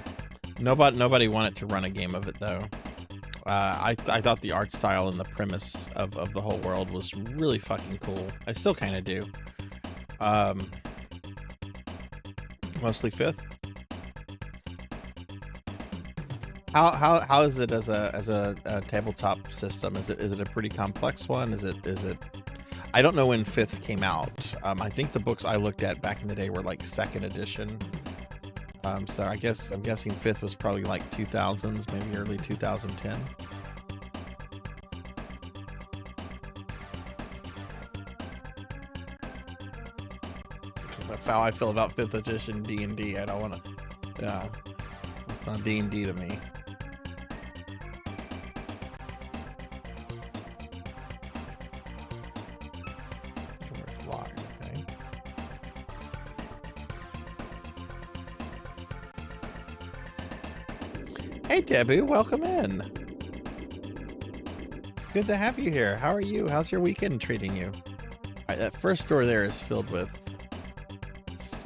Nobody wanted to run a game of it though. I thought the art style and the premise of the whole world was really fucking cool. I still kind of do. Mostly 5th. How is it as a tabletop system? Is it a pretty complex one? Is it? I don't know when 5th came out. I think the books I looked at back in the day were like 2nd edition. So I'm guessing 5th was probably like 2000s, maybe early 2010. That's how I feel about 5th edition D&D. I don't want to. Yeah, it's not D&D to me. Hey Debu, welcome in. Good to have you here. How are you? How's your weekend treating you? Alright, that first door there is filled with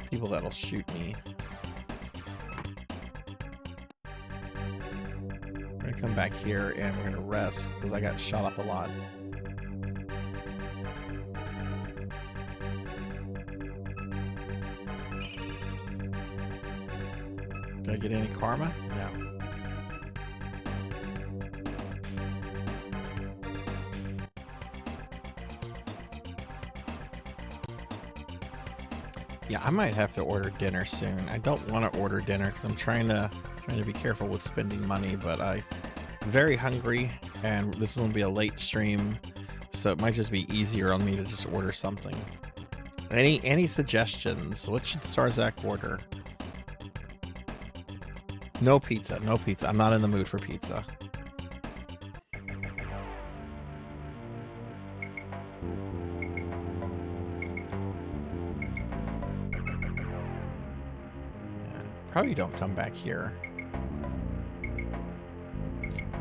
people that'll shoot me. We're gonna come back here and we're gonna rest because I got shot up a lot. Did I get any karma? No. Yeah, I might have to order dinner soon. I don't want to order dinner because I'm trying to be careful with spending money, but I'm very hungry, and this is going to be a late stream, so it might just be easier on me to just order something. Any suggestions? What should Sarzac order? No pizza. No pizza. I'm not in the mood for pizza. Probably don't come back here.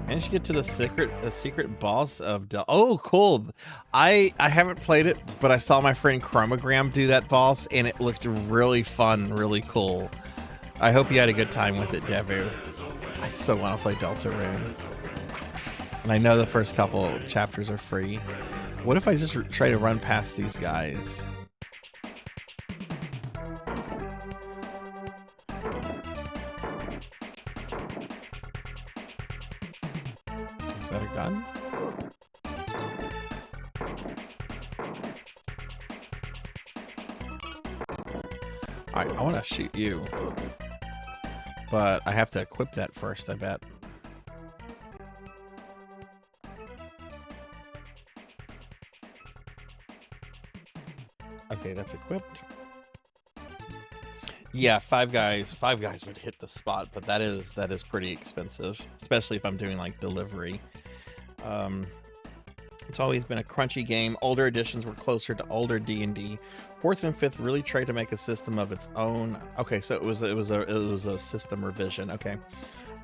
Managed to get to the secret boss of oh, cool. I haven't played it, but I saw my friend Chromogram do that boss, and it looked really fun, really cool. I hope you had a good time with it, Debu. I so want to play Deltarune. And I know the first couple chapters are free. What if I just try to run past these guys? Is that a gun? Alright, I want to shoot you. But I have to equip that first, I bet. Okay, that's equipped. Yeah, Five Guys would hit the spot, but that is pretty expensive, especially if I'm doing like delivery. It's always been a crunchy game. Older editions were closer to older D&D. 4th and 5th really tried to make a system of its own. Okay, so it was a system revision. Okay,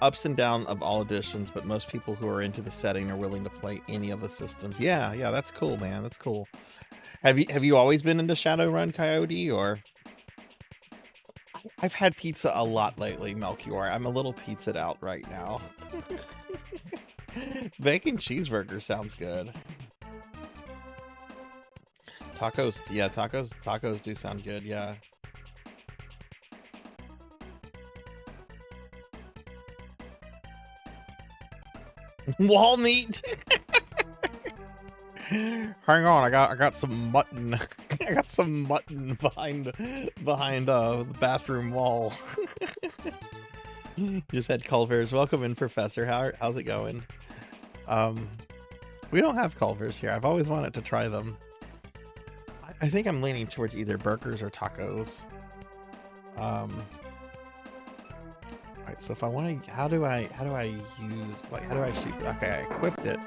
ups and down of all editions, but most people who are into the setting are willing to play any of the systems. Yeah, that's cool, man. That's cool. Have you always been into Shadowrun, Coyote, or? I've had pizza a lot lately, Melchior. I'm a little pizzaed out right now. Bacon cheeseburger sounds good. Tacos, yeah, tacos do sound good, yeah. Wall meat. Hang on, I got some mutton. I got some mutton behind the bathroom wall. Just had Culvers. Welcome in, Professor. How's it going? We don't have Culvers here. I've always wanted to try them. I think I'm leaning towards either burgers or tacos. Alright, so if I want to, how do I use, like, how do I shoot? Okay, I equipped it.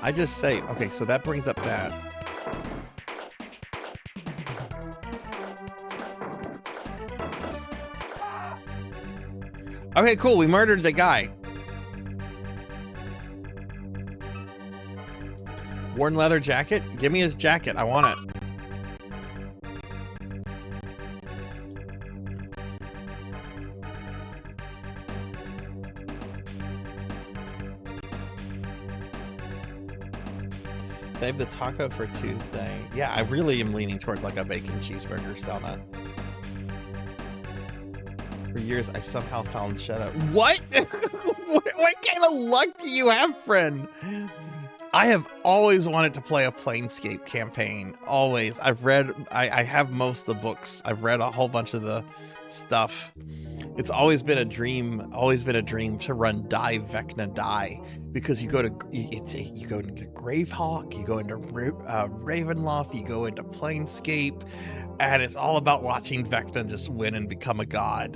I just say, okay, so that brings up that. Okay, cool, we murdered the guy. Worn leather jacket? Give me his jacket, I want it. Save the taco for Tuesday. Yeah, I really am leaning towards like a bacon cheeseburger salad. For years, I somehow found Shadow. What? What kind of luck do you have, friend? I have always wanted to play a Planescape campaign. Always. I have most of the books. I've read a whole bunch of the stuff. It's always been a dream to run Die Vecna Die, because you go into Gravehawk, you go into Ravenloft, you go into Planescape, and it's all about watching Vecna just win and become a god.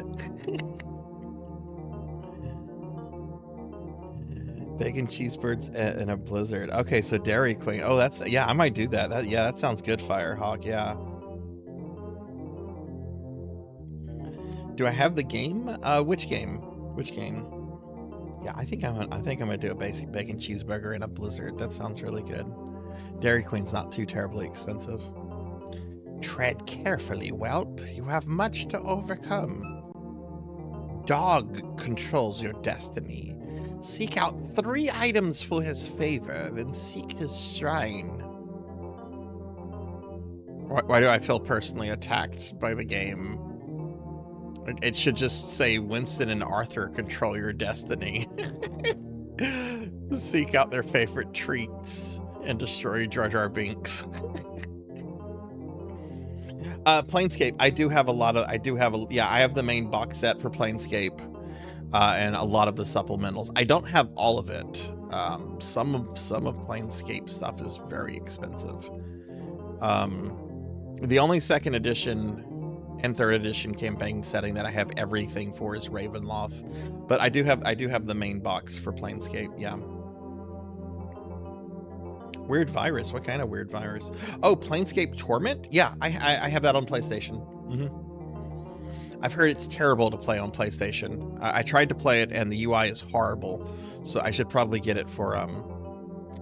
Bacon cheeseburgers and a blizzard. Okay, so Dairy Queen. Oh, that's, yeah, I might do that. That sounds good, Firehawk. Yeah. Do I have the game? Which game? Which game? Yeah, I think I'm gonna do a basic bacon cheeseburger and a blizzard. That sounds really good. Dairy Queen's not too terribly expensive. Tread carefully, whelp. You have much to overcome. Dog controls your destiny. Seek out 3 items for his favor, then seek his shrine. Why do I feel personally attacked by the game? It should just say Winston and Arthur control your destiny. Seek out their favorite treats and destroy Jar Jar Binks. Planescape. I have the main box set for Planescape, and a lot of the supplementals. I don't have all of it. Some of Planescape stuff is very expensive. The only second edition and third edition campaign setting that I have everything for is Ravenloft, but I do have the main box for Planescape. Yeah. Weird virus. What kind of weird virus? Oh, Planescape Torment. Yeah, I have that on PlayStation. I've heard it's terrible to play on PlayStation. I tried to play it and the UI is horrible, so I should probably get it for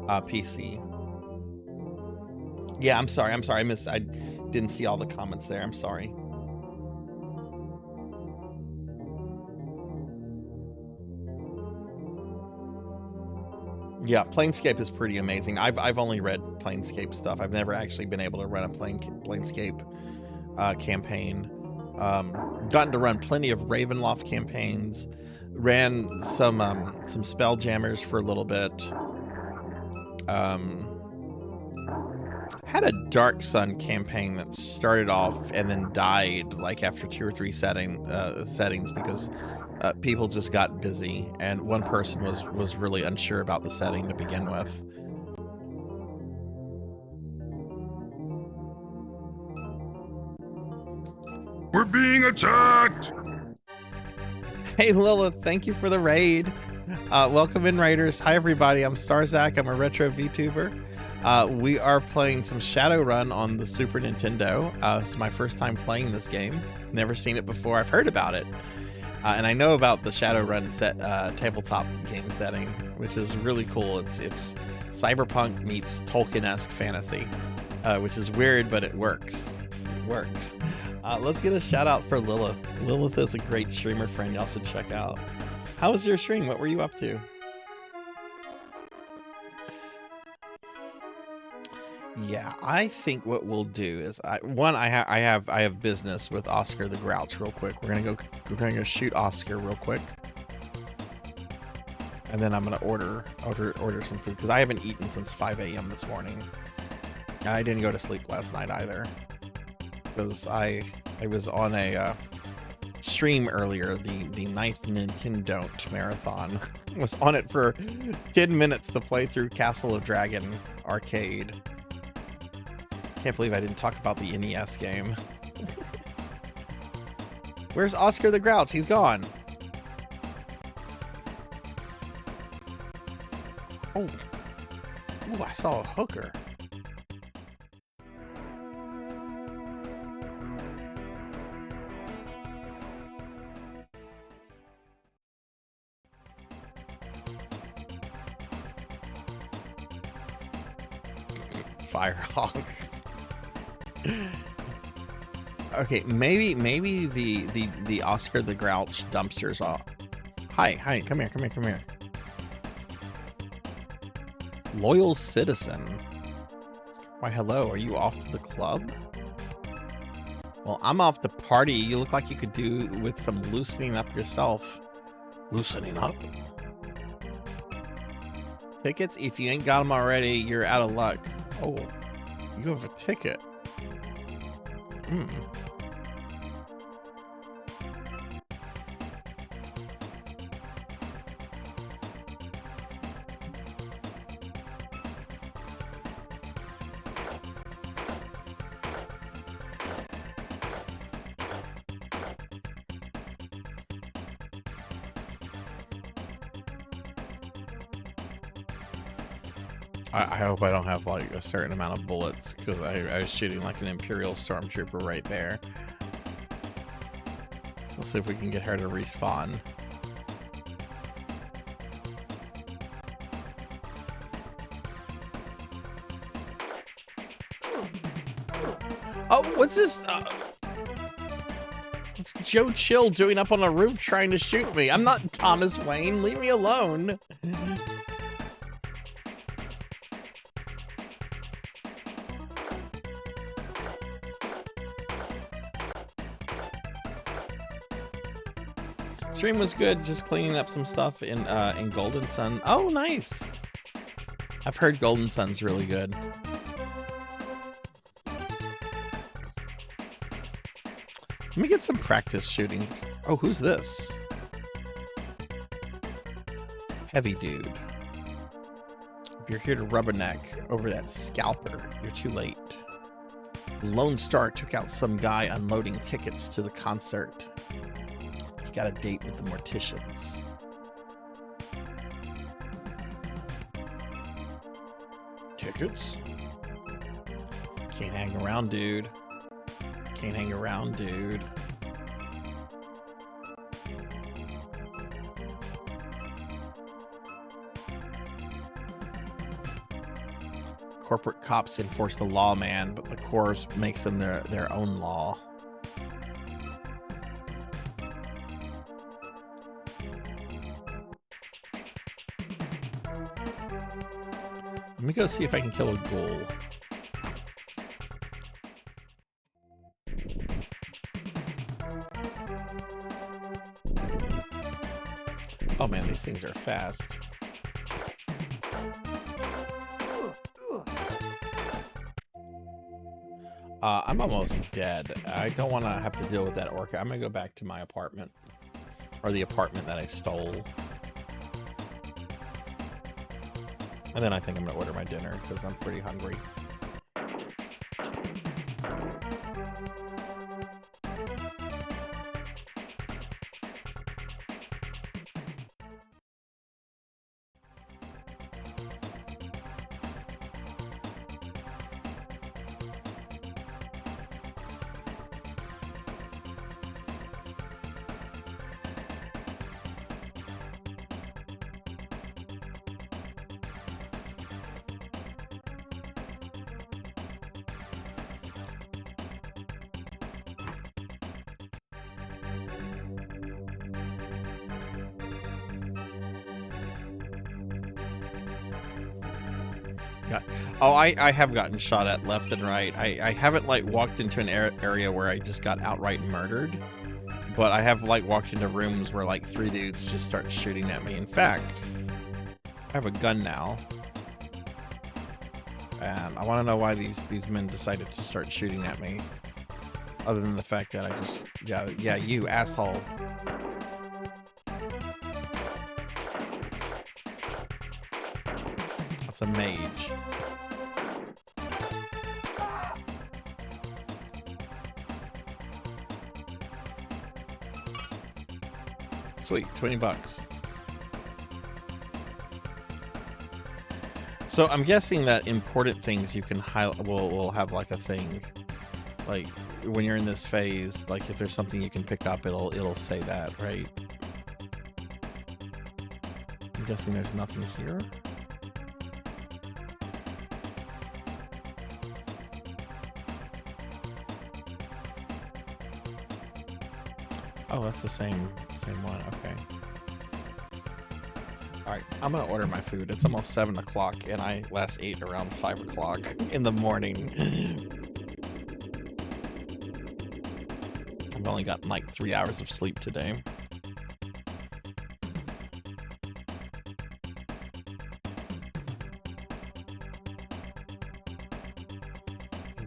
PC. Yeah, I'm sorry. I didn't see all the comments there. I'm sorry. Yeah, Planescape is pretty amazing. I've only read Planescape stuff. I've never actually been able to run a Planescape campaign. Gotten to run plenty of Ravenloft campaigns. Ran some Spelljammers for a little bit. Had a Dark Sun campaign that started off and then died like after 2 or 3 settings because people just got busy and one person was really unsure about the setting to begin with. We're being attacked! Hey Lilith, thank you for the raid. Welcome in, raiders. Hi everybody, I'm Sarzac. I'm a retro VTuber. We are playing some Shadowrun on the Super Nintendo. This is my first time playing this game. Never seen it before. I've heard about it. And I know about the Shadowrun tabletop game setting, which is really cool. It's cyberpunk meets Tolkien-esque fantasy, which is weird, but it works. It works. Let's get a shout out for Lilith. Lilith is a great streamer friend y'all should check out. How was your stream? What were you up to? Yeah, I think what we'll do is I have business with Oscar the Grouch real quick. We're gonna go shoot Oscar real quick, and then I'm gonna order some food because I haven't eaten since 5 a.m. this morning. I didn't go to sleep last night either because I was on a stream earlier, the 9th Nintendo marathon. I was on it for 10 minutes to play through Castle of Dragon Arcade. Can't believe I didn't talk about the NES game. Where's Oscar the Grouch? He's gone. Oh. Ooh, I saw a hooker. Firehawk. Okay, maybe the Oscar the Grouch dumpster's off. Hi, come here. Loyal citizen. Why, hello, are you off to the club? Well, I'm off to party. You look like you could do with some loosening up yourself. Loosening up? Tickets? If you ain't got them already, you're out of luck. Oh, you have a ticket. I hope I don't have like a certain amount of bullets because I was shooting like an Imperial Stormtrooper right there. Let's see if we can get her to respawn. Oh, what's this? It's Joe Chill doing up on a roof trying to shoot me. I'm not Thomas Wayne. Leave me alone. Stream was good, just cleaning up some stuff in Golden Sun. Oh, nice. I've heard Golden Sun's really good. Let me get some practice shooting. Oh, who's this? Heavy dude. If you're here to rubberneck over that scalper, you're too late. The Lone Star took out some guy unloading tickets to the concert. He got a date with the morticians. Tickets? Can't hang around, dude. Can't hang around, dude. Corporate cops enforce the law, man, but the Corps makes them their own law. Let me go see if I can kill a ghoul. Oh man, these things are fast. I'm almost dead. I don't want to have to deal with that orca. I'm going to go back to my apartment. Or the apartment that I stole. And then I think I'm going to order my dinner because I'm pretty hungry. Yeah. Oh, I have gotten shot at left and right. I haven't like walked into an area where I just got outright murdered, but I have like walked into rooms where like 3 dudes just start shooting at me. In fact, I have a gun now, and I want to know why these men decided to start shooting at me. Other than the fact that I just yeah you asshole. That's a mage. Sweet, $20. So I'm guessing that important things you can highlight will have like a thing, like when you're in this phase, like if there's something you can pick up, it'll say that, right? I'm guessing there's nothing here. Oh, that's the same one. Okay. All right, I'm gonna order my food. It's almost 7 o'clock, and I last ate around 5 o'clock in the morning. I've only gotten like 3 hours of sleep today.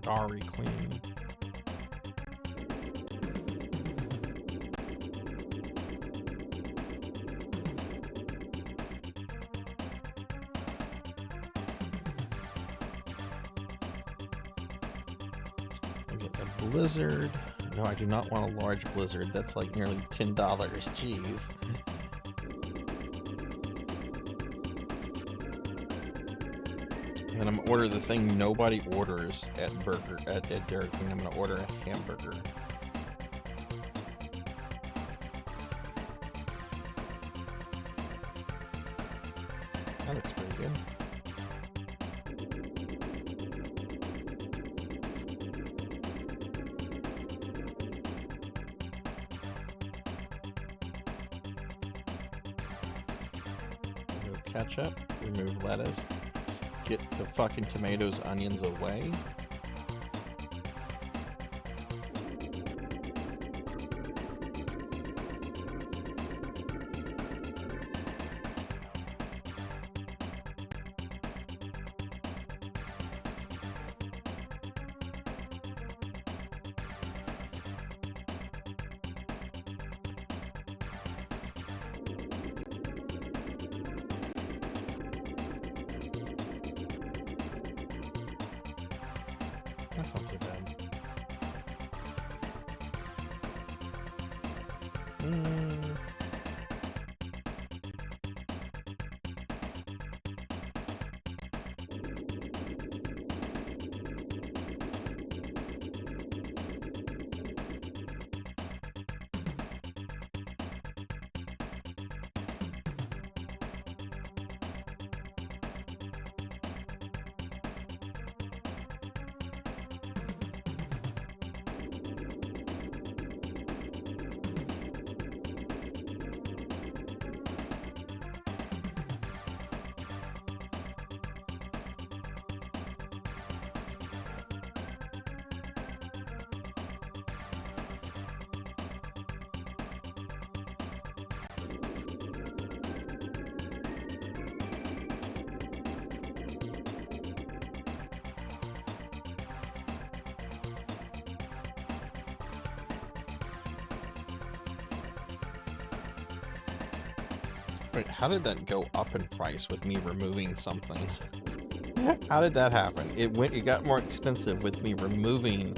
Dari Queen. Blizzard. No, I do not want a large blizzard. That's like nearly $10. Jeez. And I'm gonna order the thing nobody orders at Dairy Queen. I'm gonna order a hamburger. That looks pretty good. Ketchup, remove lettuce, get the fucking tomatoes, onions away. That's not too bad. Wait, how did that go up in price with me removing something? How did that happen? It got more expensive with me removing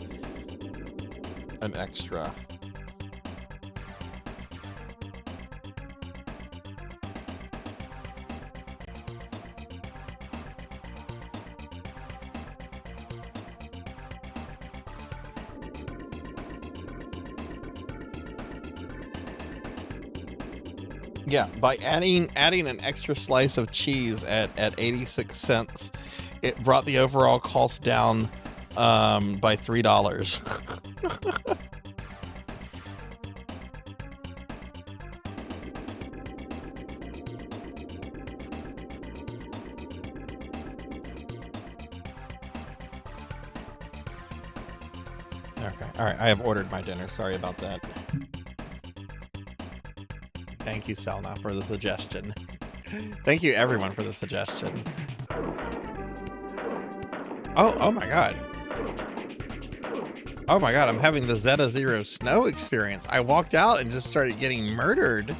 an extra. Yeah, by adding an extra slice of cheese at 86 cents, it brought the overall cost down by $3. Okay, all right, I have ordered my dinner. Sorry about that. Thank you, Selna, for the suggestion. Thank you, everyone, for the suggestion. Oh my god. Oh my god, I'm having the Zeta Zero Snow experience. I walked out and just started getting murdered.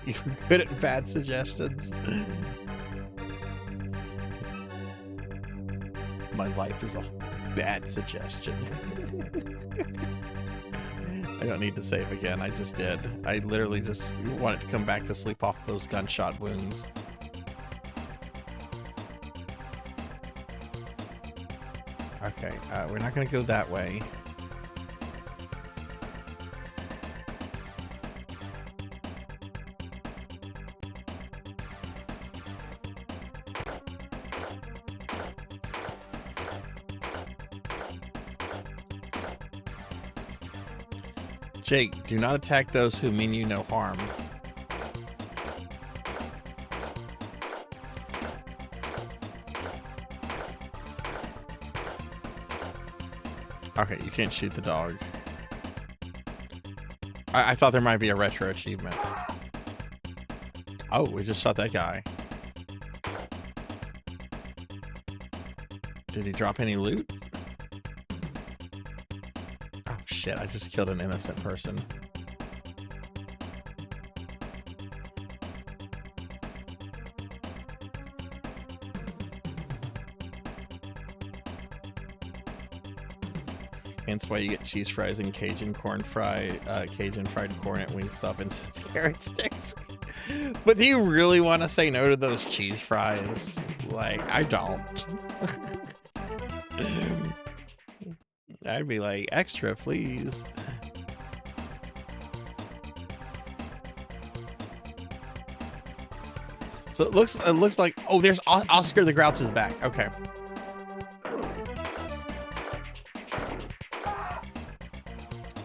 You're good at bad suggestions. My life is a bad suggestion. I don't need to save again. I just did. I literally just wanted to come back to sleep off those gunshot wounds. Okay, we're not going to go that way. Jake, do not attack those who mean you no harm. Okay, you can't shoot the dog. I thought there might be a retro achievement. Oh, we just shot that guy. Did he drop any loot? Oh shit, I just killed an innocent person. Hence why you get cheese fries and Cajun fried corn at Wingstop instead of carrot sticks. But do you really want to say no to those cheese fries? Like, I don't. I'd be like, extra, please. So it looks like, oh, there's Oscar the Grouch is back. Okay.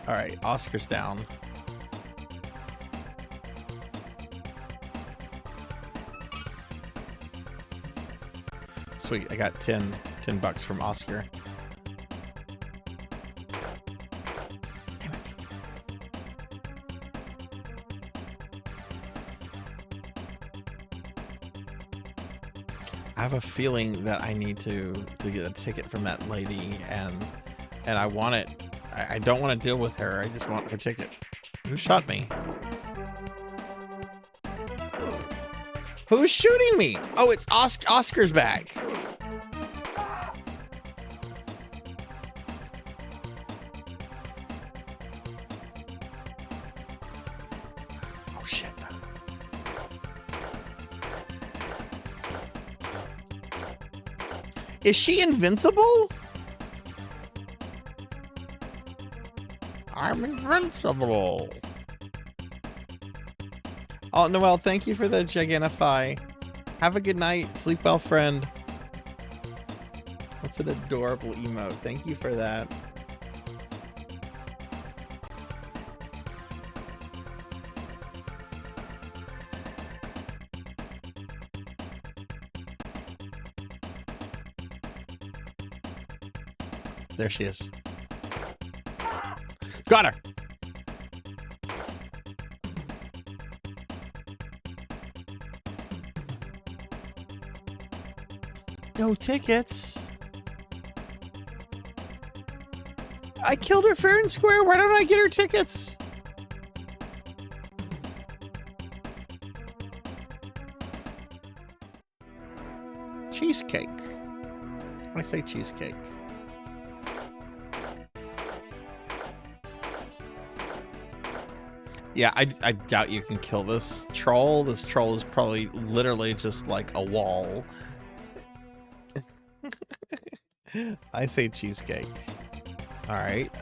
All right, Oscar's down. Sweet, I got 10 bucks from Oscar. Damn it. I have a feeling that I need to get a ticket from that lady, and I want it. I don't want to deal with her. I just want her ticket. Who shot me? Who's shooting me? Oh, it's Oscar's back. Oh, shit. Is she invincible? I'm invincible. Oh, Noelle, thank you for the Gigantify. Have a good night. Sleep well, friend. What's an adorable emote? Thank you for that. There she is. Got her. No tickets. I killed her fair and square. Why don't I get her tickets? Cheesecake. I say cheesecake. Yeah, I doubt you can kill this troll. This troll is probably literally just like a wall. I say cheesecake. All right.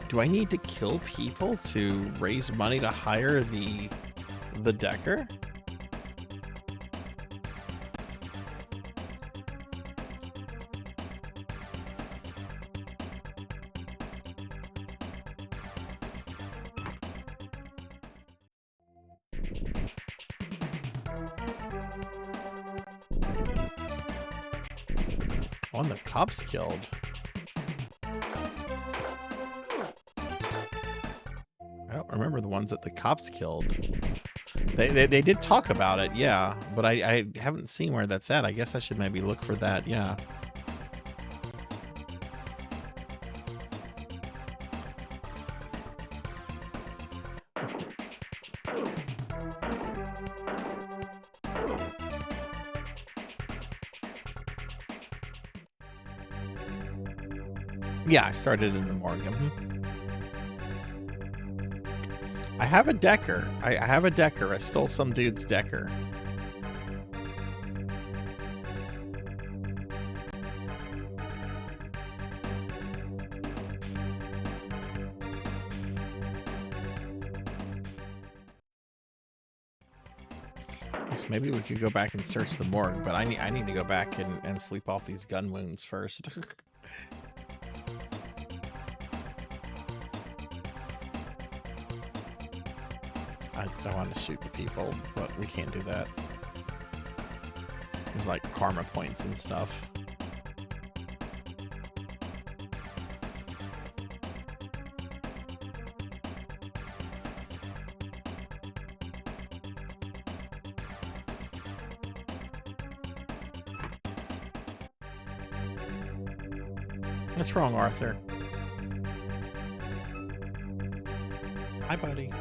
Do I need to kill people to raise money to hire the decker? One the cops killed. I don't remember the ones that the cops killed. They did talk about it, yeah, but I haven't seen where that's at. I guess I should maybe look for that, yeah. Yeah, I started in the morgue. I have a decker. I have a decker. I stole some dude's decker. So maybe we could go back and search the morgue, but I need to go back and sleep off these gun wounds first. I want to shoot the people, but we can't do that. There's like karma points and stuff. What's wrong, Arthur? Hi, buddy.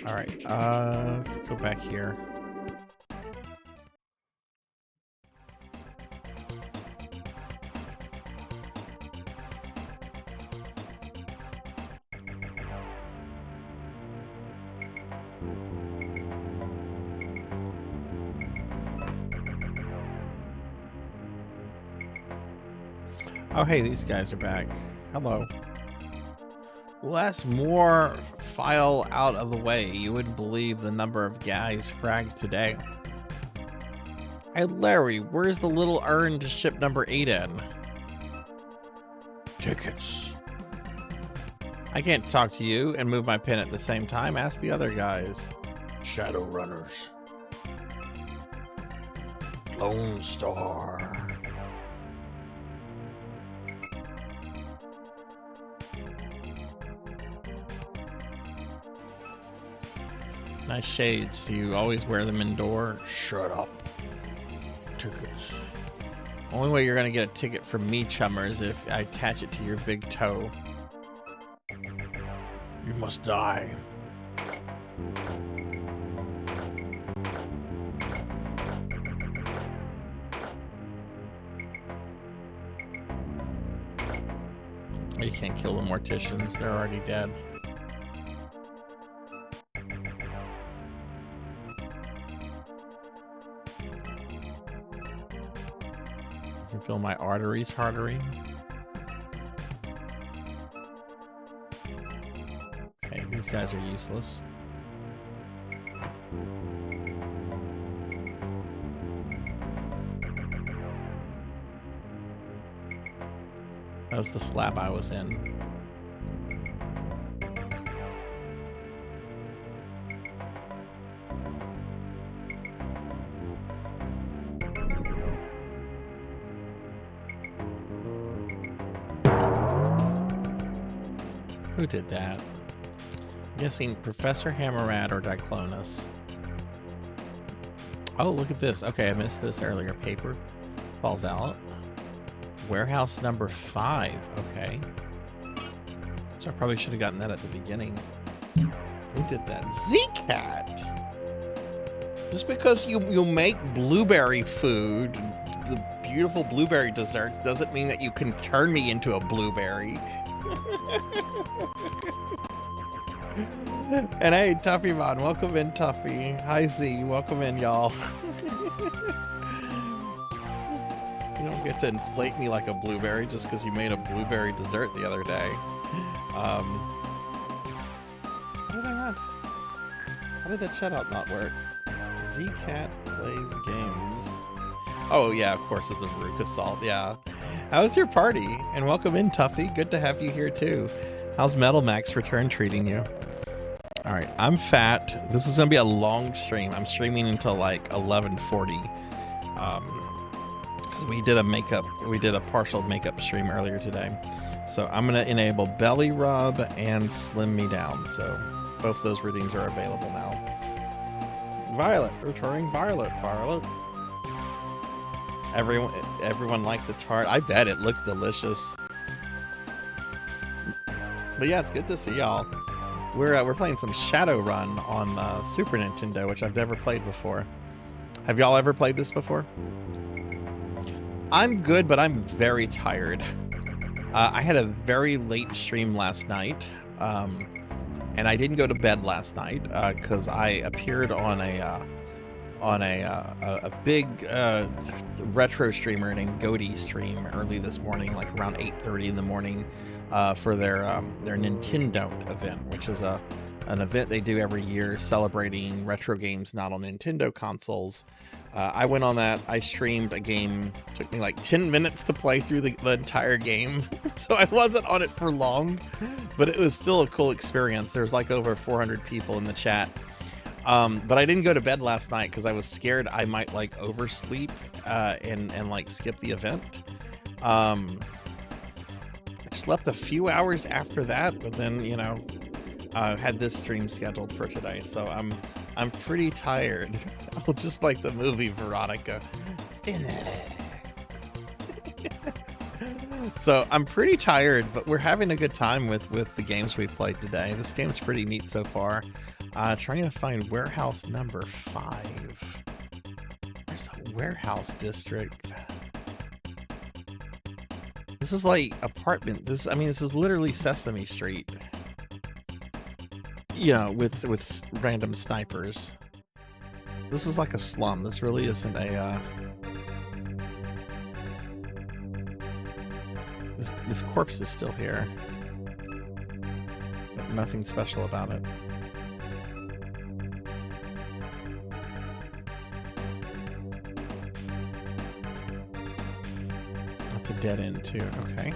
All right, let's go back here. Oh, hey, these guys are back. Hello. We'll ask more file out of the way. You wouldn't believe the number of guys fragged today. Hey, Larry, where's the little urn to ship number 8 in? Tickets. I can't talk to you and move my pin at the same time. Ask the other guys. Shadowrunners. Lone Star. Nice shades. Do you always wear them indoor? Shut up. Tickets. Only way you're gonna get a ticket from me, chummer, is if I attach it to your big toe. You must die. You can't kill the morticians. They're already dead. I can feel my arteries hardening. Okay, these guys are useless. That was the slab I was in. Who did that? I'm guessing Professor Hammerad or Diclonus. Oh, look at this. Okay, I missed this earlier. Paper falls out. Warehouse number 5. Okay. So I probably should have gotten that at the beginning. Who did that? Z-Cat! Just because you make blueberry food, the beautiful blueberry desserts, doesn't mean that you can turn me into a blueberry. And hey, Tuffymon, welcome in, Tuffy. Hi, Z, welcome in, y'all. You don't get to inflate me like a blueberry just because you made a blueberry dessert the other day. How did I run? How did that shutout not work? Z-Cat plays games. Oh yeah, of course it's a Veruca Salt, yeah. How's your party? And welcome in, Tuffy. Good to have you here too. How's Metal Max Return treating you? Alright, I'm fat. This is gonna be a long stream. I'm streaming until like 11:40. Because we did a partial makeup stream earlier today. So I'm gonna enable Belly Rub and Slim Me Down. So both those routines are available now. Violet, returning Violet. Everyone liked the chart. I bet it looked delicious. But yeah, it's good to see y'all. We're playing some Shadowrun on Super Nintendo, which I've never played before. Have y'all ever played this before? I'm good, but I'm very tired. I had a very late stream last night, and I didn't go to bed last night because I appeared on a big retro streamer named Goaty stream early this morning, like around 8:30 in the morning, for their Nintendo event, which is an event they do every year celebrating retro games not on Nintendo consoles. I went on that. I streamed a game. Took me like 10 minutes to play through the entire game. So I wasn't on it for long, but it was still a cool experience. There's like over 400 people in the chat. But I didn't go to bed last night because I was scared I might like oversleep and like skip the event. I slept a few hours after that, but then, you know, had this stream scheduled for today. So I'm pretty tired. Just like the movie Veronica. So I'm pretty tired, but we're having a good time with the games we've played today. This game's pretty neat so far. Trying to find warehouse number 5. There's a warehouse district. This is like apartment. This is literally Sesame Street. You know, with random snipers. This is like a slum. This really isn't a this corpse is still here. But nothing special about it. That's a dead end too. Okay.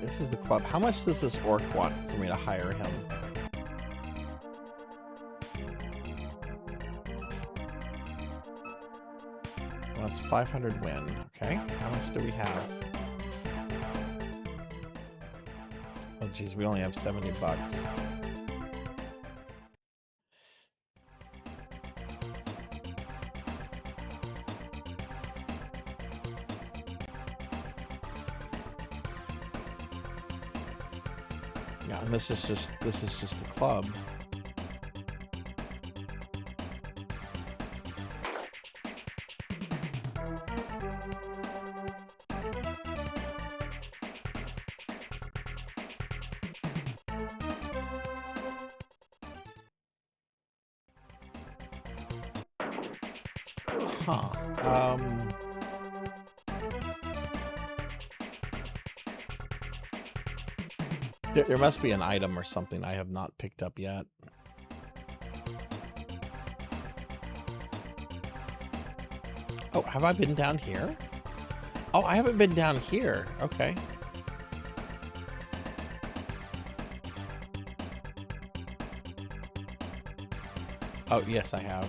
This is the club. How much does this orc want for me to hire him? Well, that's 500 win. Okay. How much do we have? Oh, geez. We only have 70 bucks. Yeah, and this is just the club. Huh. There must be an item or something I have not picked up yet. Oh, have I been down here? Oh, I haven't been down here. Okay. Oh, yes, I have.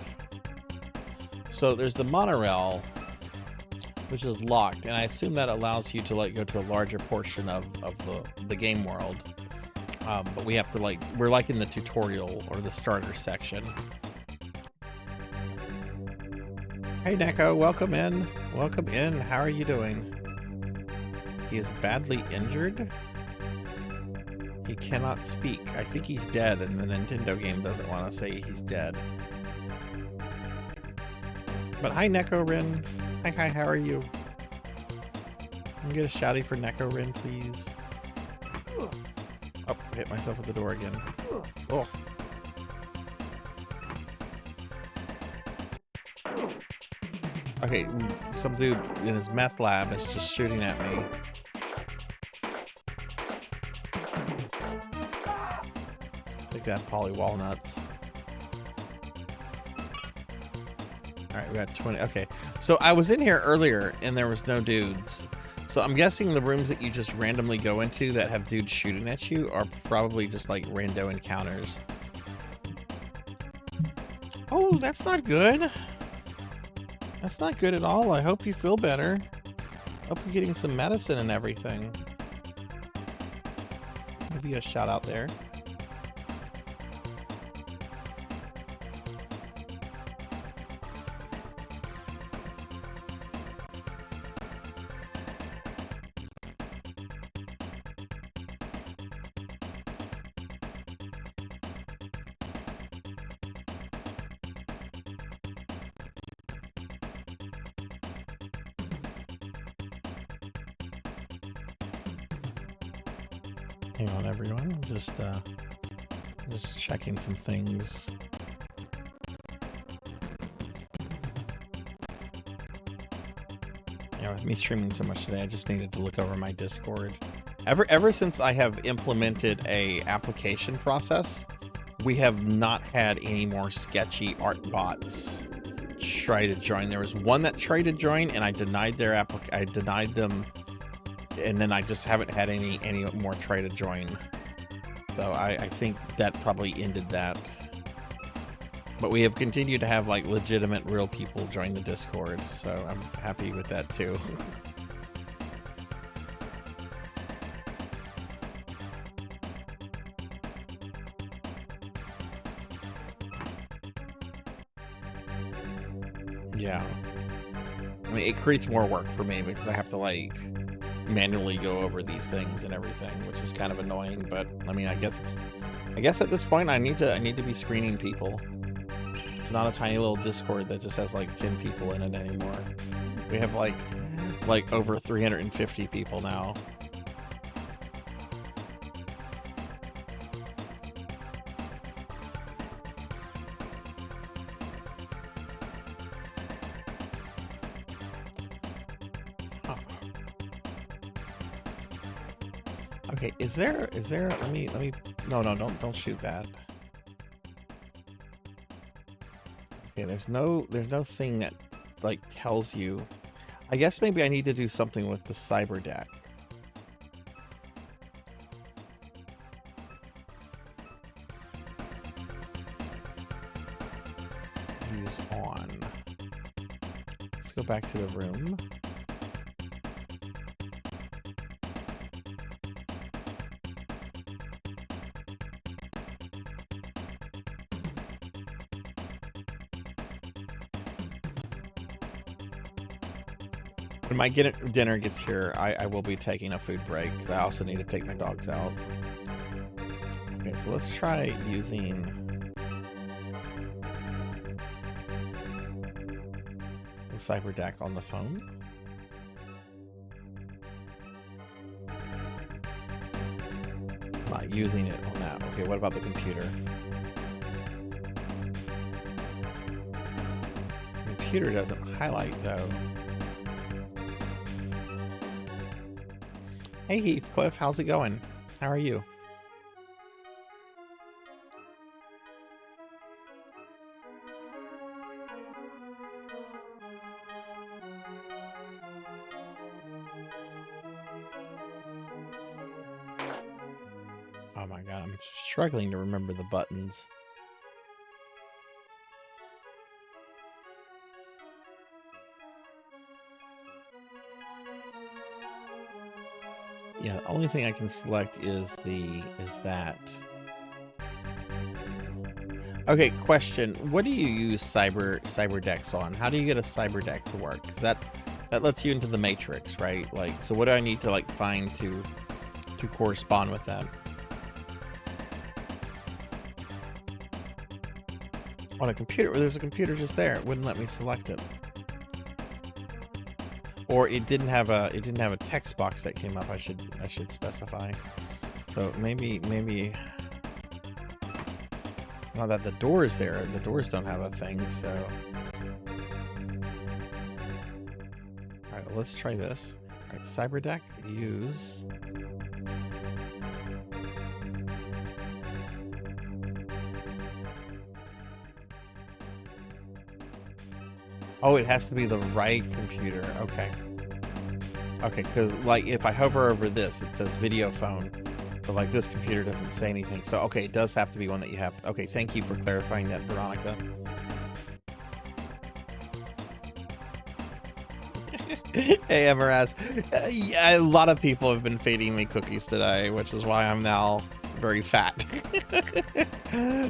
So there's the monorail, which is locked, and I assume that allows you to like go to a larger portion of the game world. But we have to we're like in the tutorial or the starter section. Hey Neko, welcome in. Welcome in. How are you doing? He is badly injured. He cannot speak. I think he's dead, and the Nintendo game doesn't want to say he's dead. But hi, Neko-Rin. Hi, how are you? Can you get a shouty for Neko-Rin, please? Oh, hit myself with the door again. Oh. Okay, some dude in his meth lab is just shooting at me. Take that, Polly Walnuts. Alright, we got 20. Okay, so I was in here earlier and there was no dudes. So I'm guessing the rooms that you just randomly go into that have dudes shooting at you are probably just like rando encounters. Oh, that's not good. That's not good at all. I hope you feel better. Hope you're getting some medicine and everything. Maybe a shout out there. Hang on, everyone. I'm just checking some things. Yeah, with me streaming so much today, I just needed to look over my Discord. Ever since I have implemented a application process, we have not had any more sketchy art bots try to join. There was one that tried to join, and I denied their I denied them. And then I just haven't had any more try to join. So I think that probably ended that. But we have continued to have like legitimate real people join the Discord, so I'm happy with that too. Yeah. I mean, it creates more work for me because I have to like manually go over these things and everything, which is kind of annoying, but I mean, I guess at this point I need to be screening people. It's not a tiny little Discord that just has like 10 people in it anymore. We have like over 350 people now. Okay, is there, let me, no, don't shoot that. Okay, there's no thing that, like, tells you. I guess maybe I need to do something with the cyber deck. on. Let's go back to the room. When my dinner gets here, I will be taking a food break because I also need to take my dogs out. Okay, so let's try using the cyber deck on the phone. Not using it on that. Okay, what about the computer? The computer doesn't highlight though. Hey Heathcliff, how's it going? How are you? Oh my god, I'm struggling to remember the buttons. Yeah, the only thing I can select is that. Okay, question. What do you use cyber decks on? How do you get a cyber deck to work? Because that lets you into the matrix, right? Like, so what do I need to like find to correspond with that? On a computer, there's a computer just there. It wouldn't let me select it. Or it didn't have a text box that came up. I should specify. So maybe now that the door is there, the doors don't have a thing. So all right, let's try this. All right, cyber deck use. Oh, it has to be the right computer. Okay. Okay, because like if I hover over this, it says video phone, but like this computer doesn't say anything. So okay, it does have to be one that you have. Okay, thank you for clarifying that, Veronica. Hey, Emeraz. Yeah, a lot of people have been feeding me cookies today, which is why I'm now very fat.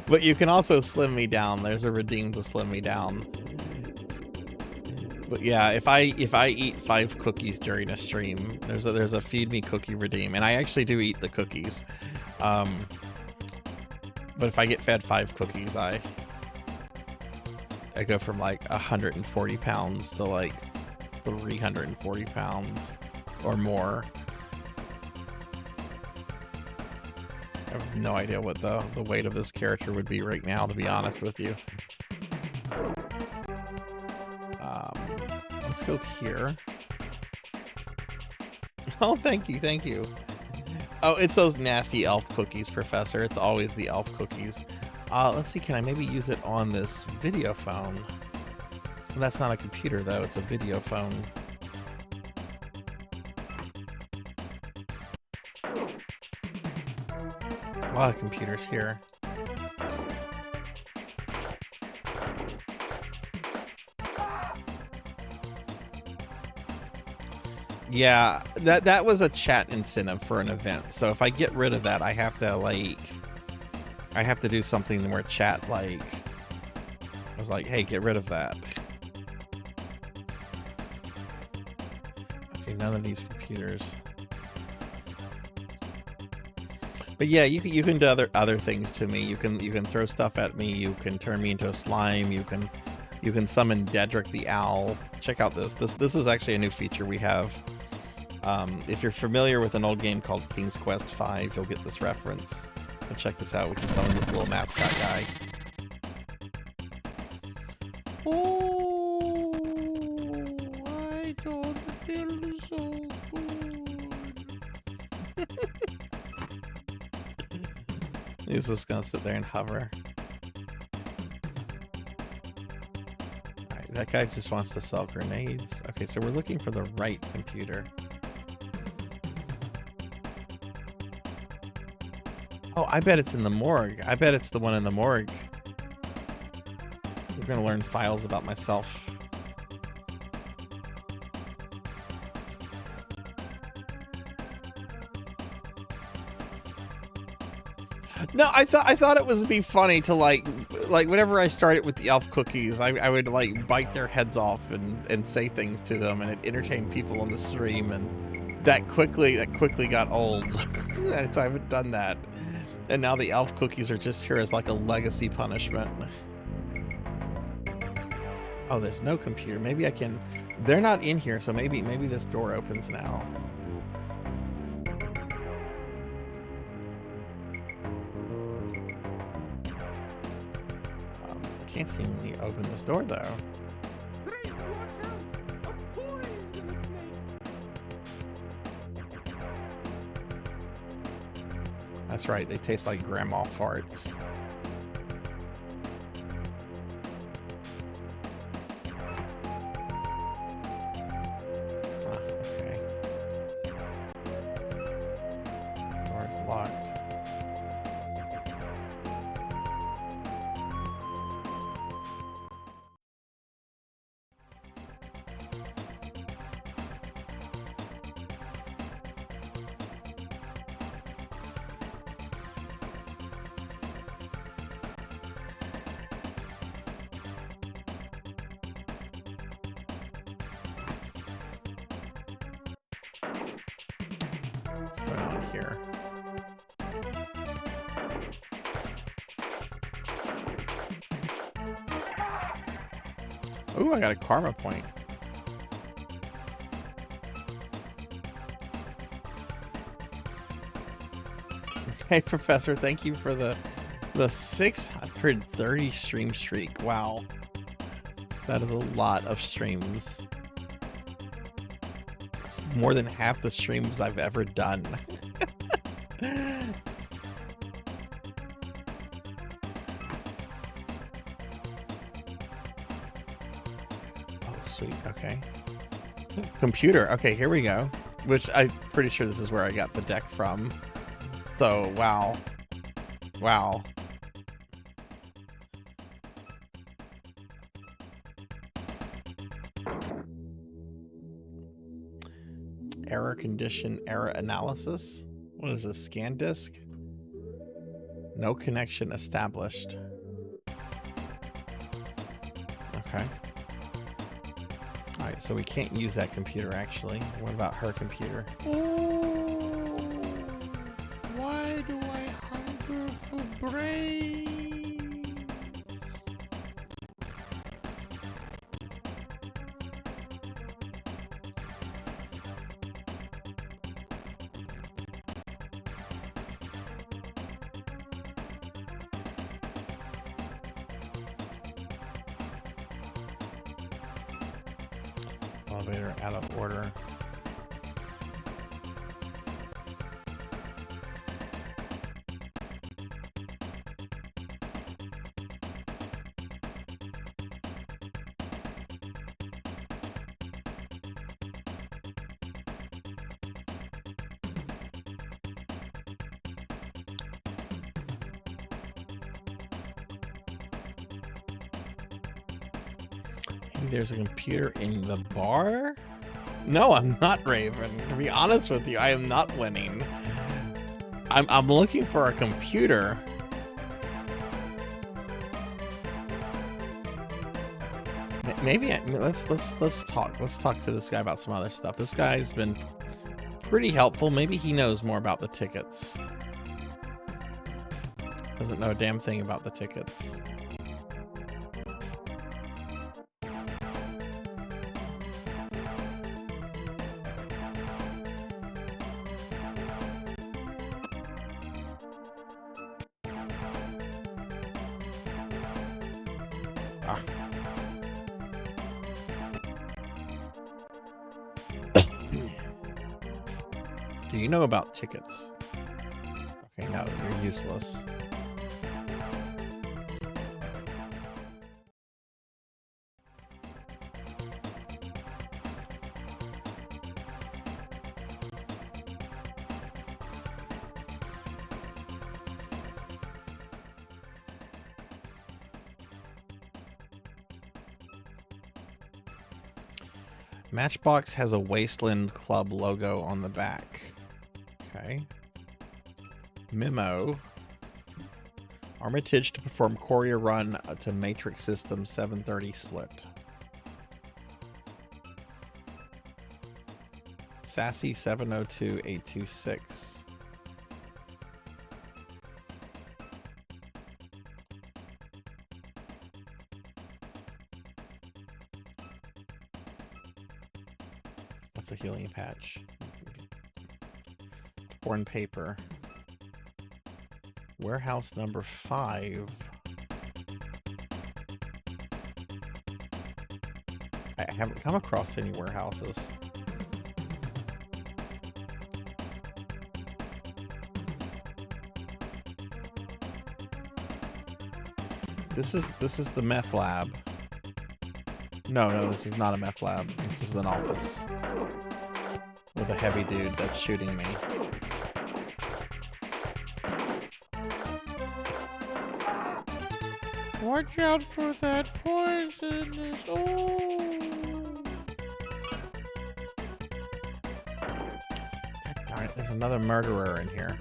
But you can also slim me down. There's a redeem to slim me down. But yeah, if I eat 5 cookies during a stream, there's a feed me cookie redeem, and I actually do eat the cookies. But if I get fed 5 cookies, I go from like 140 pounds to like 340 pounds or more. I have no idea what the weight of this character would be right now, to be honest with you. Let's go here. Oh, thank you, thank you. Oh, it's those nasty elf cookies, Professor. It's always the elf cookies. Let's see, can I maybe use it on this video phone? And that's not a computer, though. It's a video phone. A lot of computers here. Yeah, that was a chat incentive for an event. So if I get rid of that, I have to do something where chat I was like, hey, get rid of that. Okay, none of these computers. But yeah, you can do other things to me. You can throw stuff at me. You can turn me into a slime. You can summon Dedrick the Owl. Check out this. This is actually a new feature we have. If you're familiar with an old game called King's Quest V, you'll get this reference. But check this out. We can summon this little mascot guy. Oh, I don't feel so good. He's just gonna sit there and hover. Alright, that guy just wants to sell grenades. Okay, so we're looking for the right computer. Oh, I bet it's in the morgue. I bet it's the one in the morgue. I'm gonna learn files about myself. No, I thought it would be funny to like whenever I started with the elf cookies, I would like bite their heads off and say things to them, and it entertained people on the stream, and that quickly got old. And so I haven't done that, and now the elf cookies are just here as like a legacy punishment. Oh, there's no computer. Maybe I can. They're not in here, so maybe this door opens now. Can't seemingly open this door though. That's right, they taste like grandma farts. Okay. Door's locked. What's going on here? Ooh, I got a karma point. Hey, Professor, thank you for the 630 stream streak. Wow. That is a lot of streams. It's more than half the streams I've ever done. Oh, sweet. Okay. Computer. Okay, here we go. Which I'm pretty sure this is where I got the deck from. So, wow. Wow. Error condition, error analysis. What is this? Scan disk? No connection established. Okay. Alright, so we can't use that computer actually. What about her computer? Why do I hunger for brains? Elevator out of order. Maybe there's a computer in the bar? No, I'm not Raven. To be honest with you, I am not winning. I'm looking for a computer. Maybe let's talk. Let's talk to this guy about some other stuff. This guy's been pretty helpful. Maybe he knows more about the tickets. Doesn't know a damn thing about the tickets. Do you know about tickets? Okay, no, you're useless. Matchbox has a Wasteland Club logo on the back. Okay. Memo. Armitage to perform courier run to Matrix System 730 split. Sassy 702-826. What's a healing patch? Torn paper. Warehouse number 5. I haven't come across any warehouses. This is the meth lab. No, this is not a meth lab. This is an office with a heavy dude that's shooting me. Watch out for that poisonous. Oh! God darn it! There's another murderer in here.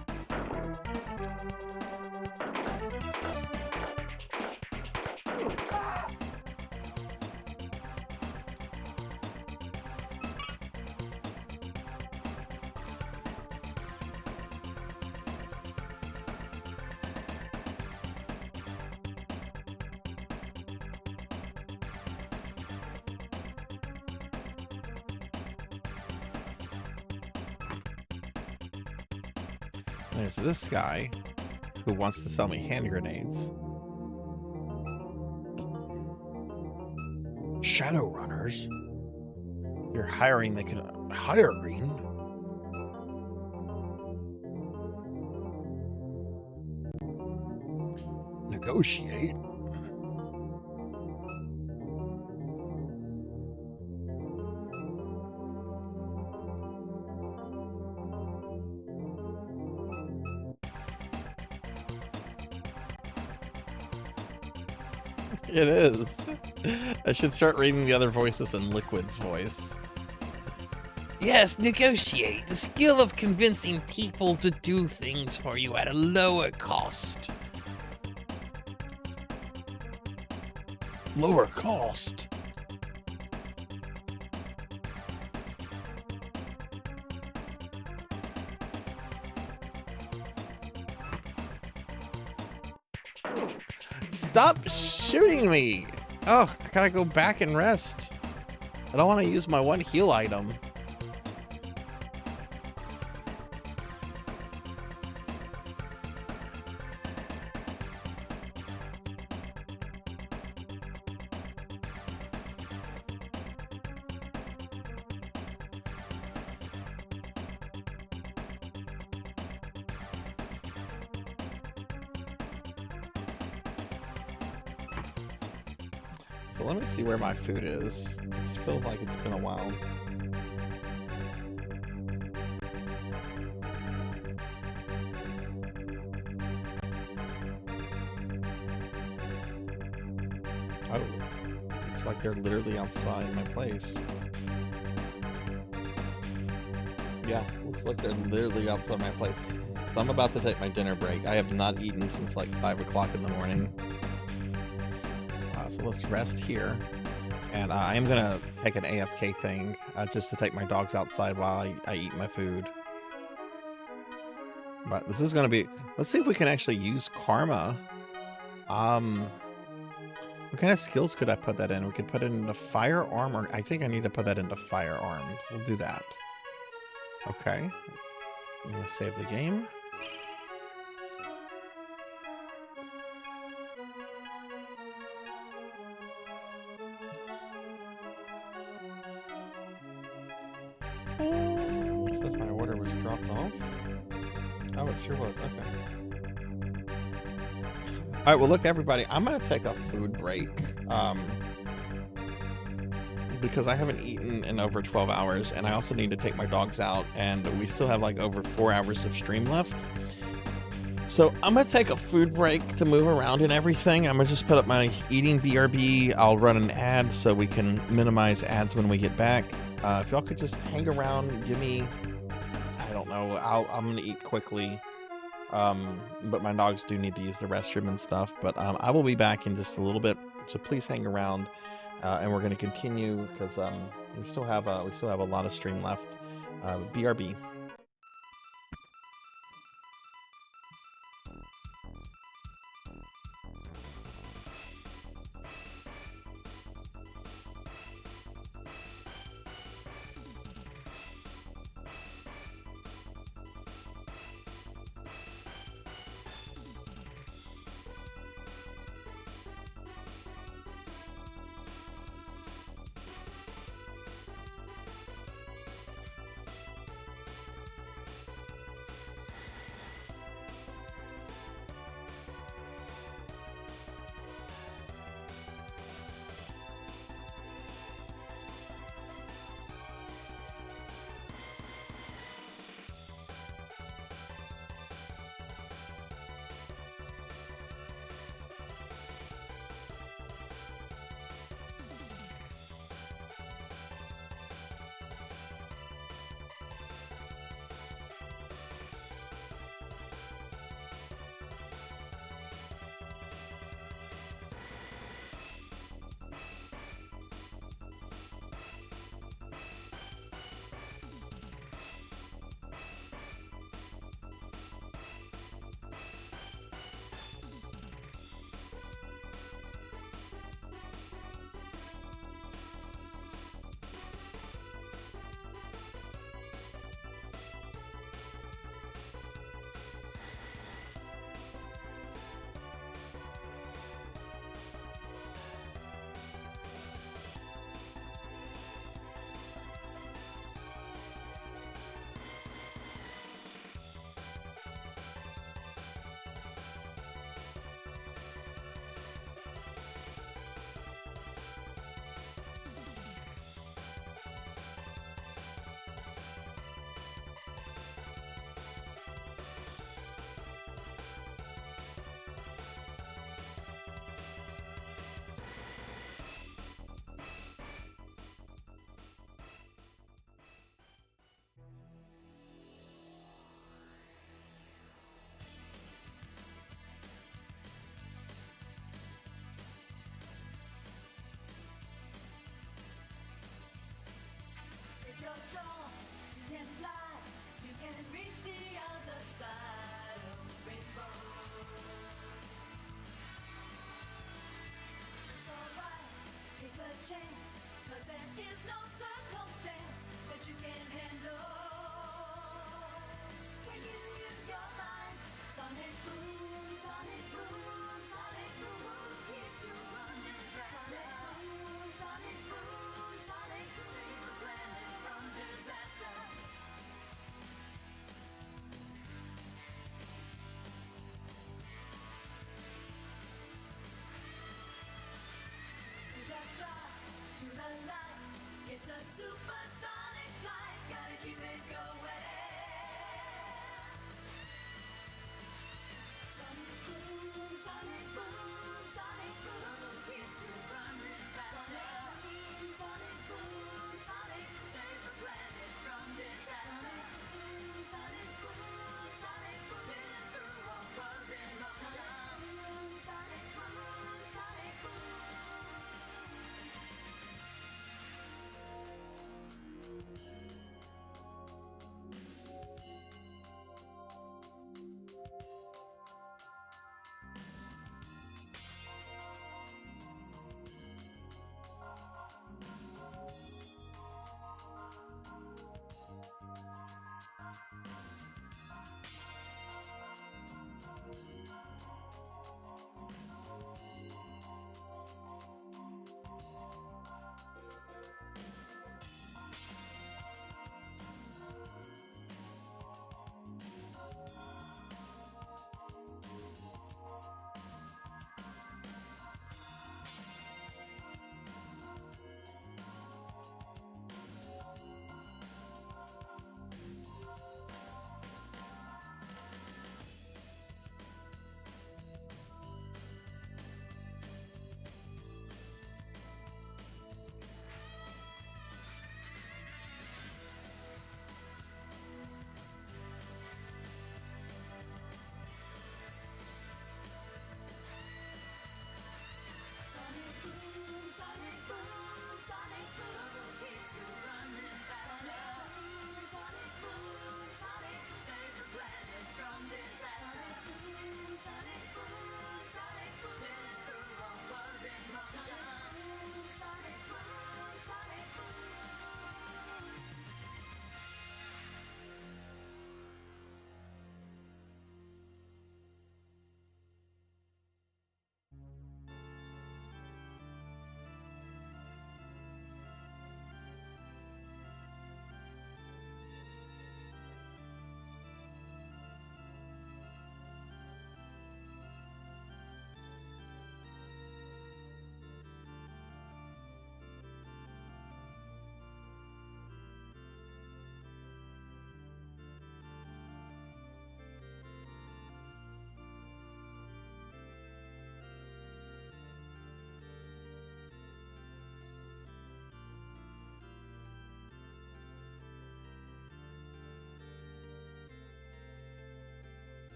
There's this guy who wants to sell me hand grenades. Shadowrunners? You're hiring, they can hiring? Negotiate? It is. I should start reading the other voices in Liquid's voice. Yes, negotiate. The skill of convincing people to do things for you at a lower cost. Lower cost? Stop shooting me! Oh, I gotta go back and rest. I don't want to use my one heal item. So let me see where my food is. It feels like it's been a while. Oh, looks like they're literally outside my place. Yeah, looks like they're literally outside my place. So I'm about to take my dinner break. I have not eaten since like 5 o'clock in the morning. So let's rest here. And I am going to take an AFK thing just to take my dogs outside while I eat my food. But this is going to be... Let's see if we can actually use karma. What kind of skills could I put that in? We could put it into firearm, or I think I need to put that into firearms. We'll do that. Okay. I'm going to save the game. It says my order was dropped off. Oh, it sure was. Okay. All right. Well, look, everybody. I'm gonna take a food break because I haven't eaten in over 12 hours, and I also need to take my dogs out, and we still have like over 4 hours of stream left. So I'm gonna take a food break to move around and everything. I'm gonna just put up my eating BRB. I'll run an ad so we can minimize ads when we get back. If y'all could just hang around, give me, I don't know, I'm gonna eat quickly. But my dogs do need to use the restroom and stuff. But I will be back in just a little bit, so please hang around, and we're gonna continue because we still have a lot of stream left. BRB.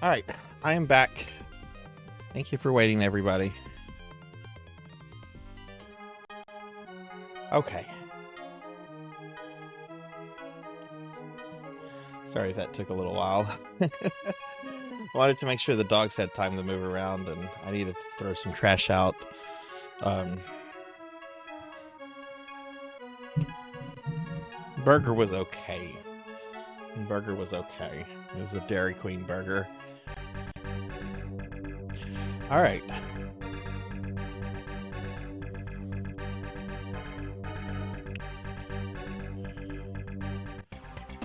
All right, I am back. Thank you for waiting, everybody. Okay. Sorry if that took a little while. Wanted to make sure the dogs had time to move around, and I needed to throw some trash out. Burger was okay. Burger was okay. It was a Dairy Queen burger. All right.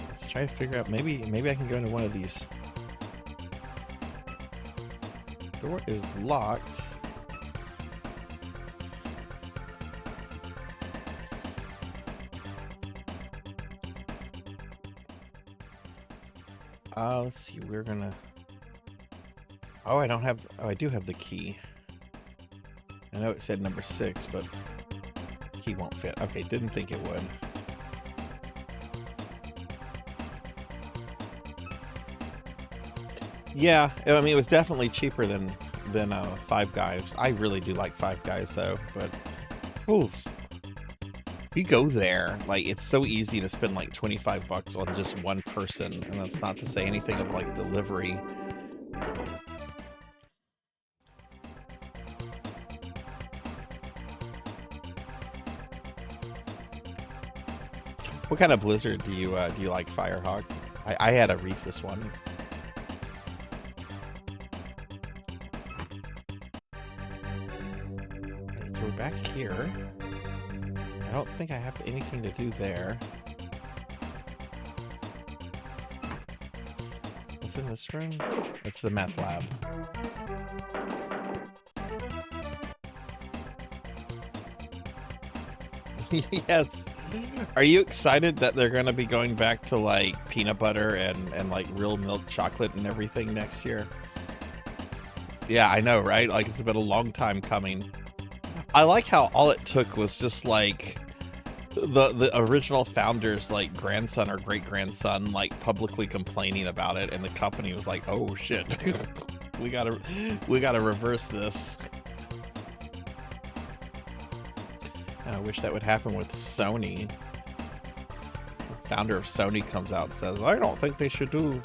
Let's try to figure out, maybe I can go into one of these. Door is locked. Let's see, we're gonna... Oh, I don't have... Oh, I do have the key. I know it said number 6, but key won't fit. Okay, didn't think it would. Yeah, I mean, it was definitely cheaper than Five Guys. I really do like Five Guys, though, but... Oof. You go there, like, it's so easy to spend like 25 bucks on just one person, and that's not to say anything of like delivery. What kind of Blizzard do you like, Firehawk? I had a Reese's one. Alright, so we're back here. I don't think I have anything to do there. What's in this room? It's the meth lab. Yes. Are you excited that they're going to be going back to like peanut butter and like real milk chocolate and everything next year? Yeah, I know, right? Like, it's been a long time coming. I like how all it took was just like the original founder's like grandson or great grandson like publicly complaining about it, and the company was like, "Oh shit, we gotta reverse this." And I wish that would happen with Sony. The founder of Sony comes out and says, "I don't think they should do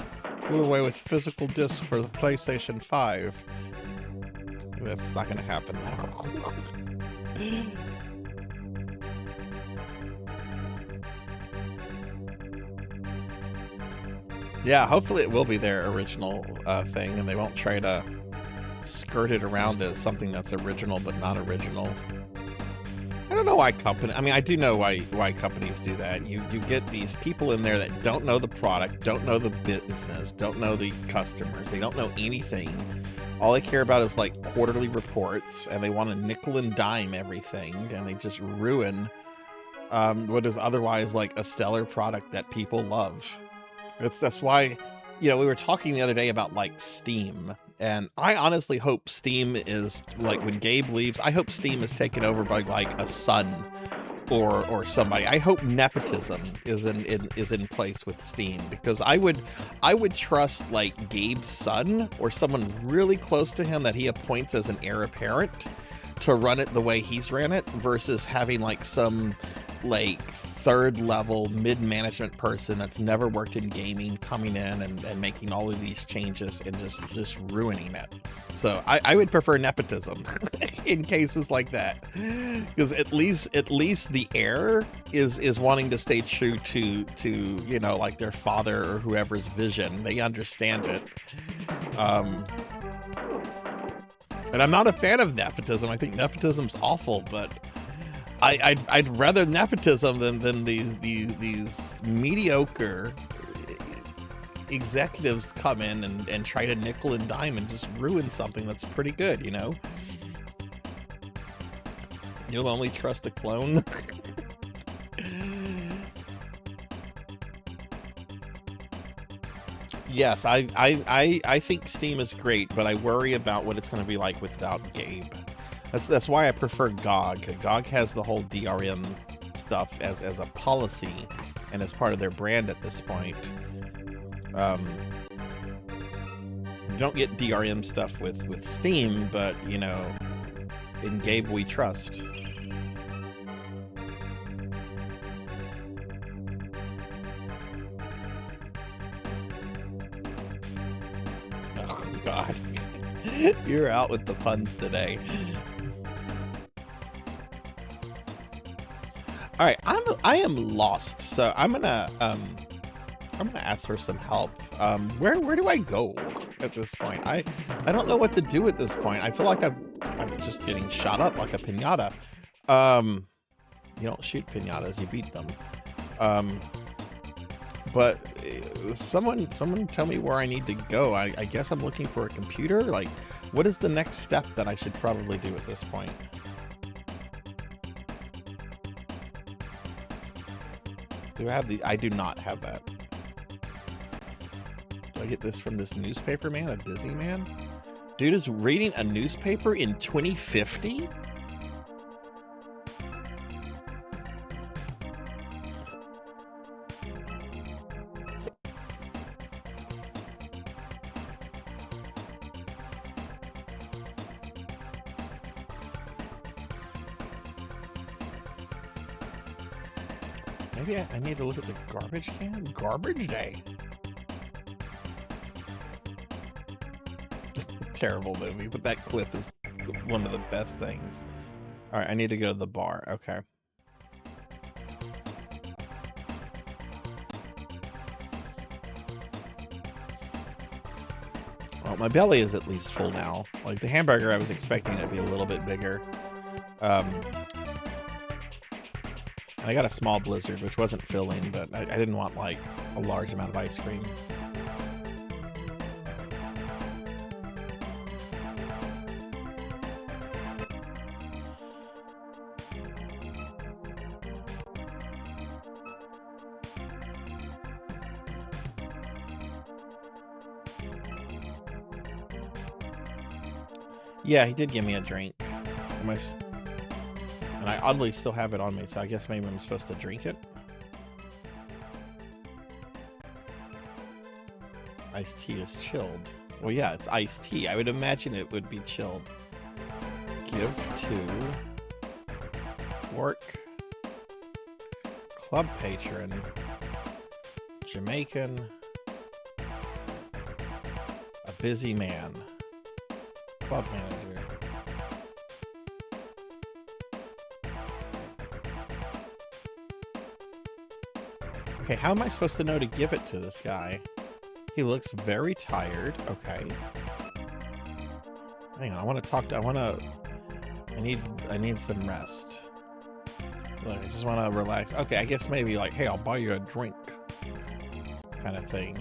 away with physical disc for the PlayStation 5." That's not gonna happen though. Yeah, hopefully it will be their original thing, and they won't try to skirt it around as something that's original but not original. I don't know why I mean, I do know why companies do that. You get these people in there that don't know the product, don't know the business, don't know the customers, they don't know anything. All they care about is like quarterly reports, and they want to nickel and dime everything, and they just ruin what is otherwise like a stellar product that people love. That's why, you know, we were talking the other day about like Steam, and I honestly hope Steam is like, when Gabe leaves, I hope Steam is taken over by like a son or somebody. I hope nepotism is in place with Steam, because I would trust like Gabe's son or someone really close to him that he appoints as an heir apparent to run it the way he's ran it, versus having like some like third level mid-management person that's never worked in gaming coming in and making all of these changes and just ruining it. So I would prefer nepotism in cases like that, because at least the heir is wanting to stay true to you know, like their father or whoever's vision. They understand it. And I'm not a fan of nepotism. I think nepotism's awful, but I'd rather nepotism than these mediocre executives come in and try to nickel and dime and just ruin something that's pretty good, you know? You'll only trust a clone? Yes, I think Steam is great, but I worry about what it's going to be like without Gabe. That's why I prefer GOG. GOG has the whole DRM stuff as a policy and as part of their brand at this point. You don't get DRM stuff with Steam, but, you know, in Gabe we trust. Oh, God. You're out with the puns today. All right, I am lost, so I'm gonna ask for some help. Where do I go at this point? I don't know what to do at this point. I feel like I'm just getting shot up like a piñata. You don't shoot piñatas, you beat them. But someone tell me where I need to go. I guess I'm looking for a computer. Like, what is the next step that I should probably do at this point? Do I have the? I do not have that. Do I get this from this newspaper man? A busy man? Dude is reading a newspaper in 2050? Maybe I need to look at the garbage can? Garbage day. Just a terrible movie, but that clip is one of the best things. All right, I need to go to the bar. Okay. Well, my belly is at least full now. Like the hamburger, I was expecting it to be a little bit bigger. I got a small blizzard, which wasn't filling, but I didn't want, like, a large amount of ice cream. Yeah, he did give me a drink. And I oddly still have it on me, so I guess maybe I'm supposed to drink it. Iced tea is chilled. Well, yeah, it's iced tea. I would imagine it would be chilled. Give to work, club patron, Jamaican, a busy man, club manager. Okay, how am I supposed to know to give it to this guy? He looks very tired. Okay. Hang on, I want to talk to... I need some rest. Look, I just want to relax. Okay, I guess maybe like, hey, I'll buy you a drink. Kind of thing.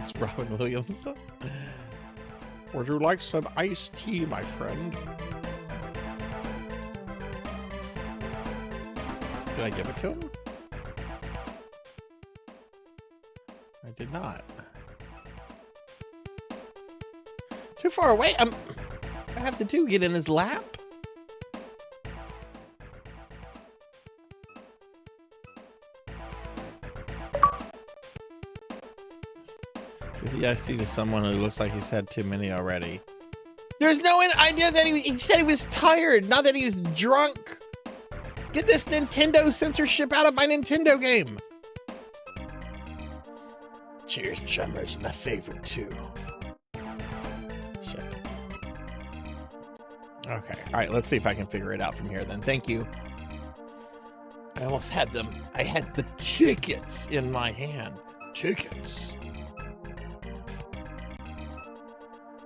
It's Robin Williams. Would you like some iced tea, my friend? Did I give it to him? I did not. Too far away? I have to get in his lap? Give the iced tea to someone who looks like he's had too many already. There's no idea that he said he was tired, not that he was drunk. Get this Nintendo censorship out of my Nintendo game. Cheers, chummers. My favorite too. Shit. Okay. All right. Let's see if I can figure it out from here then. Thank you. I almost had them. I had the tickets in my hand. Tickets.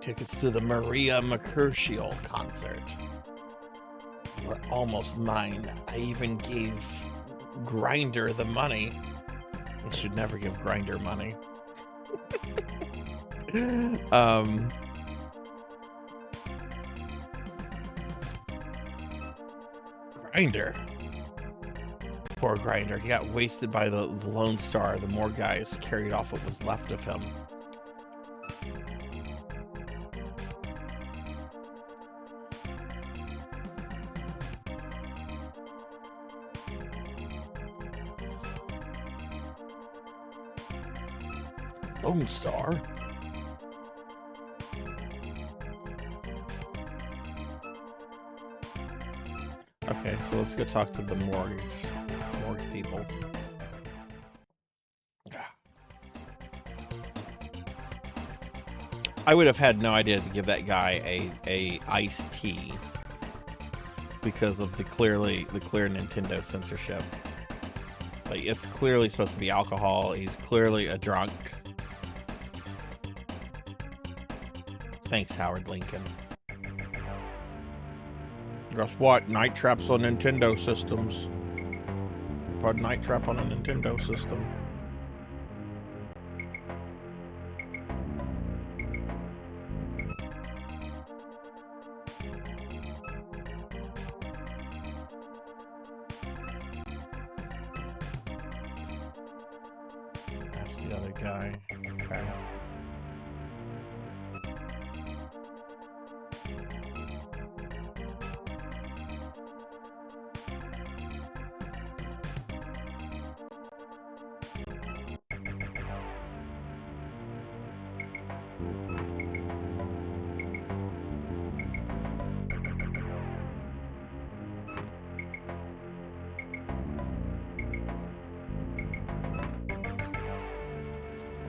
Tickets to the Maria Mercurial concert were almost mine. I even gave Grinder the money. I should never give Grinder money. Grinder. Poor Grinder. He got wasted by the Lone Star. The more guys carried off what was left of him. Lone Star? Okay, so let's go talk to the morgue people. I would have had no idea to give that guy a iced tea because of the clear Nintendo censorship. Like, it's clearly supposed to be alcohol. He's clearly a drunk. Thanks, Howard Lincoln. Guess what? Night Trap's on Nintendo systems. Put Night Trap on a Nintendo system. That's the other guy. Okay.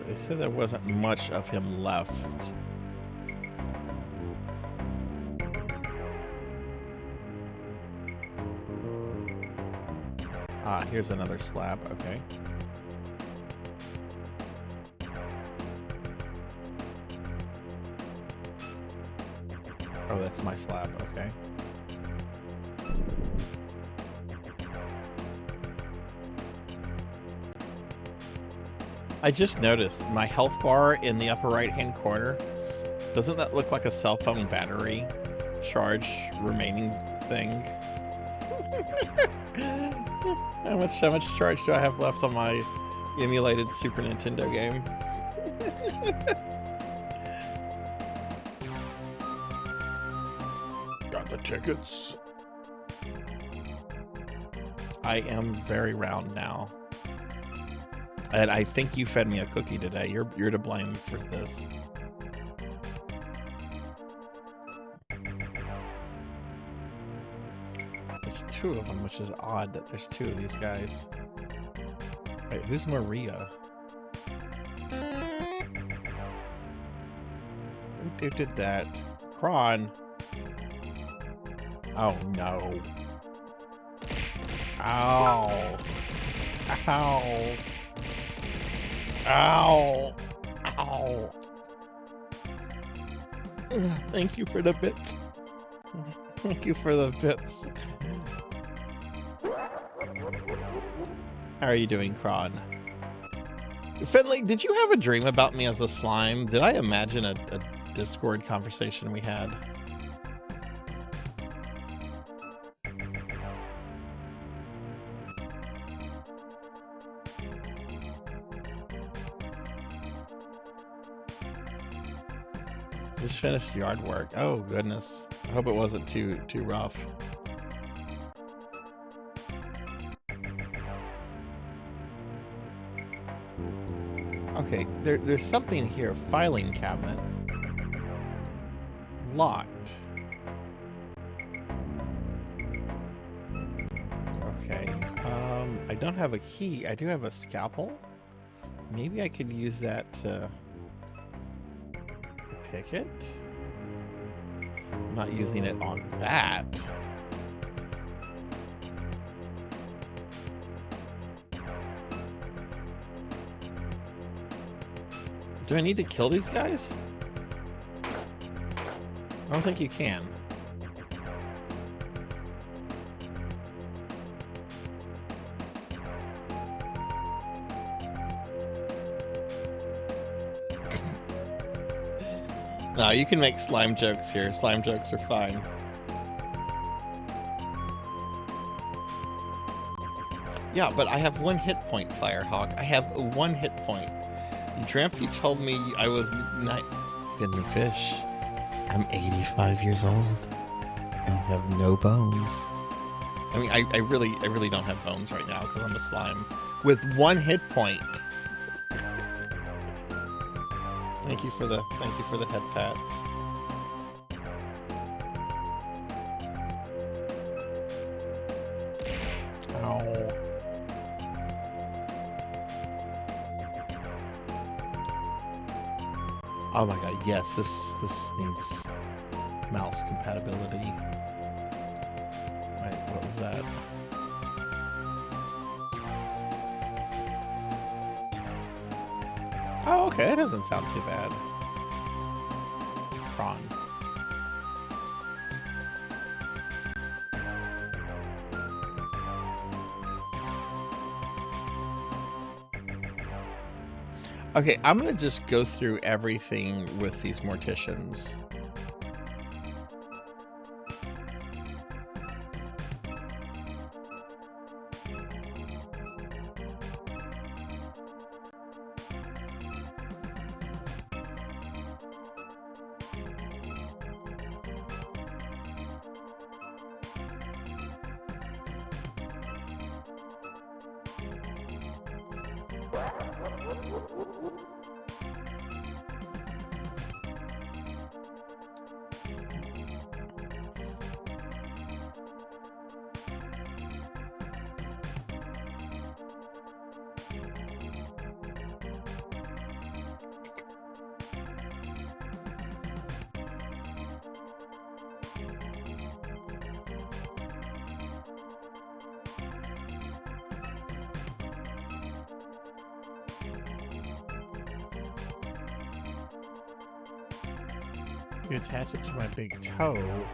They said there wasn't much of him left. Ah, here's another slab. Okay. Oh, that's my slab. Okay. I just noticed my health bar in the upper right-hand corner. Doesn't that look like a cell phone battery charge remaining thing? How much charge do I have left on my emulated Super Nintendo game? Got the tickets. I am very round now. And I think you fed me a cookie today. You're to blame for this. There's two of them, which is odd that there's two of these guys. Wait, who's Maria? Who did that? Kron. Oh no. Ow. Ow. Ow! Ow! Thank you for the bits. Thank you for the bits. How are you doing, Kron? Finley, did you have a dream about me as a slime? Did I imagine a Discord conversation we had? Just finished yard work. Oh goodness. I hope it wasn't too rough. Okay, there's something here. Filing cabinet. Locked. Okay. I don't have a key. I do have a scalpel. Maybe I could use that to pick it. I'm not using it on that. Do I need to kill these guys? I don't think you can. No, you can make slime jokes here. Slime jokes are fine. Yeah, but I have 1 hit point, Firehawk. I have 1 hit point. You dreamt you told me I was not Finley Fish. I'm 85 years old and have no bones. I mean, I really don't have bones right now because I'm a slime with 1 hit point. Thank you for the head pats. Ow. Oh my god, yes, this needs mouse compatibility. Wait, what was that? Oh, okay, that doesn't sound too bad. Prawn. Okay, I'm gonna just go through everything with these morticians. You attach it to my big toe.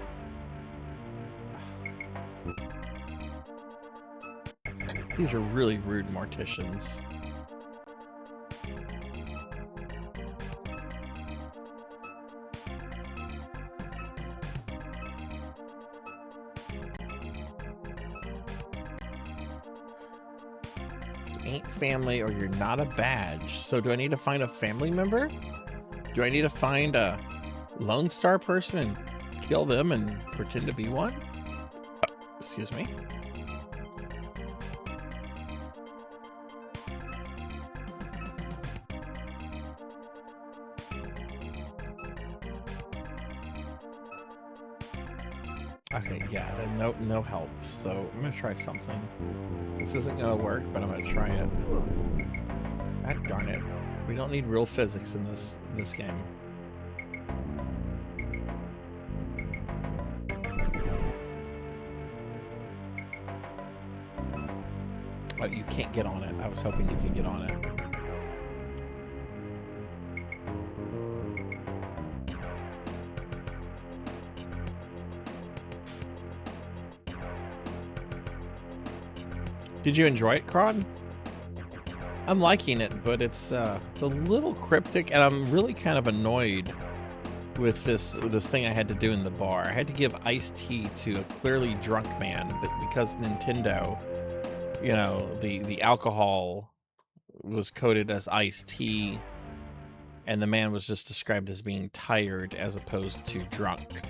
These are really rude morticians. You ain't family or you're not a badge. So do I need to find a family member? Do I need to find a Lone Star person and kill them and pretend to be one? Excuse me. Okay, yeah, no help. So I'm gonna try something. This isn't gonna work, but I'm gonna try it. God darn it. We don't need real physics in this game. Oh, you can't get on it. I was hoping you could get on it. Did you enjoy it, Kron? I'm liking it, but it's a little cryptic, and I'm really kind of annoyed with this thing I had to do in the bar. I had to give iced tea to a clearly drunk man, but because Nintendo, you know, the alcohol was coded as iced tea, and the man was just described as being tired as opposed to drunk.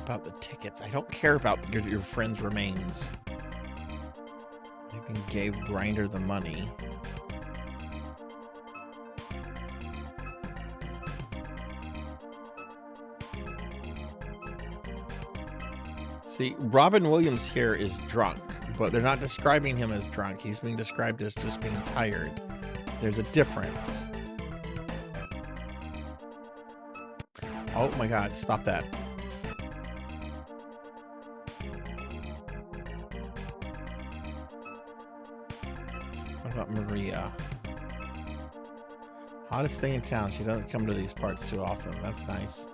About the tickets. I don't care about your friend's remains. I even gave Grinder the money. See, Robin Williams here is drunk, but they're not describing him as drunk. He's being described as just being tired. There's a difference. Oh my god, stop that. What about Maria? Hottest thing in town. She doesn't come to these parts too often. That's nice.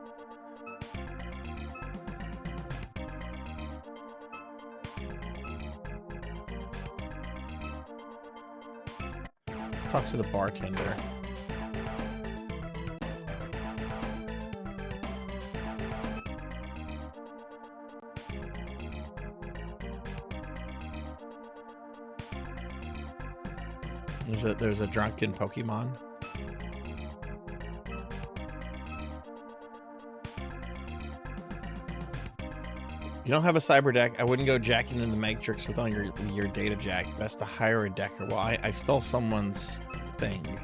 talk to the bartender. There's a drunken Pokemon. You don't have a cyber deck. I wouldn't go jacking in the Matrix with all your data jack. Best to hire a decker. Well, I stole someone's thing.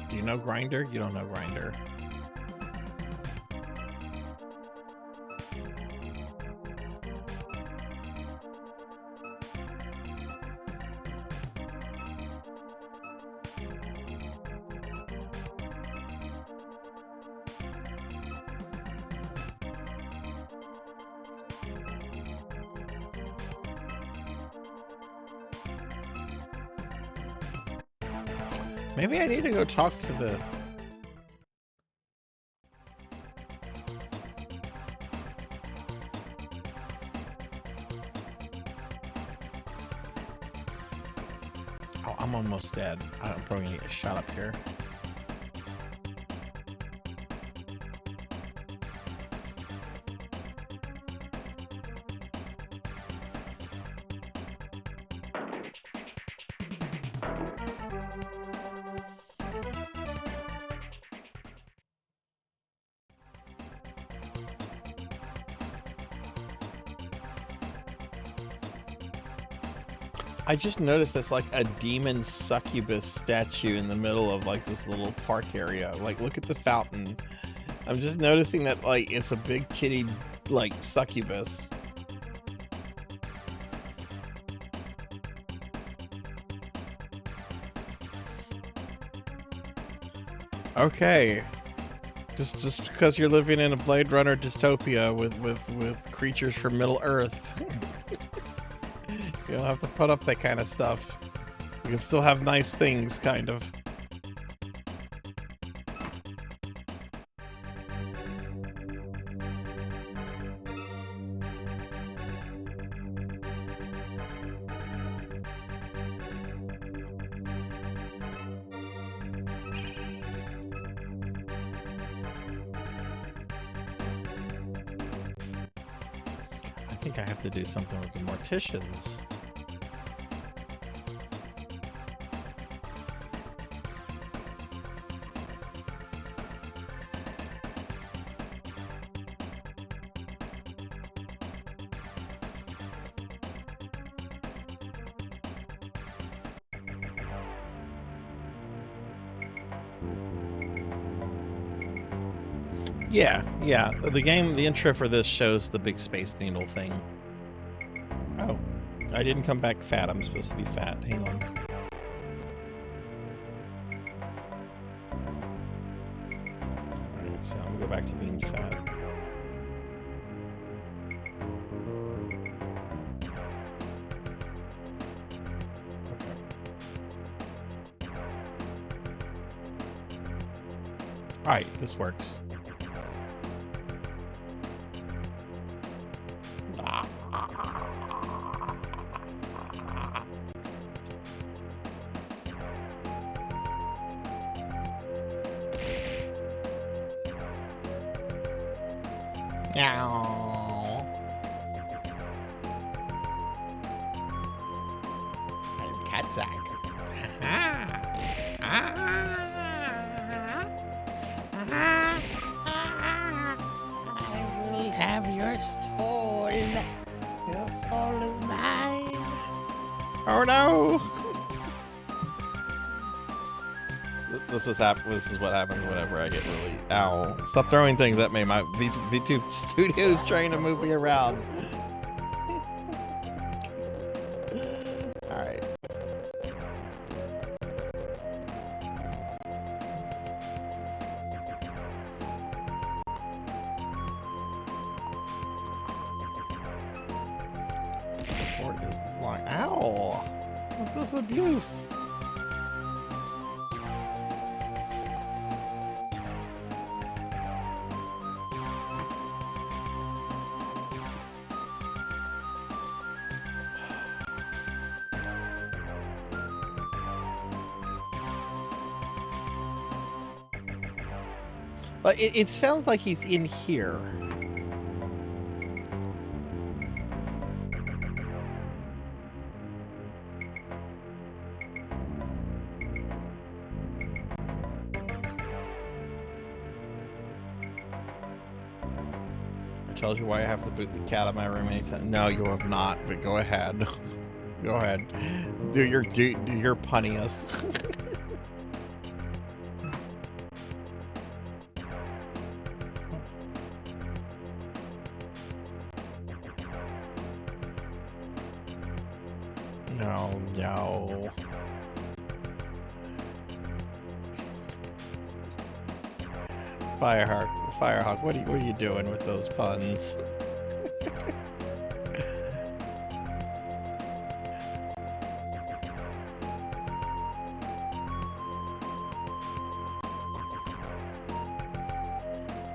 Do you know Grinder? You don't know Grinder. Maybe I need to go talk to the... Oh, I'm almost dead. I'm probably gonna get a shot up here. I just noticed that's like a demon succubus statue in the middle of like this little park area. Like, look at the fountain. I'm just noticing that like it's a big titty like succubus. Okay. Just because you're living in a Blade Runner dystopia with creatures from Middle Earth. You don't have to put up that kind of stuff. You can still have nice things, kind of. I think I have to do something with the morticians. Yeah. The game, the intro for this shows the big Space Needle thing. Oh, I didn't come back fat. I'm supposed to be fat. Hang on. Alright, so I'm gonna go back to being fat. Alright, this works. I'm Catsack. I will have your soul. Your soul is mine. Oh no! This is what happens whenever I get really... Ow. Stop throwing things at me. My VTuber studio is trying to move me around. Alright. What is like... Ow! What's this abuse? It sounds like he's in here. I told you why I have to boot the cat out of my room anytime. No, you have not, but go ahead. Go ahead. Do your punniest. No. Firehawk, what are you doing with those puns?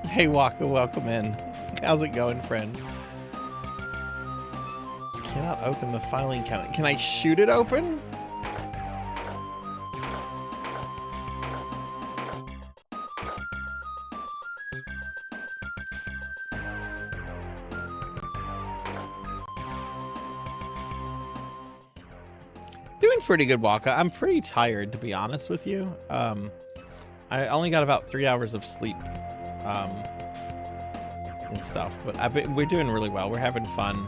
Hey Waka, welcome in. How's it going, friend? Cannot open the filing cabinet. Can I shoot it open? Doing pretty good, Waka. I'm pretty tired, to be honest with you. I only got about 3 hours of sleep and stuff, but we're doing really well. We're having fun.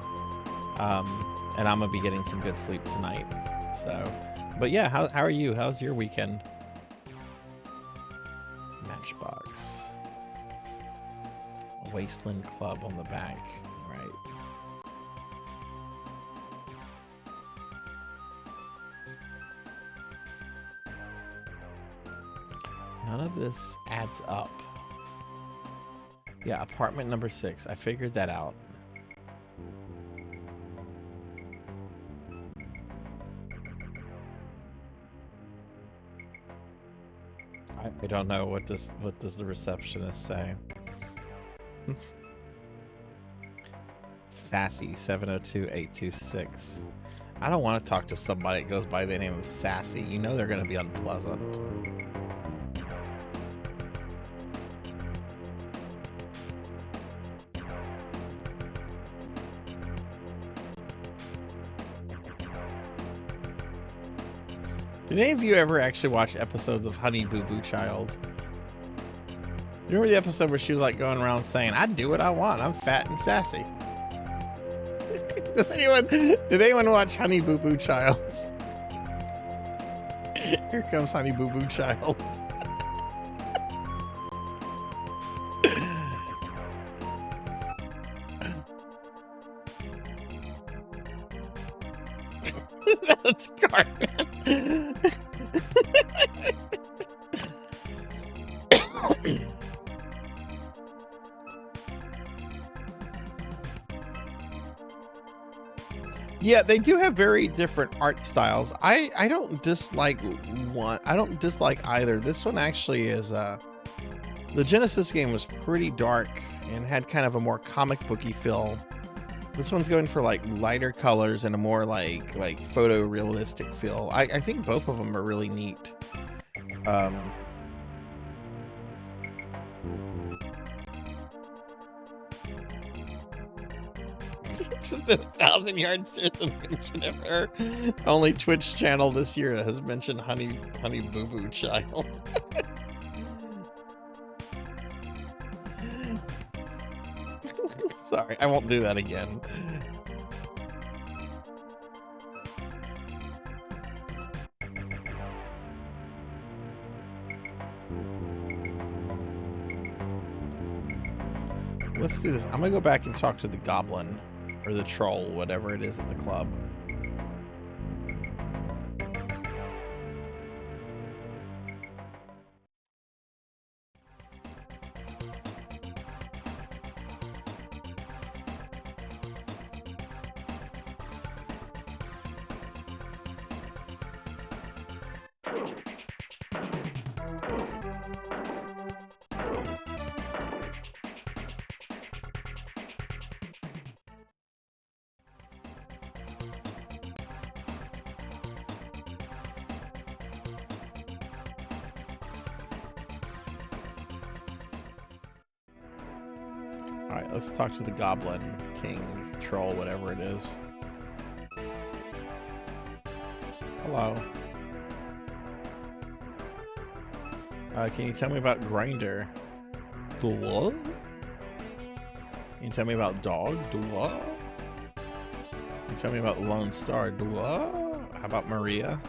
And I'm gonna be getting some good sleep tonight. So, but yeah, how are you? How's your weekend? Matchbox. Wasteland Club on the back, right? None of this adds up. Yeah, apartment number 6. I figured that out. I don't know, what does the receptionist say? Sassy 702-826. I don't want to talk to somebody that goes by the name of Sassy. You know they're going to be unpleasant. Did any of you ever actually watch episodes of Honey Boo Boo Child? Do you remember the episode where she was like going around saying, I do what I want, I'm fat and sassy? Did anyone watch Honey Boo Boo Child? Here comes Honey Boo Boo Child. That's Cartman. Yeah, they do have very different art styles. I don't dislike one. I don't dislike either. This one actually is the Genesis game was pretty dark and had kind of a more comic booky feel. This one's going for like lighter colors and a more like photorealistic feel. I think both of them are really neat. Just 1,000-yard mention of her. Only Twitch channel this year that has mentioned Honey Boo Boo Child. Sorry, I won't do that again. Let's do this. I'm gonna go back and talk to the goblin or the troll, whatever it is at the club. Alright, let's talk to the Goblin King, Troll, whatever it is. Hello. Can you tell me about Grinder? The what? Can you tell me about Dog? The what? Can you tell me about Lone Star? The what? How about Maria?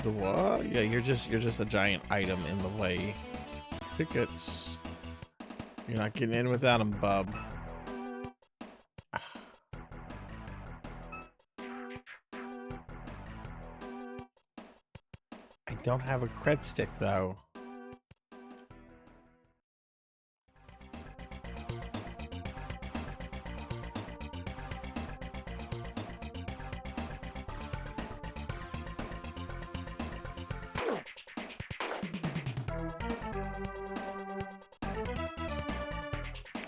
The what? Yeah, you're just a giant item in the way. Tickets. You're not getting in without them, bub. I don't have a cred stick though.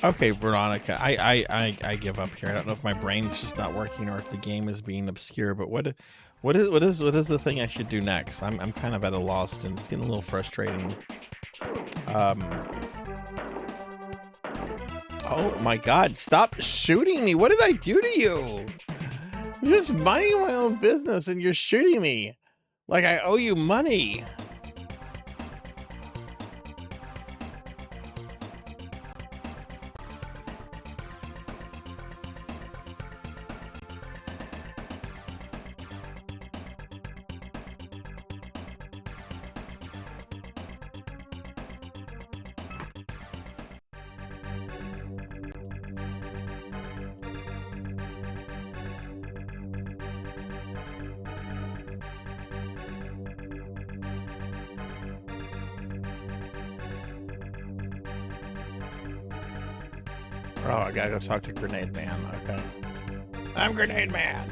Okay, Veronica, I give up here. I don't know if my brain's just not working or if the game is being obscure, but what is the thing I should do next? I'm kind of at a loss and it's getting a little frustrating. Oh my god, stop shooting me. What did I do to you? I'm just minding my own business and you're shooting me. Like I owe you money. Oh, I gotta go talk to Grenade Man. Okay. I'm Grenade Man.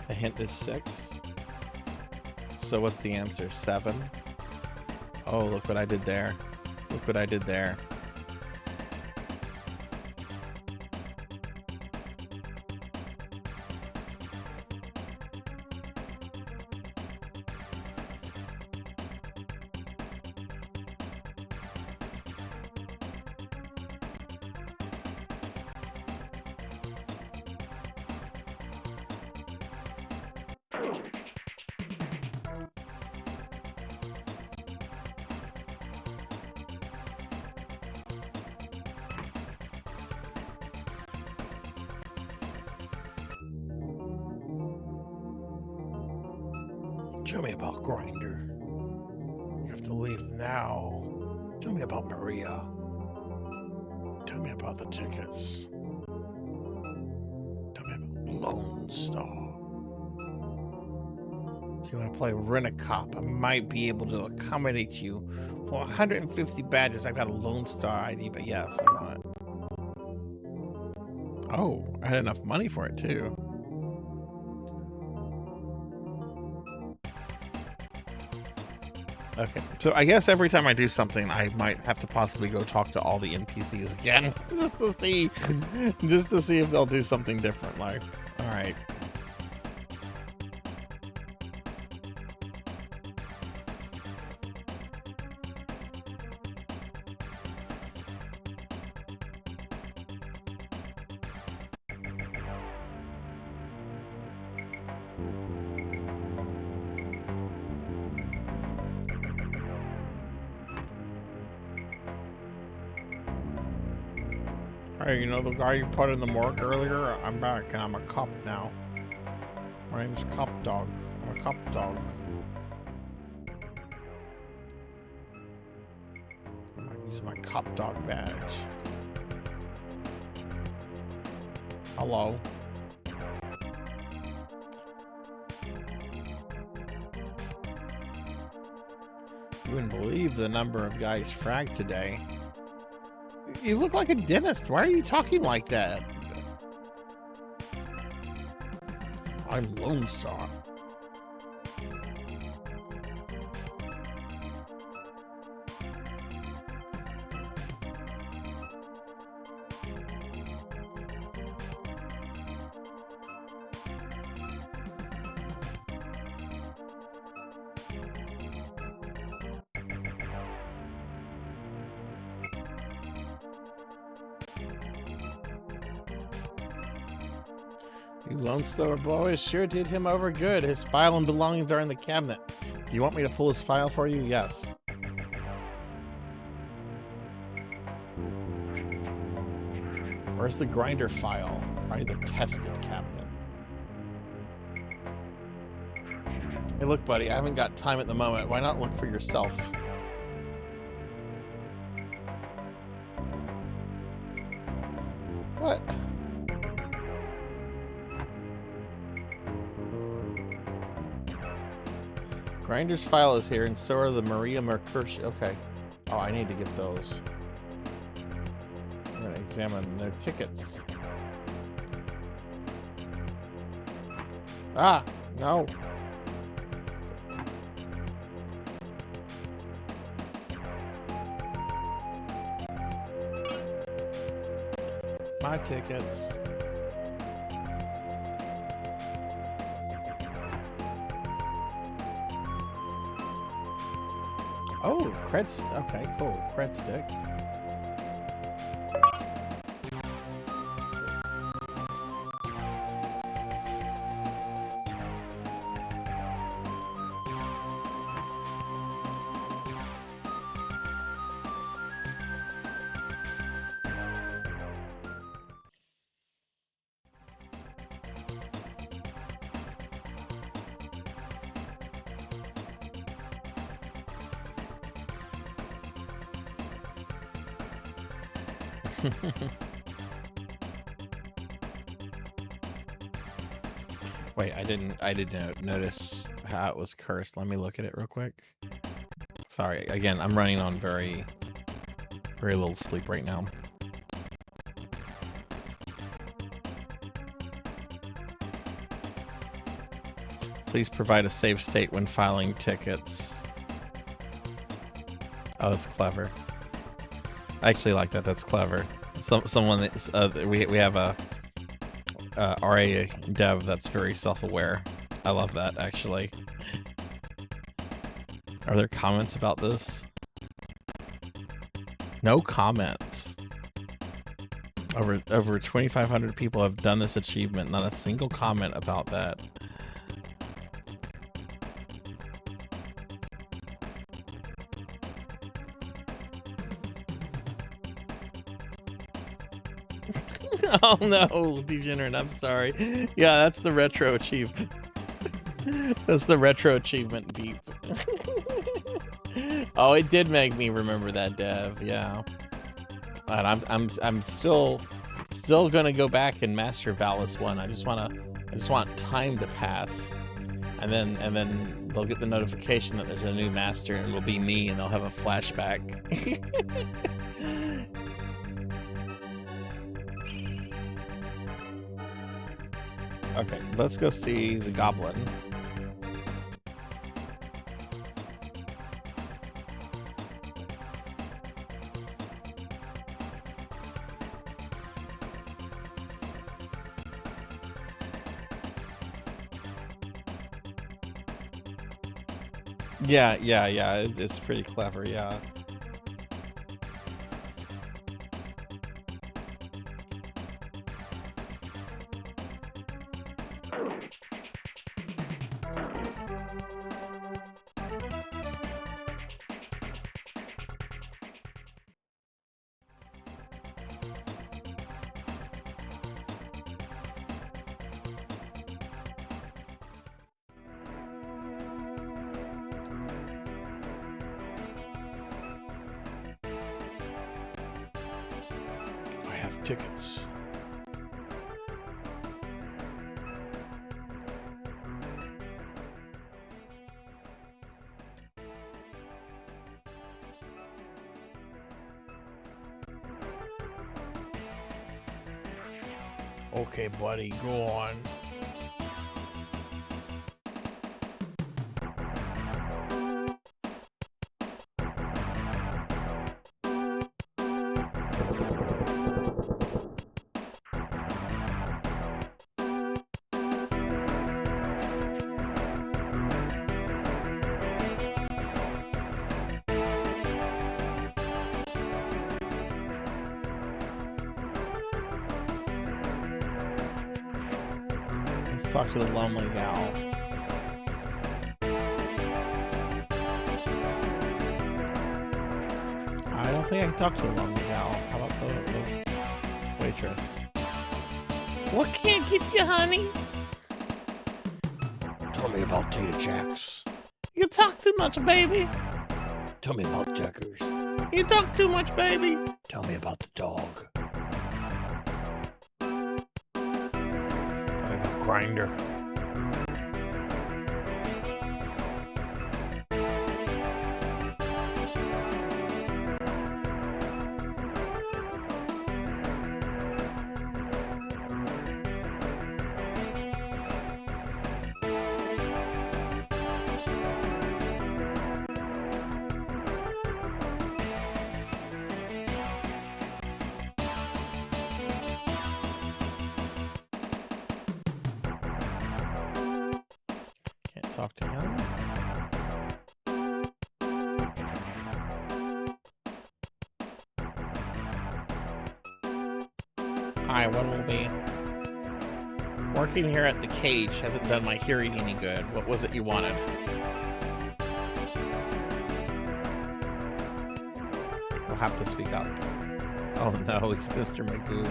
The hint is 6. So what's the answer? 7? Oh, look what I did there. Look what I did there. Tell me about Grinder. You have to leave now. Tell me about Maria. Tell me about the tickets. Tell me about Lone Star. So you want to play Rent-A-Cop? I might be able to accommodate you for 150 badges. I've got a Lone Star ID, but yes, I want it. Oh, I had enough money for it too. Okay, so I guess every time I do something, I might have to possibly go talk to all the NPCs again, just to see if they'll do something different. Like, all right. Hey, you know the guy you put in the morgue earlier? I'm back and I'm a cop now. My name's Cop Dog. I'm a cop dog. I'm gonna use my cop dog badge. Hello. You wouldn't believe the number of guys fragged today. You look like a dentist. Why are you talking like that? I'm Lone Star. You Lone Star boys sure did him over good. His file and belongings are in the cabinet. Do you want me to pull his file for you? Yes. Where's the grinder file? Probably the tested cabinet. Hey, look, buddy, I haven't got time at the moment. Why not look for yourself? What? Grinder's file is here, and so are the Maria Mercurti. Okay. Oh, I need to get those. I'm gonna examine their tickets. Ah, no. My tickets. Oh, creds. Okay, cool. Cred stick. Wait, I didn't notice how it was cursed. Let me look at it real quick. Sorry, again, I'm running on very little sleep right now. Please provide a save state when filing tickets. Oh, that's clever. I actually like that. That's clever. Someone that's we have a RA dev that's very self-aware. I love that, actually. Are there comments about this? No comments. Over 2,500 people have done this achievement. Not a single comment about that. Oh no, Degenerate, I'm sorry. Yeah, that's the retro achievement. That's the retro achievement beep. Oh, it did make me remember that, Dev. Yeah. And I'm still gonna go back and master Valis 1. I just want time to pass. And then they'll get the notification that there's a new master and it'll be me and they'll have a flashback. Okay, let's go see the goblin. Yeah, it's pretty clever, yeah. Tickets. Okay, buddy, go on. Let's talk to the lonely gal. I don't think I can talk to the lonely gal. How about the waitress? What can I get you, honey? Tell me about Tater Jacks. You talk too much, baby. Tell me about Jackers. You talk too much, baby. Tell me about the dog. Tell me about Grinder. Talk to him. Hi, what will be? Working here at the cage hasn't done my hearing any good. What was it you wanted? You'll have to speak up. Oh no, it's Mr. Magoo.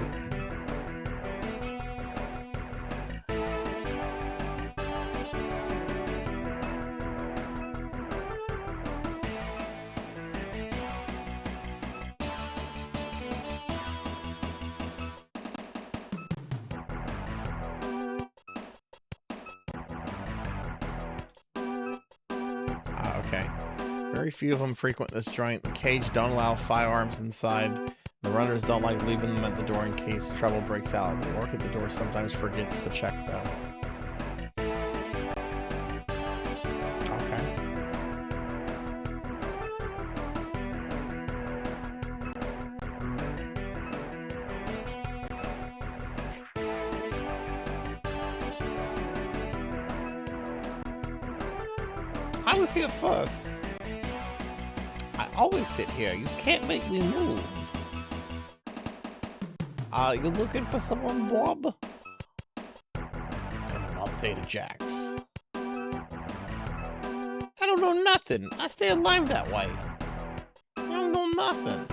Okay. Very few of them frequent this joint. The cage don't allow firearms inside. The runners don't like leaving them at the door in case trouble breaks out. The work at the door sometimes forgets to check, though. Okay. I was here first. I always sit here. You can't make me move. You looking for someone, Bob? Tell me about Theta Jacks. I don't know nothing. I stay alive that way. I don't know nothing.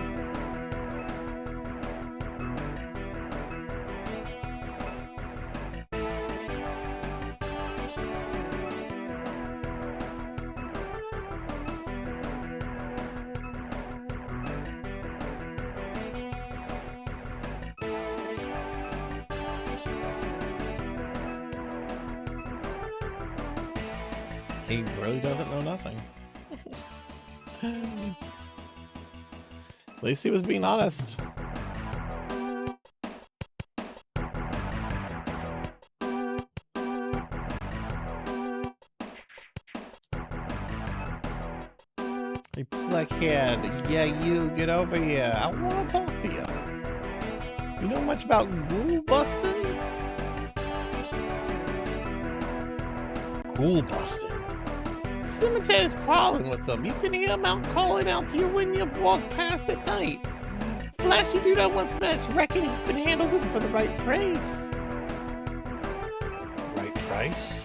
He really doesn't know nothing. At least he was being honest. Hey, Blackhead. Yeah, you, get over here. I want to talk to you. You know much about ghoul busting? Ghoul busting? Cemetery's crawling with them. You can hear them out calling out to you when you walk past at night. Flashy dude I once met reckoned he could handle them for the right price. Right price?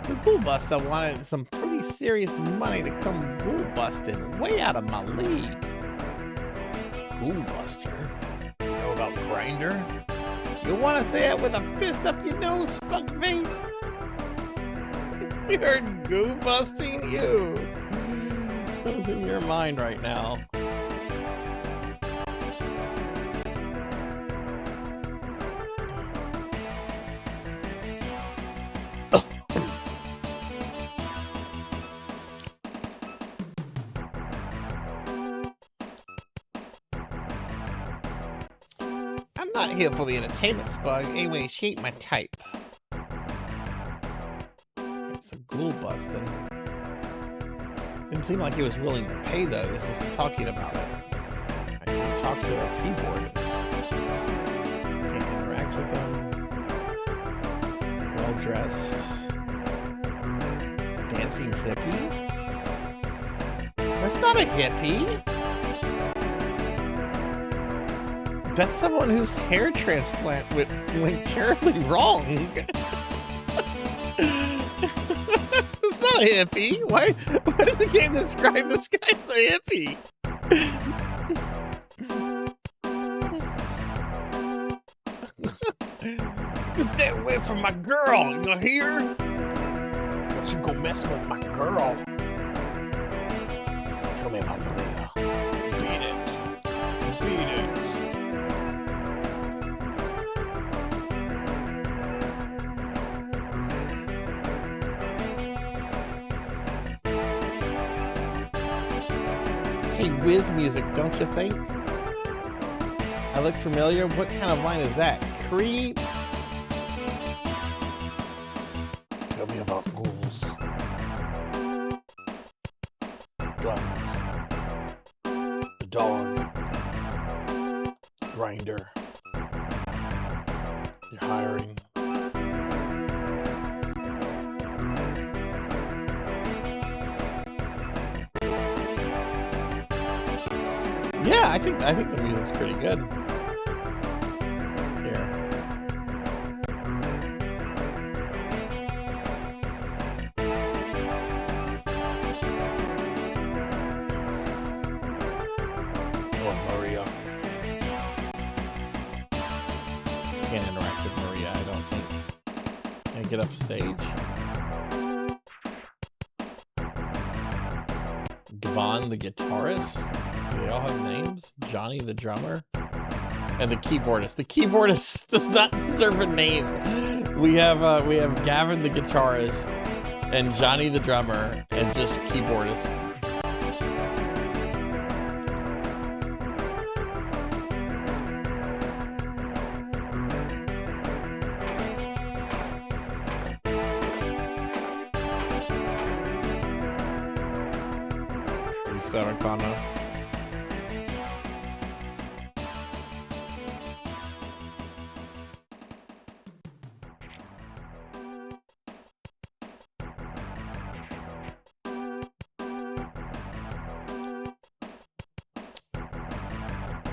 The Ghoul Buster wanted some pretty serious money to come ghoul busting way out of my league. Ghoul Buster? You know about Grinder? You want to say it with a fist up your nose, spunk face? You heard ghoul busting? You. What was in your mind right now? I'm not here for the entertainment, Spug. Anyway, she ain't my type. It's a ghoul busting. Didn't seem like he was willing to pay, though. He was just talking about it. I can't talk to the keyboardist. Can't interact with them. Well, dressed. Dancing hippie? That's not a hippie. That's someone whose hair transplant went terribly wrong. It's not a hippie. Why did the game describe this guy as a hippie? Stay away from my girl, you hear? Don't you go messing with my girl. Tell me about Maria. Beat it. Beat it. Hey, whiz music, don't you think? I look familiar. What kind of line is that? Creep? Tell me about ghouls. Guns. The dog. Grinder. You're hiring. Yeah, I think the music's pretty good. Here. Oh, Maria. Can't interact with Maria, I don't think. Can I get up stage? Devon the guitarist? Do they all have names? Johnny the drummer? And the keyboardist. The keyboardist does not deserve a name. We have Gavin the guitarist and Johnny the drummer and just keyboardist. Sarzac.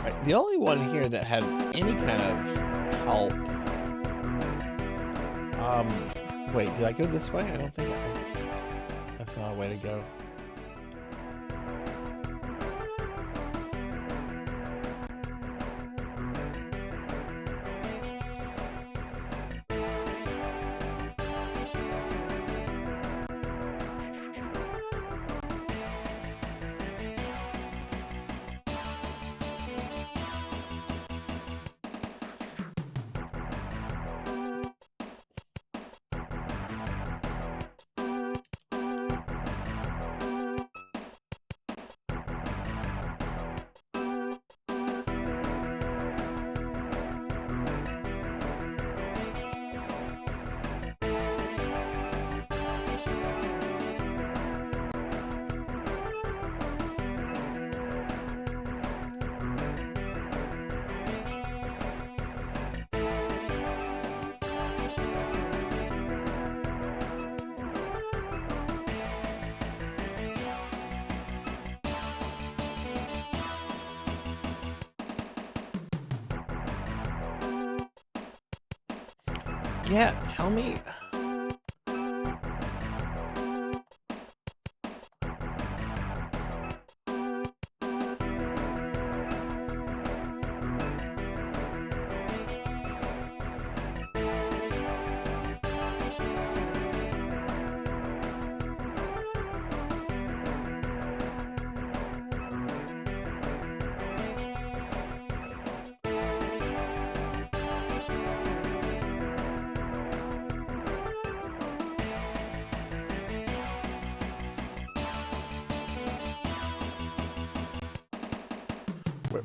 Right, the only one here that had any kind of help. Wait, did I go this way? I don't think that's not a way to go. Yeah, tell me.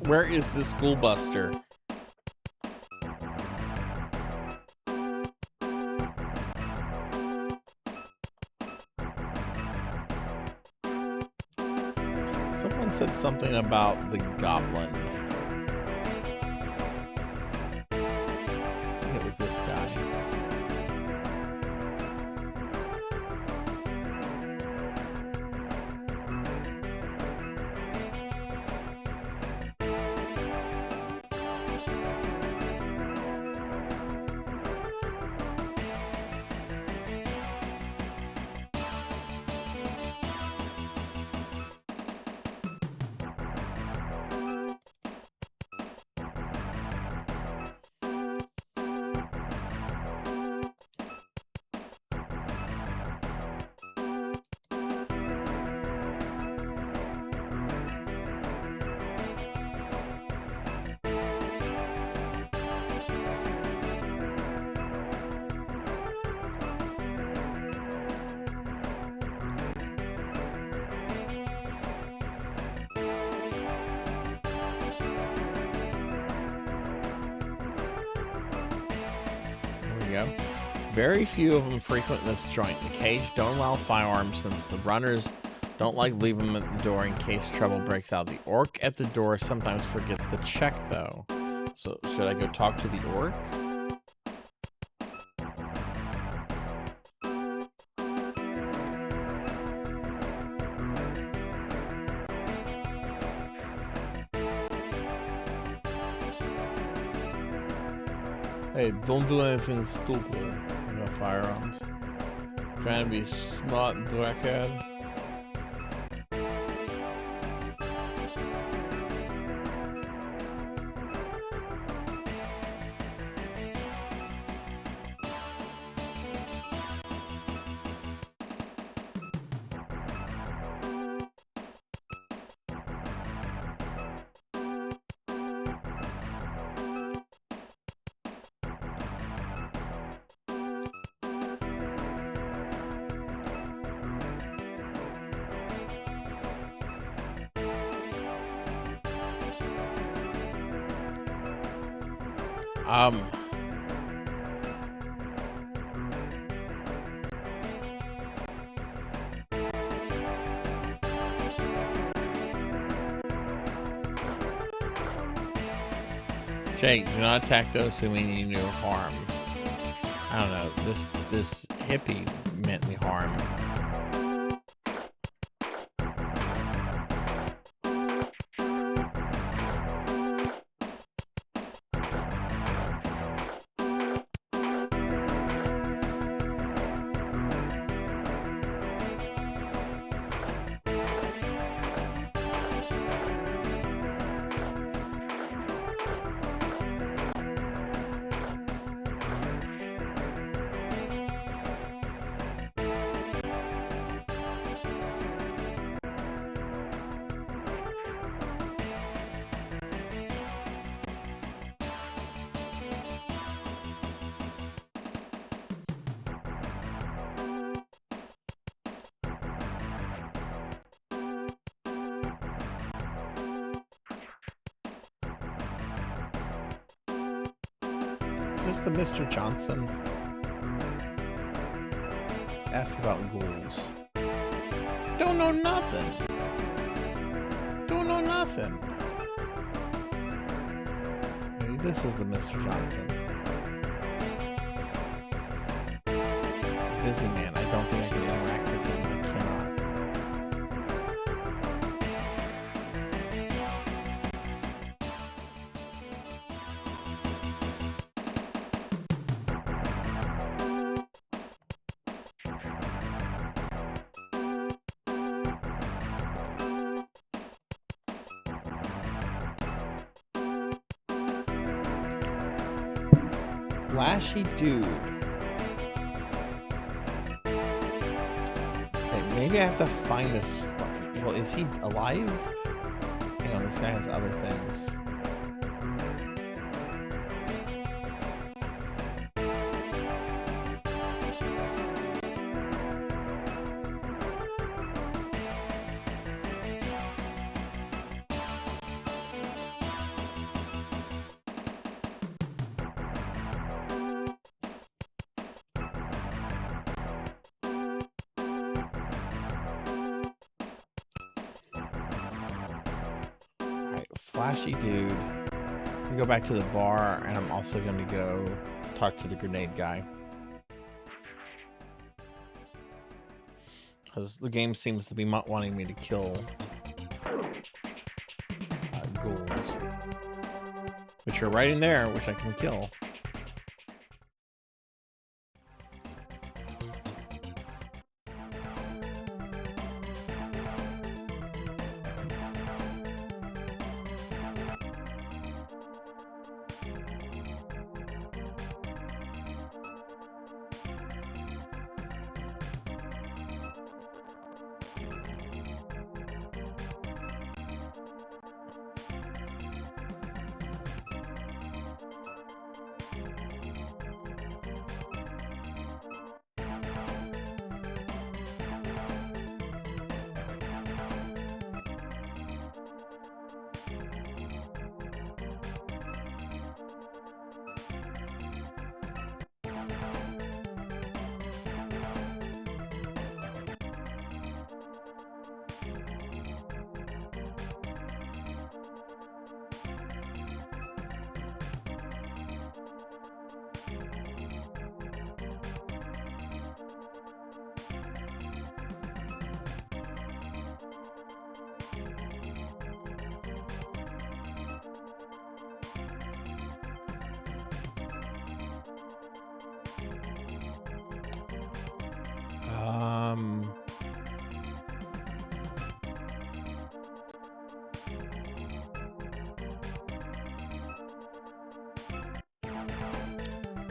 Where is the school buster? Someone said something about the goblin. I think it was this guy. go. Very few of them frequent this joint. The cage don't allow firearms since the runners don't like leave them at the door in case trouble breaks out. The orc at the door sometimes forgets to check, though. So, should I go talk to the orc? Hey, don't do anything stupid. No firearms. Trying to be smart and blackhead. Jake, do not attack those who mean you no harm. I don't know. This hippie meant me harm. Is this the Mr. Johnson? Let's ask about ghouls. Don't know nothing. Don't know nothing. Maybe this is the Mr. Johnson. Busy man. I don't think I can interact with him. I cannot. Flashy dude. Okay, maybe I have to find this. Well, is he alive? Hang on, this guy has other things. Flashy dude. We go back to the bar, and I'm also going to go talk to the grenade guy. Because the game seems to be wanting me to kill ghouls. Which are right in there, which I can kill.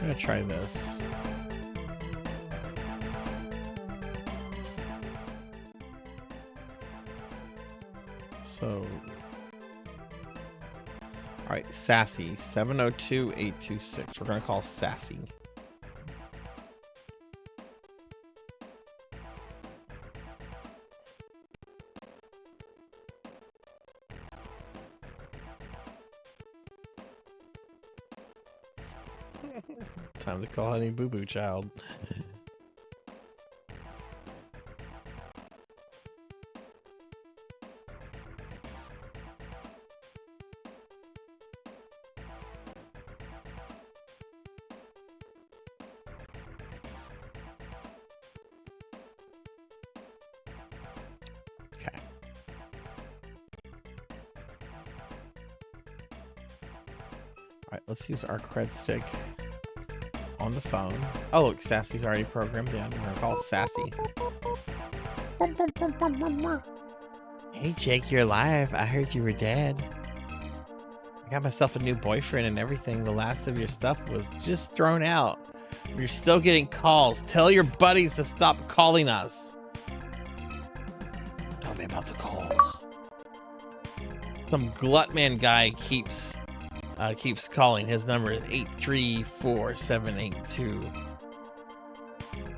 gonna try this. So, all right, Sassy 702-826. We're gonna call Sassy. Time to call Honey Boo Boo Child. Okay. All right, let's use our cred stick on the phone. Oh, look, Sassy's already programmed in. We're gonna call Sassy. Hey, Jake, you're alive. I heard you were dead. I got myself a new boyfriend and everything. The last of your stuff was just thrown out. You're still getting calls. Tell your buddies to stop calling us. Tell me about the calls. Some Glutman guy keeps calling. His number is 834782.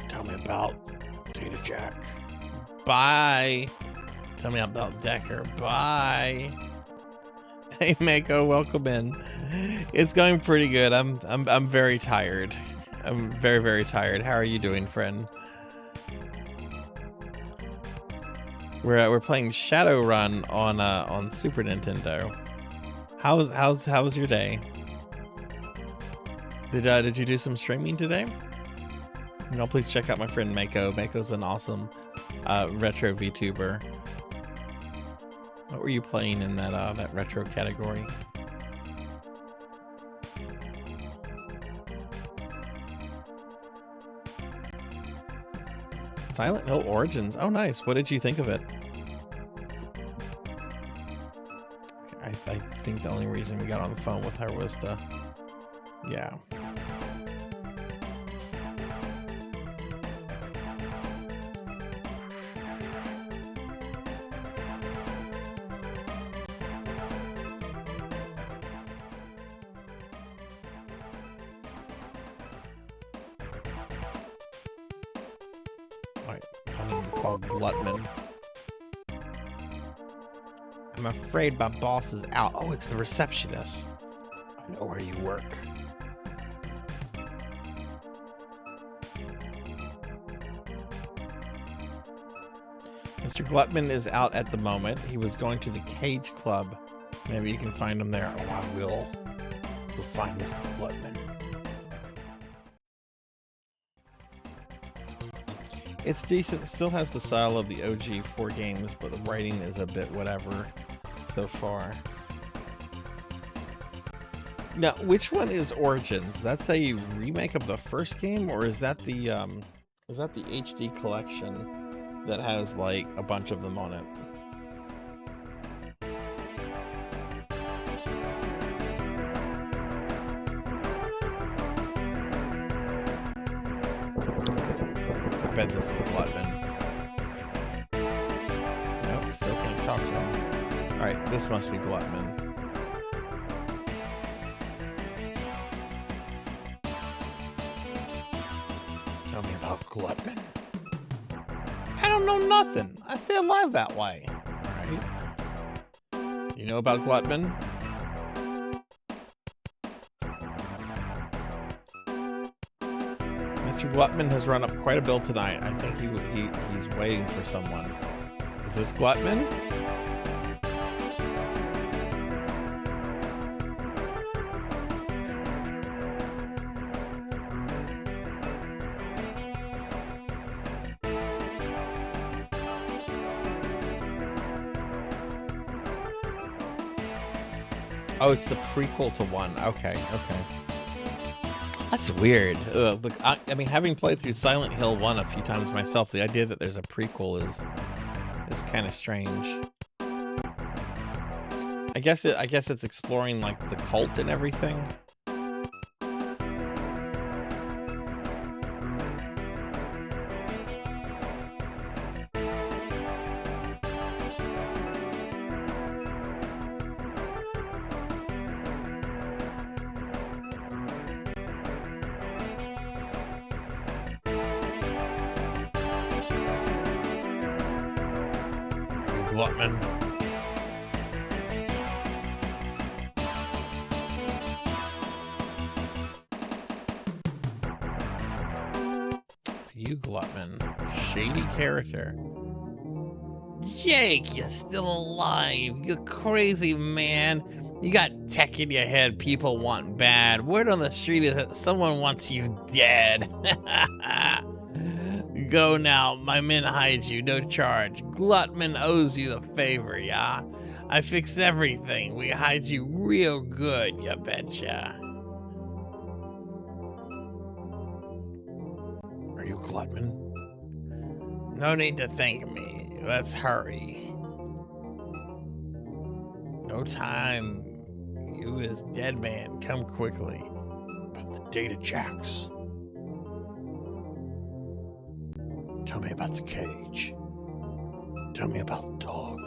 Tell me about Data Jack. Bye. Tell me about Decker. Bye. Hey Mako, welcome in. It's going pretty good. I'm very tired. I'm very, very tired. How are you doing, friend? We're playing Shadowrun on Super Nintendo. How was your day? Did you do some streaming today? You know, please check out my friend Mako. Mako's an awesome retro VTuber. What were you playing in that retro category? Silent Hill Origins. Oh, nice. What did you think of it? I think the only reason we got on the phone with her was to, yeah. Alright, I'm called Glutman. I'm afraid my boss is out. Oh, it's the receptionist. I know where you work. Mr. Glutman is out at the moment. He was going to the Cage Club. Maybe you can find him there. Oh, I will. We'll find Mr. Glutman. It's decent. It still has the style of the OG 4 games, but the writing is a bit whatever so far. Now, which one is Origins? That's a remake of the first game, or is that the HD collection that has like a bunch of them on it? I bet this is Glutman. Nope, still can't talk to him. Alright, this must be Glutman. Tell me about Glutman. I don't know nothing. I stay alive that way. Alright. You know about Glutman? Mr. Glutman has run up quite a bill tonight. I think he's waiting for someone. Is this Glutman? Oh, it's the prequel to 1. Okay, okay. That's weird. Look, I mean, having played through Silent Hill 1 a few times myself, the idea that there's a prequel is kind of strange. I guess it's exploring like the cult and everything. glutton. You glutton. Shady character. Jake, you're still alive. You're crazy, man. You got tech in your head people want bad. Word on the street is that someone wants you dead. Go now. My men hide you. No charge. Glutman owes you the favor, yeah? I fix everything. We hide you real good, you betcha. Are you Glutman? No need to thank me. Let's hurry. No time. You is dead man. Come quickly. About the data jacks. Tell me about the cage. Tell me about the dog.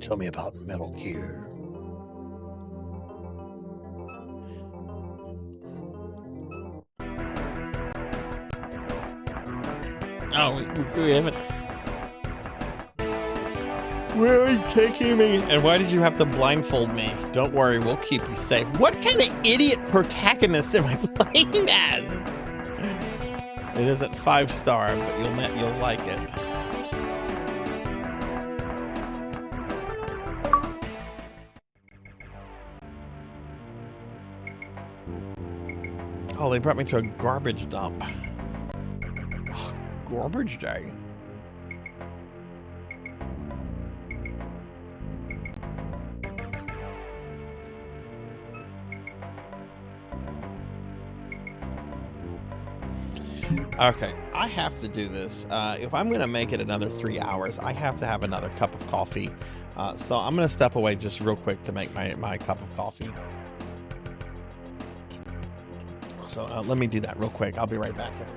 Tell me about Metal Gear. Oh, we haven't. Where are you taking me? And why did you have to blindfold me? Don't worry, we'll keep you safe. What kind of idiot protagonist am I playing as? It isn't 5-star, but you'll like it. Oh, they brought me to a garbage dump. Oh, garbage day. Okay, I have to do this. If I'm going to make it another 3 hours, I have to have another cup of coffee. So I'm going to step away just real quick to make my cup of coffee. So let me do that real quick. I'll be right back, everyone.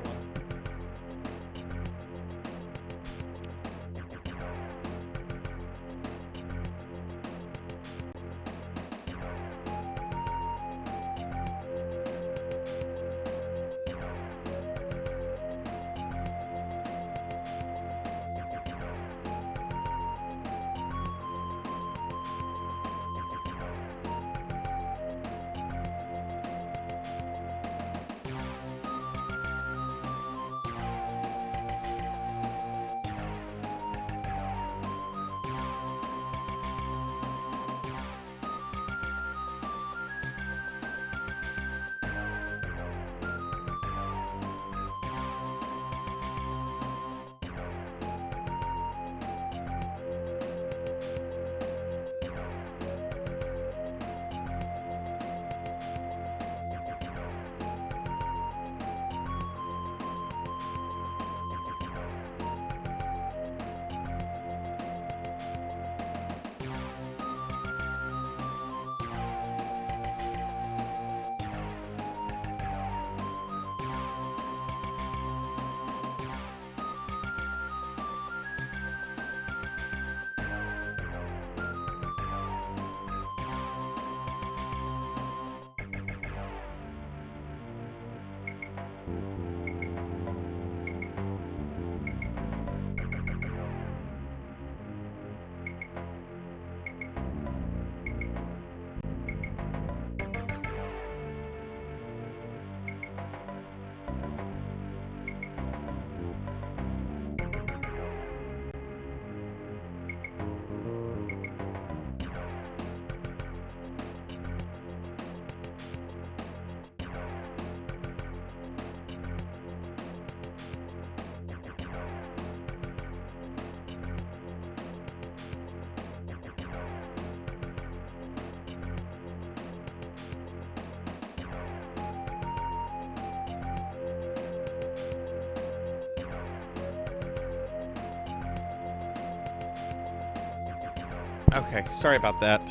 Okay, sorry about that.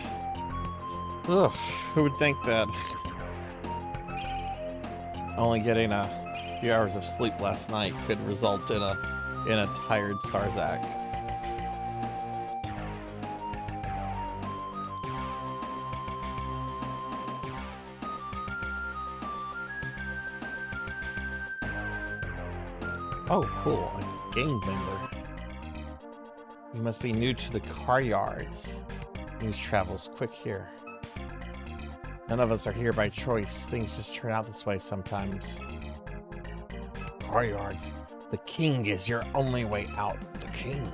Ugh, who would think that only getting a few hours of sleep last night could result in a tired Sarzac. Oh, cool, a gang member. You must be new to the car yards. News travels quick here. None of us are here by choice. Things just turn out this way sometimes. Car yards. The king is your only way out. The king?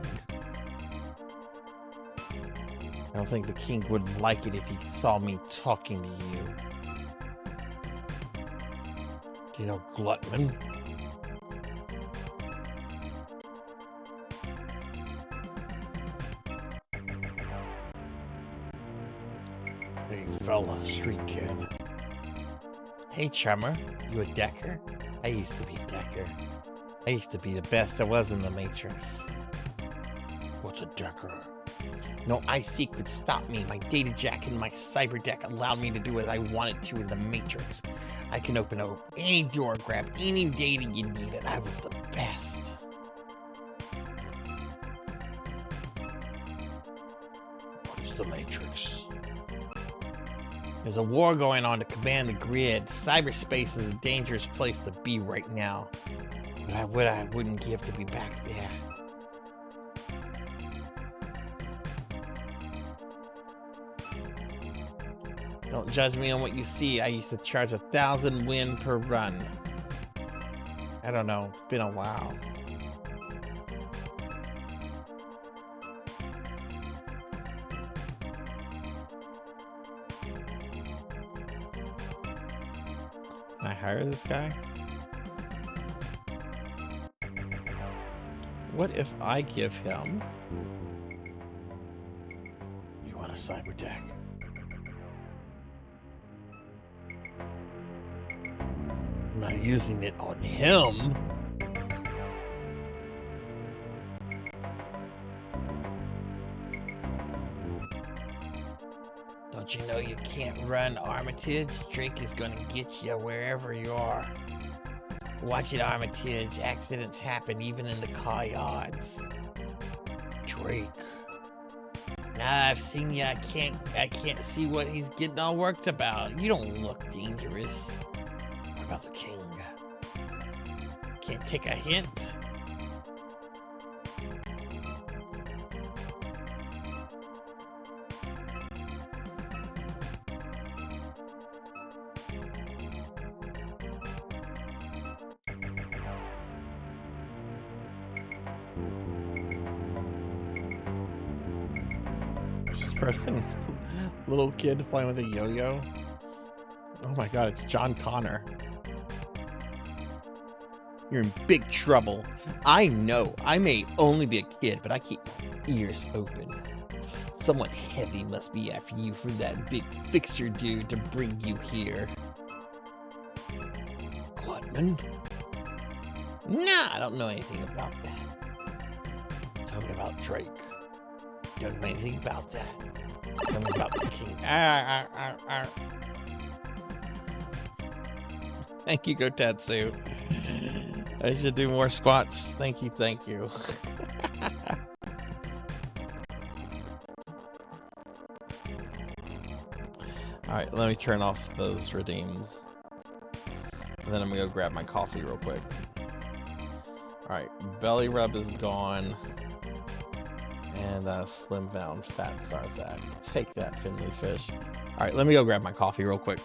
I don't think the king would like it if he saw me talking to you. Do you know Glutman? Hey fella, street kid. Hey chummer, you a decker? I used to be a decker. I used to be the best I was in the Matrix. What's a decker? No IC could stop me. My data jack and my cyber deck allowed me to do what I wanted to in the Matrix. I can open any door, grab any data you needed. I was the best. What is the Matrix? There's a war going on to command the grid. Cyberspace is a dangerous place to be right now. But I wouldn't give to be back there. Don't judge me on what you see. I used to charge 1,000 win per run. I don't know. It's been a while. Can I hire this guy? What if I give him... You want a cyber deck? I'm not using it on him. Don't you know you can't run Armitage? Drake is gonna get you wherever you are. Watch it, Armitage. Accidents happen even in the car yards. Drake. Nah, I've seen you. I can't see what he's getting all worked about. You don't look dangerous. What about the king? Can't take a hint? This person, little kid playing with a yo-yo. Oh my god, it's John Connor. You're in big trouble. I know I may only be a kid, but I keep my ears open. Someone heavy must be after you for that big fixture dude to bring you here. Glutman? Nah, I don't know anything about that. Tell me about Drake. Don't know anything about that. Tell me about the king. Thank you, Gotetsu. I should do more squats. Thank you, thank you. Alright, let me turn off those redeems. And then I'm gonna go grab my coffee real quick. Alright, belly rub is gone. And slim down fat Sarzac. Take that, Finley fish. Alright, let me go grab my coffee real quick.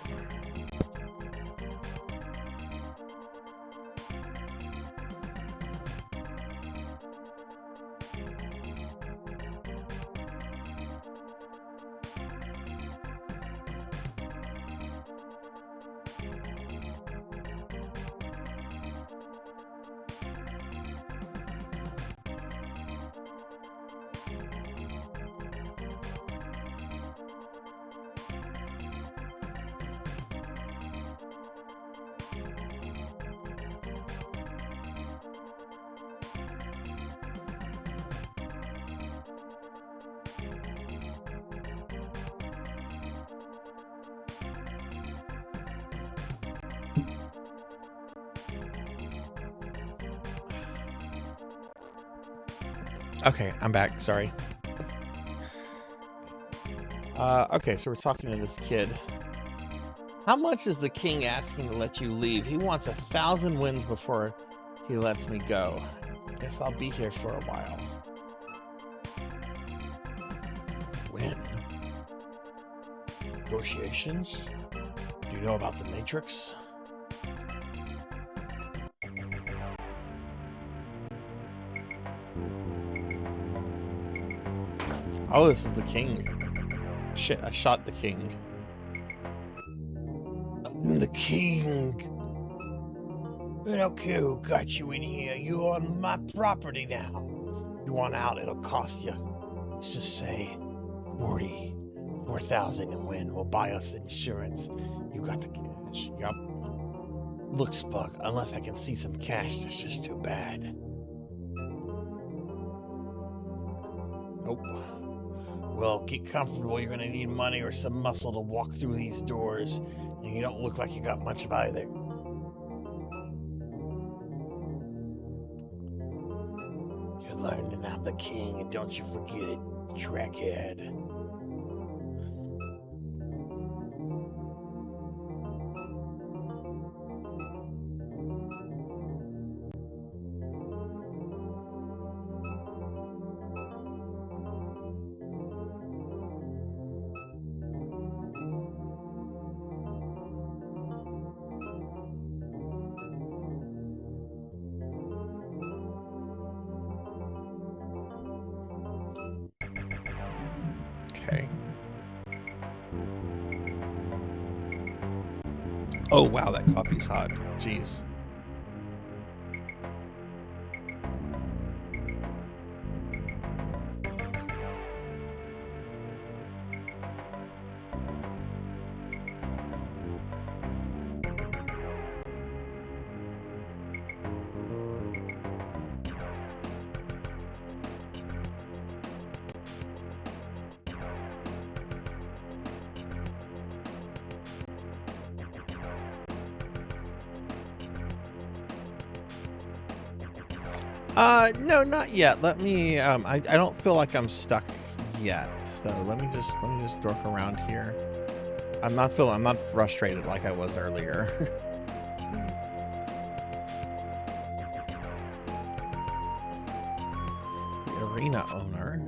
Okay, I'm back. Sorry. Okay, so we're talking to this kid. How much is the king asking to let you leave? He wants 1,000 wins before he lets me go. Guess I'll be here for a while. Negotiations? Do you know about the Matrix? Oh, this is the king. Shit, I shot the king. I'm the king. Pinocchio got you in here. You're on my property now. If you want out, it'll cost you. Let's just say 4,000 and win. We'll buy us insurance. You got the cash. Yup. Look, Spug, unless I can see some cash, that's just too bad. Nope. Well, get comfortable. You're gonna need money or some muscle to walk through these doors, and you don't look like you got much of either. You're learning I'm the king, and don't you forget it, trackhead. Okay. Oh wow, that coffee's hot. Jeez. No, not yet. Let me, I don't feel like I'm stuck yet. So let me just dork around here. I'm not frustrated like I was earlier. The arena owner.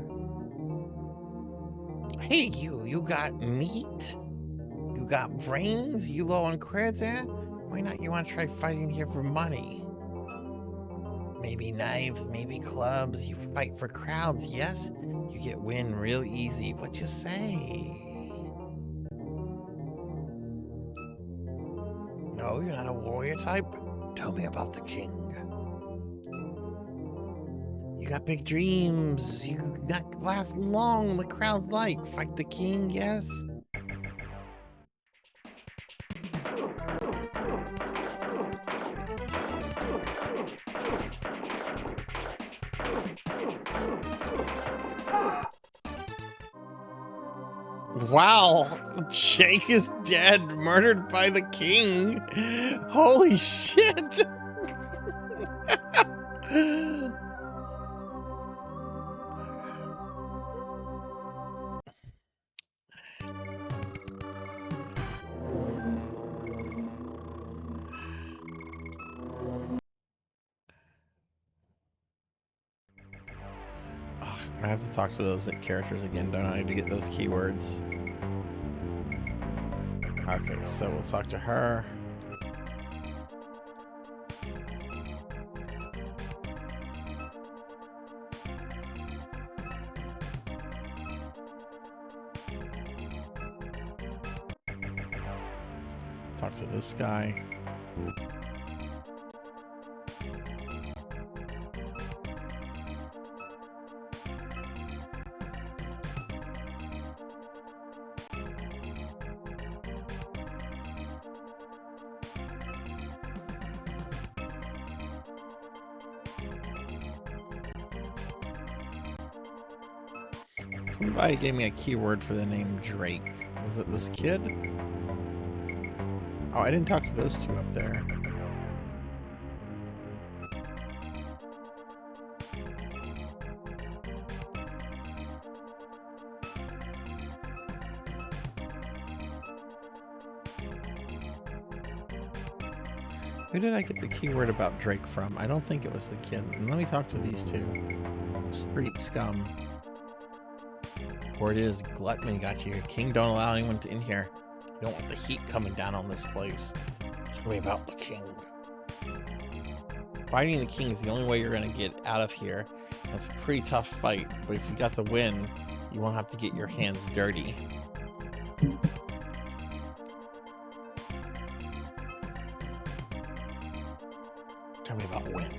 Hey, you got meat? You got brains? You low on creds, eh? Why not you want to try fighting here for money? Maybe knives, maybe clubs. You fight for crowds, yes? You get win real easy. What you say? No, you're not a warrior type? Tell me about the king. You got big dreams. You not last long. The crowd's like, fight the king, yes? Wow, Jake is dead, murdered by the king. Holy shit. I have to talk to those characters again, don't I, to get those keywords? Okay, so we'll talk to her. Talk to this guy. Somebody gave me a keyword for the name Drake. Was it this kid? Oh, I didn't talk to those two up there. Who did I get the keyword about Drake from? I don't think it was the kid. And let me talk to these two. Street scum. Word is, Gluttman got you. King, don't allow anyone in here. You don't want the heat coming down on this place. Tell me about the king. Fighting the king is the only way you're going to get out of here. It's a pretty tough fight, but if you got the win, you won't have to get your hands dirty. Tell me about win.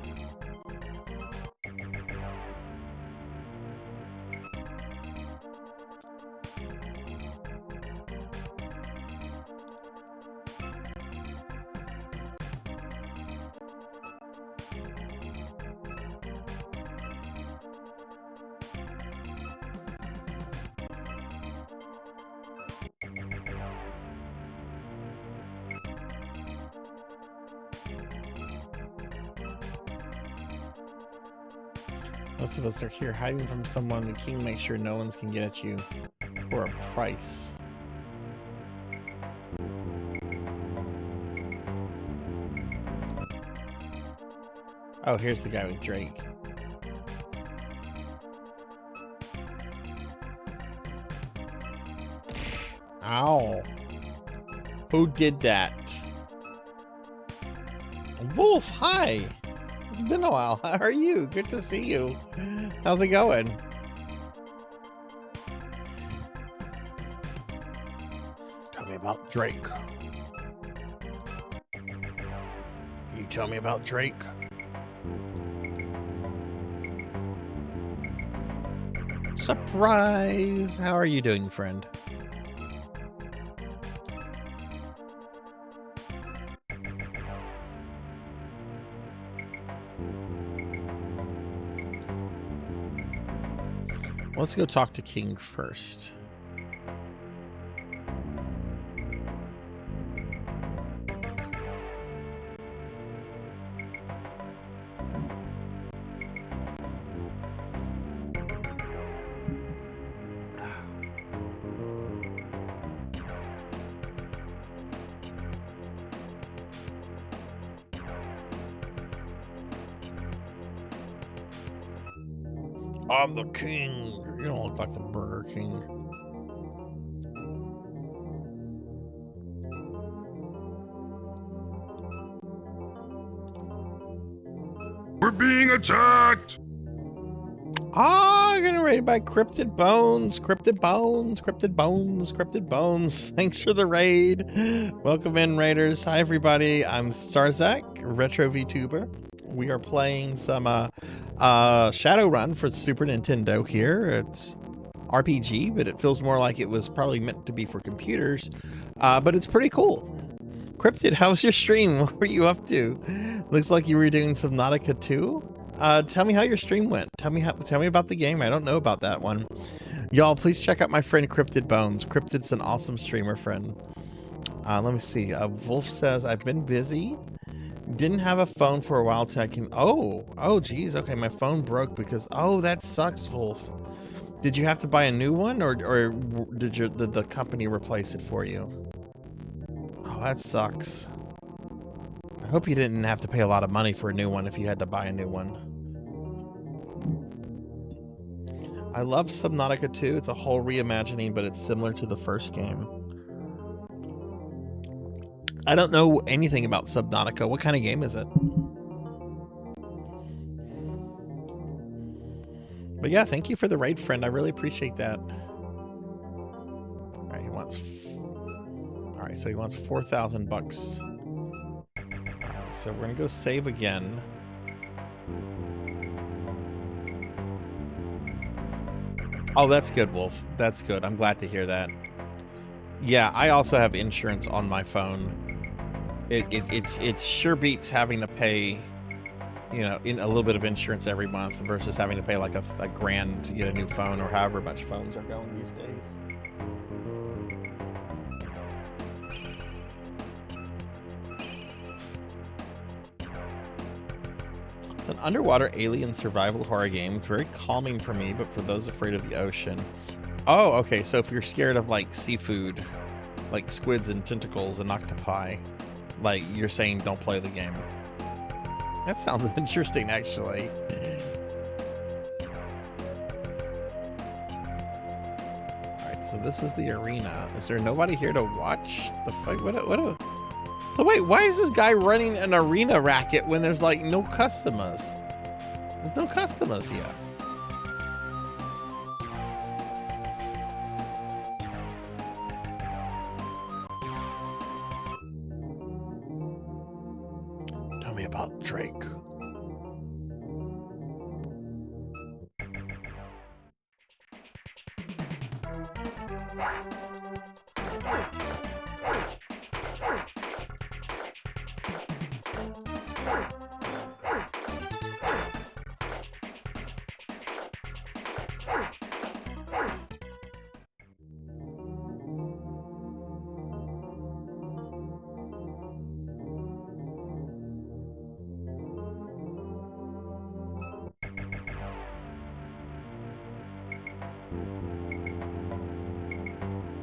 Most of us are here hiding from someone. The king makes sure no one can get at you for a price. Oh, here's the guy with Drake. Ow. Who did that? Wolf, hi. It's been a while. How are you? Good to see you. How's it going? Tell me about Drake. Can you tell me about Drake? Surprise! How are you doing, friend? Let's go talk to King first. I'm the king. You don't look like the Burger King. We're being attacked! Ah, getting raided by Cryptid Bones. Cryptid Bones. Cryptid Bones. Cryptid Bones. Thanks for the raid. Welcome in, raiders. Hi, everybody. I'm Sarzac, Retro VTuber. We are playing some Shadowrun for the Super Nintendo here. It's RPG, but it feels more like it was probably meant to be for computers. But it's pretty cool. Cryptid, how was your stream? What were you up to? Looks like you were doing Subnautica 2. Tell me how your stream went. Tell me about the game. I don't know about that one. Y'all, please check out my friend Cryptid Bones. Cryptid's an awesome streamer friend. Let me see. Wolf says, I've been busy. Didn't have a phone for a while till I can. Oh, geez. Okay, my phone broke because. Oh, that sucks, Wolf. Did you have to buy a new one, or did the company replace it for you? Oh, that sucks. I hope you didn't have to pay a lot of money for a new one if you had to buy a new one. I love Subnautica 2. It's a whole reimagining, but it's similar to the first game. I don't know anything about Subnautica. What kind of game is it? But yeah, thank you for the raid, friend. I really appreciate that. All right, he wants. All right, so he wants 4,000 bucks. So we're gonna go save again. Oh, that's good, Wolf. That's good. I'm glad to hear that. Yeah, I also have insurance on my phone. It sure beats having to pay, you know, in a little bit of insurance every month versus having to pay like a grand to get a new phone, or however much phones are going these days. It's an underwater alien survival horror game. It's very calming for me, but for those afraid of the ocean. Oh, okay. So if you're scared of like seafood, like squids and tentacles and octopi, like you're saying don't play the game. That sounds interesting, actually. So this is the arena. Is there nobody here to watch the fight? So wait, why is this guy running an arena racket when there's like no customers? There's no customers here. Tell me about Drake.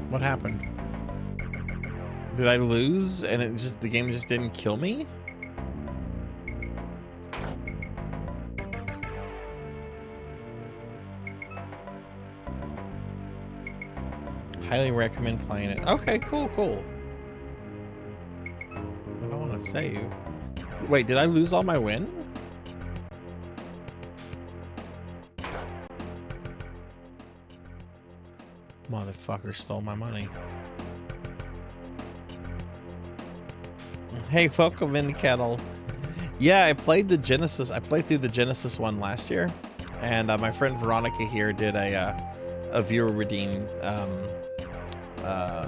What happened? Did I lose and the game just didn't kill me? Highly recommend playing it. Okay, cool. I don't want to save. Wait, did I lose all my win? Motherfucker stole my money. Hey, welcome in, Kettle. Yeah, I played the Genesis. I played through the Genesis one last year, and my friend Veronica here did a viewer redeemed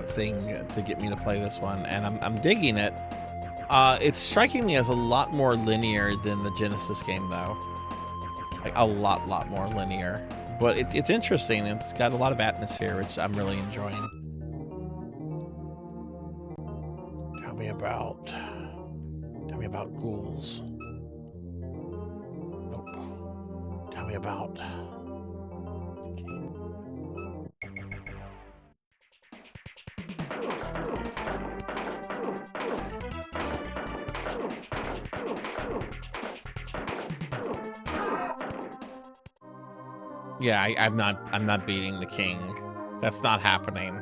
thing to get me to play this one, and I'm digging it. It's striking me as a lot more linear than the Genesis game, though. Like a lot more linear. But it's interesting. It's got a lot of atmosphere, which I'm really enjoying. Tell me about ghouls. Nope. Tell me about the king. Yeah, I'm not beating the king. That's not happening.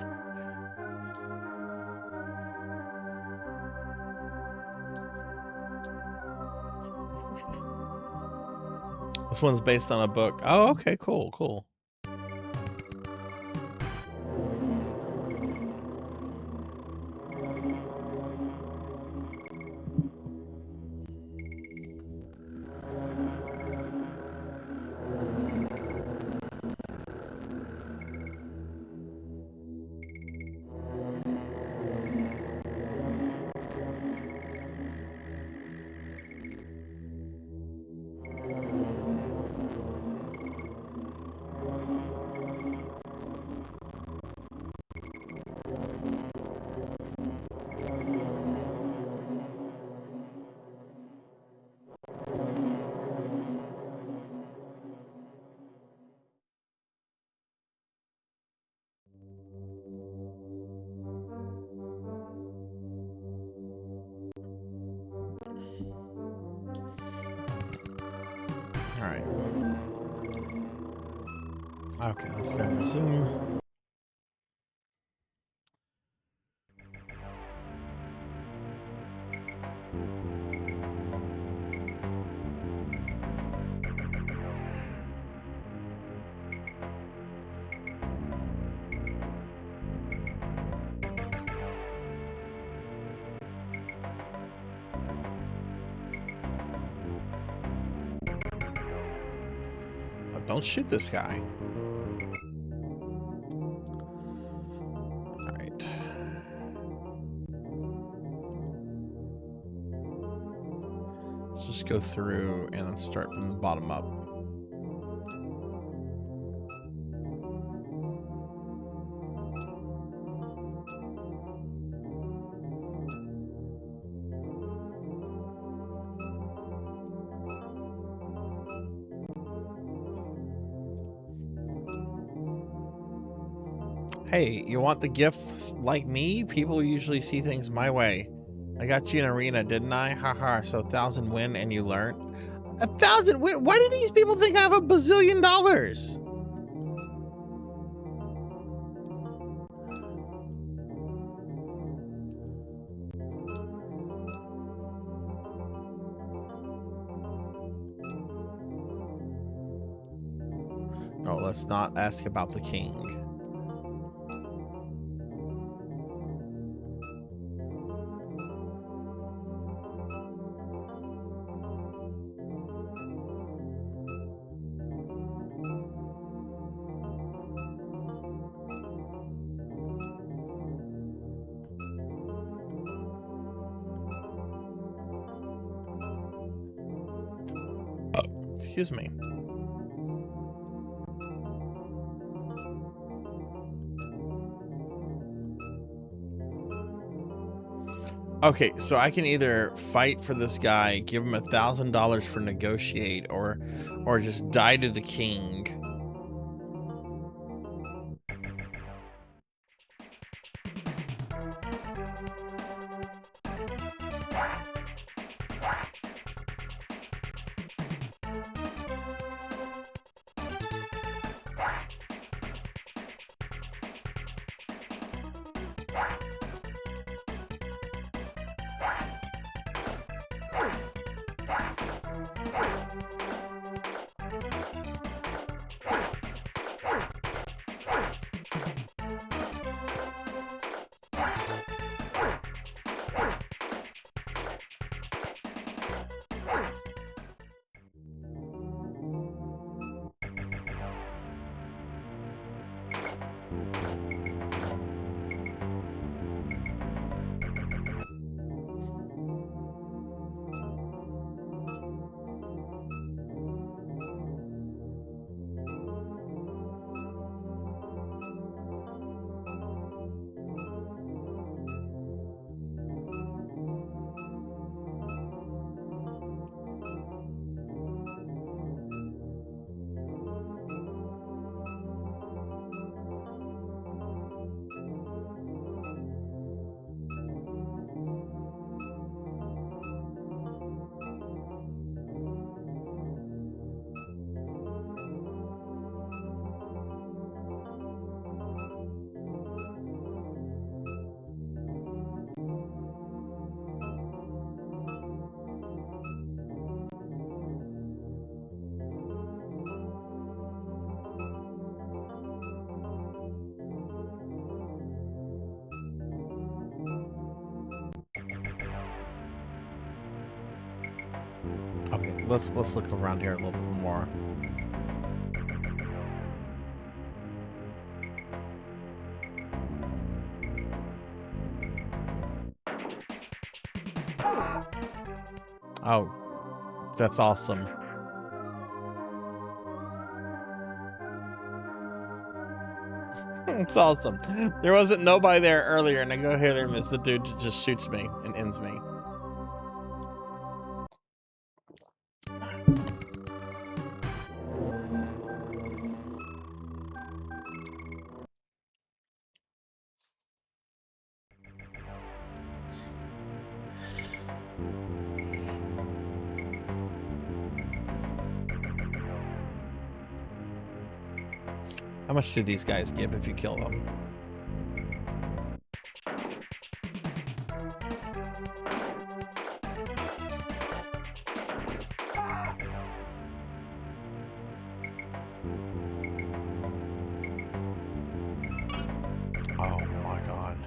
This one's based on a book. Oh, okay, cool. Okay, let's go and resume. Oh, don't shoot this guy. Go through and then start from the bottom up. Hey, you want the gift like me? People usually see things my way. I got you an arena, didn't I? Haha, so 1,000 win and you learn. 1,000 win? Why do these people think I have $1 bazillion? No, let's not ask about the king. Excuse me. Okay, so I can either fight for this guy, give him $1,000 for negotiate, or just die to the king. Okay, let's look around here a little bit more. Oh, that's awesome. It's awesome. There wasn't nobody there earlier, and I go here and it's the dude that just shoots me and ends me. How much do these guys give if you kill them? Oh my god.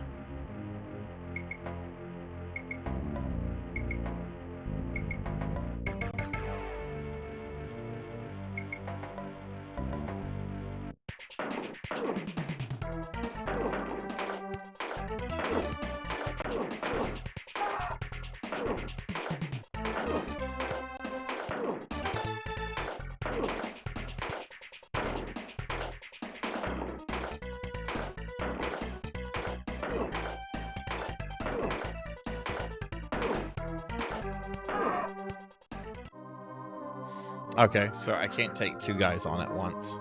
Okay, so I can't take two guys on at once.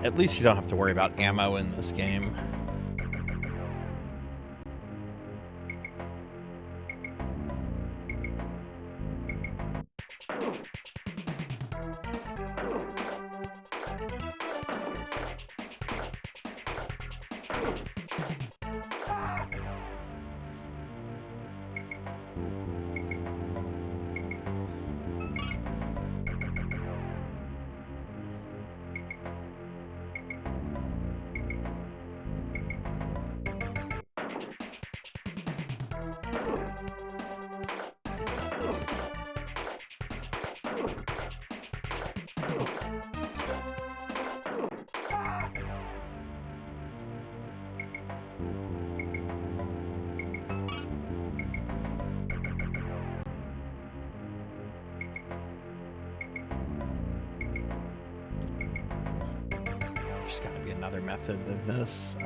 At least you don't have to worry about ammo in this game. There's got to be another method than this.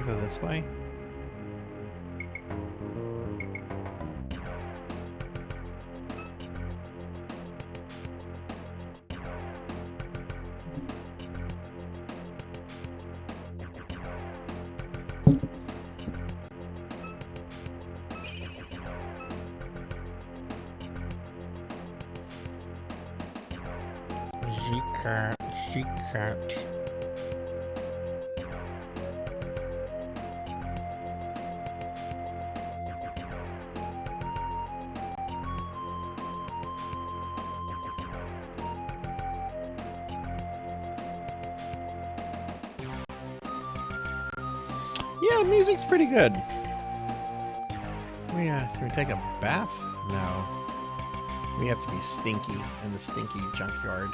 Go this way. She cat. Yeah, music's pretty good. Can we take a bath? No. We have to be stinky in the stinky junkyard.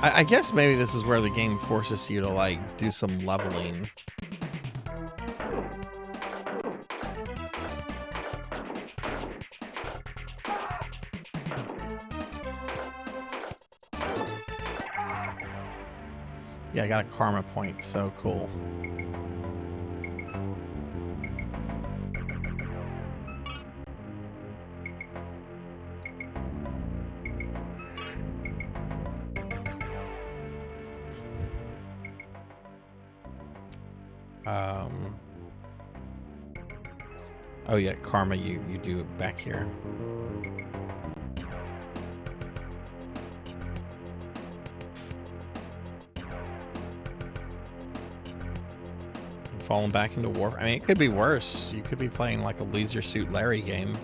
I guess maybe this is where the game forces you to, like, do some leveling. Yeah, I got a karma point, so cool. Oh yeah, karma, you do it back here. Falling back into war. I mean, it could be worse. You could be playing like a Leisure Suit Larry game.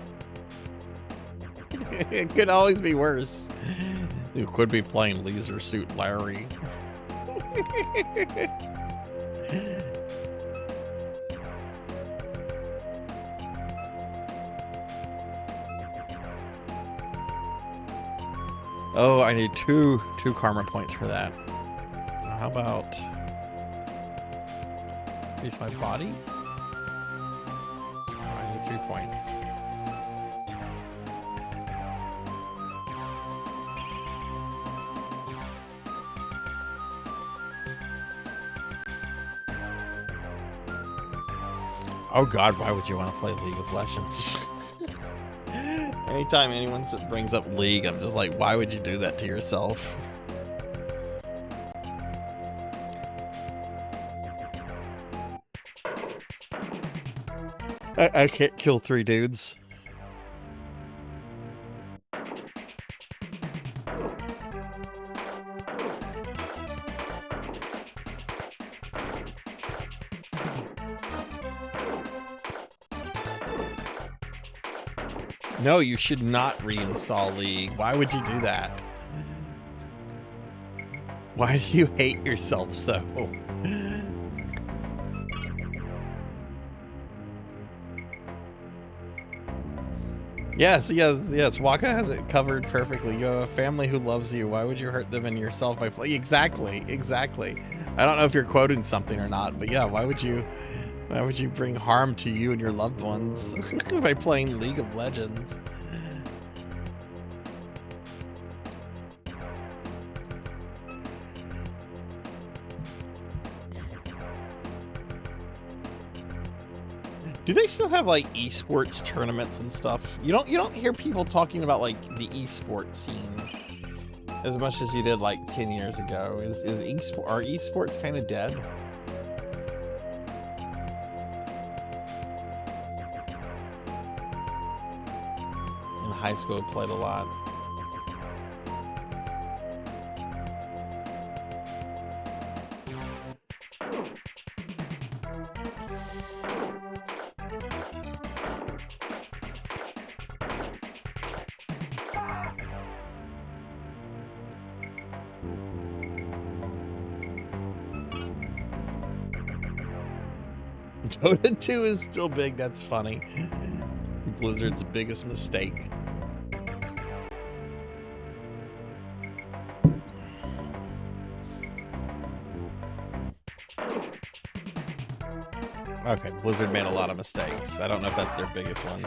It could always be worse. You could be playing Leisure Suit Larry. Oh, I need two karma points for that. How about increase my body? Oh, I need 3 points. Oh God, why would you want to play League of Legends? Anytime anyone brings up League, I'm just like, why would you do that to yourself? I can't kill 3 dudes. No, you should not reinstall League. Why would you do that? Why do you hate yourself so? Yes, Waka has it covered perfectly. You have a family who loves you. Why would you hurt them and yourself by playing? Exactly. I don't know if you're quoting something or not, but yeah, why would you bring harm to you and your loved ones by playing League of Legends? Do they still have like esports tournaments and stuff? You don't hear people talking about like the esports scene as much as you did like 10 years ago. Are esports kind of dead? high school played a lot. Dota 2 is still big, that's funny. Blizzard's biggest mistake. Okay, Blizzard made a lot of mistakes. I don't know if that's their biggest one.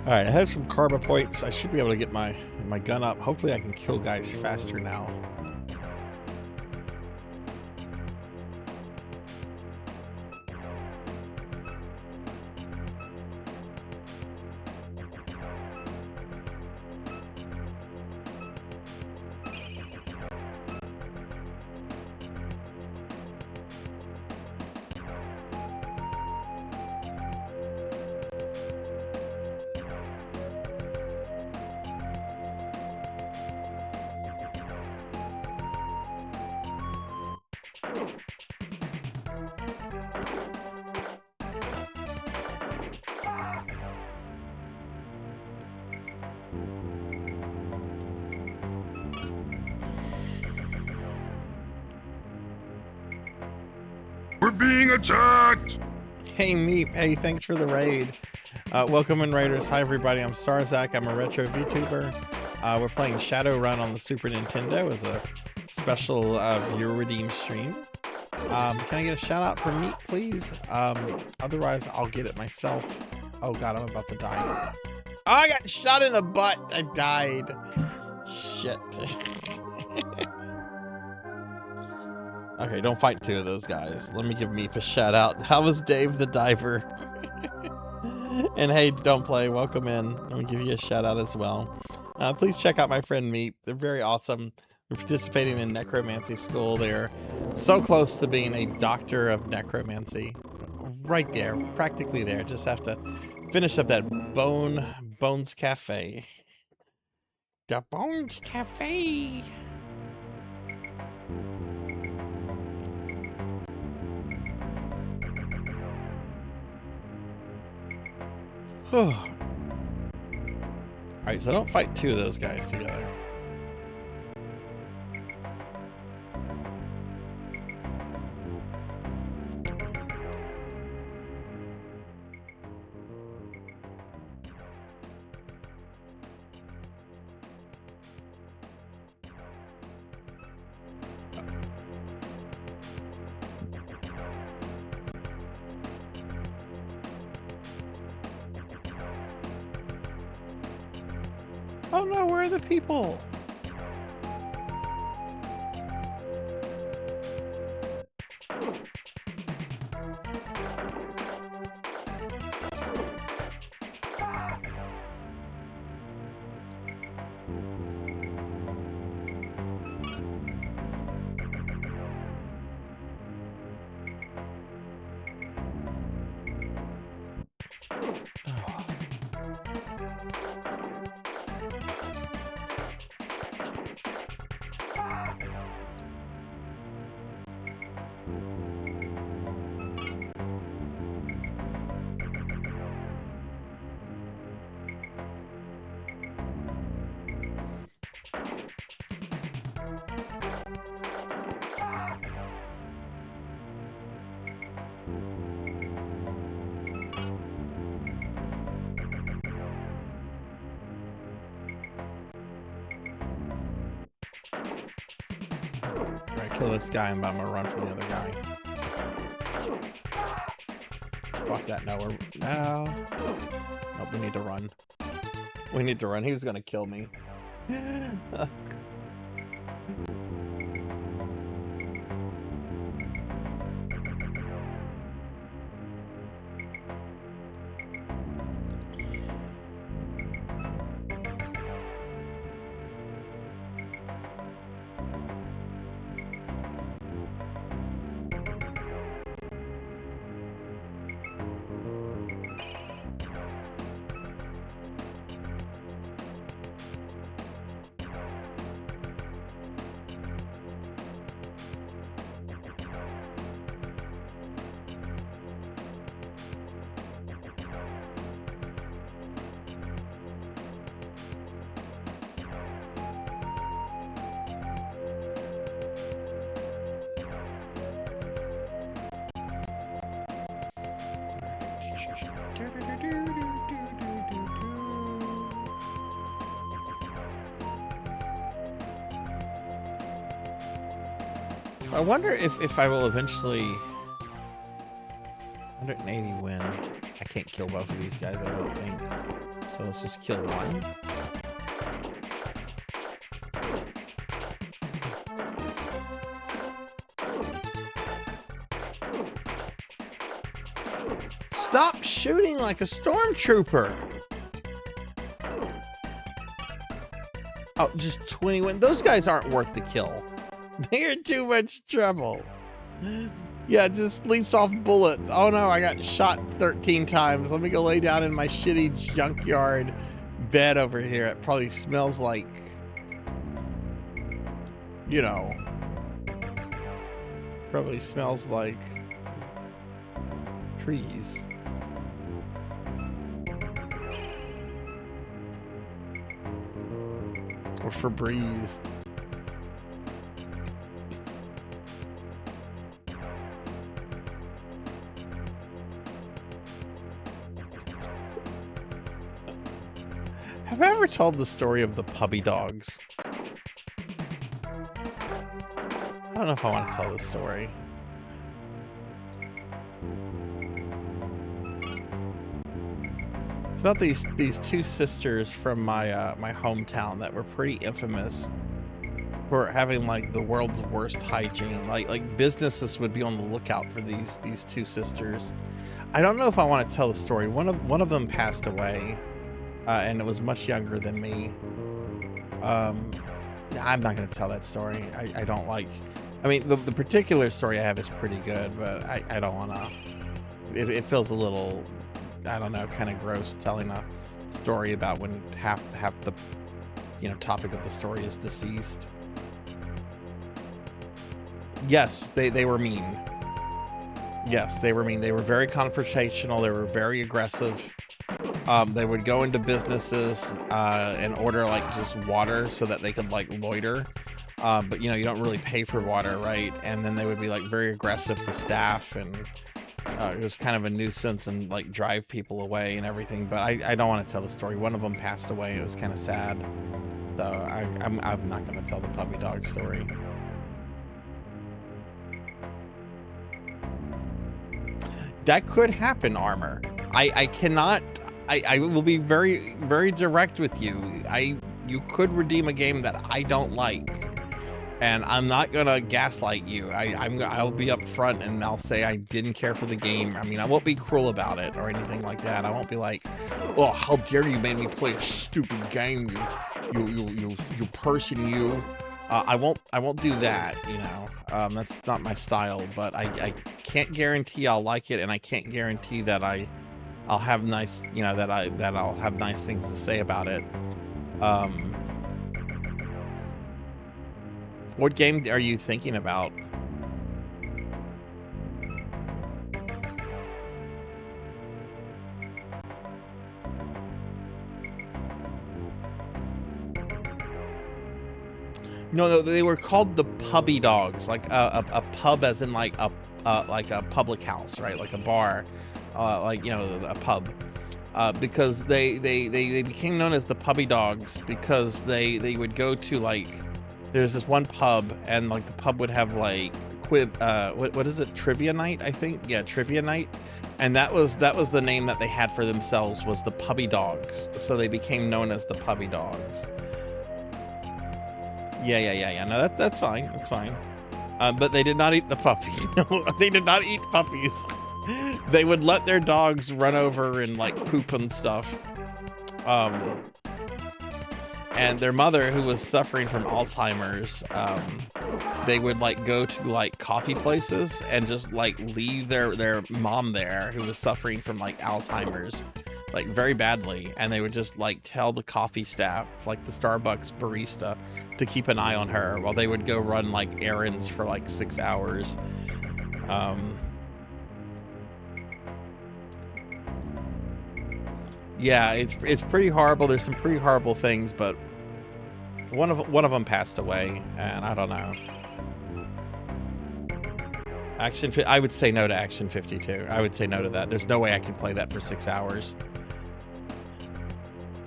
Alright, I have some karma points. I should be able to get my gun up. Hopefully I can kill guys faster now. We're being attacked! Hey Meep, hey, thanks for the raid. Welcome in Raiders. Hi everybody, I'm Sarzac. I'm a retro VTuber. We're playing Shadowrun on the Super Nintendo as a special viewer redeem stream. Can I get a shout out from Meep, please? Otherwise, I'll get it myself. Oh god, I'm about to die. Oh, I got shot in the butt. I died. Shit. Okay, don't fight two of those guys. Let me give Meep a shout out. How was Dave the Diver? And hey, Don't Play, welcome in. Let me give you a shout out as well. Please check out my friend Meep. They're very awesome. They're participating in necromancy school. They're so close to being a doctor of necromancy. Right there, practically there. Just have to finish up that Bones Cafe. The Bones Cafe. Alright, so don't fight two of those guys together. Oh no, where are the people? Kill this guy and I'm gonna run from the other guy. Fuck that, no, no. Nope, we need to run. We need to run. He was gonna kill me. I wonder if I will eventually 180 win. I can't kill both of these guys, I don't think. So let's just kill one. Stop shooting like a stormtrooper. Oh, just 20 win. Those guys aren't worth the kill. They're too much trouble. Yeah, it just leaps off bullets. Oh no, I got shot 13 times. Let me go lay down in my shitty junkyard bed over here. It probably smells like, you know, probably smells like trees. Or Febreze. Have I ever told the story of the puppy dogs? I don't know if I want to tell this story. It's about these two sisters from my my hometown that were pretty infamous for having like the world's worst hygiene. Like businesses would be on the lookout for these two sisters. I don't know if I want to tell the story. One of them passed away. And it was much younger than me. I'm not going to tell that story. I don't like... I mean, the particular story I have is pretty good, but I don't want to... It feels a little, I don't know, kind of gross telling a story about when half the, you know, topic of the story is deceased. Yes, they were mean. Yes, they were mean. They were very confrontational. They were very aggressive. They would go into businesses and order like just water so that they could like loiter. But you know, you don't really pay for water, right? And then they would be like very aggressive to staff, and it was kind of a nuisance and like drive people away and everything. But I don't want to tell the story. One of them passed away. It was kind of sad. So I'm not going to tell the puppy dog story. That could happen, Armor. I cannot... I will be very, very direct with you. You could redeem a game that I don't like, and I'm not gonna gaslight you. I'll be up front and I'll say I didn't care for the game. I mean, I won't be cruel about it or anything like that. I won't be like, oh, how dare you made me play a stupid game, you person, you. I won't do that, you know. That's not my style. But I can't guarantee I'll like it, and I can't guarantee that I'll have nice, you know, that I'll have nice things to say about it. What game are you thinking about? No, they were called the Puppy Dogs, like a pub, as in like a public house, right? Like a bar, like, you know, a pub. Because they became known as the Puppy Dogs because they would go to, like, there's this one pub, and like the pub would have like what is it, trivia night, I think? Yeah, trivia night. And that was the name that they had for themselves, was the Puppy Dogs. So they became known as the Puppy Dogs. Yeah. No, that's fine. That's fine. But they did not eat the puppy. No, they did not eat puppies. They would let their dogs run over and like poop and stuff. And their mother, who was suffering from Alzheimer's, they would like go to like coffee places and just like leave their mom there, who was suffering from like Alzheimer's, like very badly, and they would just like tell the coffee staff, like the Starbucks barista, to keep an eye on her while they would go run like errands for like 6 hours. Yeah, it's pretty horrible. There's some pretty horrible things, but one of them passed away, and I don't know. I would say no to Action 52. I would say no to that. There's no way I can play that for 6 hours.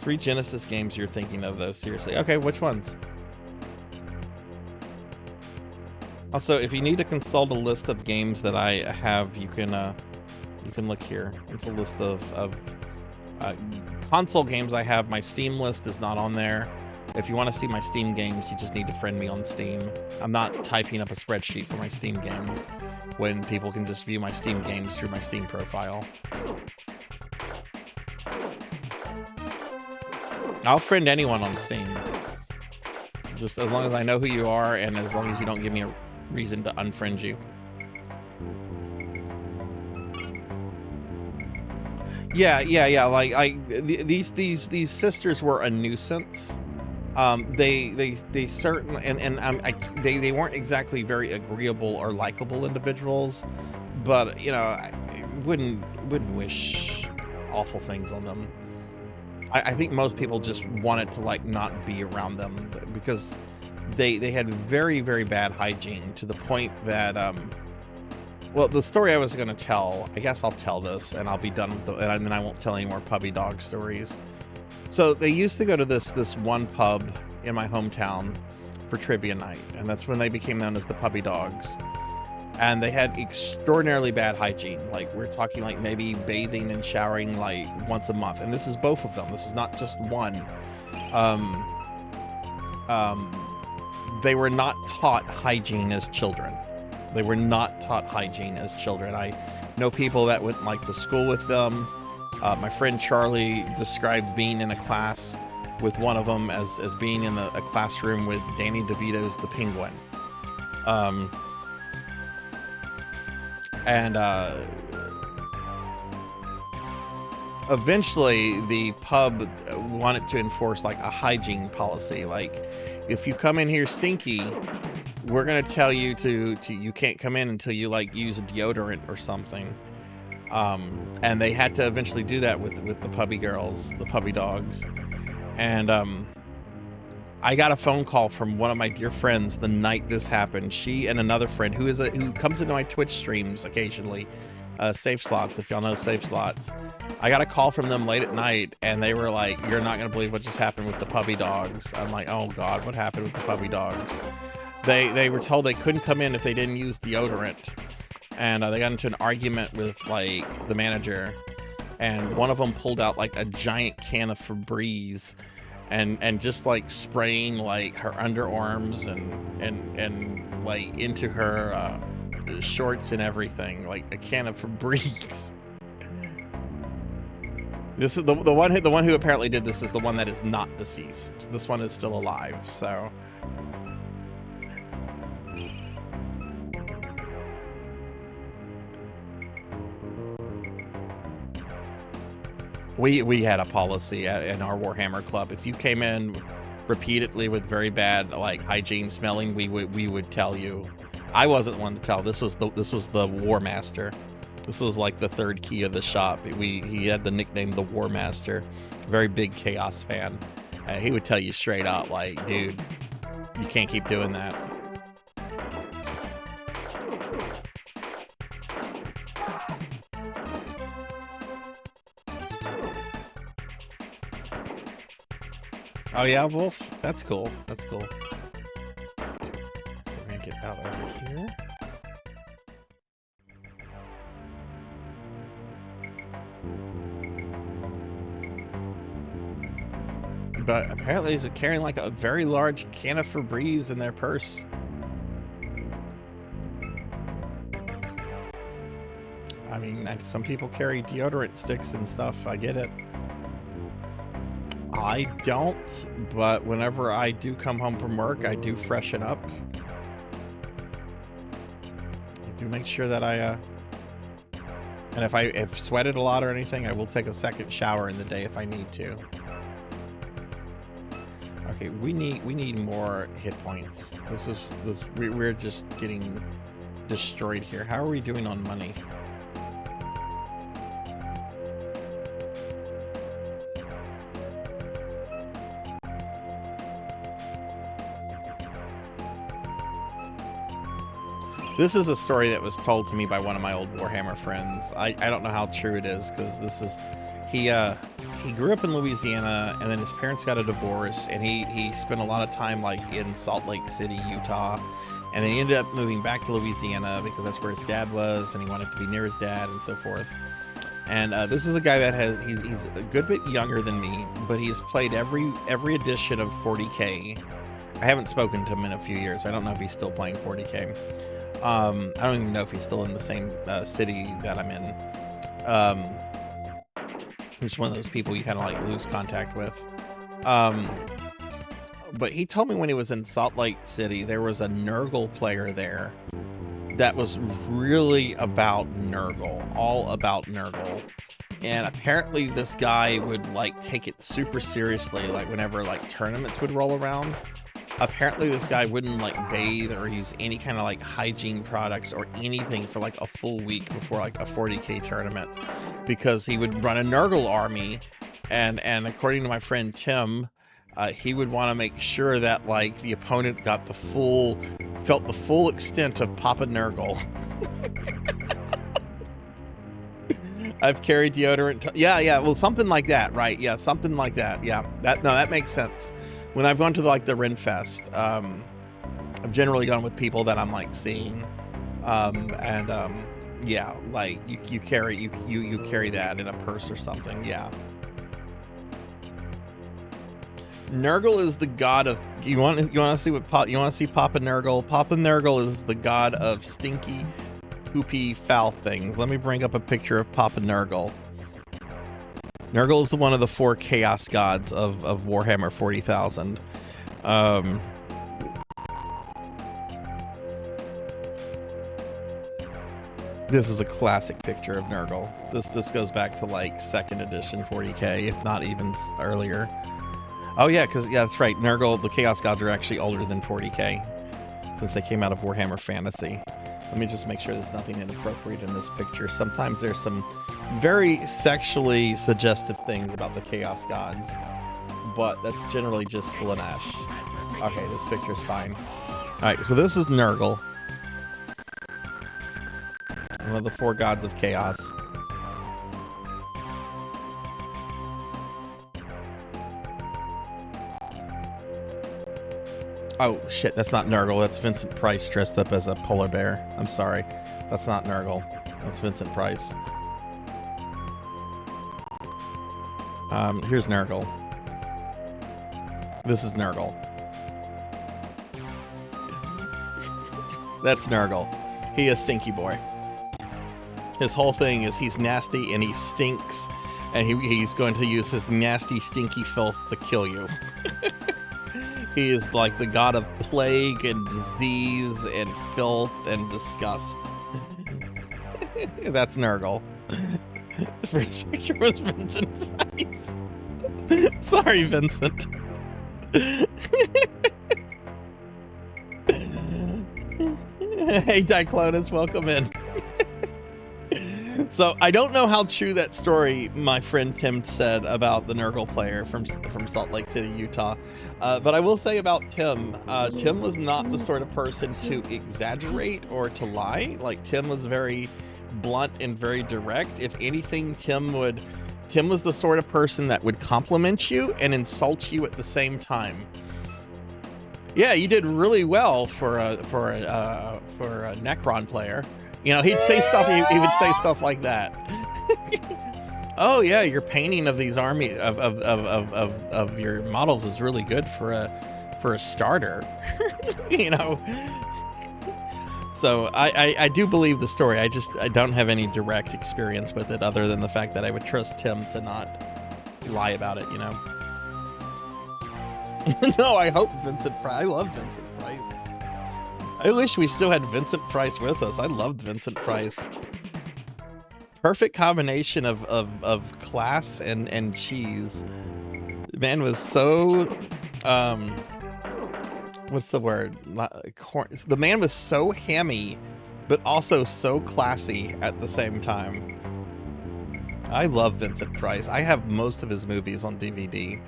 3 Genesis games you're thinking of, though, seriously. Okay, which ones? Also, if you need to consult a list of games that I have, you can look here. It's a list of console games I have. My Steam list is not on there. If you want to see my Steam games, you just need to friend me on Steam. I'm not typing up a spreadsheet for my Steam games when people can just view my Steam games through my Steam profile. I'll friend anyone on Steam. Just as long as I know who you are and as long as you don't give me a reason to unfriend you. Yeah. Like these sisters were a nuisance. They certainly they weren't exactly very agreeable or likable individuals, but you know, I wouldn't wish awful things on them. I think most people just wanted to like not be around them because they had very, very bad hygiene to the point that well, the story I was going to tell, I guess I'll tell this and I'll be done with it, and then I won't tell any more puppy dog stories. So they used to go to this one pub in my hometown for trivia night, and that's when they became known as the Puppy Dogs. And they had extraordinarily bad hygiene. Like, we're talking like maybe bathing and showering like once a month. And this is both of them. This is not just one. They were not taught hygiene as children. They were not taught hygiene as children. I know people that went like to school with them. My friend Charlie described being in a class with one of them as being in a classroom with Danny DeVito's The Penguin. And eventually the pub wanted to enforce like a hygiene policy. Like, if you come in here stinky, we're going to tell you to you can't come in until you like use a deodorant or something. And they had to eventually do that with the puppy girls, the puppy dogs. And I got a phone call from one of my dear friends the night this happened. She and another friend who comes into my Twitch streams occasionally, Safe Slots, if y'all know Safe Slots. I got a call from them late at night, and they were like, "You're not gonna believe what just happened with the puppy dogs." I'm like, "Oh God, what happened with the puppy dogs?" They were told they couldn't come in if they didn't use deodorant, and they got into an argument with like the manager, and one of them pulled out like a giant can of Febreze and just like spraying like her underarms and like into her shorts and everything, like a can of Febreze. This is the one who apparently did this is the one that is not deceased. This one is still alive, so we had a policy in our Warhammer club. If you came in repeatedly with very bad like hygiene smelling, we would tell you. I wasn't one to tell. This was the War Master. This was like the third key of the shop. He had the nickname the War Master. Very big Chaos fan. He would tell you straight out, like, dude, you can't keep doing that. Oh yeah, Wolf? That's cool. That's cool. We're gonna get out over here. but apparently they're carrying like a very large can of Febreze in their purse. I mean, some people carry deodorant sticks and stuff. I get it. I don't, but whenever I do come home from work, I do freshen up. I do make sure that I, and if I've sweated a lot or anything, I will take a second shower in the day if I need to. Okay, we need more hit points. We're just getting destroyed here. How are we doing on money? This is a story that was told to me by one of my old Warhammer friends. I don't know how true it is, because this is, he grew up in Louisiana, and then his parents got a divorce, and he spent a lot of time like in Salt Lake City, Utah, and then he ended up moving back to Louisiana because that's where his dad was, and he wanted to be near his dad and so forth. And this is a guy that he's a good bit younger than me, but he's played every edition of 40K. I haven't spoken to him in a few years. I don't know if he's still playing 40K. I don't even know if he's still in the same city that I'm in. He's one of those people you kind of like lose contact with. But he told me when he was in Salt Lake City, there was a Nurgle player there that was really about Nurgle, all about Nurgle. And apparently this guy would like take it super seriously, like whenever like tournaments would roll around. Apparently this guy wouldn't like bathe or use any kind of like hygiene products or anything for like a full week before like a 40K tournament, because he would run a Nurgle army, and according to my friend Tim, he would want to make sure that like the opponent got felt the full extent of Papa Nurgle. I've carried deodorant. Yeah, well, something like that, right? Yeah, something like that. Yeah, that makes sense. When I've gone to like the Renfest, I've generally gone with people that I'm like seeing, yeah, like you carry that in a purse or something. Yeah. Nurgle is the god of, you want to see Papa Nurgle? Papa Nurgle is the god of stinky, poopy, foul things. Let me bring up a picture of Papa Nurgle. Nurgle is one of the 4 chaos gods of Warhammer 40,000. This is a classic picture of Nurgle. This goes back to like 2nd edition 40K, if not even earlier. Oh yeah, that's right. Nurgle, the chaos gods are actually older than 40K, since they came out of Warhammer Fantasy. Let me just make sure there's nothing inappropriate in this picture. Sometimes there's some very sexually suggestive things about the Chaos Gods, but that's generally just Slaanesh. Okay, this picture's fine. Alright, so this is Nurgle, one of the 4 gods of chaos. Oh, shit, that's not Nurgle. That's Vincent Price dressed up as a polar bear. I'm sorry. That's not Nurgle. That's Vincent Price. Here's Nurgle. This is Nurgle. That's Nurgle. He is Stinky Boy. His whole thing is he's nasty and he stinks, and he's going to use his nasty, stinky filth to kill you. He is like the god of plague and disease and filth and disgust. That's Nurgle. The first picture was Vincent Price. Sorry, Vincent. Hey, Diclonus, welcome in. So I don't know how true that story my friend Tim said about the Nurgle player from Salt Lake City, Utah. But I will say about Tim, Tim was not the sort of person to exaggerate or to lie. Like, Tim was very blunt and very direct. If anything, Tim was the sort of person that would compliment you and insult you at the same time. Yeah, you did really well for a Necron player. You know, he'd say stuff. He would say stuff like that. Oh yeah, your painting of these army of your models is really good for a starter. You know. So I do believe the story. I don't have any direct experience with it other than the fact that I would trust Tim to not lie about it, you know. No, I hope Vincent Price. I love Vincent Price. I wish we still had Vincent Price with us. I loved Vincent Price. Perfect combination of class and cheese. The man was so what's the word? The man was so hammy, but also so classy at the same time. I love Vincent Price. I have most of his movies on DVD.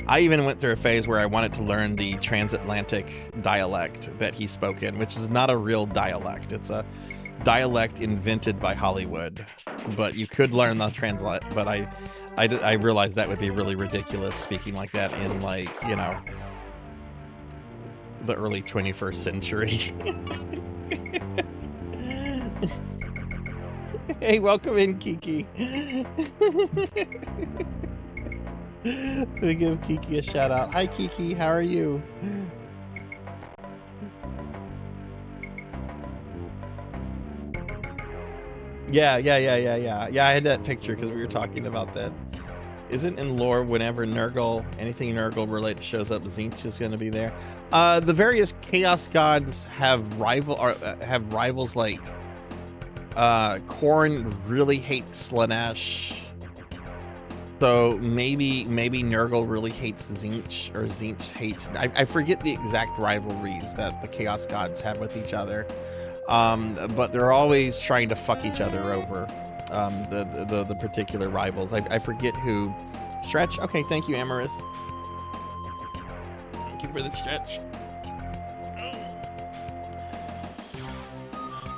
I even went through a phase where I wanted to learn the transatlantic dialect that he spoke in, which is not a real dialect. It's a dialect invented by Hollywood. But you could learn the translate. But I realized that would be really ridiculous speaking like that in, like, you know, the early 21st century. Hey, welcome in, Kiki. Let me give Kiki a shout out. Hi, Kiki. How are you? Yeah. I had that picture because we were talking about that. Isn't in lore whenever anything Nurgle related shows up, Tzeentch is going to be there. The various Chaos Gods have rivals like Khorne really hates Slaanesh. So maybe Nurgle really hates Tzeentch, or Tzeentch hates... I forget the exact rivalries that the Chaos Gods have with each other. But they're always trying to fuck each other over, the particular rivals. I forget who. Stretch? Okay, thank you, Amaris. Thank you for the stretch.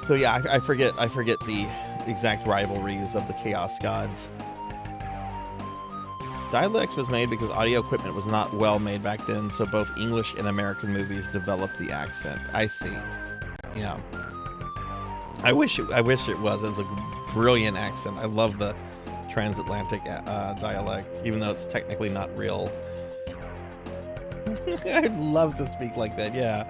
So yeah, I forget the exact rivalries of the Chaos Gods. Dialect was made because audio equipment was not well made back then, so both English and American movies developed the accent. I see. Yeah. I wish it was. It's a brilliant accent. I love the transatlantic dialect, even though it's technically not real. I'd love to speak like that. Yeah.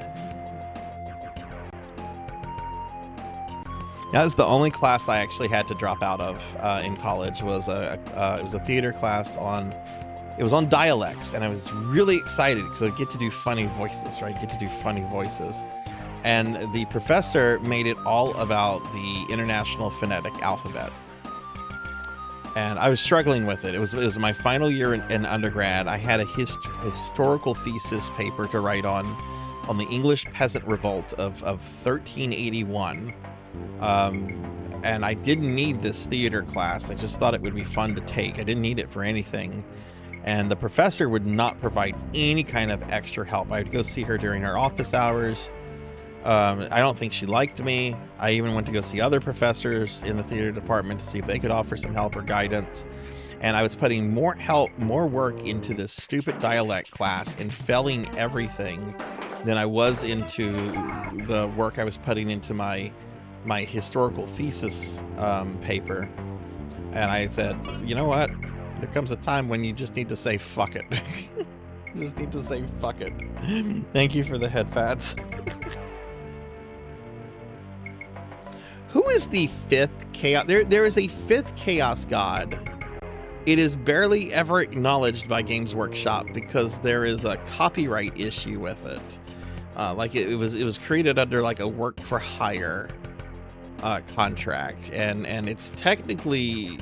That was the only class I actually had to drop out of in college. It was a theater class on dialects, and I was really excited because I get to do funny voices, right? Get to do funny voices. And the professor made it all about the International Phonetic Alphabet. And I was struggling with it. It was my final year in undergrad. I had a historical thesis paper to write on the English Peasant Revolt of 1381. And I didn't need this theater class. I just thought it would be fun to take. I didn't need it for anything. And the professor would not provide any kind of extra help. I would go see her during her office hours. I don't think she liked me. I even went to go see other professors in the theater department to see if they could offer some help or guidance. And I was putting more work into this stupid dialect class and failing everything than I was into the work I was putting into my historical thesis paper. And I said, you know what? There comes a time when you just need to say fuck it. You just need to say fuck it. Thank you for the head pats. Who is the fifth chaos? There is a fifth chaos god. It is barely ever acknowledged by Games Workshop because there is a copyright issue with it. Like it was created under like a work for hire contract, and it's technically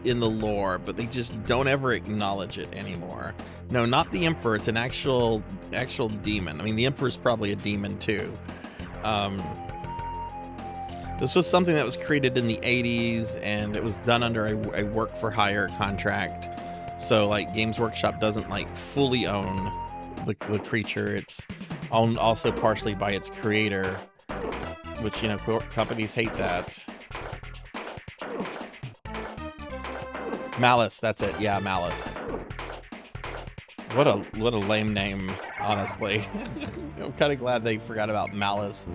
in the lore, but they just don't ever acknowledge it anymore. No, not the Emperor. It's an actual demon. I mean, the Emperor's probably a demon too. This was something that was created in the 80s, and it was done under a work for hire contract. So like Games Workshop doesn't like fully own the creature. It's owned also partially by its creator, which, you know, companies hate that. Malice, that's it. Yeah, Malice. What a lame name, honestly. I'm kind of glad they forgot about Malice.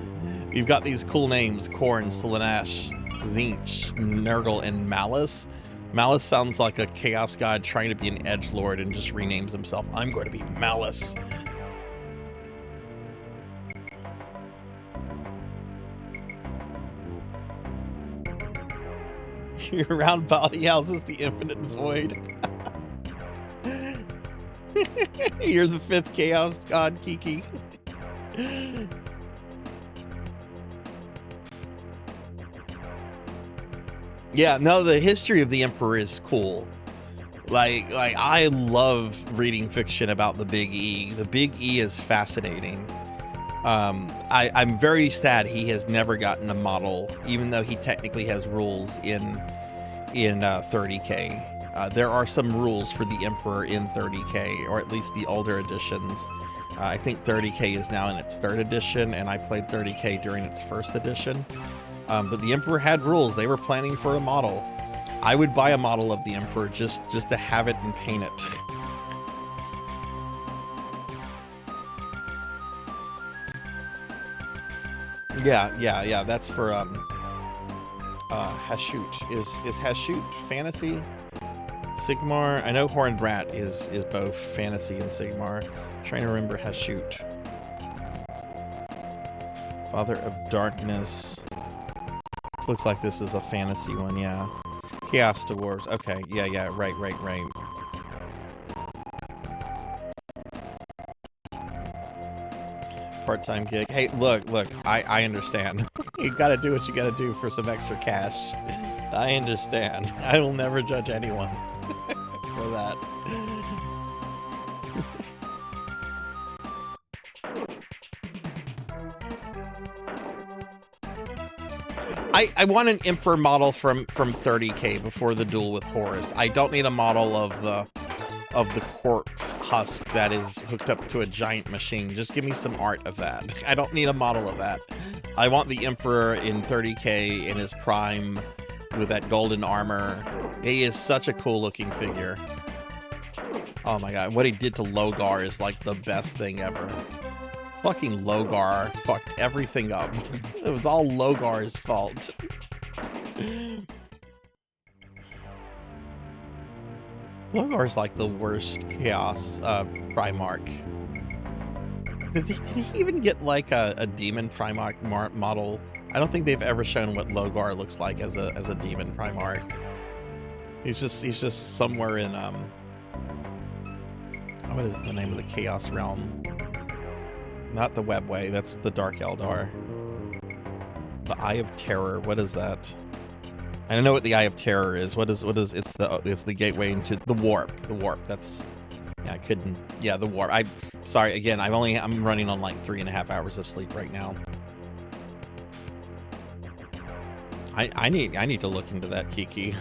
You've got these cool names: Khorne, Slaanesh, Zinch, Nurgle, and Malice. Malice sounds like a chaos god trying to be an edgelord and just renames himself. I'm going to be Malice. Your round body houses the infinite void. You're the 5th chaos god, Kiki. Yeah, no, the history of the Emperor is cool. Like I love reading fiction about the Big E. The Big E is fascinating. I'm very sad he has never gotten a model, even though he technically has rules in 30K. There are some rules for the Emperor in 30K, or at least the older editions. I think 30K is now in its 3rd edition, and I played 30K during its 1st edition. But the Emperor had rules. They were planning for a model. I would buy a model of the Emperor just to have it and paint it. Yeah. That's for Hashut. Is Hashut fantasy? Sigmar. I know Horned Rat is both fantasy and Sigmar. I'm trying to remember Hashut. Father of Darkness. This looks like this is a fantasy one, yeah. Chaos Dwarves. Okay, yeah, right. Part-time gig. Hey, look, I understand. You gotta do what you gotta do for some extra cash. I understand. I will never judge anyone for that. I want an Emperor model from 30K before the duel with Horus. I don't need a model of the corpse husk that is hooked up to a giant machine. Just give me some art of that. I don't need a model of that. I want the Emperor in 30K in his prime with that golden armor. He is such a cool looking figure. Oh my god, what he did to Logar is like the best thing ever. Fucking Logar fucked everything up. It was all Logar's fault. Logar's like the worst Chaos Primarch. Did he even get like a demon Primarch model? I don't think they've ever shown what Logar looks like as a demon Primarch. He's just somewhere in what is the name of the Chaos Realm? Not the Webway, that's the Dark Eldar. The Eye of Terror, what is that? I don't know what the Eye of Terror is. What is it's the gateway into the warp. The warp. That's yeah, I couldn't yeah, the warp. I'm sorry again, I'm running on like 3.5 hours of sleep right now. I need to look into that, Kiki.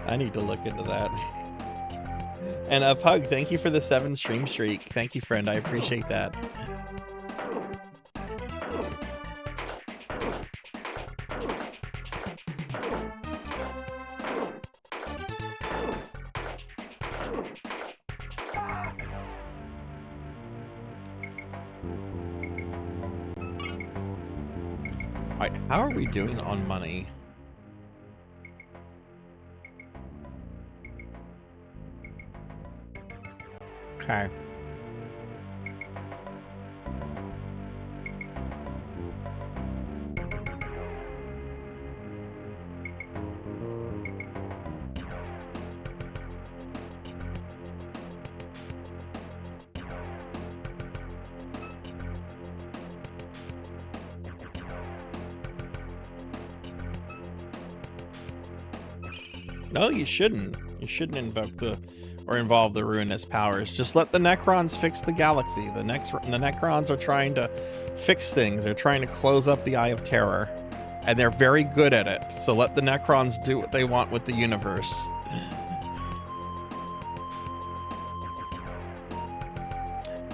I need to look into that. And Pug, thank you for the 7 stream streak. Thank you, friend. I appreciate that. Alright, how are we doing on money? Okay. No, you shouldn't. You shouldn't invoke or involve the ruinous powers. Just let the Necrons fix the galaxy. The Necrons are trying to fix things. They're trying to close up the Eye of Terror. And they're very good at it. So let the Necrons do what they want with the universe.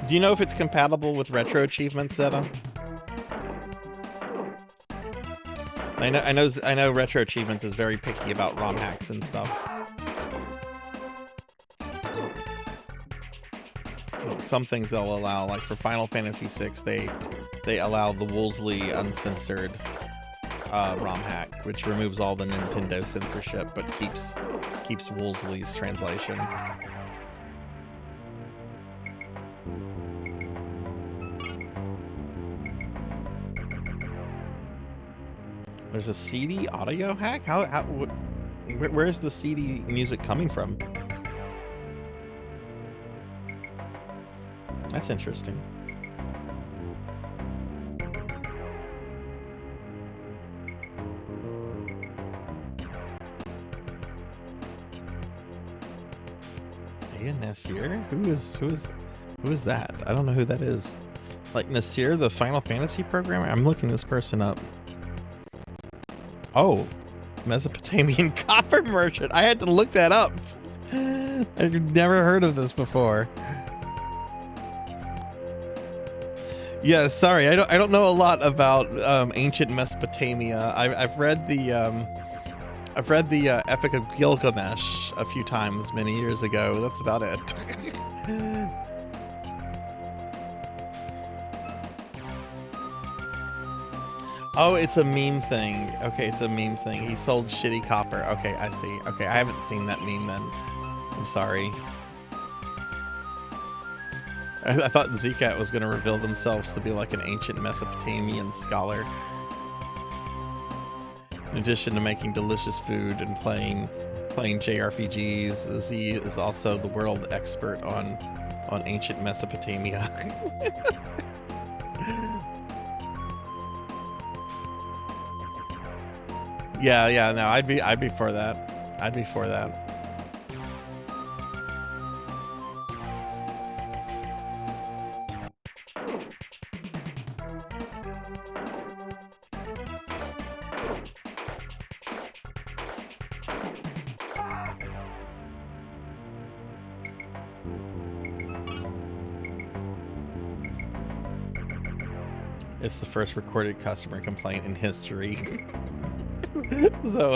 Do you know if it's compatible with retro achievements, Zeta? I know retro achievements is very picky about ROM hacks and stuff. Some things they'll allow, like for Final Fantasy VI, they allow the Wolseley uncensored ROM hack, which removes all the Nintendo censorship but keeps Woolsey's translation. There's a CD audio hack? Where's the CD music coming from? That's interesting. Nasir? Who is that? I don't know who that is. Like Nasir, the Final Fantasy programmer? I'm looking this person up. Oh, Mesopotamian copper merchant. I had to look that up. I've never heard of this before. Yeah, sorry, I don't know a lot about ancient Mesopotamia. I've read the Epic of Gilgamesh a few times many years ago. That's about it. Oh, it's a meme thing. Okay, it's a meme thing. He sold shitty copper. Okay, I see. Okay, I haven't seen that meme then. I'm sorry. I thought Zcat was going to reveal themselves to be like an ancient Mesopotamian scholar. In addition to making delicious food and playing JRPGs, he is also the world expert on ancient Mesopotamia. Yeah, no, I'd be for that. I'd be for that. It's the first recorded customer complaint in history. So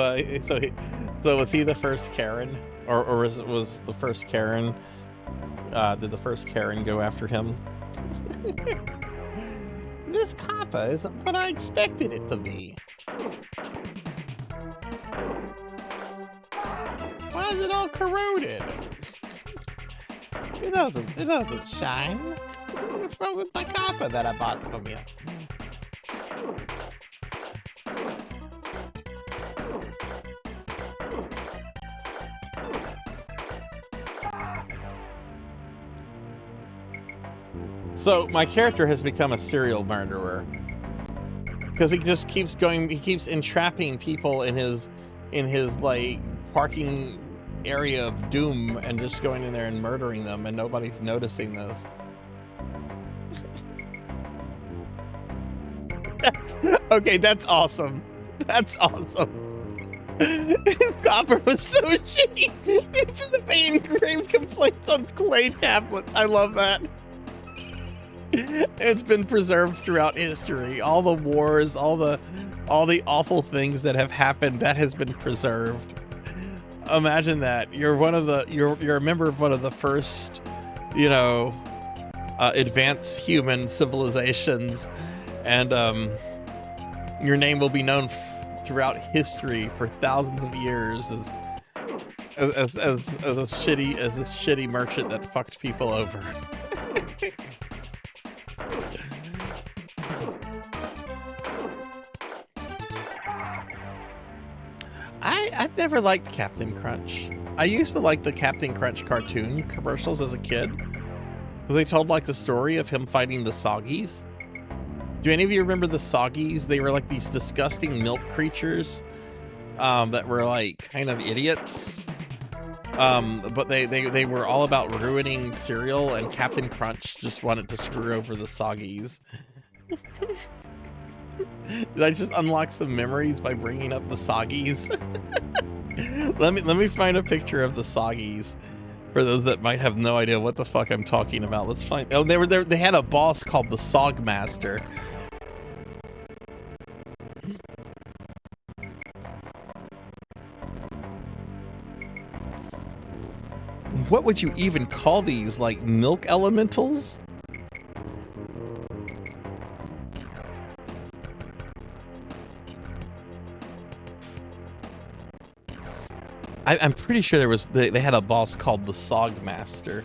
was he the first Karen, or was the first Karen? Did the first Karen go after him? This copper isn't what I expected it to be. Why is it all corroded? It doesn't shine. What's wrong with my copper that I bought from you? So my character has become a serial murderer because he just keeps going. He keeps entrapping people in his like parking area of doom and just going in there and murdering them, and nobody's noticing this. Okay, that's awesome. That's awesome. His copper was so shitty. They engraved complaints on clay tablets. I love that. It's been preserved throughout history. All the wars, all the awful things that have happened, that has been preserved. Imagine that. You're a member of one of the first, advanced human civilizations, and your name will be known throughout history for thousands of years as this shitty merchant that fucked people over. I've never liked Captain Crunch. I used to like the Captain Crunch cartoon commercials as a kid because they told like the story of him fighting the Soggies. Do any of you remember the Soggies? They were like these disgusting milk creatures that were like kind of idiots. But they were all about ruining cereal, and Captain Crunch just wanted to screw over the Soggies. Did I just unlock some memories by bringing up the Soggies? Let me find a picture of the Soggies for those that might have no idea what the fuck I'm talking about. Let's find. Oh, they had a boss called the Sogmaster. What would you even call these? Like milk elementals? I'm pretty sure they had a boss called the Sog Master,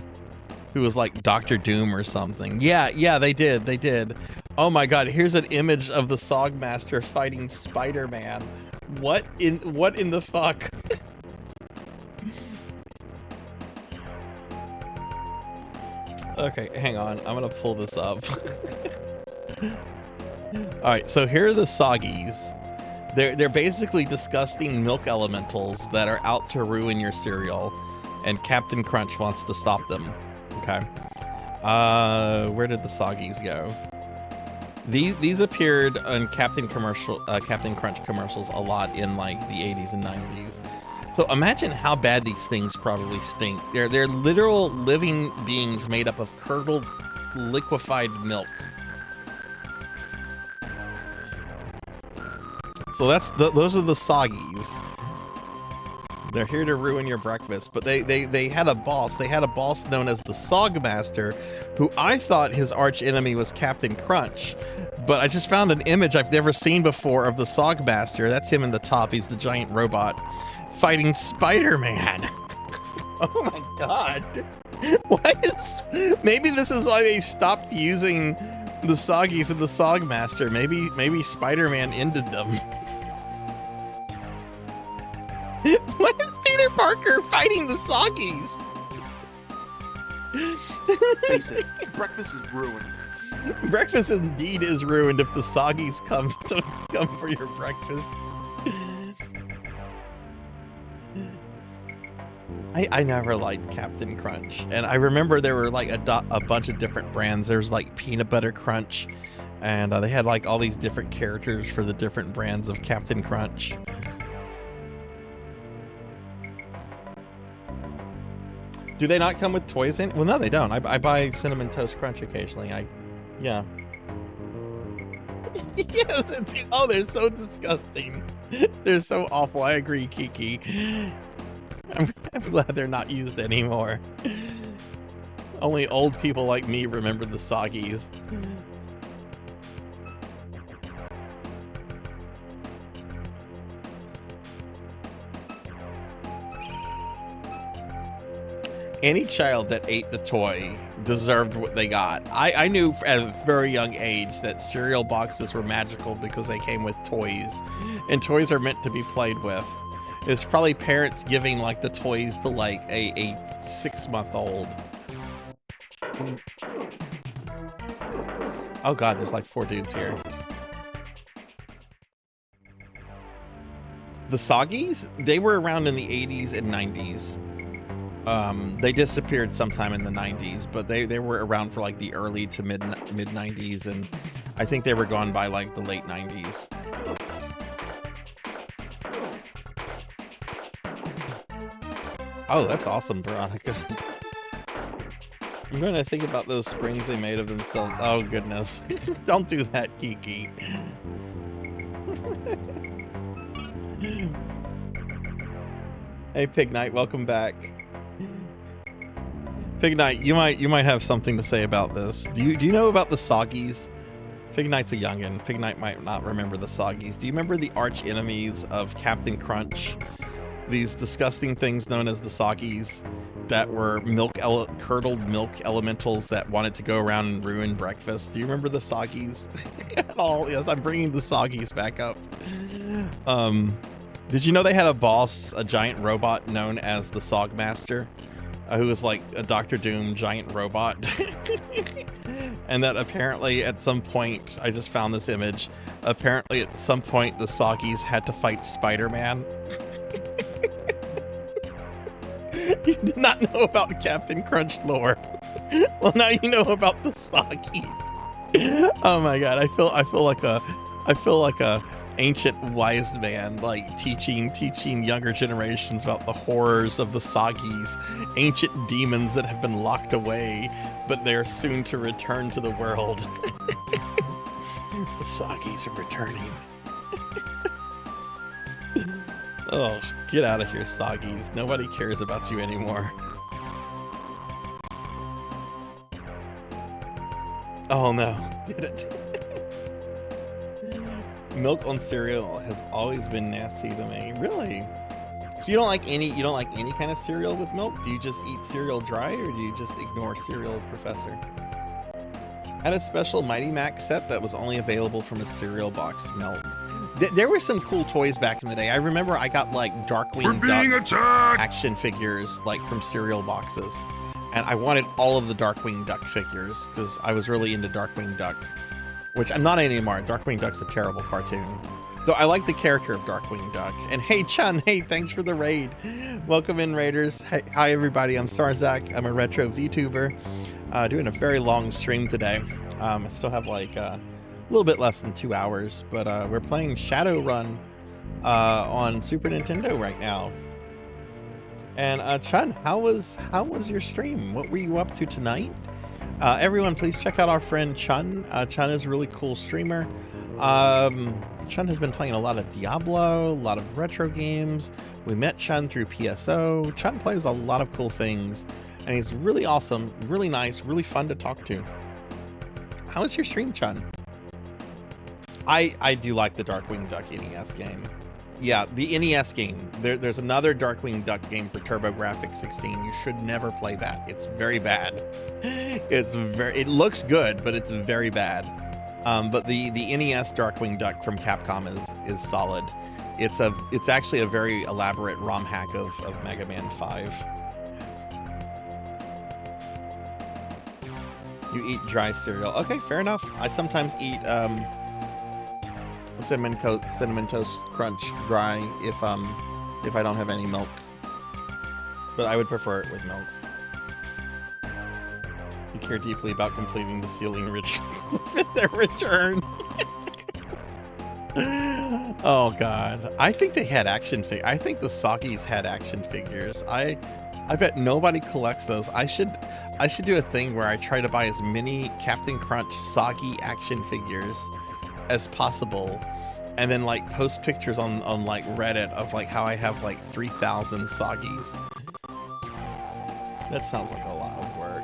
who was like Dr. Doom or something. Yeah, they did. Oh my god, here's an image of the Sog Master fighting Spider-Man. What in the fuck? Okay, hang on. I'm gonna pull this up. Alright, so here are the Soggies. They're basically disgusting milk elementals that are out to ruin your cereal, and Captain Crunch wants to stop them. Okay. Where did the Soggies go? These appeared on Captain Crunch commercials a lot in like the 80s and 90s. So imagine how bad these things probably stink. They're literal living beings made up of curdled, liquefied milk. So those are the Soggies. They're here to ruin your breakfast, but they had a boss. They had a boss known as the Sog Master, who I thought his arch enemy was Captain Crunch. But I just found an image I've never seen before of the Sog Master. That's him in the top. He's the giant robot fighting Spider-Man. Oh my god. Maybe this is why they stopped using the Soggies and the Sog Master. Maybe Spider-Man ended them. Why is Peter Parker fighting the Soggies? Face it, breakfast is ruined. Breakfast indeed is ruined if the Soggies come for your breakfast. I never liked Captain Crunch, and I remember there were like a bunch of different brands. There's like Peanut Butter Crunch, and they had like all these different characters for the different brands of Captain Crunch. Do they not come with toys in? Well, no, they don't. I buy Cinnamon Toast Crunch occasionally. Yeah. Yes, oh, they're so disgusting. They're so awful. I agree, Kiki. I'm glad they're not used anymore. Only old people like me remember the Soggies. Any child that ate the toy deserved what they got. I knew at a very young age that cereal boxes were magical because they came with toys, and toys are meant to be played with. It's probably parents giving like the toys to like a 6-month-old. Oh god, there's like 4 dudes here. The Soggies, they were around in the 80s and 90s. They disappeared sometime in the 90s, but they were around for like the early to mid 90s, and I think they were gone by like the late 90s. Oh, that's awesome, Veronica. I'm going to think about those springs they made of themselves. Oh, goodness. Don't do that, Kiki. Hey, Pig Knight, welcome back. Pig Knight, you might have something to say about this. Do you know about the Soggies? Pig Knight's a youngin'. Pig Knight might not remember the Soggies. Do you remember the arch enemies of Captain Crunch? These disgusting things known as the Soggies that were curdled milk elementals that wanted to go around and ruin breakfast. Do you remember the Soggies at all? Yes, I'm bringing the Soggies back up. Did you know they had a boss, a giant robot known as the Sog Master, who was like a Dr. Doom giant robot? And that apparently at some point, I just found this image, apparently at some point the Soggies had to fight Spider-Man. You did not know about Captain Crunch lore. Well, now you know about the Soggies. Oh my god, I feel like a ancient wise man, like teaching younger generations about the horrors of the Soggies, ancient demons that have been locked away, but they are soon to return to the world. The Soggies are returning. Oh, get out of here, Soggies. Nobody cares about you anymore. Oh no, did it? Milk on cereal has always been nasty to me. Really? So you don't like any kind of cereal with milk? Do you just eat cereal dry, or do you just ignore cereal, Professor? Had a special Mighty Max set that was only available from a cereal box melt. There were some cool toys back in the day. I remember I got like Darkwing Duck action figures like from cereal boxes. And I wanted all of the Darkwing Duck figures because I was really into Darkwing Duck, which I'm not anymore. Darkwing Duck's a terrible cartoon. Though I like the character of Darkwing Duck. And hey, Chun, hey, thanks for the raid. Welcome in, Raiders. Hey, hi, everybody. I'm Sarzac. I'm a retro VTuber. Doing a very long stream today. I still have like a little bit less than 2 hours, but we're playing Shadowrun on Super Nintendo right now. And Chun, how was your stream? What were you up to tonight? Everyone, please check out our friend Chun. Chun is a really cool streamer. Chun has been playing a lot of Diablo, a lot of retro games. We met Chun through PSO. Chun plays a lot of cool things, and he's really awesome, really nice, really fun to talk to. How was your stream, Chun? I do like the Darkwing Duck NES game. Yeah, the NES game. There's another Darkwing Duck game for TurboGrafx 16. You should never play that. It's very bad. It looks good, but it's very bad. But the NES Darkwing Duck from Capcom is solid. It's actually a very elaborate ROM hack of Mega Man 5. You eat dry cereal. Okay, fair enough. I sometimes eat cinnamon toast crunch dry if I don't have any milk. But I would prefer it with milk. You care deeply about completing the ceiling ritual with their return. Oh god. I think they had action figures. I think the Soggies had action figures. I bet nobody collects those. I should do a thing where I try to buy as many Captain Crunch Soggy action figures as possible, and then like post pictures on like Reddit of like how I have like 3,000 Soggies. That sounds like a lot of work.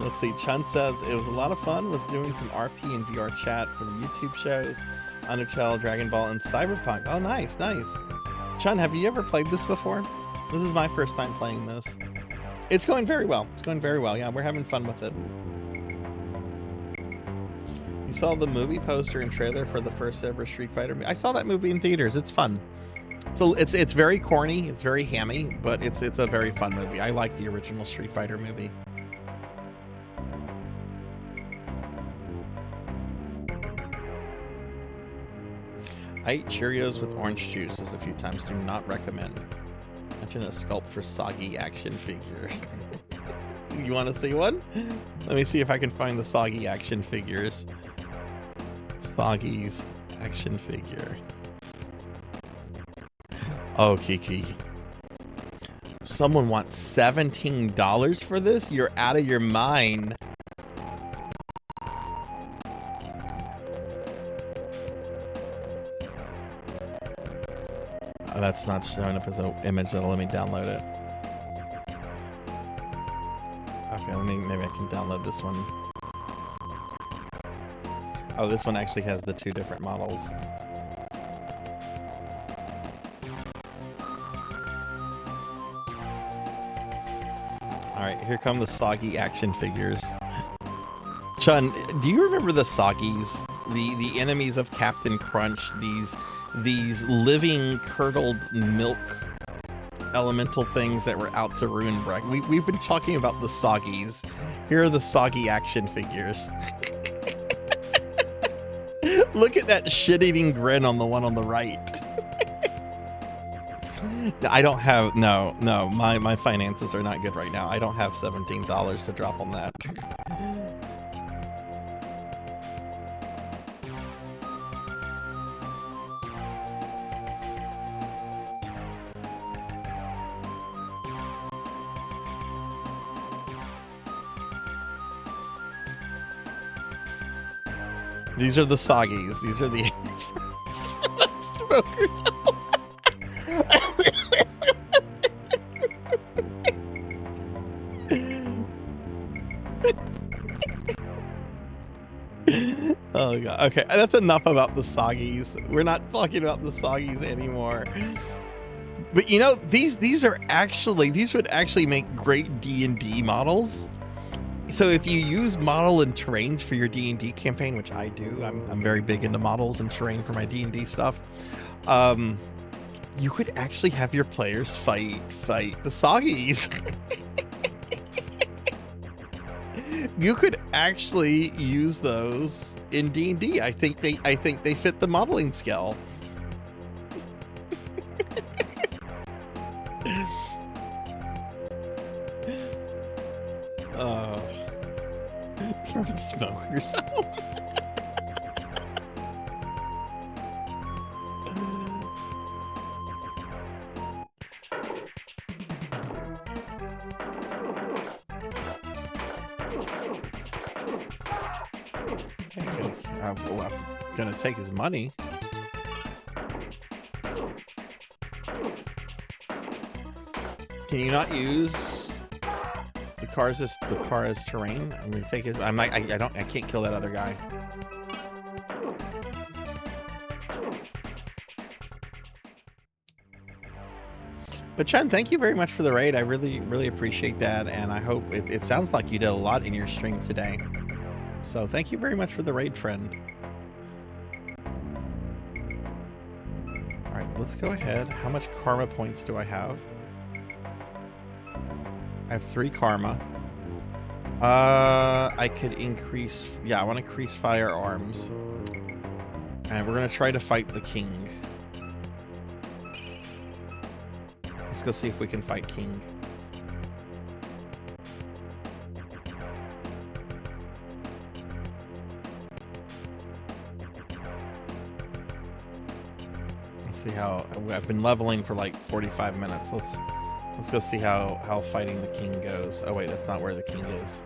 Let's see. Chun says it was a lot of fun with doing some RP and VR chat for the YouTube shows, Undertale, Dragon Ball, and Cyberpunk. Oh, nice, nice. Chun, have you ever played this before? This is my first time playing this. It's going very well. It's going very well. Yeah, we're having fun with it. You saw the movie poster and trailer for the first ever Street Fighter movie. I saw that movie in theaters. It's fun. So it's very corny. It's very hammy, but it's a very fun movie. I like the original Street Fighter movie. I ate Cheerios with orange juices a few times. Do not recommend. Imagine a sculpt for Soggy action figure. You want to see one? Let me see if I can find the Soggy action figures. Soggy's action figure. Oh, Kiki. Someone wants $17 for this? You're out of your mind. Oh, that's not showing up as an image. That'll let me download it. Okay, maybe I can download this one. Oh, this one actually has the two different models. Alright, here come the Soggy action figures. Chun, do you remember the Soggies? The enemies of Captain Crunch, these living curdled milk elemental things that were out to ruin Breck. We've been talking about the Soggies. Here are the Soggy action figures. Look at that shit-eating grin on the one on the right. I don't have, no, my finances are not good right now. I don't have $17 to drop on that. These are the Soggies. These are the smokers. Oh god. Okay, that's enough about the Soggies. We're not talking about the Soggies anymore. But you know, these would actually make great D&D models. So if you use model and terrains for your D&D campaign, which I do, I'm very big into models and terrain for my D&D stuff. You could actually have your players fight the Soggies. You could actually use those in D&D. I think they fit the modeling scale. From the smokers. I'm gonna take his money. Can you not use the car as terrain? I'm gonna take his. I'm like, I can't kill that other guy. But Chen, thank you very much for the raid. I really appreciate that, and I hope it sounds like you did a lot in your stream today. So thank you very much for the raid, friend. All right, let's go ahead. How much karma points do I have? I have 3 karma. I could increase. Yeah, I want to increase firearms, and we're gonna try to fight the king. Let's go see if we can fight King. Let's see how I've been leveling for like 45 minutes. Let's go see how fighting the king goes. Oh wait, that's not where the king is.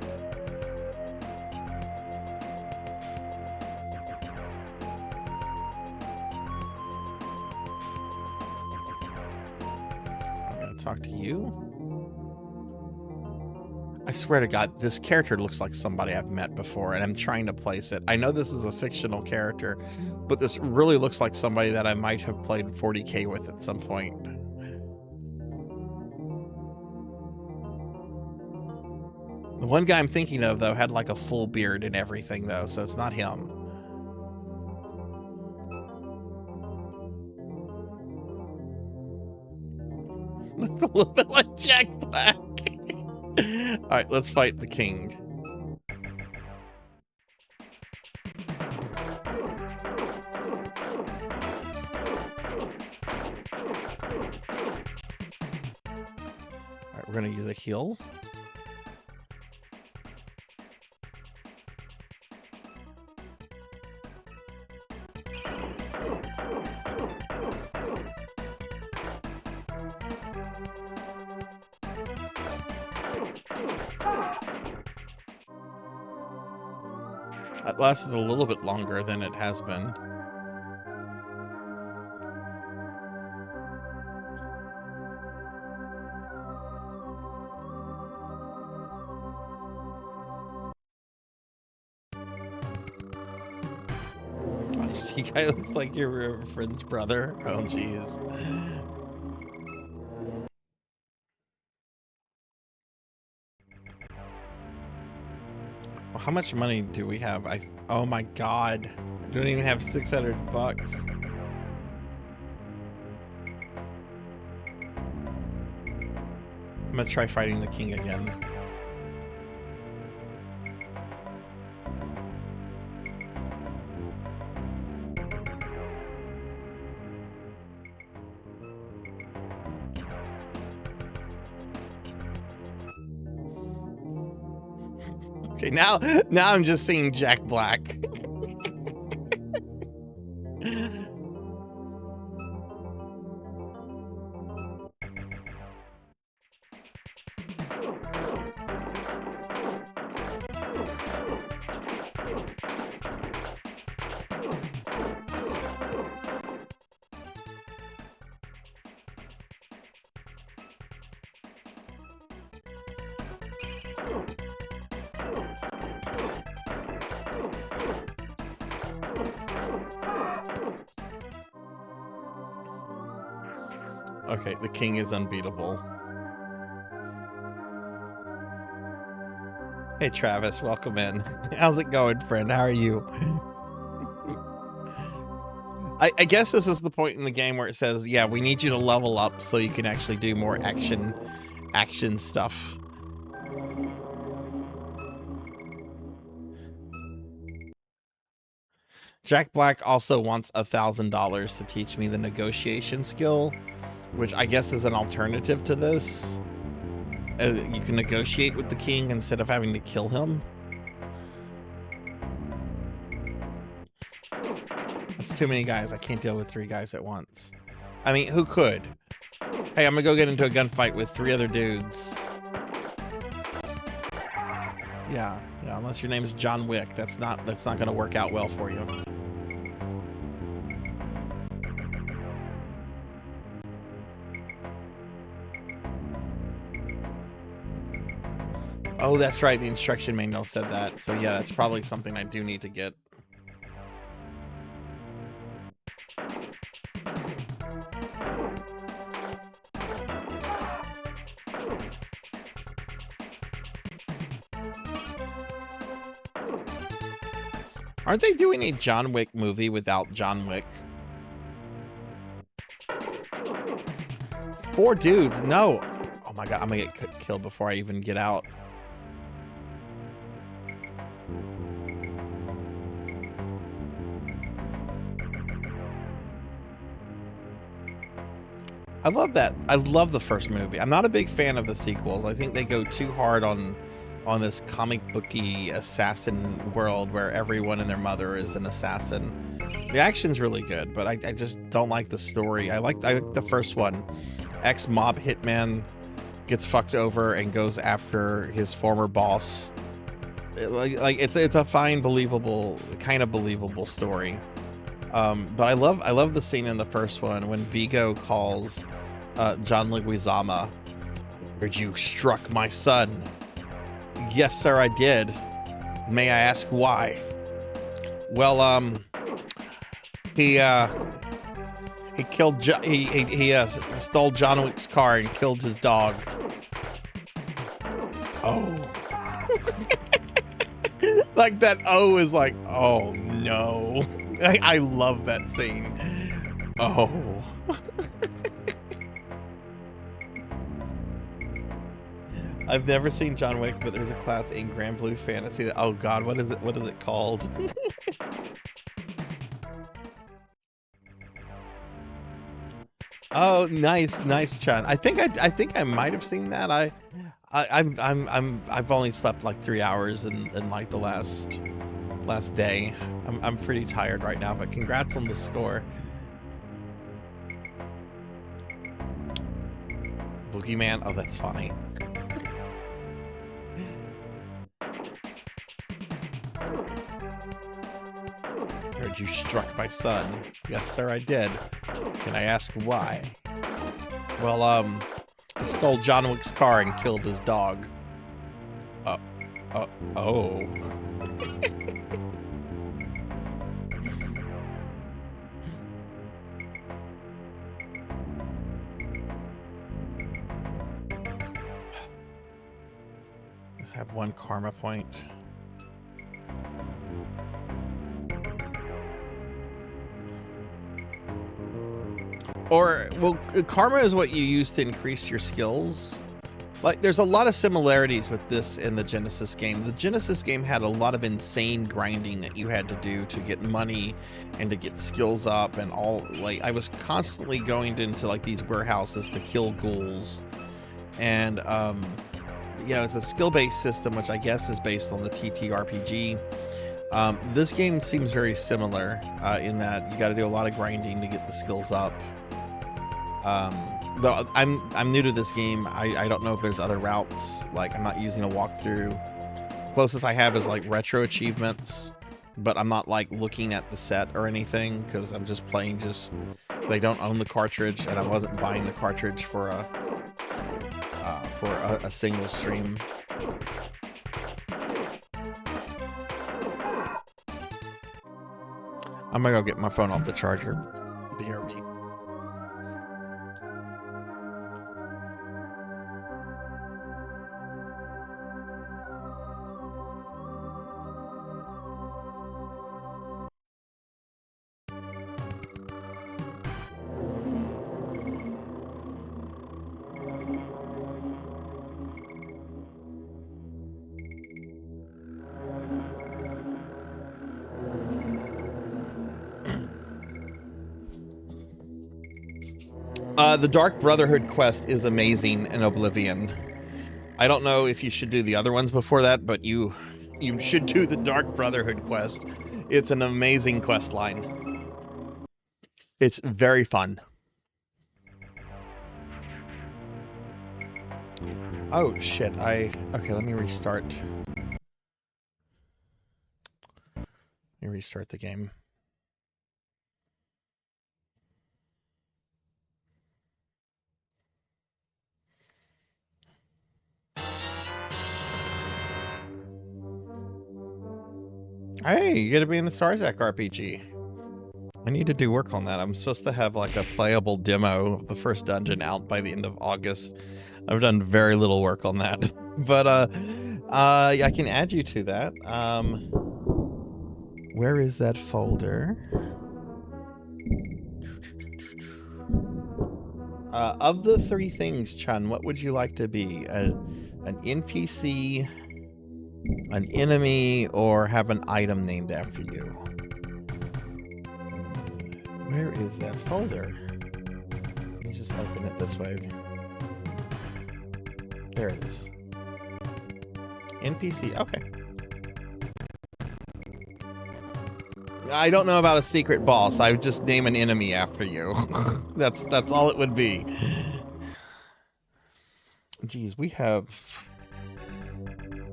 Talk to you. I swear to God, this character looks like somebody I've met before, and I'm trying to place it. I know this is a fictional character, but this really looks like somebody that I might have played 40K with at some point. The one guy I'm thinking of, though, had like a full beard and everything, though, so it's not him. Looks a little bit like Jack Black. All right, let's fight the king. All right, we're gonna use a heal. That lasted a little bit longer than it has been. Honestly, you guys look like your friend's brother. Oh, jeez. Well, how much money do we have? Oh my God. I don't even have 600 bucks. I'm gonna try fighting the king again. Okay, now I'm just seeing Jack Black. Okay, the king is unbeatable. Hey Travis, welcome in. How's it going, friend? How are you? I guess this is the point in the game where it says, yeah, we need you to level up so you can actually do more action stuff. Jack Black also wants $1,000 to teach me the negotiation skill, which I guess is an alternative to this. You can negotiate with the king instead of having to kill him. That's too many guys. I can't deal with 3 guys at once. I mean, who could? Hey, I'm gonna go get into a gunfight with 3 other dudes. Yeah, unless your name is John Wick, that's not gonna work out well for you. Oh, that's right. The instruction manual said that. So yeah, that's probably something I do need to get. Aren't they doing a John Wick movie without John Wick? 4 dudes? No. Oh my god, I'm gonna get killed before I even get out. I love that. I love the first movie. I'm not a big fan of the sequels. I think they go too hard on this comic booky assassin world where everyone and their mother is an assassin. The action's really good, but I just don't like the story. I like the first one. Ex-mob hitman gets fucked over and goes after his former boss. It's a fine, believable, kind of believable story. But I love the scene in the first one when Vigo calls John Leguizamo. Heard you struck my son. Yes, sir, I did. May I ask why? Well, he killed he stole John Wick's car and killed his dog. Oh. Like that O is like, oh no. I love that scene. Oh. I've never seen John Wick, but there's a class in Grand Blue Fantasy that, oh god, what is it called? Oh, nice, Chun. I think I might have seen that. I've only slept like 3 hours in like the last day. I'm pretty tired right now, but congrats on the score. Boogeyman, oh, that's funny. Heard you struck my son. Yes, sir, I did. Can I ask why? Well, he stole John Wick's car and killed his dog. Oh. Let's have 1 karma point. Or, well, karma is what you use to increase your skills. Like, there's a lot of similarities with this in the Genesis game. The Genesis game had a lot of insane grinding that you had to do to get money and to get skills up and all. Like, I was constantly going into, like, these warehouses to kill ghouls. And, you know, it's a skill-based system, which I guess is based on the TTRPG. This game seems very similar in that you got to do a lot of grinding to get the skills up. Though I'm new to this game, I don't know if there's other routes. Like, I'm not using a walkthrough. Closest I have is like retro achievements, but I'm not like looking at the set or anything because I'm just playing just because I don't own the cartridge and I wasn't buying the cartridge for a single stream. I'm gonna go get my phone off the charger. BRB. The Dark Brotherhood quest is amazing in Oblivion. I don't know if you should do the other ones before that, but you should do the Dark Brotherhood quest. It's an amazing quest line. It's very fun. Oh shit, okay, let me restart. Let me restart the game. Hey, you gotta be in the Sarzac RPG. I need to do work on that. I'm supposed to have like a playable demo of the first dungeon out by the end of August. I've done very little work on that. But I can add you to that. Where is that folder? Of the three things, Chun, what would you like to be? An NPC, an enemy, or have an item named after you? Where is that folder? Let me just open it this way. There it is. NPC, okay. I don't know about a secret boss. I would just name an enemy after you. That's all it would be. Geez,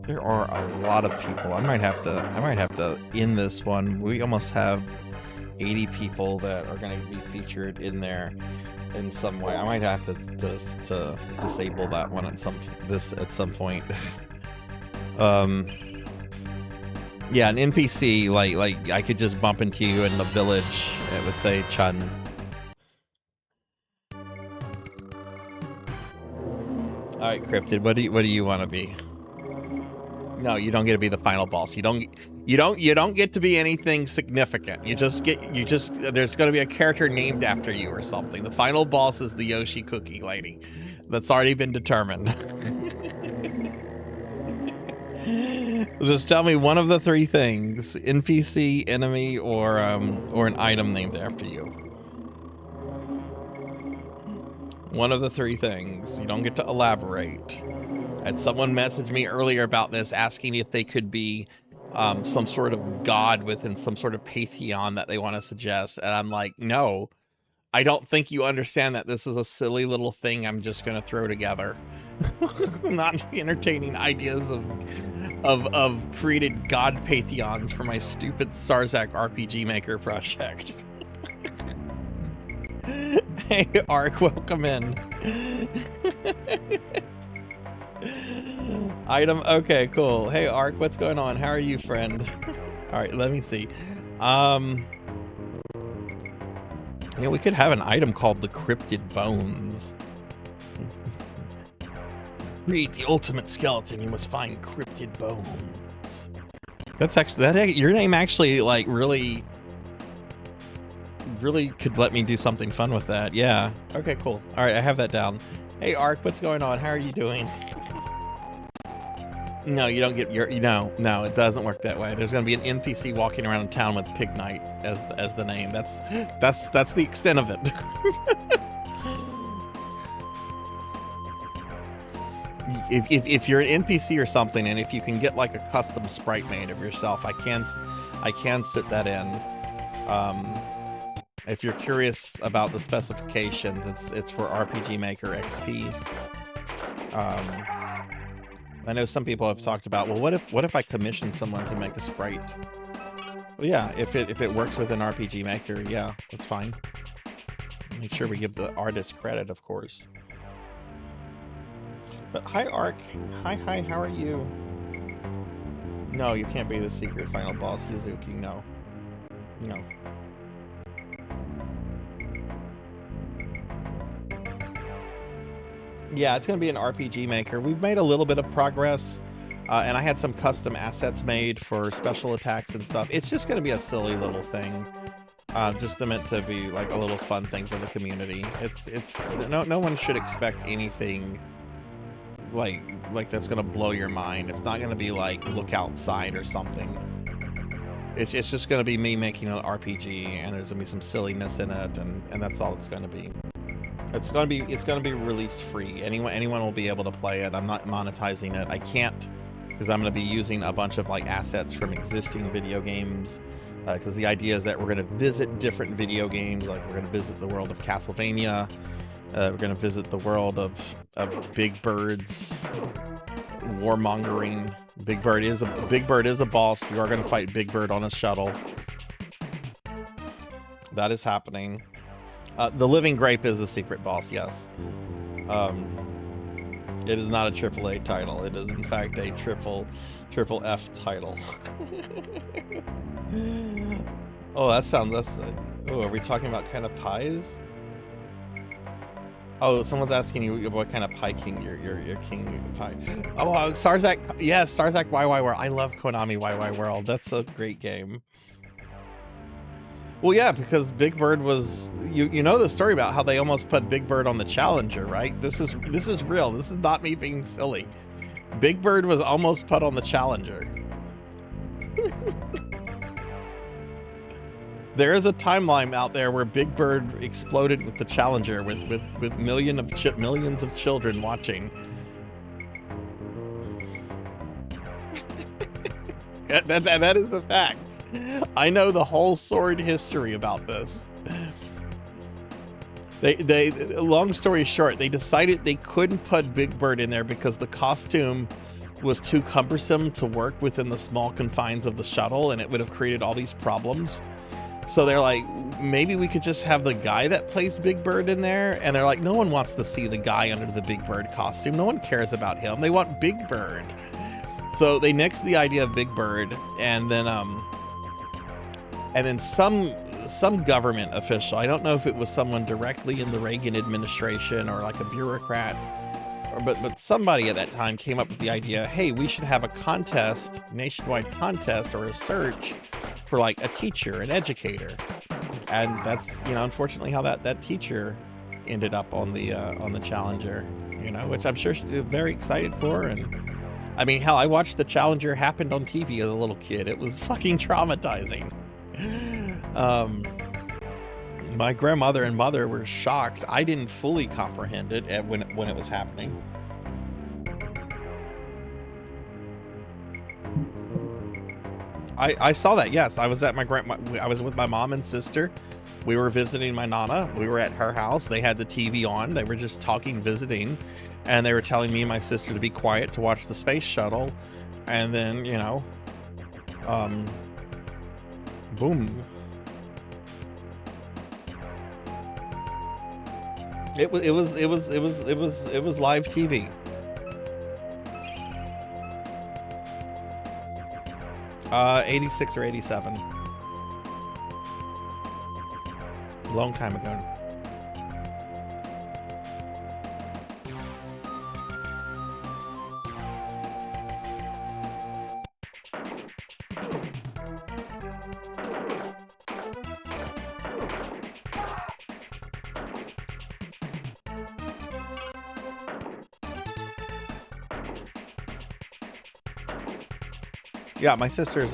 there are a lot of people. I might have to end this one. We almost have 80 people that are going to be featured in there in some way. I might have to disable that one at some point. Yeah, an NPC like I could just bump into you in the village. It would say Chun. All right, Cryptid. What do you want to be? No, you don't get to be the final boss. You don't get to be anything significant. There's going to be a character named after you or something. The final boss is the Yoshi Cookie Lady. That's already been determined. Just tell me one of the three things: NPC, enemy, or an item named after you. One of the three things. You don't get to elaborate. I had someone message me earlier about this, asking if they could be some sort of god within some sort of pantheon that they want to suggest, and I'm like, no, I don't think you understand that this is a silly little thing I'm just going to throw together. I'm not entertaining ideas of created god pantheons for my stupid Sarzac RPG Maker project. Hey, Ark, welcome in. Item, okay, cool. Hey, Ark, what's going on? How are you, friend? All right, let me see. Yeah, we could have an item called the Cryptid Bones. To create the ultimate skeleton, you must find Cryptid Bones. That's actually your name actually like really could let me do something fun with that. Yeah. Okay, cool. All right, I have that down. Hey, Ark, what's going on? How are you doing? No, you don't get no, it doesn't work that way. There's going to be an NPC walking around town with Pig Knight as the name. That's the extent of it. If you're an NPC or something, and if you can get like a custom sprite made of yourself, I can sit that in. If you're curious about the specifications, it's for RPG Maker XP. I know some people have talked about, well, what if I commission someone to make a sprite? Well, yeah, if it works with an RPG Maker, yeah, that's fine. Make sure we give the artist credit, of course. But hi, Ark. Hi, how are you? No, you can't be the secret final boss, Yuzuki. No. Yeah, it's going to be an RPG Maker. We've made a little bit of progress, and I had some custom assets made for special attacks and stuff. It's just going to be a silly little thing, just meant to be like a little fun thing for the community. It's no one should expect anything like that's going to blow your mind. It's not going to be like Look Outside or something. It's just going to be me making an RPG, and there's going to be some silliness in it, and that's all it's going to be. It's gonna be released free. Anyone will be able to play it. I'm not monetizing it. I can't, because I'm gonna be using a bunch of like assets from existing video games. Because the idea is that we're gonna visit different video games. Like we're gonna visit the world of Castlevania. We're gonna visit the world of Big Bird's warmongering. Big Bird is a boss. You are gonna fight Big Bird on a shuttle. That is happening. The Living Grape is the secret boss, yes. It is not a AAA title. It is, in fact, a triple F title. Oh, that's... oh, are we talking about kind of pies? Oh, someone's asking you what kind of pie king your king pie. Oh, Sarzac... Yes, Sarzac YY World. I love Konami YY World. That's a great game. Well, yeah, because Big Bird was, you know the story about how they almost put Big Bird on the Challenger, right? This is real. This is not me being silly. Big Bird was almost put on the Challenger. There is a timeline out there where Big Bird exploded with the Challenger with millions of children watching. That is a fact. I know the whole sordid history about this. They long story short, they decided they couldn't put Big Bird in there because the costume was too cumbersome to work within the small confines of the shuttle, and it would have created all these problems. So they're like, maybe we could just have the guy that plays Big Bird in there. And they're like, no one wants to see the guy under the Big Bird costume. No one cares about him. They want Big Bird. So they nixed the idea of Big Bird, and then some government official, I don't know if it was someone directly in the Reagan administration or like a bureaucrat, but somebody at that time came up with the idea, hey, we should have a contest, nationwide contest or a search for like a teacher, an educator. And that's, you know, unfortunately how that teacher ended up on the Challenger, you know, which I'm sure she's very excited for. And I mean, hell, I watched the Challenger happen on TV as a little kid. It was fucking traumatizing. My grandmother and mother were shocked. I didn't fully comprehend it when it was happening. I saw that. Yes, I was at I was with my mom and sister. We were visiting my nana. We were at her house. They had the TV on. They were just talking, visiting, and they were telling me and my sister to be quiet to watch the space shuttle. And then, you know, boom. It was live TV. 86 or 87. Long time ago. Yeah, my sister's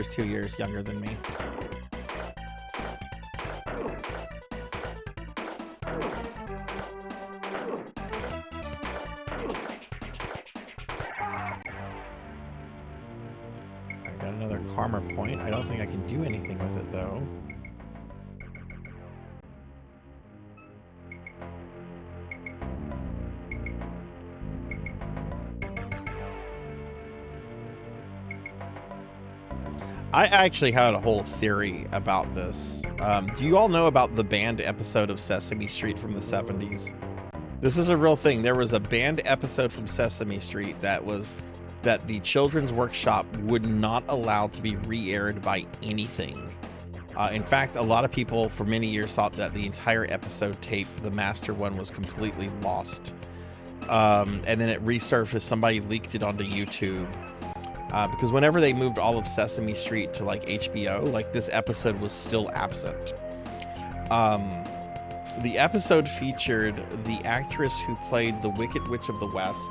2 years younger than me. I got another karma point. I don't think I can do anything with it though. I actually had a whole theory about this. Do you all know about the banned episode of Sesame Street from the 70s? This is a real thing. There was a banned episode from Sesame Street that the Children's Workshop would not allow to be re-aired by anything. In fact, a lot of people for many years thought that the entire episode tape, the master one, was completely lost. And then it resurfaced. Somebody leaked it onto YouTube. Because whenever they moved all of Sesame Street to like HBO, like this episode was still absent. The episode featured the actress who played the Wicked Witch of the West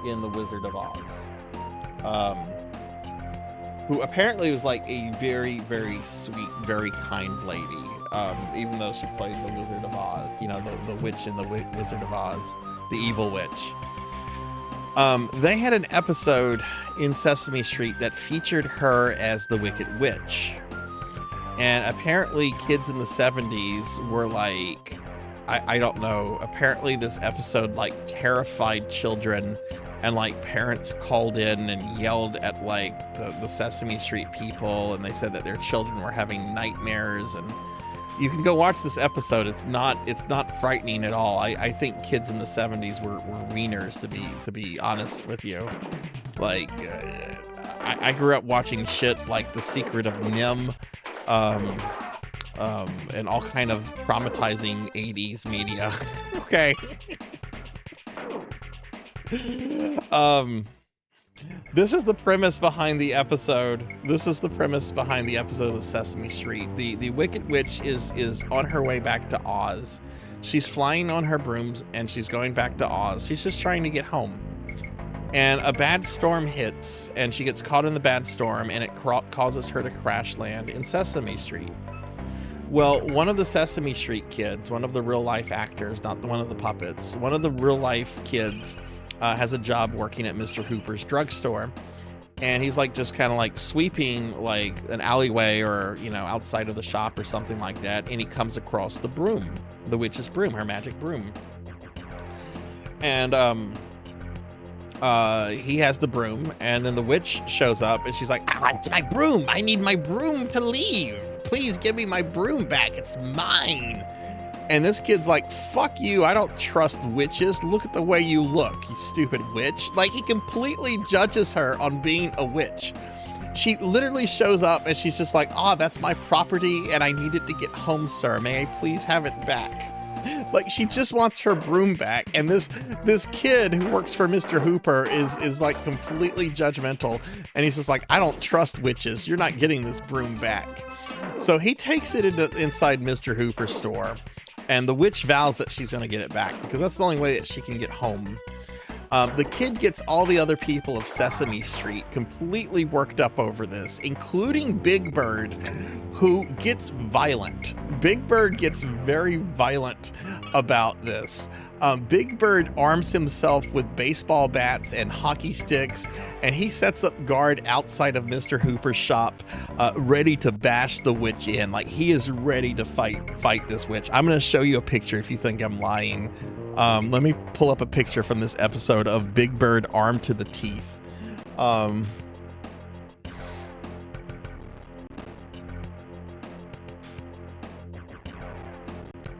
in The Wizard of Oz. Who apparently was like a very, very sweet, very kind lady. even though she played the Wizard of Oz, you know, the witch in the Wizard of Oz, the evil witch. They had an episode in Sesame Street that featured her as the Wicked Witch. And apparently kids in the 70s were like, I don't know, apparently this episode like terrified children, and like parents called in and yelled at like the Sesame Street people, and they said that their children were having nightmares. And you can go watch this episode. It's not frightening at all. I think kids in the 70s were wieners, to be honest with you. Like I grew up watching shit like The Secret of Nim, and all kind of traumatizing 80s media. Okay. This is the premise behind the episode. This is the premise behind the episode of Sesame Street. The Wicked Witch is on her way back to Oz. She's flying on her brooms and she's going back to Oz. She's just trying to get home. And a bad storm hits, and she gets caught in the bad storm, and it causes her to crash land in Sesame Street. Well, one of the Sesame Street kids, one of the real life actors, not one of the puppets, one of the real life kids has a job working at Mr. Hooper's drugstore. And he's like just kind of like sweeping like an alleyway or, you know, outside of the shop or something like that. And he comes across the broom, the witch's broom, her magic broom. And he has the broom, and then the witch shows up and she's like, it's my broom. I need my broom to leave. Please give me my broom back. It's mine. And this kid's like, fuck you. I don't trust witches. Look at the way you look, you stupid witch. Like, he completely judges her on being a witch. She literally shows up and she's just like, that's my property and I need it to get home, sir. May I please have it back? Like, she just wants her broom back. And this kid who works for Mr. Hooper is like completely judgmental. And he's just like, I don't trust witches. You're not getting this broom back. So he takes it inside Mr. Hooper's store. And the witch vows that she's going to get it back because that's the only way that she can get home. The kid gets all the other people of Sesame Street completely worked up over this, including Big Bird, who gets violent. Big Bird gets very violent about this. Big Bird arms himself with baseball bats and hockey sticks, and he sets up guard outside of Mr. Hooper's shop, ready to bash the witch in. Like, he is ready to fight this witch. I'm going to show you a picture if you think I'm lying. Let me pull up a picture from this episode of Big Bird armed to the teeth.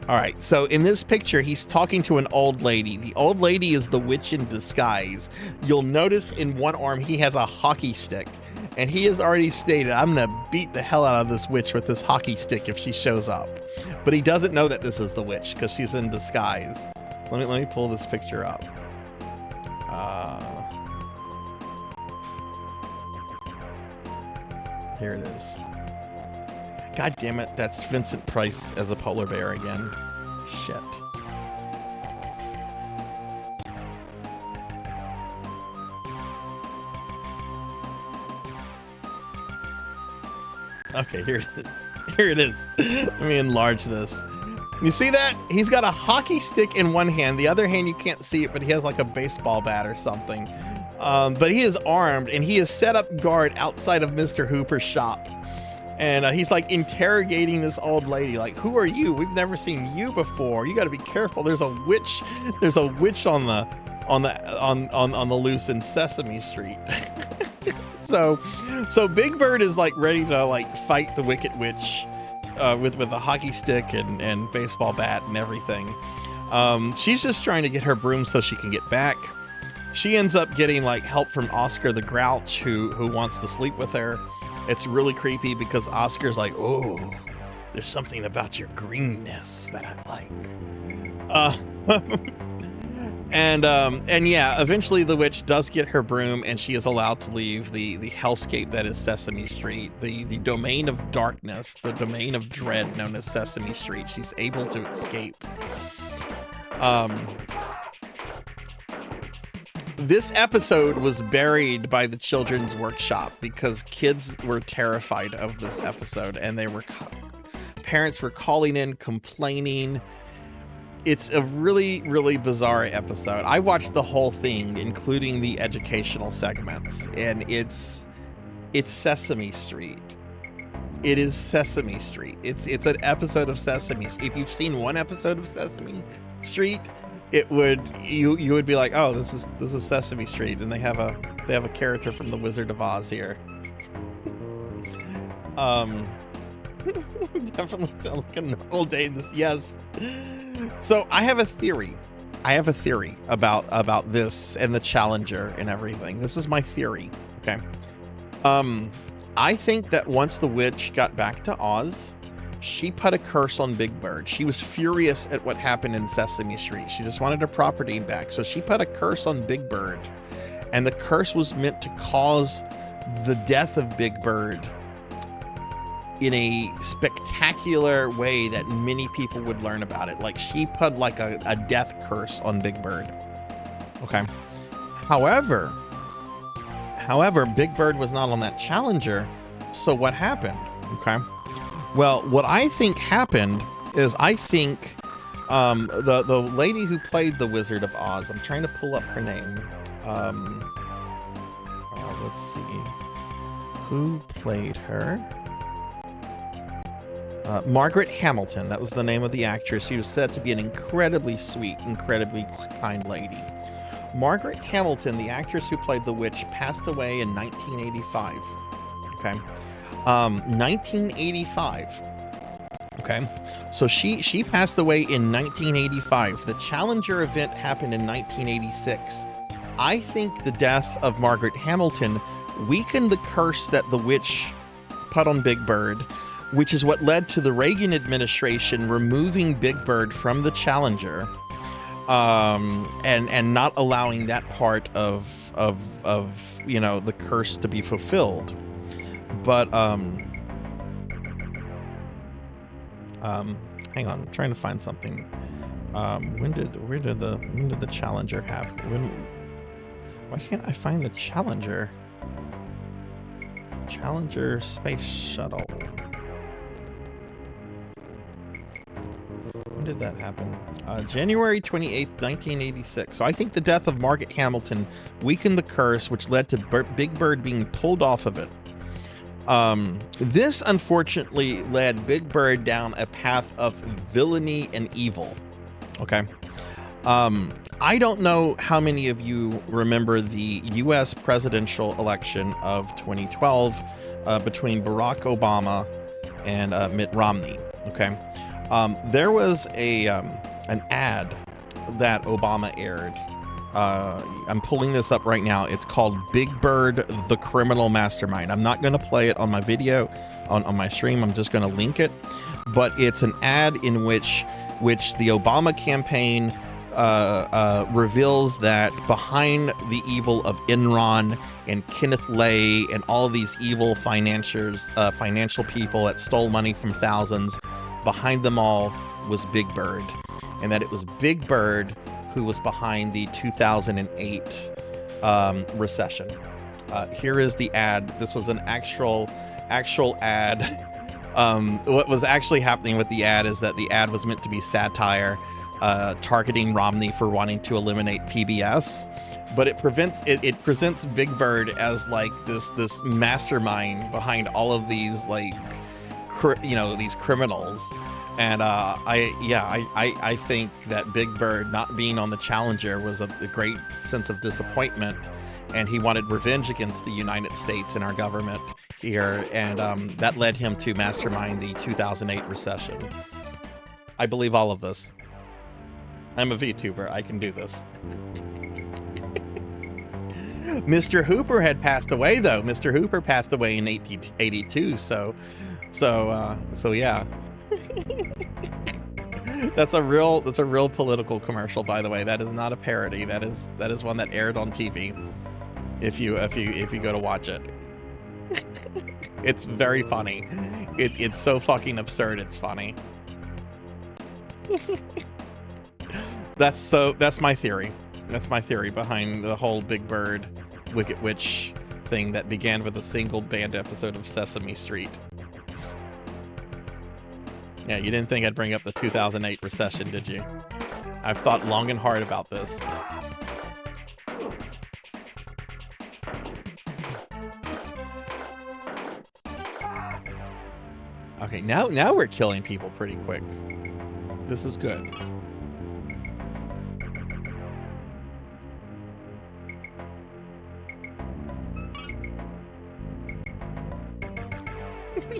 All right, so in this picture, he's talking to an old lady. The old lady is the witch in disguise. You'll notice in one arm, he has a hockey stick. And he has already stated, I'm going to beat the hell out of this witch with this hockey stick if she shows up. But he doesn't know that this is the witch because she's in disguise. Let me pull this picture up. Here it is. God damn it, that's Vincent Price as a polar bear again. Shit. Okay, here it is. Here it is. Let me enlarge this. You see that? He's got a hockey stick in one hand. The other hand, you can't see it, but he has like a baseball bat or something. But he is armed, and he has set up guard outside of Mr. Hooper's shop. And he's like interrogating this old lady, like, who are you? We've never seen you before. You got to be careful. There's a witch. There's a witch on the loose in Sesame Street. So Big Bird is like ready to like fight the Wicked Witch with a hockey stick and baseball bat and everything. She's just trying to get her broom so she can get back. She ends up getting like help from Oscar the Grouch, who wants to sleep with her. It's really creepy because Oscar's like, oh, there's something about your greenness that I like. And yeah, eventually the witch does get her broom and she is allowed to leave the hellscape that is Sesame Street, the domain of darkness, the domain of dread known as Sesame Street. She's able to escape. This episode was buried by the Children's Workshop because kids were terrified of this episode and they were parents were calling in, complaining. It's a really, really bizarre episode. I watched the whole thing, including the educational segments, and it's Sesame Street. It is Sesame Street. It's an episode of Sesame Street. If you've seen one episode of Sesame Street, it would you would be like, oh, this is Sesame Street, and they have a character from The Wizard of Oz here. Definitely sounds like an old day in this. Yes. So I have a theory. About this and the Challenger and everything. This is my theory. Okay. I think that once the witch got back to Oz, she put a curse on Big Bird. She was furious at what happened in Sesame Street. She just wanted her property back. So she put a curse on Big Bird. And the curse was meant to cause the death of Big Bird in a spectacular way that many people would learn about it. Like, she put like a death curse on Big Bird. Okay. However, Big Bird was not on that Challenger. So what happened? Okay. Well, what I think happened is I think the lady who played the Wizard of Oz, I'm trying to pull up her name. Let's see. Who played her? Margaret Hamilton. That was the name of the actress. She was said to be an incredibly sweet, incredibly kind lady. Margaret Hamilton, the actress who played the witch, passed away in 1985. Okay. 1985. Okay. So she passed away in 1985. The Challenger event happened in 1986. I think the death of Margaret Hamilton weakened the curse that the witch put on Big Bird, which is what led to the Reagan administration removing Big Bird from the Challenger, and not allowing that part of the curse to be fulfilled. But hang on, I'm trying to find something. When did the Challenger happen? Why can't I find the Challenger? Challenger Space Shuttle. When did that happen? January 28th, 1986. So I think the death of Margaret Hamilton weakened the curse, which led to Big Bird being pulled off of it. This unfortunately led Big Bird down a path of villainy and evil. Okay. I don't know how many of you remember the U.S. presidential election of 2012 between Barack Obama and Mitt Romney. Okay. There was an ad that Obama aired. I'm pulling this up right now. It's called Big Bird, the Criminal Mastermind. I'm not going to play it on my video, on my stream. I'm just going to link it. But it's an ad in which the Obama campaign reveals that behind the evil of Enron and Kenneth Lay and all of these evil financial people that stole money from thousands, behind them all was Big Bird, and that it was Big Bird who was behind the 2008 recession. Here is the ad. This was an actual ad. What was actually happening with the ad is that the ad was meant to be satire, targeting Romney for wanting to eliminate PBS, but it presents Big Bird as like this mastermind behind all of these these criminals. And I think that Big Bird not being on the Challenger was a great sense of disappointment, and he wanted revenge against the United States and our government here, and that led him to mastermind the 2008 recession. I believe all of this. I'm a VTuber. I can do this. Mr. Hooper had passed away, though. Mr. Hooper passed away in 1882, so yeah. That's a real political commercial, by the way. That is not a parody. That is one that aired on TV. If you go to watch it, it's very funny. It's so fucking absurd. It's funny. That's my theory. That's my theory behind the whole Big Bird, Wicked Witch thing that began with a single banned episode of Sesame Street. Yeah, you didn't think I'd bring up the 2008 recession, did you? I've thought long and hard about this. Okay, now we're killing people pretty quick. This is good.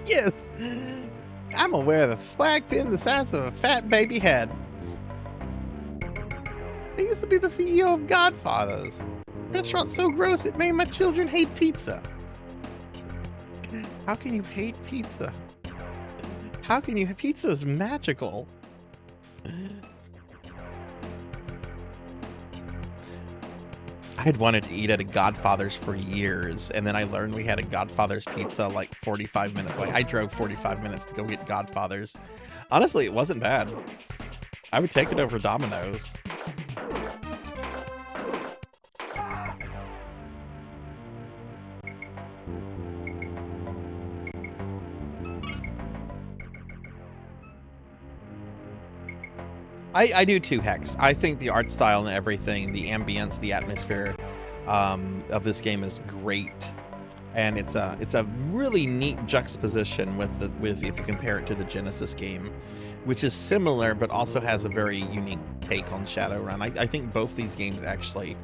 Yes. I'm aware of the flag pin the size of a fat baby head. I used to be the CEO of Godfather's. Restaurant so gross it made my children hate pizza. How can you hate pizza? How can you? Pizza is magical. I had wanted to eat at a Godfather's for years, and then I learned we had a Godfather's pizza like 45 minutes away. I drove 45 minutes to go get Godfather's. Honestly, it wasn't bad. I would take it over Domino's. I do too, Hex. I think the art style and everything, the ambience, the atmosphere of this game is great, and it's a really neat juxtaposition with if you compare it to the Genesis game, which is similar but also has a very unique take on Shadowrun. I think both these games actually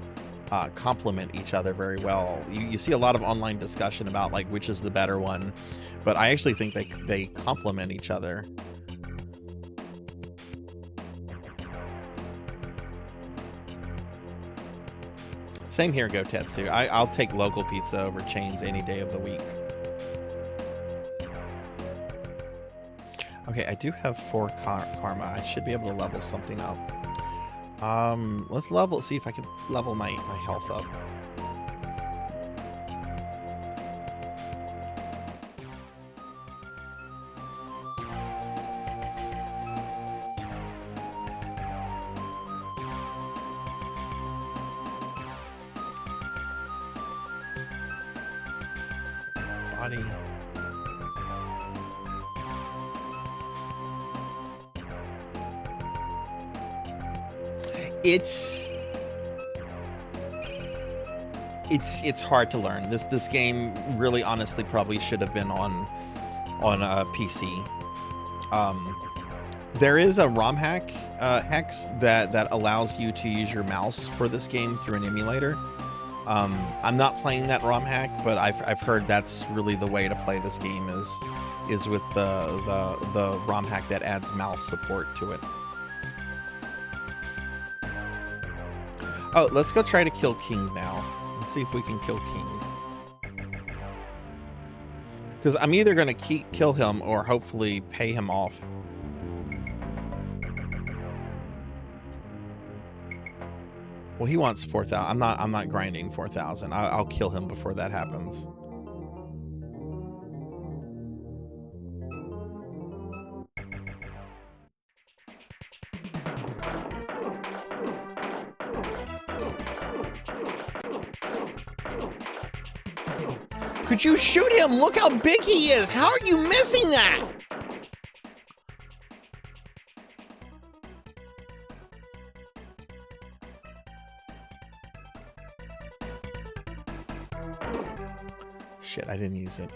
complement each other very well. You see a lot of online discussion about like which is the better one, but I actually think they complement each other. Same here, Gotetsu. I'll take local pizza over chains any day of the week. Okay, I do have 4 karma. I should be able to level something up. Let's see if I can level my health up. Body. It's hard to learn. This game really honestly probably should have been on a PC. There is a ROM hack hex that allows you to use your mouse for this game through an emulator. I'm not playing that ROM hack, but I've heard that's really the way to play this game is with the ROM hack that adds mouse support to it. Oh, let's go try to kill King now. Let's see if we can kill King. Because I'm either going to kill him or hopefully pay him off. Well, he wants 4,000. I'm not grinding 4,000. I'll kill him before that happens. Could you shoot him? Look how big he is. How are you missing that? Shit, I didn't use it.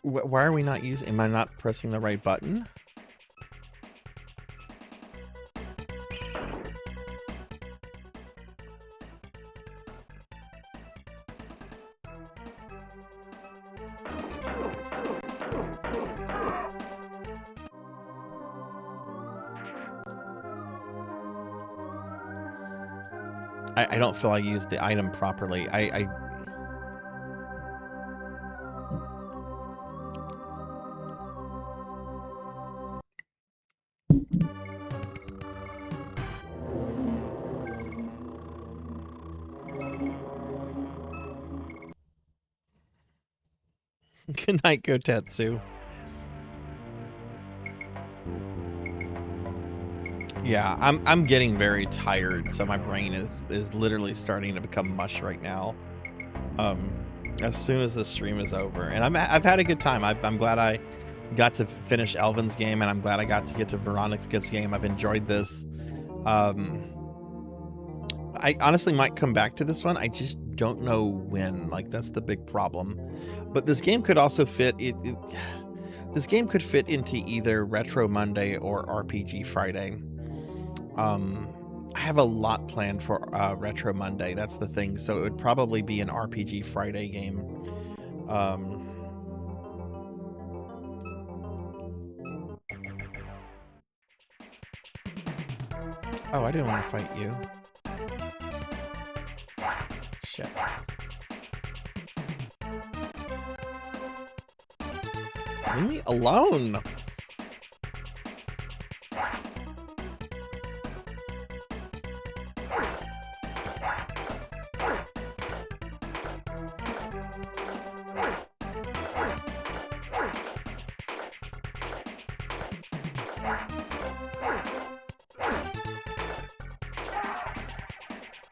Wait, why are we not using? Am I not pressing the right button? I don't feel I used the item properly. Good night, Gotetsu. Yeah, I'm getting very tired, so my brain is literally starting to become mush right now. as soon as the stream is over. And I've had a good time. I'm glad I got to finish Elvin's game, and I'm glad I got to get to Veronica's game. I've enjoyed this. I honestly might come back to this one. I just don't know when. Like, that's the big problem. But this game could also fit this game could fit into either Retro Monday or RPG Friday. I have a lot planned for Retro Monday. That's the thing. So it would probably be an RPG Friday game. Oh, I didn't want to fight you. Shit. Leave me alone.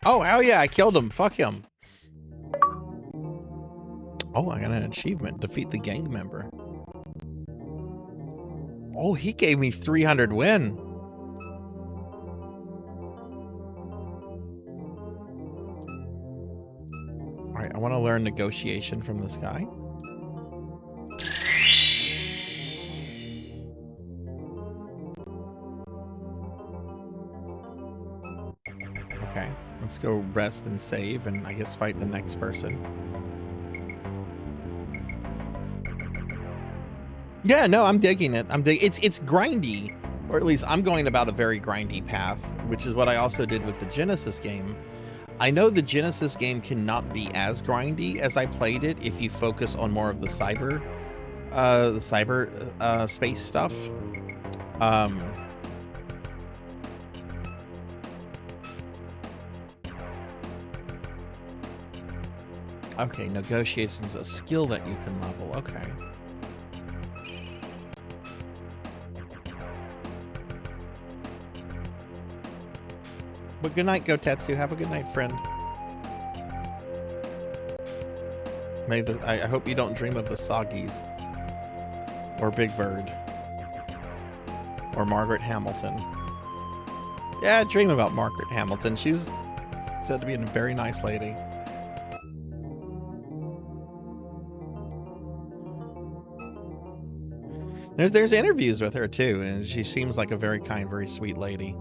Oh, hell yeah, I killed him. Fuck him. Oh, I got an achievement. Defeat the gang member. Oh, he gave me 300 win. All right, I want to learn negotiation from this guy. Okay, let's go rest and save, and I guess fight the next person. Yeah, no, I'm digging it. It's grindy, or at least I'm going about a very grindy path, which is what I also did with the Genesis game. I know the Genesis game cannot be as grindy as I played it if you focus on more of the cyber space stuff. Okay, negotiation's a skill that you can level. Okay. But good night, Gotetsu. Have a good night, friend. I hope you don't dream of the Soggies. Or Big Bird. Or Margaret Hamilton. Yeah, dream about Margaret Hamilton. She's said to be a very nice lady. There's interviews with her too, and she seems like a very kind, very sweet lady.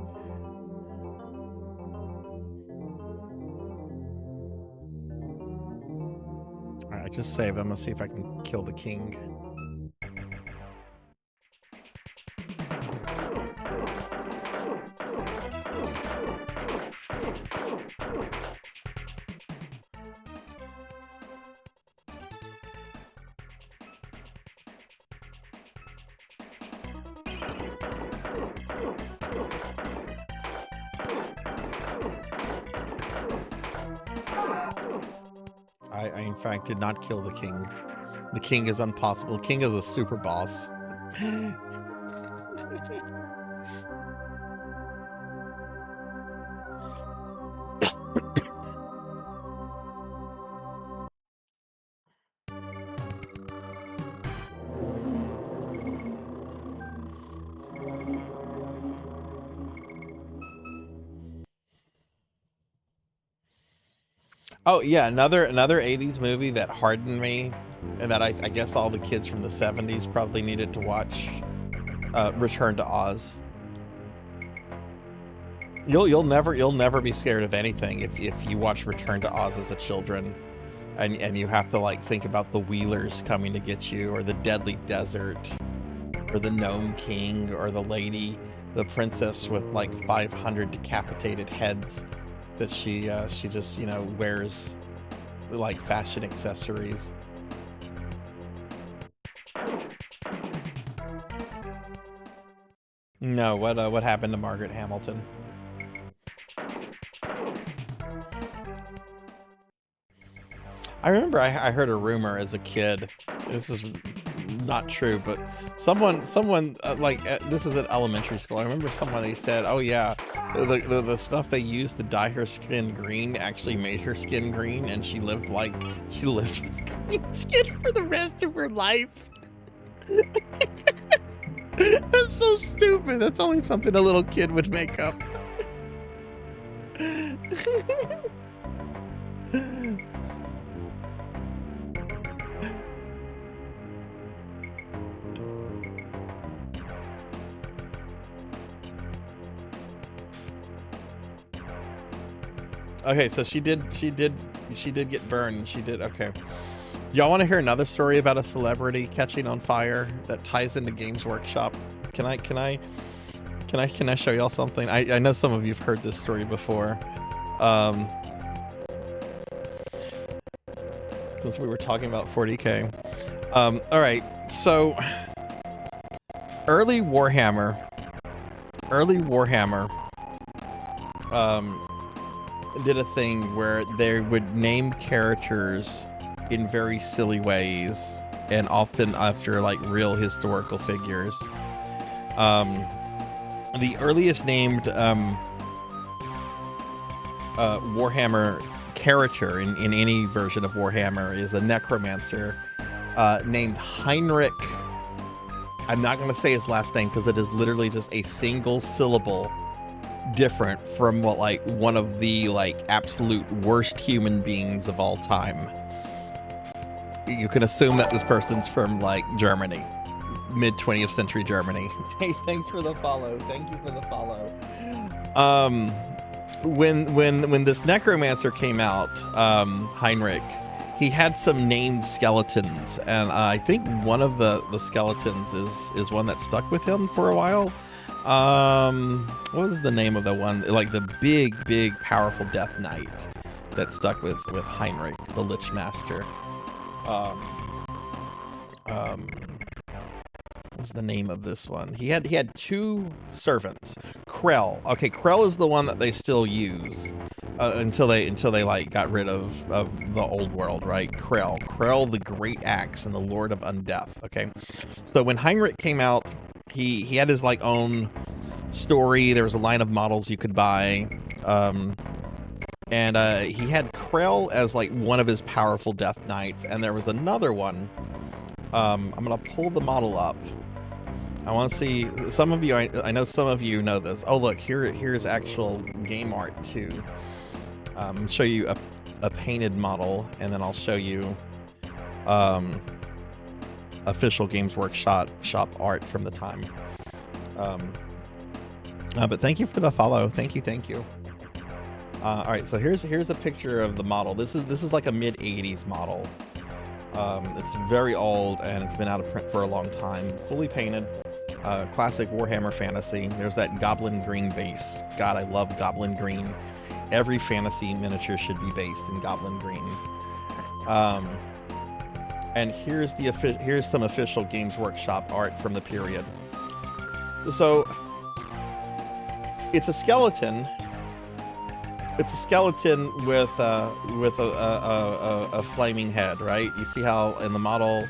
Alright, just save them. Let's see if I can kill the king. I in fact did not kill the king. The king is impossible. The king is a super boss. Oh yeah, another 80s movie that hardened me, and that I guess all the kids from the 70s probably needed to watch. Return to Oz. You'll never be scared of anything if you watch Return to Oz as a children, and you have to like think about the Wheelers coming to get you, or the Deadly Desert, or the Gnome King, or the princess with like 500 decapitated heads that she just, you know, wears like fashion accessories. No, what happened to Margaret Hamilton? I remember I heard a rumor as a kid. This is not true, but someone like this is at elementary school. I remember somebody said, "Oh yeah, the stuff they used to dye her skin green actually made her skin green, and she lived with green skin for the rest of her life." That's so stupid. That's only something a little kid would make up. Okay, so she did get burned. She did. Okay. Y'all want to hear another story about a celebrity catching on fire that ties into Games Workshop? Can I show y'all something? I know some of you've heard this story before. Since we were talking about 40K. All right, so early Warhammer did a thing where they would name characters in very silly ways, and often after like real historical figures. The earliest named Warhammer character in any version of Warhammer is a necromancer named Heinrich. I'm not going to say his last name because it is literally just a single syllable different from what like one of the like absolute worst human beings of all time. You can assume that this person's from like Germany, mid 20th century Germany. Hey, thanks for the follow. Thank you for the follow. When this necromancer came out, Heinrich, he had some named skeletons, and I think one of the skeletons is one that stuck with him for a while. What was the name of the one? Like the big powerful Death Knight that stuck with Heinrich, the Lich Master. What was the name of this one? He had two servants. Krell. Okay, Krell is the one that they still use until they like got rid of the old world, right? Krell the Great Axe and the Lord of Undeath. Okay, so when Heinrich came out, he had his like own story. There was a line of models you could buy, and he had Krell as like one of his powerful Death Knights, and there was another one. I'm gonna pull the model up. I want to see some of you. I know some of you know this. Oh look, here's actual game art too. Show you a painted model, and then I'll show you official Games Workshop art from the time. But thank you for the follow. Thank you. All right, so here's a picture of the model. This is like a mid 80s model. It's very old and it's been out of print for a long time. Fully painted, classic Warhammer fantasy. There's that Goblin Green base. God, I love Goblin Green. Every fantasy miniature should be based in Goblin Green. And here's some official Games Workshop art from the period. So it's a skeleton. It's a skeleton with a flaming head, right? You see how in the model,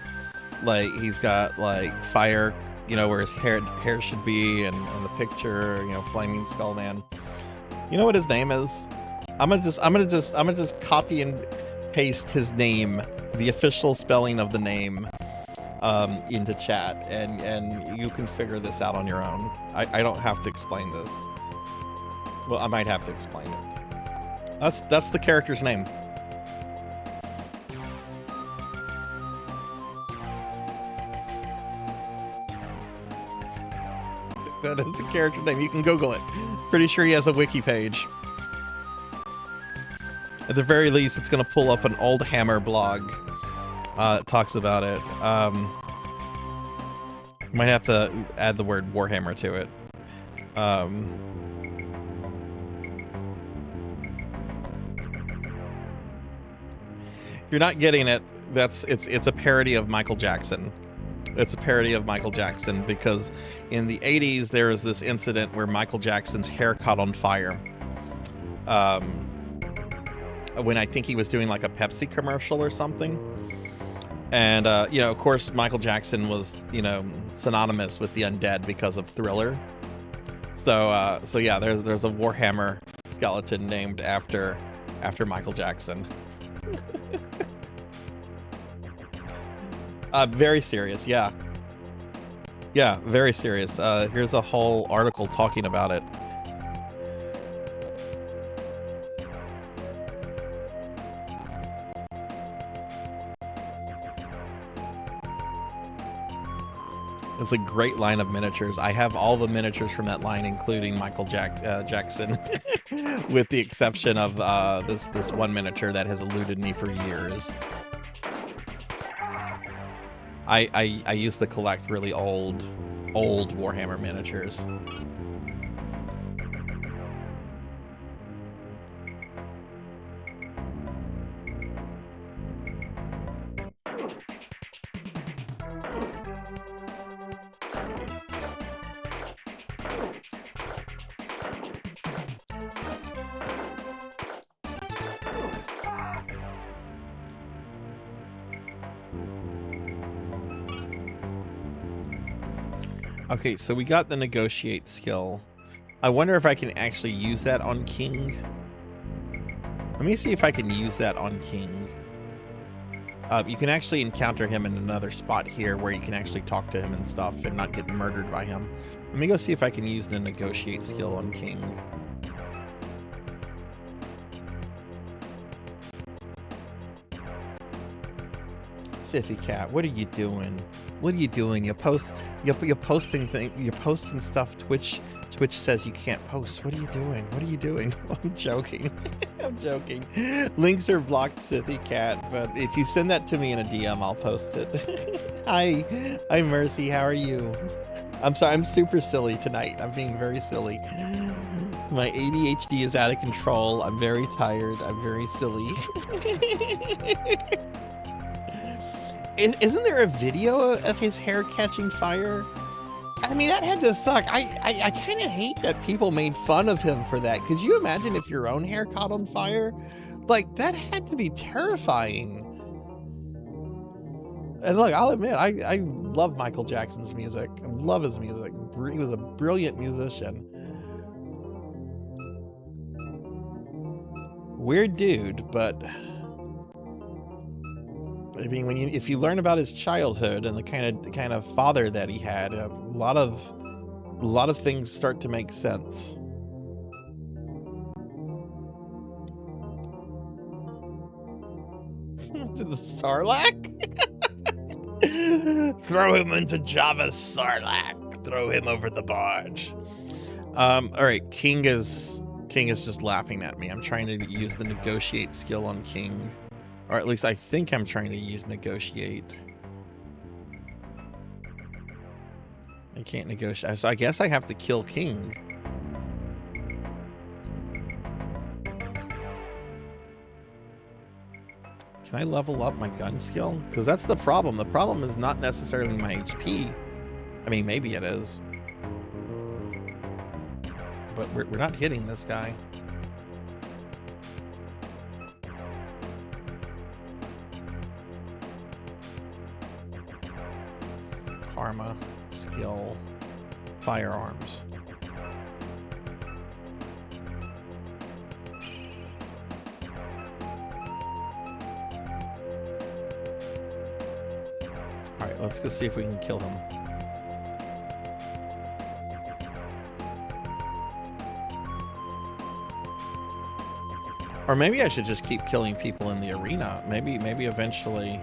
like he's got like fire, you know, where his hair should be, and the picture, you know, flaming skull man. You know what his name is? I'm gonna just copy and paste his name, the official spelling of the name, into chat, and you can figure this out on your own. I don't have to explain this. Well, I might have to explain it. That's the character's name. That is the character's name. You can Google it. Pretty sure he has a wiki page. At the very least, it's going to pull up an Old Hammer blog. It talks about it. Might have to add the word Warhammer to it. If you're not getting it, it's a parody of Michael Jackson. It's a parody of Michael Jackson because in the 80s there was this incident where Michael Jackson's hair caught on fire. When I think he was doing like a Pepsi commercial or something. And, you know, of course, Michael Jackson was, you know, synonymous with the undead because of Thriller. So, so yeah, there's a Warhammer skeleton named after Michael Jackson. Very serious, yeah. Yeah, very serious. Here's a whole article talking about it. It's a great line of miniatures. I have all the miniatures from that line, including Michael Jackson, with the exception of this one miniature that has eluded me for years. I used to collect really old Warhammer miniatures. Okay, so we got the negotiate skill. I wonder if I can actually use that on King. Let me see if I can use that on King. You can actually encounter him in another spot here where you can actually talk to him and stuff and not get murdered by him. Let me go see if I can use the negotiate skill on King. Sithy Cat, what are you doing? What are you doing? You're posting stuff. Twitch says you can't post. What are you doing? What are you doing? I'm joking. I'm joking. Links are blocked, Sithy Cat, but if you send that to me in a DM, I'll post it. Hi, Mercy. How are you? I'm sorry. I'm super silly tonight. I'm being very silly. My ADHD is out of control. I'm very tired. I'm very silly. Isn't there a video of his hair catching fire? I mean, that had to suck. I kind of hate that people made fun of him for that. Could you imagine if your own hair caught on fire? Like, that had to be terrifying. And look, I'll admit, I love Michael Jackson's music. I love his music. He was a brilliant musician. Weird dude, but... I mean, if you learn about his childhood and the kind of father that he had, a lot of things start to make sense. To the Sarlac? Throw him into Java's Sarlac. Throw him over the barge. All right, King is just laughing at me. I'm trying to use the negotiate skill on King. Or at least I think I'm trying to use negotiate. I can't negotiate. So I guess I have to kill King. Can I level up my gun skill? Because that's the problem. The problem is not necessarily my HP. I mean, maybe it is. But we're not hitting this guy. Karma, skill, firearms. All right, let's go see if we can kill him. Or maybe I should just keep killing people in the arena. Maybe eventually.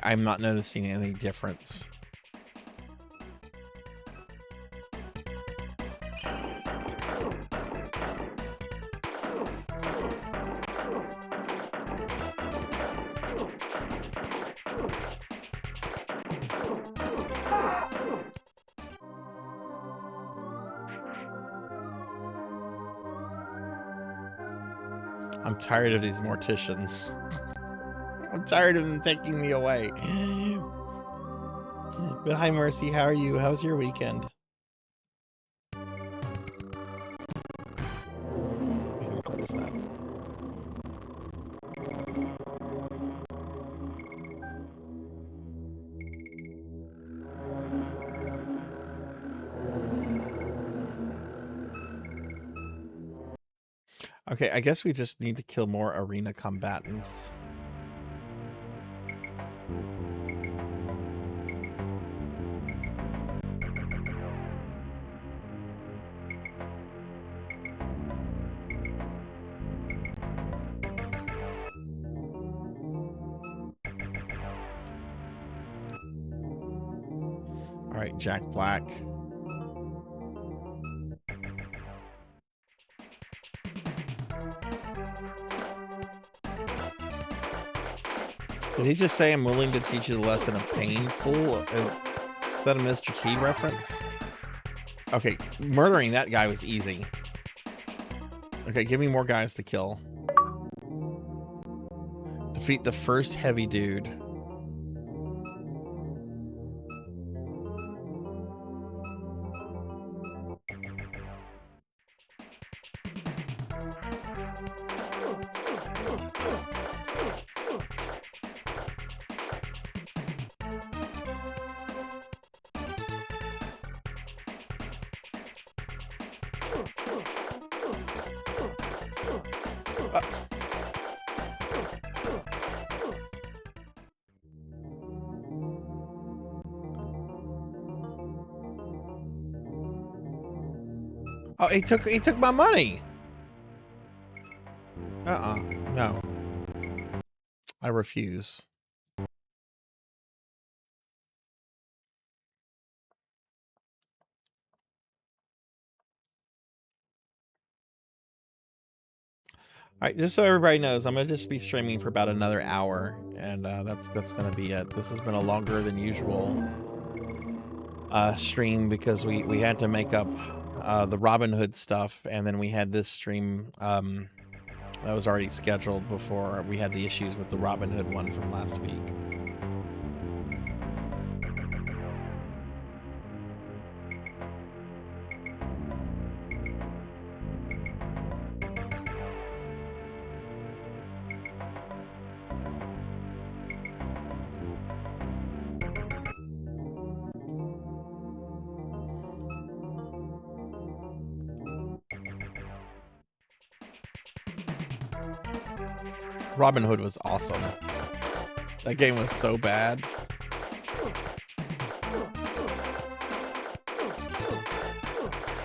I'm not noticing any difference. I'm tired of these morticians. I'm tired of them taking me away. But hi, Mercy. How are you? How's your weekend? We can close that. Okay, I guess we just need to kill more arena combatants. All right, Jack Black. Did he just say I'm willing to teach you the lesson of painful? Is that a Mr. T reference? Okay, murdering that guy was easy. Okay, give me more guys to kill. Defeat the first heavy dude. Oh, he took my money. No. I refuse. All right, just so everybody knows, I'm gonna just be streaming for about another hour, and that's gonna be it. This has been a longer than usual stream because we had to make up the Robin Hood stuff, and then we had this stream that was already scheduled before we had the issues with the Robin Hood one from last week. Robin Hood was awesome. That game was so bad.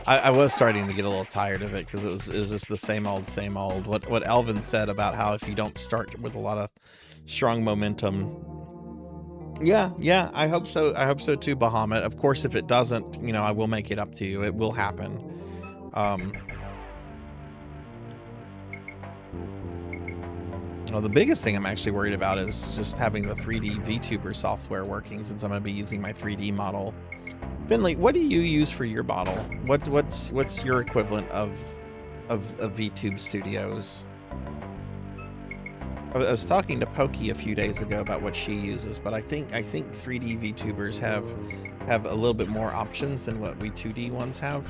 I was starting to get a little tired of it because it was just the same old, same old. What Elvin said about how if you don't start with a lot of strong momentum. Yeah, I hope so. I hope so too, Bahamut. Of course, if it doesn't, you know, I will make it up to you. It will happen. Well, the biggest thing I'm actually worried about is just having the 3D VTuber software working, since I'm going to be using my 3D model. Finley, what do you use for your model? What's your equivalent of VTube Studios? I was talking to Pokey a few days ago about what she uses, but I think 3D VTubers have a little bit more options than what we 2D ones have.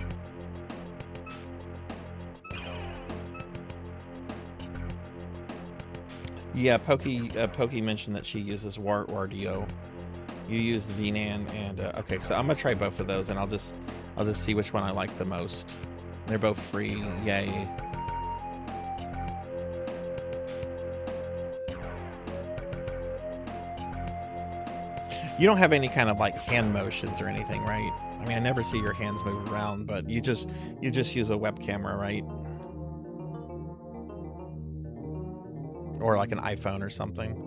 Yeah, Pokey mentioned that she uses Wardio. You use the VNAN, and okay, so I'm gonna try both of those, and I'll just see which one I like the most. They're both free, yay! You don't have any kind of like hand motions or anything, right? I mean, I never see your hands move around, but you just use a web camera, right? Or like an iPhone or something.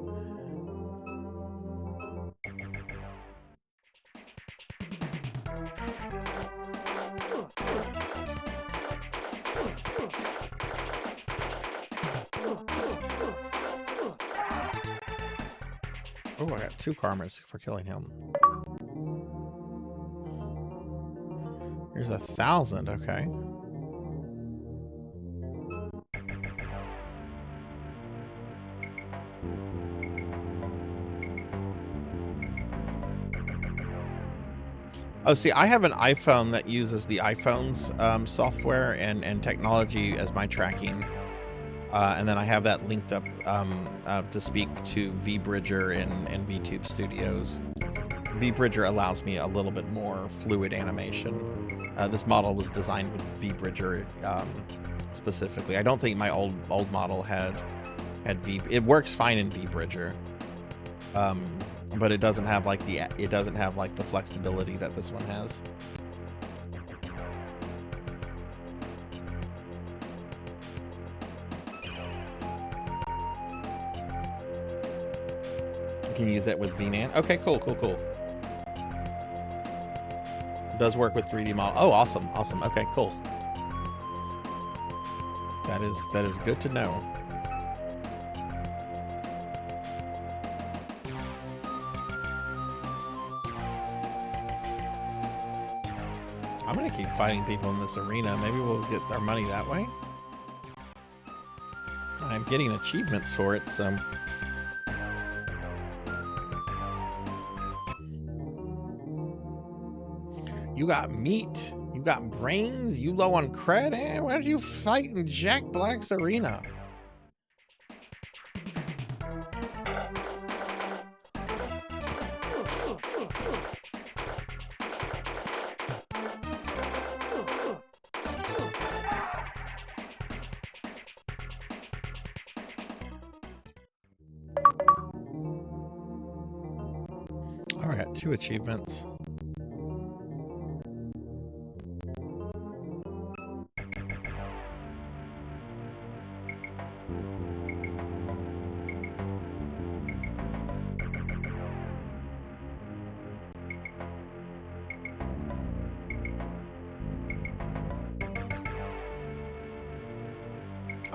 Oh, I got 2 karmas for killing him. Here's 1,000, okay. Oh, see, I have an iPhone that uses the iPhone's software and technology as my tracking. And then I have that linked up to speak to VBridger and VTube Studios. VBridger allows me a little bit more fluid animation. This model was designed with VBridger specifically. I don't think my old model had V. It works fine in VBridger, but it doesn't have like the flexibility that this one has. You can use that with VNAND. Okay, cool. It does work with 3D model. Oh, awesome. Okay, cool. That is good to know. I'm gonna keep fighting people in this arena. Maybe we'll get our money that way. I'm getting achievements for it, so. You got meat, you got brains, you low on cred, eh? Why did you fight in Jack Black's arena? Oh, I got 2 achievements.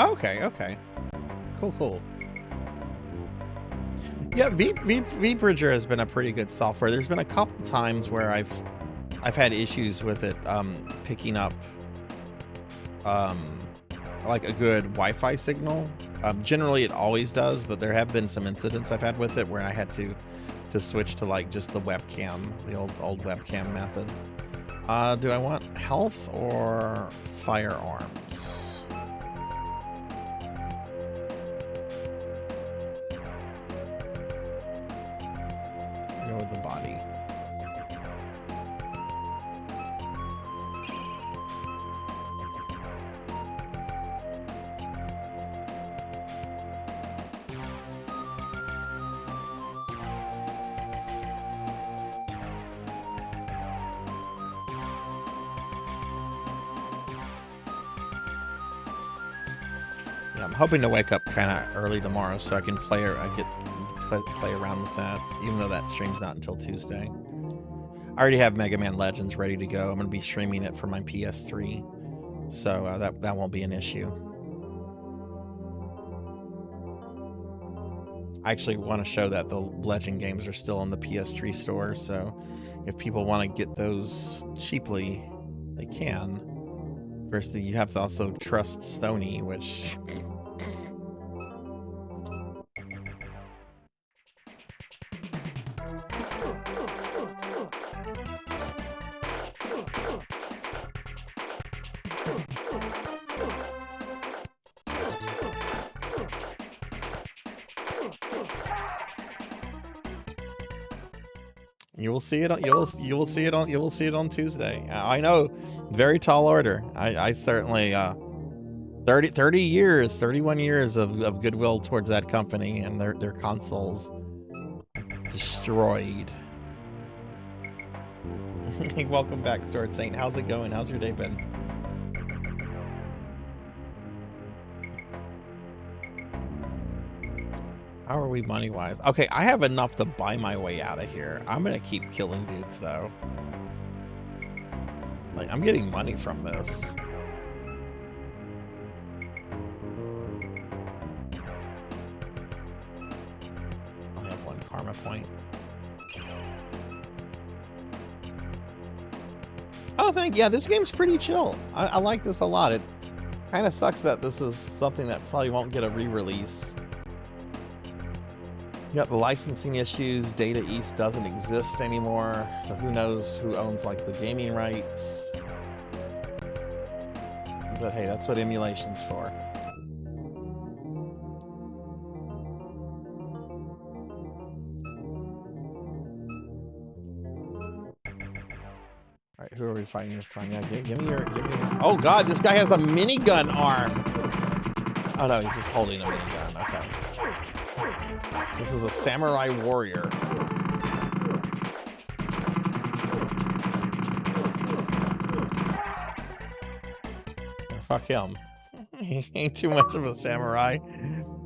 Okay. Cool. Yeah, VBridger has been a pretty good software. There's been a couple times where I've had issues with it picking up like a good Wi-Fi signal. Generally it always does, but there have been some incidents I've had with it where I had to switch to like just the webcam, the old webcam method. Do I want health or firearms? Go with the body. Yeah, I'm hoping to wake up kind of early tomorrow so I can play around with that, even though that stream's not until Tuesday. I already have Mega Man Legends ready to go. I'm going to be streaming it for my PS3, so that won't be an issue. I actually want to show that the Legend games are still in the PS3 store, so if people want to get those cheaply, they can. Of course, you have to also trust Sony, which... You will see it on you will see it on Tuesday. I know, very tall order. I certainly 31 years of goodwill towards that company and their consoles destroyed. Welcome back, Sword Saint. How's it going? How's your day been? How are we money-wise? Okay, I have enough to buy my way out of here. I'm gonna keep killing dudes, though. Like, I'm getting money from this. I have 1 karma point. Oh, yeah, this game's pretty chill. I like this a lot. It kind of sucks that this is something that probably won't get a re-release. You got the licensing issues. Data East doesn't exist anymore, so who knows who owns like the gaming rights. But hey, that's what emulation's for. All right, who are we fighting this time? Yeah, give me your. Oh God, this guy has a minigun arm. Oh no, he's just holding a minigun. Okay. This is a samurai warrior. Fuck him. He ain't too much of a samurai.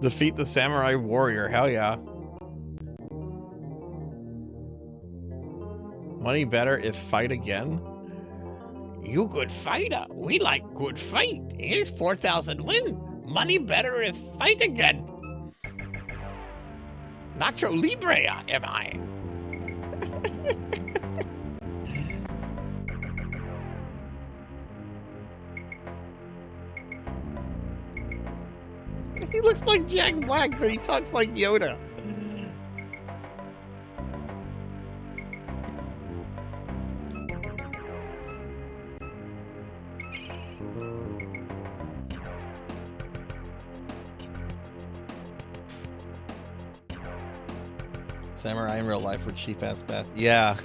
Defeat the samurai warrior. Hell yeah. Money better if fight again? You good fighter. We like good fight. Here's 4,000 win. Money better if fight again. Nacho Libre am I. He looks like Jack Black, but he talks like Yoda. Samurai in real life were cheap ass best. Yeah.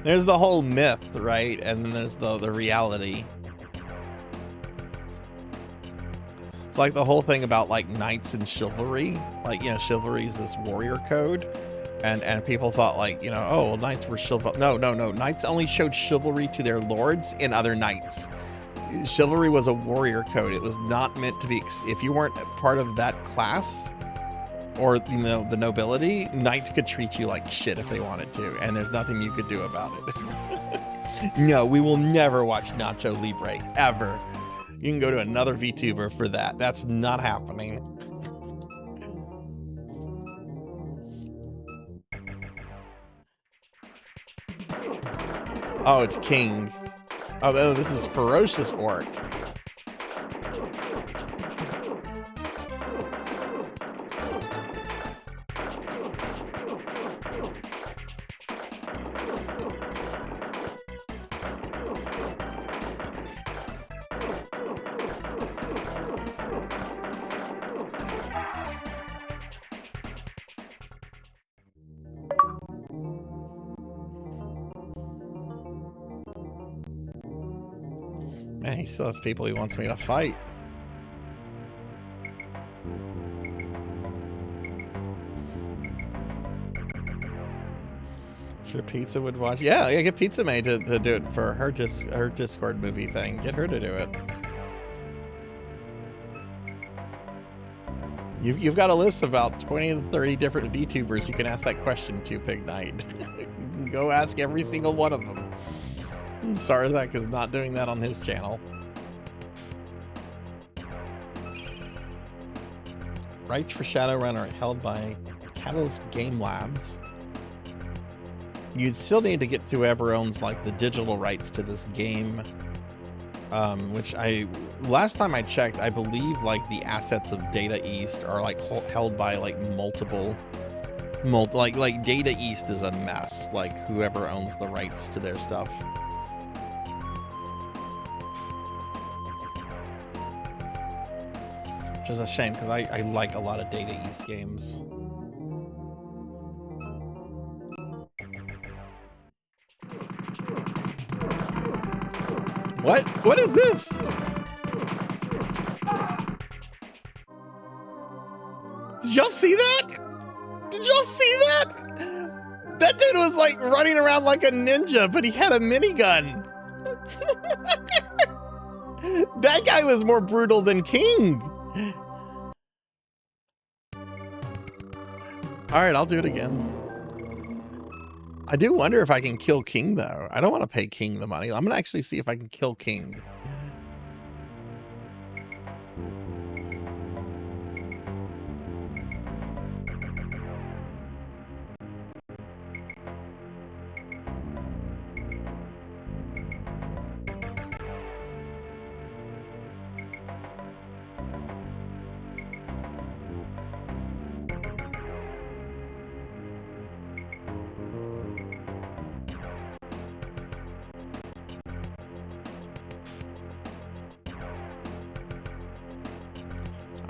There's the whole myth, right? And then there's the reality. It's like the whole thing about like knights and chivalry. Like, you know, chivalry is this warrior code. And people thought like, you know, oh, well, knights were chivalry. No. Knights only showed chivalry to their lords and other knights. Chivalry was a warrior code. It was not meant to be, if you weren't part of that class or, you know, the nobility, knights could treat you like shit if they wanted to. And there's nothing you could do about it. No, we will never watch Nacho Libre, ever. You can go to another VTuber for that. That's not happening. Oh, it's King. Oh, this is Ferocious Orc. Man, he still has people he wants me to fight. Sure, Pizza would watch. Yeah, get Pizza Made to do it for her Discord movie thing. Get her to do it. You've got a list of about 20 to 30 different VTubers you can ask that question to, Pig Knight. Go ask every single one of them. Sarzac is not doing that on his channel. Rights for Shadowrun are held by Catalyst Game Labs. You'd still need to get to whoever owns like the digital rights to this game, which last time I checked, I believe like the assets of Data East are like held by like multiple like Data East is a mess, like whoever owns the rights to their stuff. Which is a shame, because I like a lot of Data East games. What? What is this? Did y'all see that? Did y'all see that? That dude was like running around like a ninja, but he had a minigun. That guy was more brutal than King. All right, I'll do it again. I do wonder if I can kill King, though. I don't want to pay King the money. I'm going to actually see if I can kill King.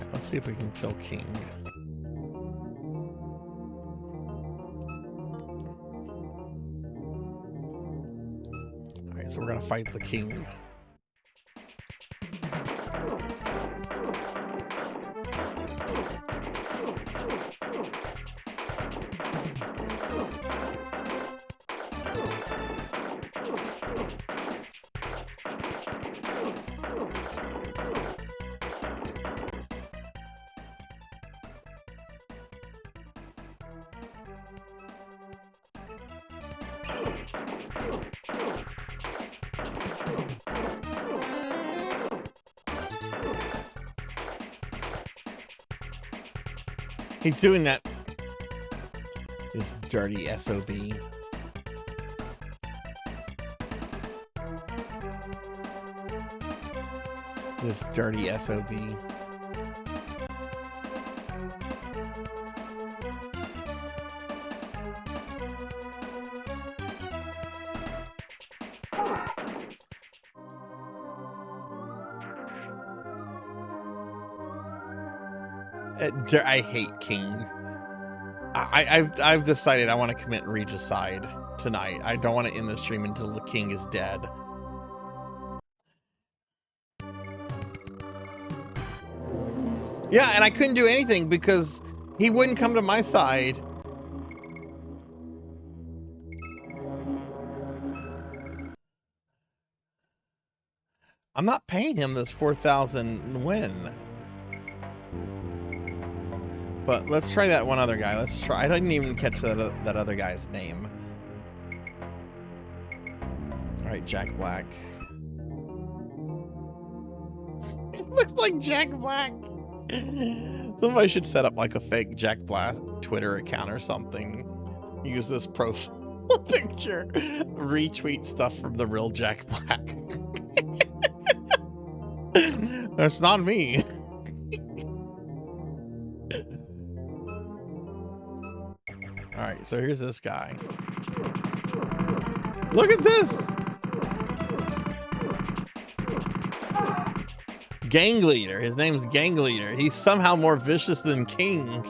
Alright, let's see if we can kill King. Alright, so we're gonna fight the King. He's doing that. This dirty SOB. This dirty SOB. I hate King. I've decided I want to commit regicide tonight. I don't want to end the stream until the King is dead. Yeah, and I couldn't do anything because he wouldn't come to my side. I'm not paying him this 4,000 win. But let's try that one other guy. Let's try. I didn't even catch that other guy's name. All right, Jack Black. It looks like Jack Black. Somebody should set up like a fake Jack Black Twitter account or something. Use this profile picture. Retweet stuff from the real Jack Black. That's not me. Alright, so here's this guy. Look at this! Gang leader. His name's Gang Leader. He's somehow more vicious than King.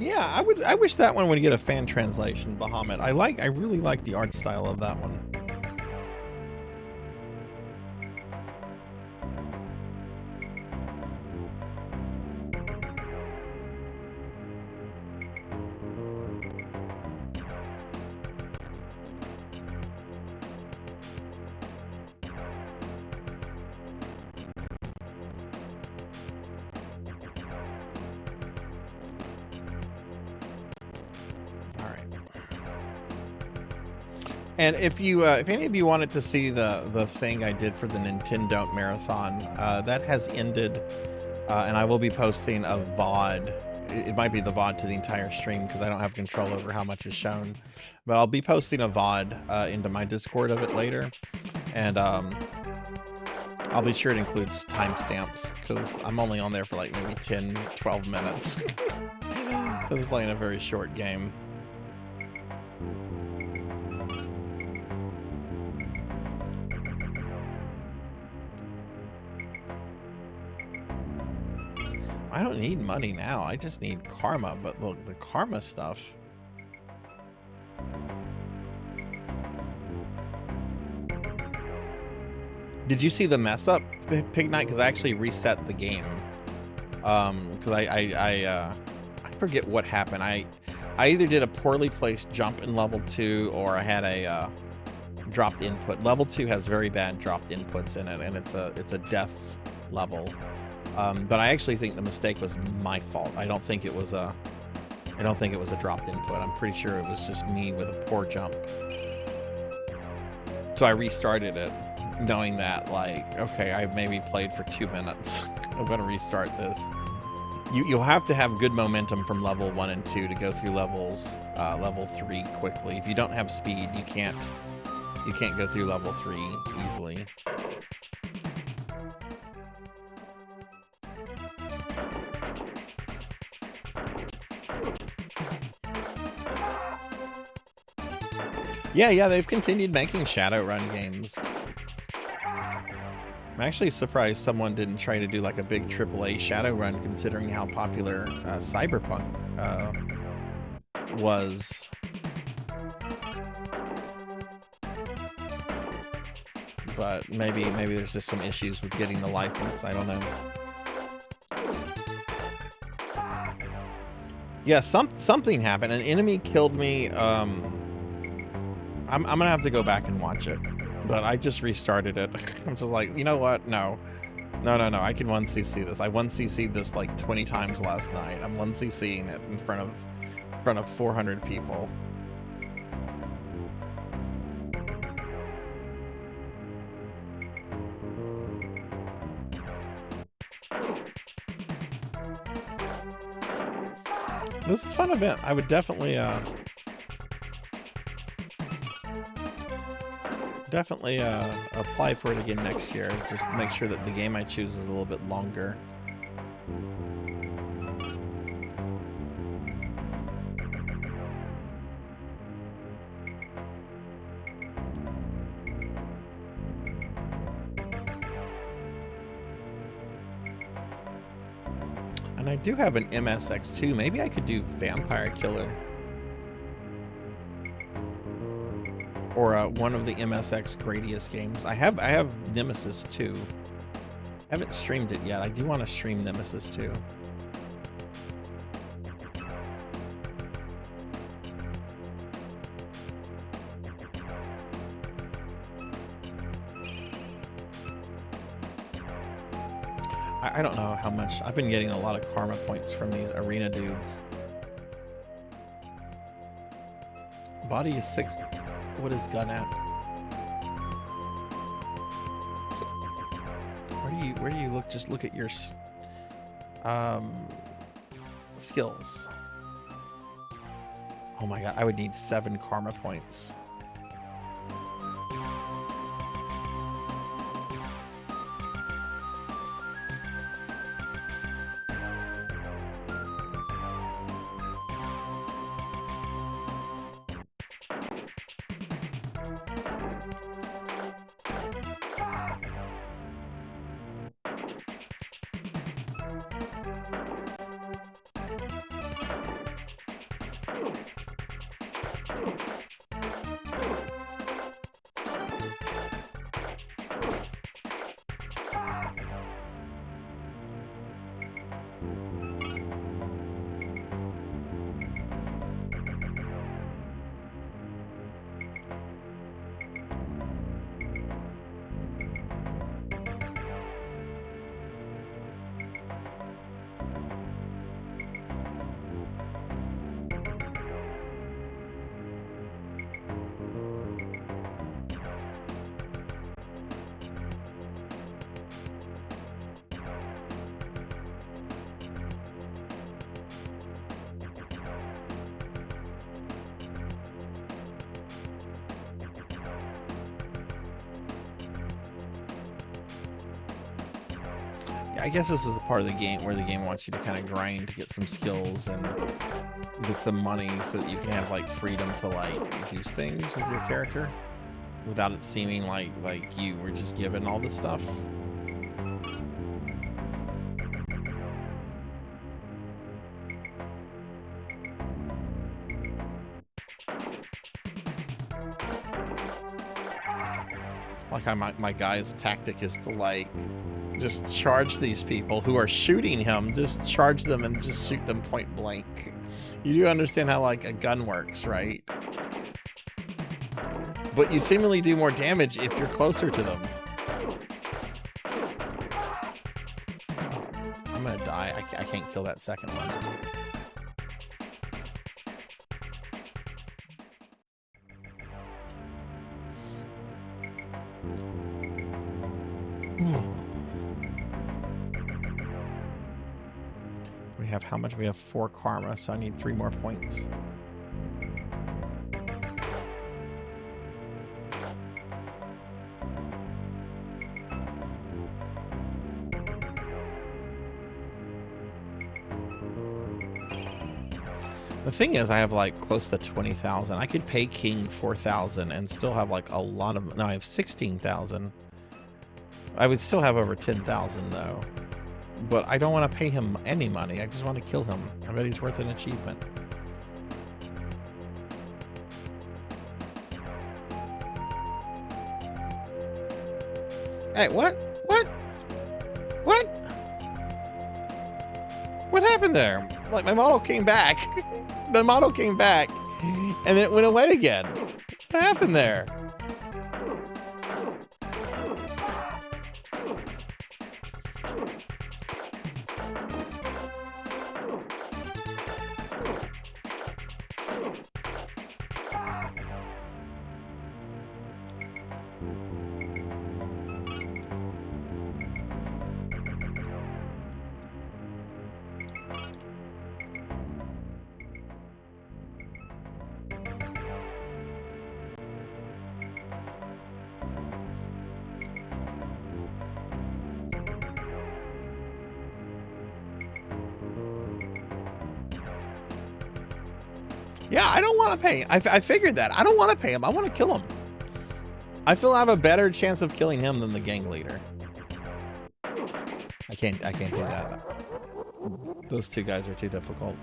Yeah, I wish that one would get a fan translation, Bahamut. I really like the art style of that one. And if any of you wanted to see the thing I did for the Nintendo Marathon, that has ended, and I will be posting a VOD. It might be the VOD to the entire stream because I don't have control over how much is shown. But I'll be posting a VOD into my Discord of it later, and I'll be sure it includes timestamps because I'm only on there for like maybe 10, 12 minutes. I was playing a very short game. I don't need money now. I just need karma. But look, the karma stuff. Did you see the mess up, Pig Knight? Because I actually reset the game. Because I forget what happened. I either did a poorly placed jump in level 2, or I had a dropped input. Level 2 has very bad dropped inputs in it, and it's a death level. But I actually think the mistake was my fault. I don't think it was a dropped input. I'm pretty sure it was just me with a poor jump. So I restarted it, knowing that, like, okay, I've maybe played for 2 minutes. I'm gonna restart this. You'll have to have good momentum from level 1 and 2 to go through level 3 quickly. If you don't have speed, you can't go through level 3 easily. Yeah, they've continued making Shadowrun games. I'm actually surprised someone didn't try to do like a big AAA Shadowrun, considering how popular Cyberpunk was. But maybe there's just some issues with getting the license. I don't know. Yeah, something happened. An enemy killed me. I'm gonna have to go back and watch it, but I just restarted it. I'm just like, you know what? No. I can 1cc this. I 1cc'd this like 20 times last night. I'm 1cc'ing it in front of 400 people. It was a fun event. I would definitely apply for it again next year. Just make sure that the game I choose is a little bit longer. And I do have an MSX2. Maybe I could do Vampire Killer. Or one of the MSX Gradius games. I have Nemesis 2. I haven't streamed it yet. I do want to stream Nemesis 2. I don't know how much. I've been getting a lot of karma points from these arena dudes. Body is 6. What is gun at? Where do you look? Just look at your skills. Oh my god, I would need 7 karma points. I guess this is a part of the game where the game wants you to kind of grind to get some skills and get some money so that you can have like freedom to like do things with your character without it seeming like you were just given all this stuff. Like my guy's tactic is to like just charge these people who are shooting him, just charge them and just shoot them point blank. You do understand how like a gun works, right? but you seemingly do more damage if you're closer to them. I'm gonna die. I can't kill that second one. We have how much? We have 4 karma, so I need 3 more points. The thing is, I have like close to 20,000. I could pay King 4,000 and still have like a lot of. No, I have 16,000. I would still have over 10,000 though. But I don't want to pay him any money. I just want to kill him. I bet he's worth an achievement. Hey, what? What? What? What happened there? Like, my model came back. The model came back, and then it went away again. What happened there? Yeah, I don't want to pay. I figured that. I don't want to pay him. I want to kill him. I feel I have a better chance of killing him than the gang leader. I can't do that. Those 2 guys are too difficult.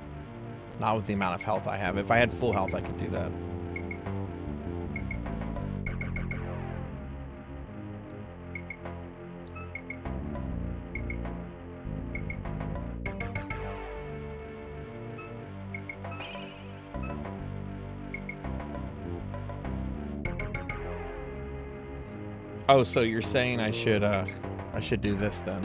Not with the amount of health I have. If I had full health, I could do that. Oh, so you're saying I should do this then?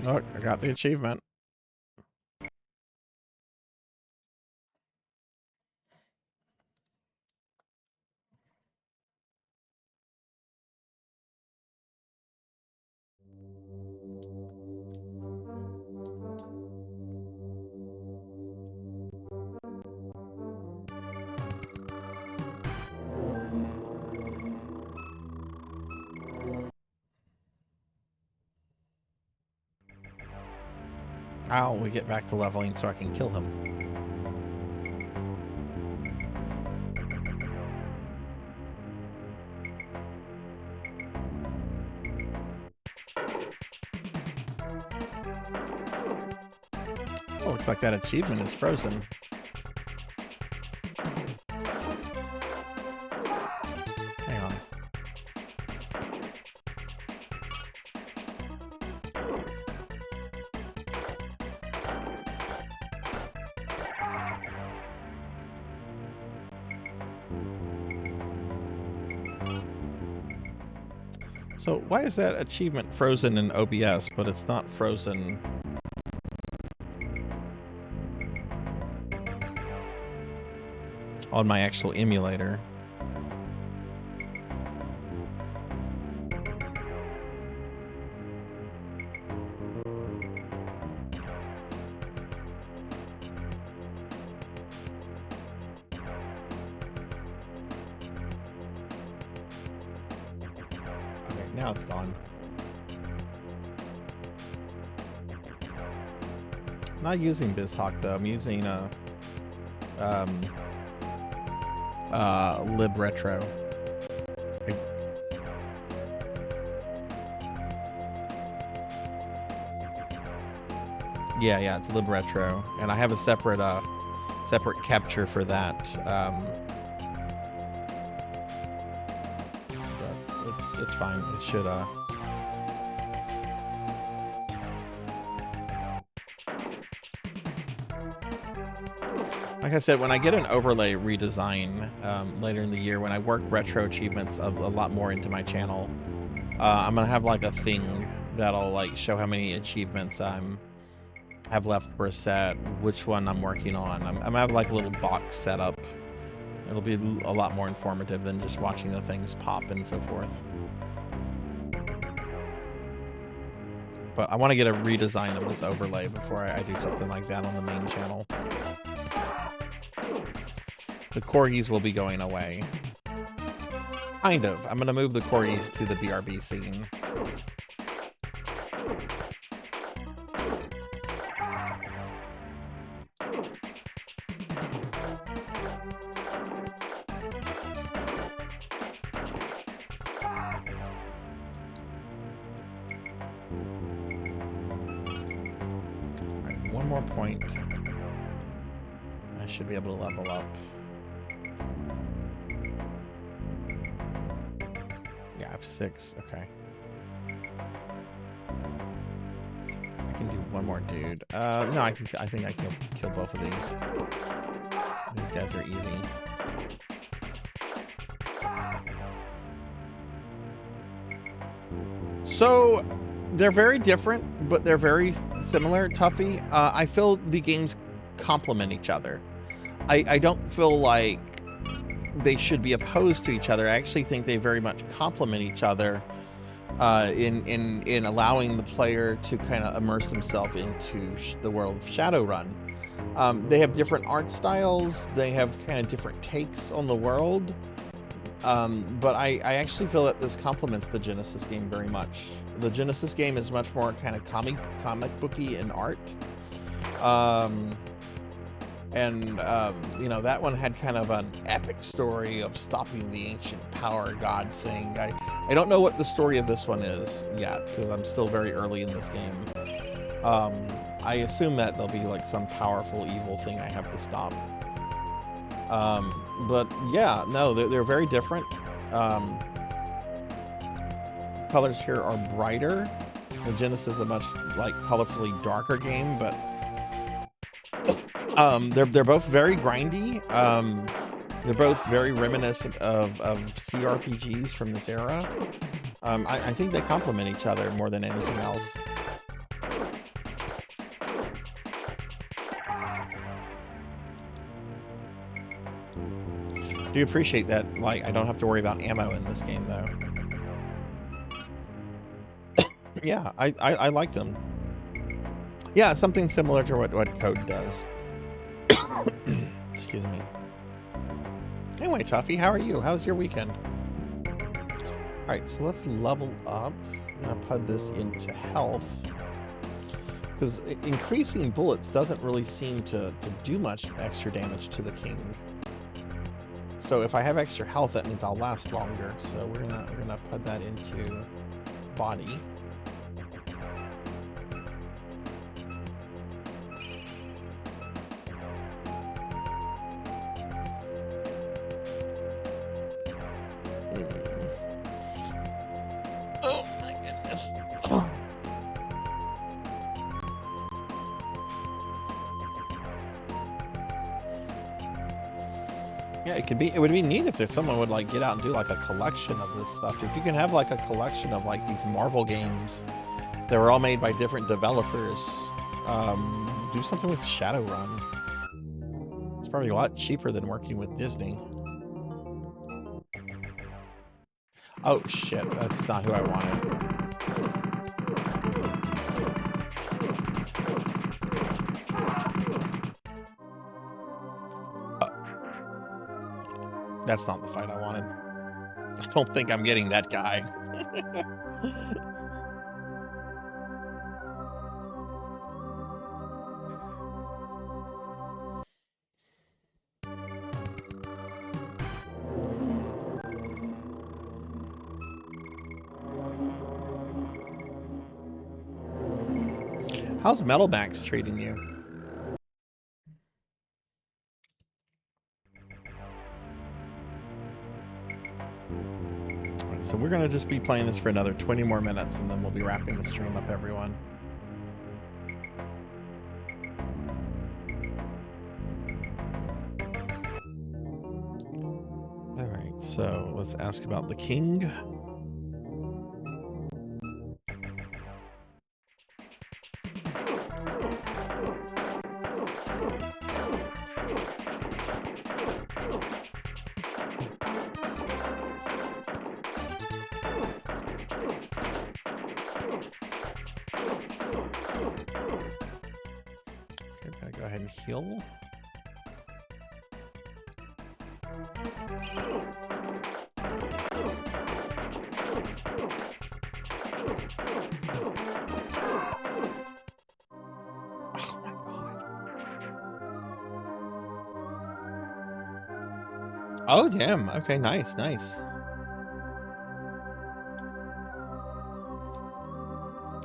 Look, I got the achievement. How we get back to leveling so I can kill him. Oh, looks like that achievement is frozen. Hang on. So why is that achievement frozen in OBS, but it's not frozen on my actual emulator? Now it's gone. I'm not using BizHawk though. I'm using LibRetro. Yeah, it's Lib Retro, and I have a separate separate capture for that. But it's fine. It should like I said, when I get an overlay redesign later in the year, when I work retro achievements a lot more into my channel, I'm gonna have like a thing that'll like show how many achievements have left per set, which one I'm working on. I'm gonna have like a little box set up. It'll be a lot more informative than just watching the things pop and so forth. But I want to get a redesign of this overlay before I do something like that on the main channel. The corgis will be going away. Kind of. I'm going to move the corgis to the BRB scene. Alright, one more point. I should be able to level up. Yeah, I have 6. Okay. I can do one more dude. No, I think I can kill both of these. These guys are easy. So they're very different, but they're very similar, Tuffy. I feel the games complement each other. I don't feel like they should be opposed to each other. I actually think they very much complement each other in allowing the player to kind of immerse themselves into the world of Shadowrun. They have different art styles. They have kind of different takes on the world. But I actually feel that this complements the Genesis game very much. The Genesis game is much more kind of comic booky in art. You know, that one had kind of an epic story of stopping the ancient power god thing. I don't know what the story of this one is yet, because I'm still very early in this game. I assume that there'll be like some powerful evil thing I have to stop. But yeah, no, they're very different. Colors here are brighter. The Genesis is a much like colorfully darker game, but they're both very grindy. They're both very reminiscent of CRPGs from this era. I think they complement each other more than anything else. Do you appreciate that? Like, I don't have to worry about ammo in this game, though. Yeah, I like them. Yeah, something similar to what Code does. Excuse me. Anyway, Tuffy, how are you? How's your weekend? Alright, so let's level up. I'm going to put this into health. Because increasing bullets doesn't really seem to do much extra damage to the king. So if I have extra health, that means I'll last longer. So we're gonna put that into body. Oh my goodness. Oh. Yeah, it would be neat if there's someone would like get out and do like a collection of this stuff. If you can have like a collection of like these Marvel games that were all made by different developers, do something with Shadowrun. It's probably a lot cheaper than working with Disney. Oh shit, that's not who I wanted. That's not the fight I wanted. I don't think I'm getting that guy. How's Metal Max treating you? Alright, so we're gonna just be playing this for another 20 more minutes, and then we'll be wrapping the stream up, everyone. Alright, so let's ask about the king. Go ahead and heal. Oh my god. Oh damn. Okay, nice, nice.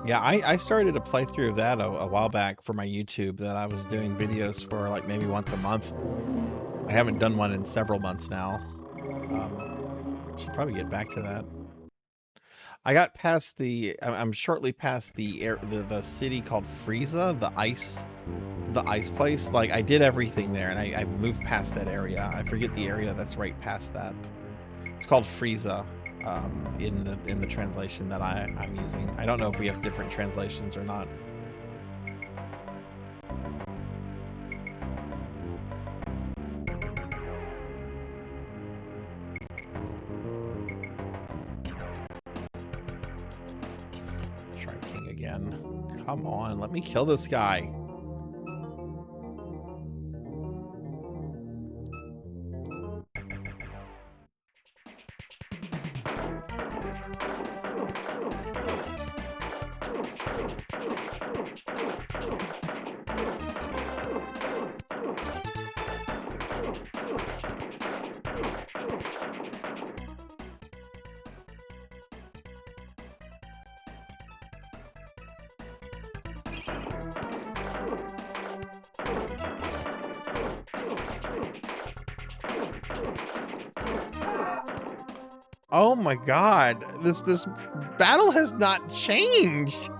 Yeah, I started a playthrough of that a while back for my YouTube that I was doing videos for like maybe once a month. I haven't done one in several months now. Should probably get back to that. I got past the, I'm shortly past the city called Frieza, the ice place. Like I did everything there and I moved past that area. I forget the area that's right past that. It's called Frieza. In the translation that I'm using. I don't know if we have different translations or not. Let's try King again. Come on, let me kill this guy. Oh my god, this battle has not changed.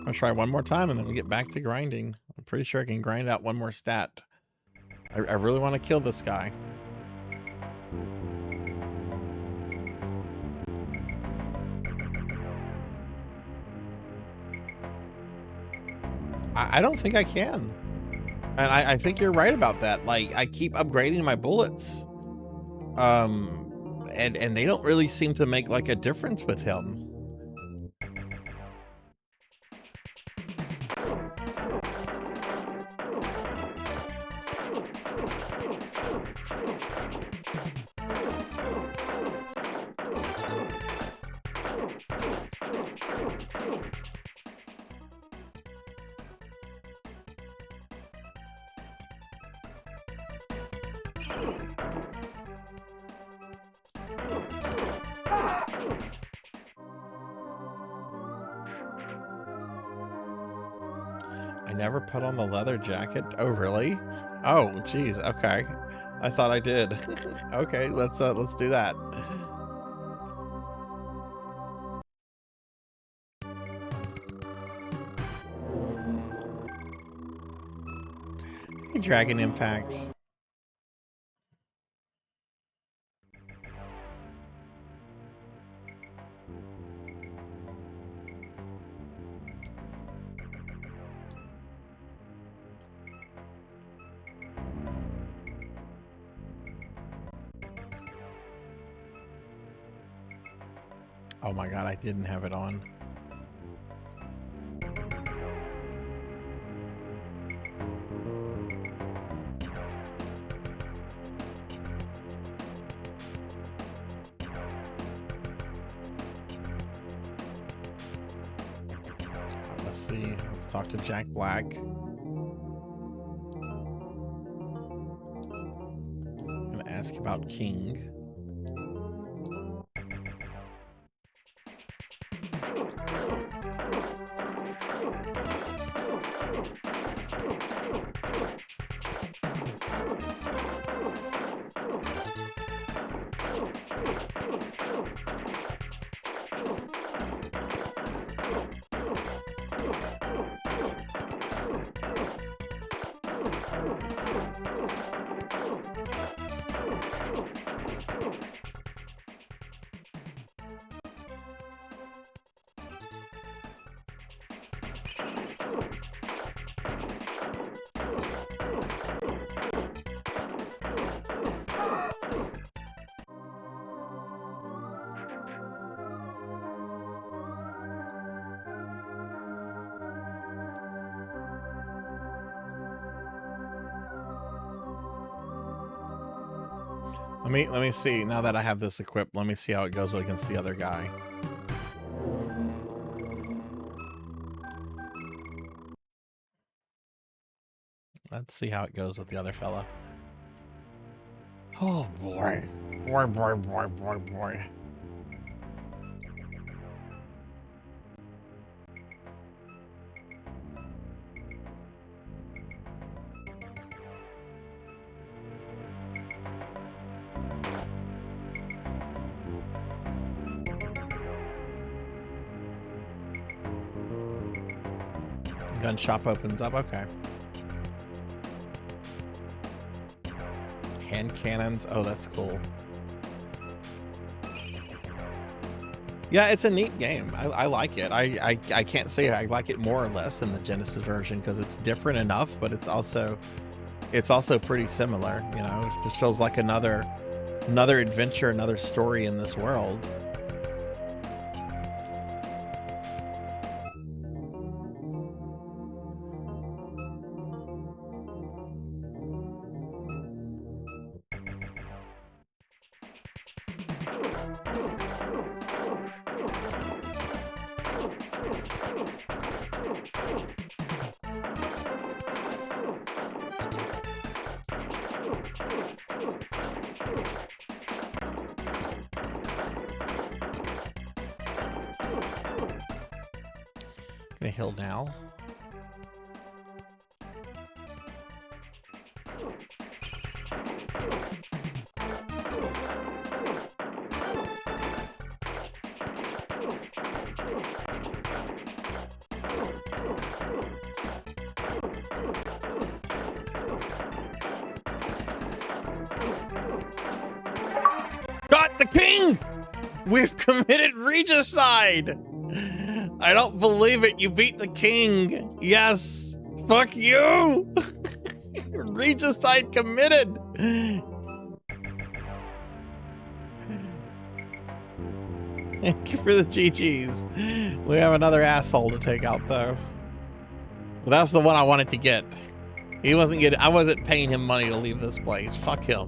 I'll try one more time and then we get back to grinding. I'm pretty sure I can grind out one more stat. I really want to kill this guy. I don't think I can. And I think you're right about that. Like, I keep upgrading my bullets. And they don't really seem to make, like, a difference with him. I never put on the leather jacket. Oh, really? Oh, geez. Okay. I thought I did. Okay, let's do that. Dragon Impact. Oh my god, I didn't have it on. Let's see. Let's talk to Jack Black. I'm gonna ask about King. Let me see. Now that I have this equipped, let me see how it goes against the other guy. Let's see how it goes with the other fella. Oh boy. Boy. Gun shop opens up, okay. Hand cannons, oh that's cool. Yeah, it's a neat game. I like it. I can't say I like it more or less than the Genesis version because it's different enough, but it's also pretty similar, you know. It just feels like another adventure, another story in this world. Gonna heal now. Got the king! We've committed regicide! I don't believe it. You beat the king. Yes. Fuck you. Regicide committed. Thank you for the GGs. We have another asshole to take out though. But that's the one I wanted to get. He wasn't getting, I wasn't paying him money to leave this place. Fuck him.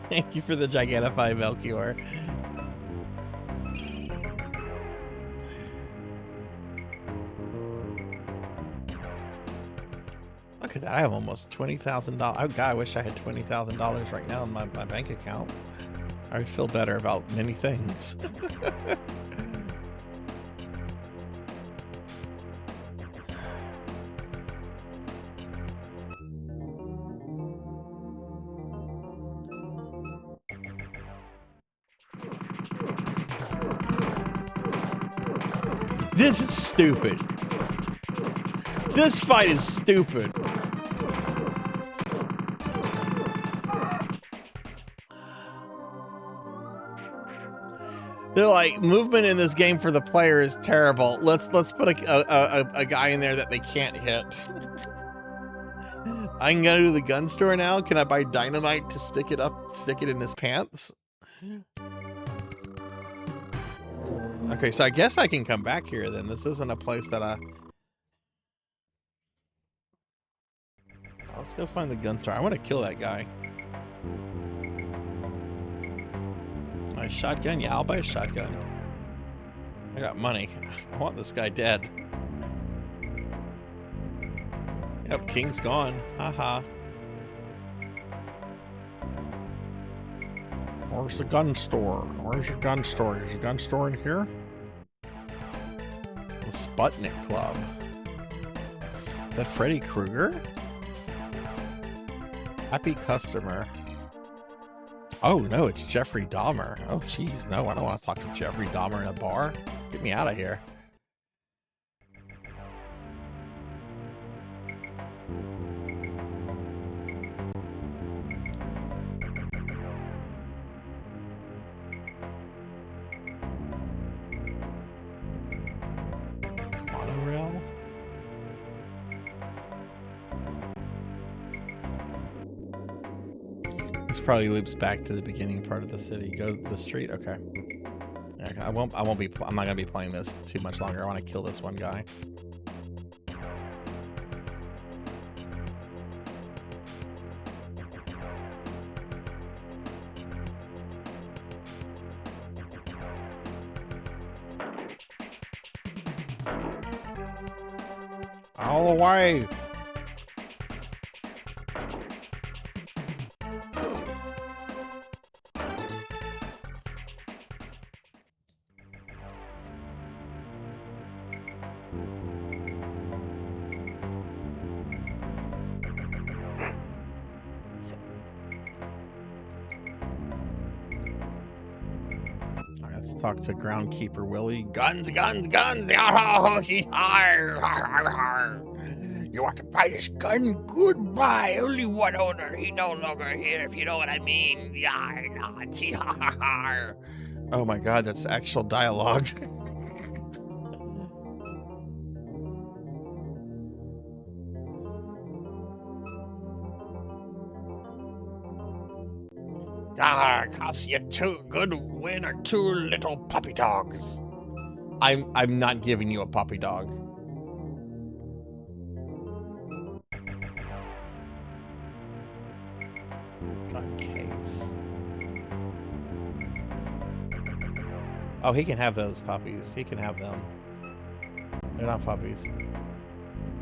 Thank you for the Gigantify Melchior. Look at that, I have almost $20,000. Oh God, I wish I had $20,000 right now in my bank account. I would feel better about many things. This is stupid. This fight is stupid. They're like, movement in this game for the player is terrible. Let's put a guy in there that they can't hit. I can go to the gun store now. Can I buy dynamite to stick it in his pants? Okay, so I guess I can come back here then. This isn't a place that let's go find the gun store. I want to kill that guy. A shotgun? Yeah, I'll buy a shotgun. I got money. I want this guy dead. Yep, King's gone. Haha. Where's the gun store? Where's your gun store? Is your gun store in here? The Sputnik Club. Is that Freddy Krueger? Happy customer. Oh no, it's Jeffrey Dahmer. Oh geez, no, I don't want to talk to Jeffrey Dahmer in a bar. Get me out of here. Monorail? This probably loops back to the beginning part of the city. Go to the street. Okay. Yeah, I'm not gonna be playing this too much longer. I want to kill this one guy. All the way. Let's talk to Groundkeeper Willie. Guns, guns, guns! You want to buy this gun? Goodbye. Only one owner. He no longer here, if you know what I mean. Oh my god, that's actual dialogue. Cause you're too good win or two little puppy dogs. I'm not giving you a puppy dog. Gun case. Oh, he can have those puppies. He can have them. They're not puppies.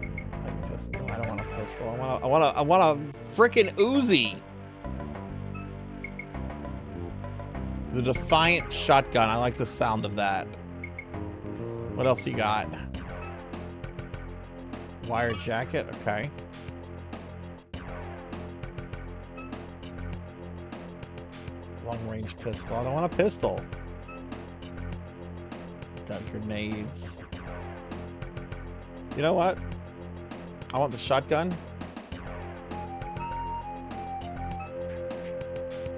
Like pistol. No, I don't want a pistol. I want a frickin' Uzi. The Defiant shotgun. I like the sound of that. What else you got? Wire jacket. Okay. Long range pistol. I don't want a pistol. Got grenades. You know what? I want the shotgun.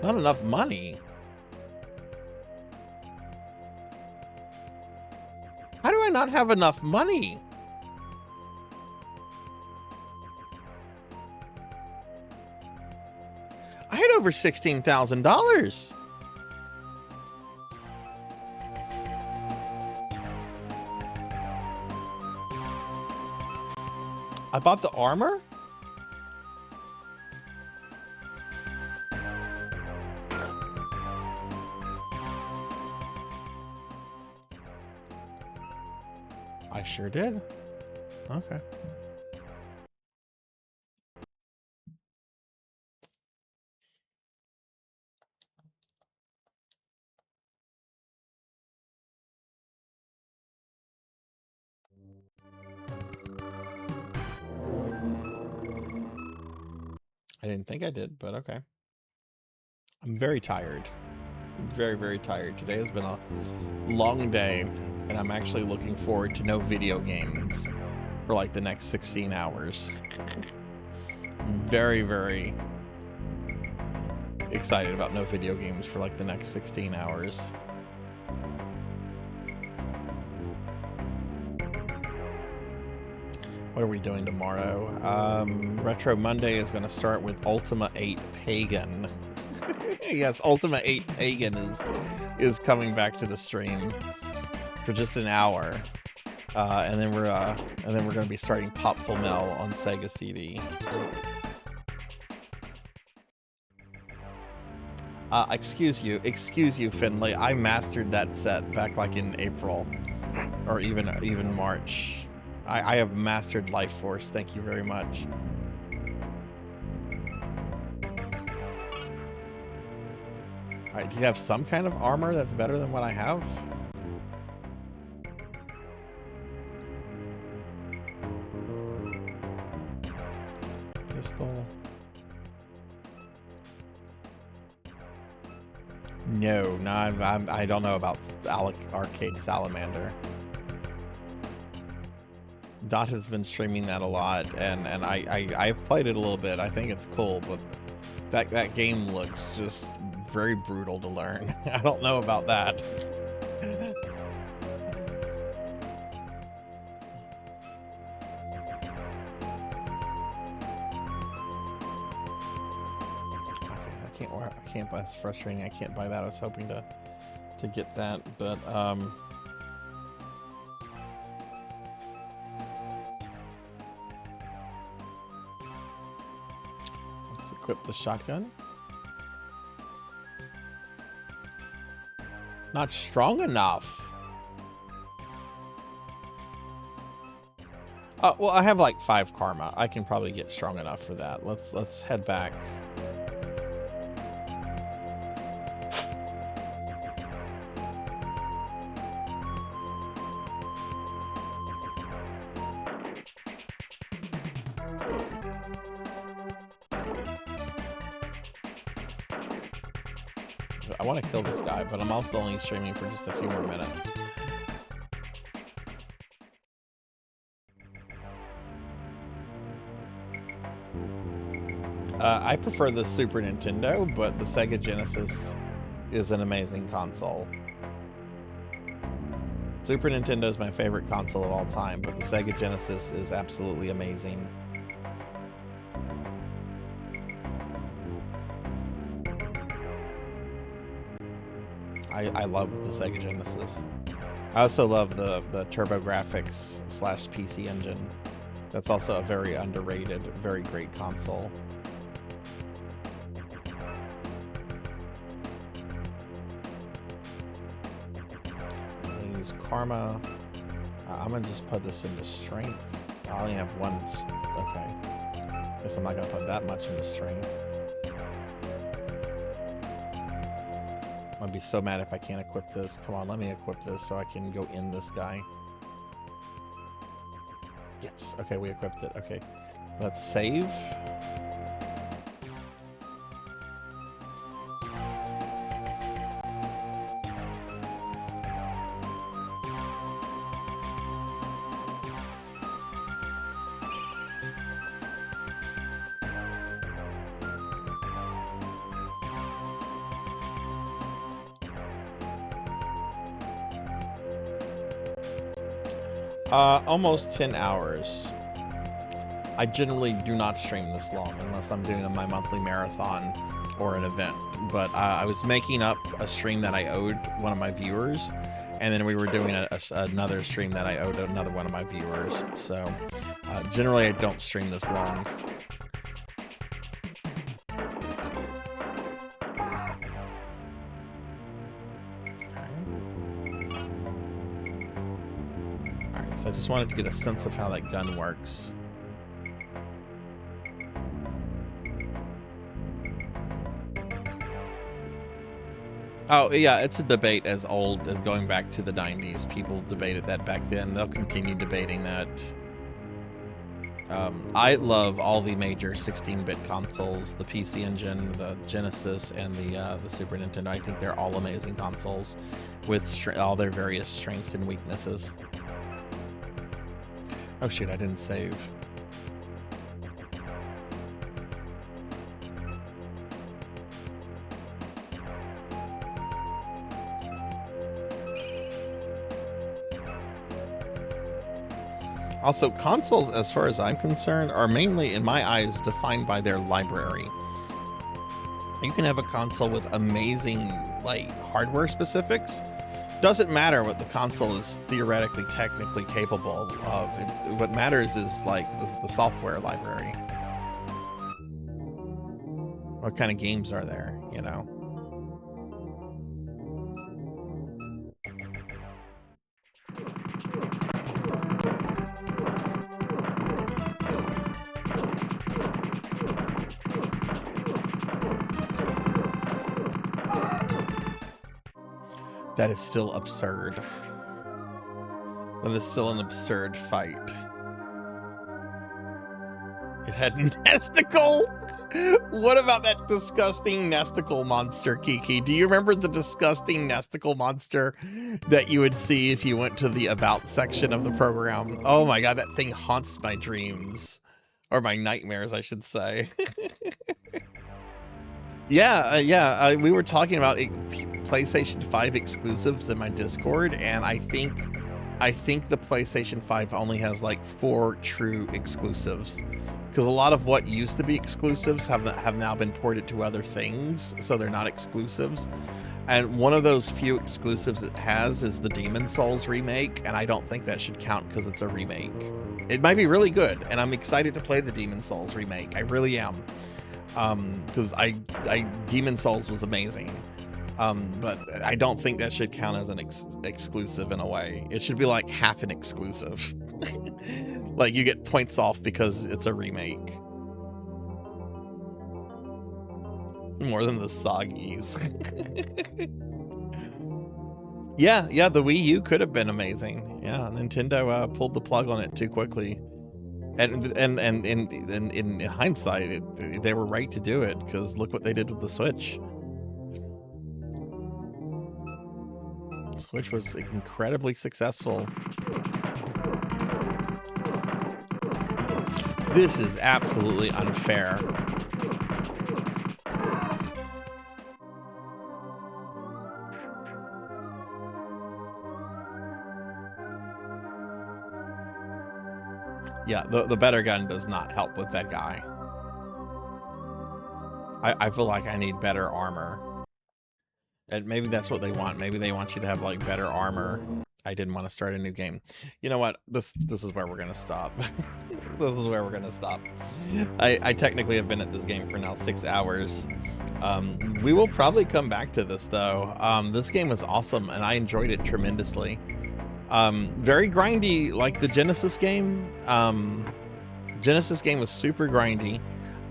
Not enough money. How do I not have enough money? I had over $16,000. I bought the armor? I sure did. Okay. I didn't think I did, but okay. I'm very tired. Very, very tired. Today has been a long day, and I'm actually looking forward to no video games for like the next 16 hours. I'm very, very excited about no video games for like the next 16 hours. What are we doing tomorrow? Retro Monday is going to start with Ultima 8 Pagan. Yes, Ultima 8 Pagan is coming back to the stream for just an hour, and then we're going to be starting Pop Full Mel on Sega CD. Excuse you, Finley. I mastered that set back like in April. or even March. I have mastered Life Force. Thank you very much. All right, do you have some kind of armor that's better than what I have? Pistol. No, I don't know about Arcade Salamander. Dot has been streaming that a lot, and I've played it a little bit. I think it's cool, but that game looks just very brutal to learn. I don't know about that. I can't buy. That's frustrating. I can't buy that. I was hoping to get that, but let's equip the shotgun. Not strong enough. Well, I have like 5 karma. I can probably get strong enough for that. Let's head back. I want to kill this guy, but I'm also only streaming for just a few more minutes. I prefer the Super Nintendo, but the Sega Genesis is an amazing console. Super Nintendo is my favorite console of all time, but the Sega Genesis is absolutely amazing. I love the Sega Genesis. I also love the TurboGrafx / PC Engine. That's also a very underrated, very great console. I'm gonna use Karma. I'm gonna just put this into Strength. I only have one. Okay. Guess I'm not gonna put that much into Strength. I'm gonna be so mad if I can't equip this. Come on, let me equip this so I can go in this guy. Yes, okay, we equipped it. Okay, let's save. Almost 10 hours. I generally do not stream this long unless I'm doing my monthly marathon or an event. But I was making up a stream that I owed one of my viewers, and then we were doing another stream that I owed another one of my viewers. So generally I don't stream this long. So I just wanted to get a sense of how that gun works. Oh, yeah, it's a debate as old as going back to the 90s. People debated that back then. They'll continue debating that. I love all the major 16-bit consoles, the PC Engine, the Genesis, and the Super Nintendo. I think they're all amazing consoles with all their various strengths and weaknesses. Oh shit, I didn't save. Also, consoles, as far as I'm concerned, are mainly, in my eyes, defined by their library. You can have a console with amazing, like, hardware specifics. Doesn't matter what the console is theoretically, technically capable of. What matters is, like, the software library. What kind of games are there, you know? That is still absurd. That is still an absurd fight. It had Nesticle? What about that disgusting Nesticle monster, Kiki? Do you remember the disgusting Nesticle monster that you would see if you went to the About section of the program? Oh my god, that thing haunts my dreams. Or my nightmares, I should say. Yeah, we were talking about PlayStation 5 exclusives in my Discord, and I think the PlayStation 5 only has like 4 true exclusives. Because a lot of what used to be exclusives have now been ported to other things, so they're not exclusives. And one of those few exclusives it has is the Demon Souls remake, and I don't think that should count because it's a remake. It might be really good, and I'm excited to play the Demon Souls remake. I really am. Because Demon Souls was amazing. But I don't think that should count as an exclusive in a way. It should be like half an exclusive. Like you get points off because it's a remake. More than the Soggies. Yeah, the Wii U could have been amazing. Yeah, Nintendo pulled the plug on it too quickly. And in hindsight, they were right to do it, because look what they did with the Switch. Switch was incredibly successful. This is absolutely unfair. Yeah, the better gun does not help with that guy. I feel like I need better armor. And maybe that's what they want. Maybe they want you to have like better armor. I didn't want to start a new game. You know what? This is where we're gonna stop. This is where we're gonna stop. I technically have been at this game for now 6 hours. We will probably come back to this though. This game was awesome and I enjoyed it tremendously. Very grindy, like the Genesis game. Genesis game was super grindy.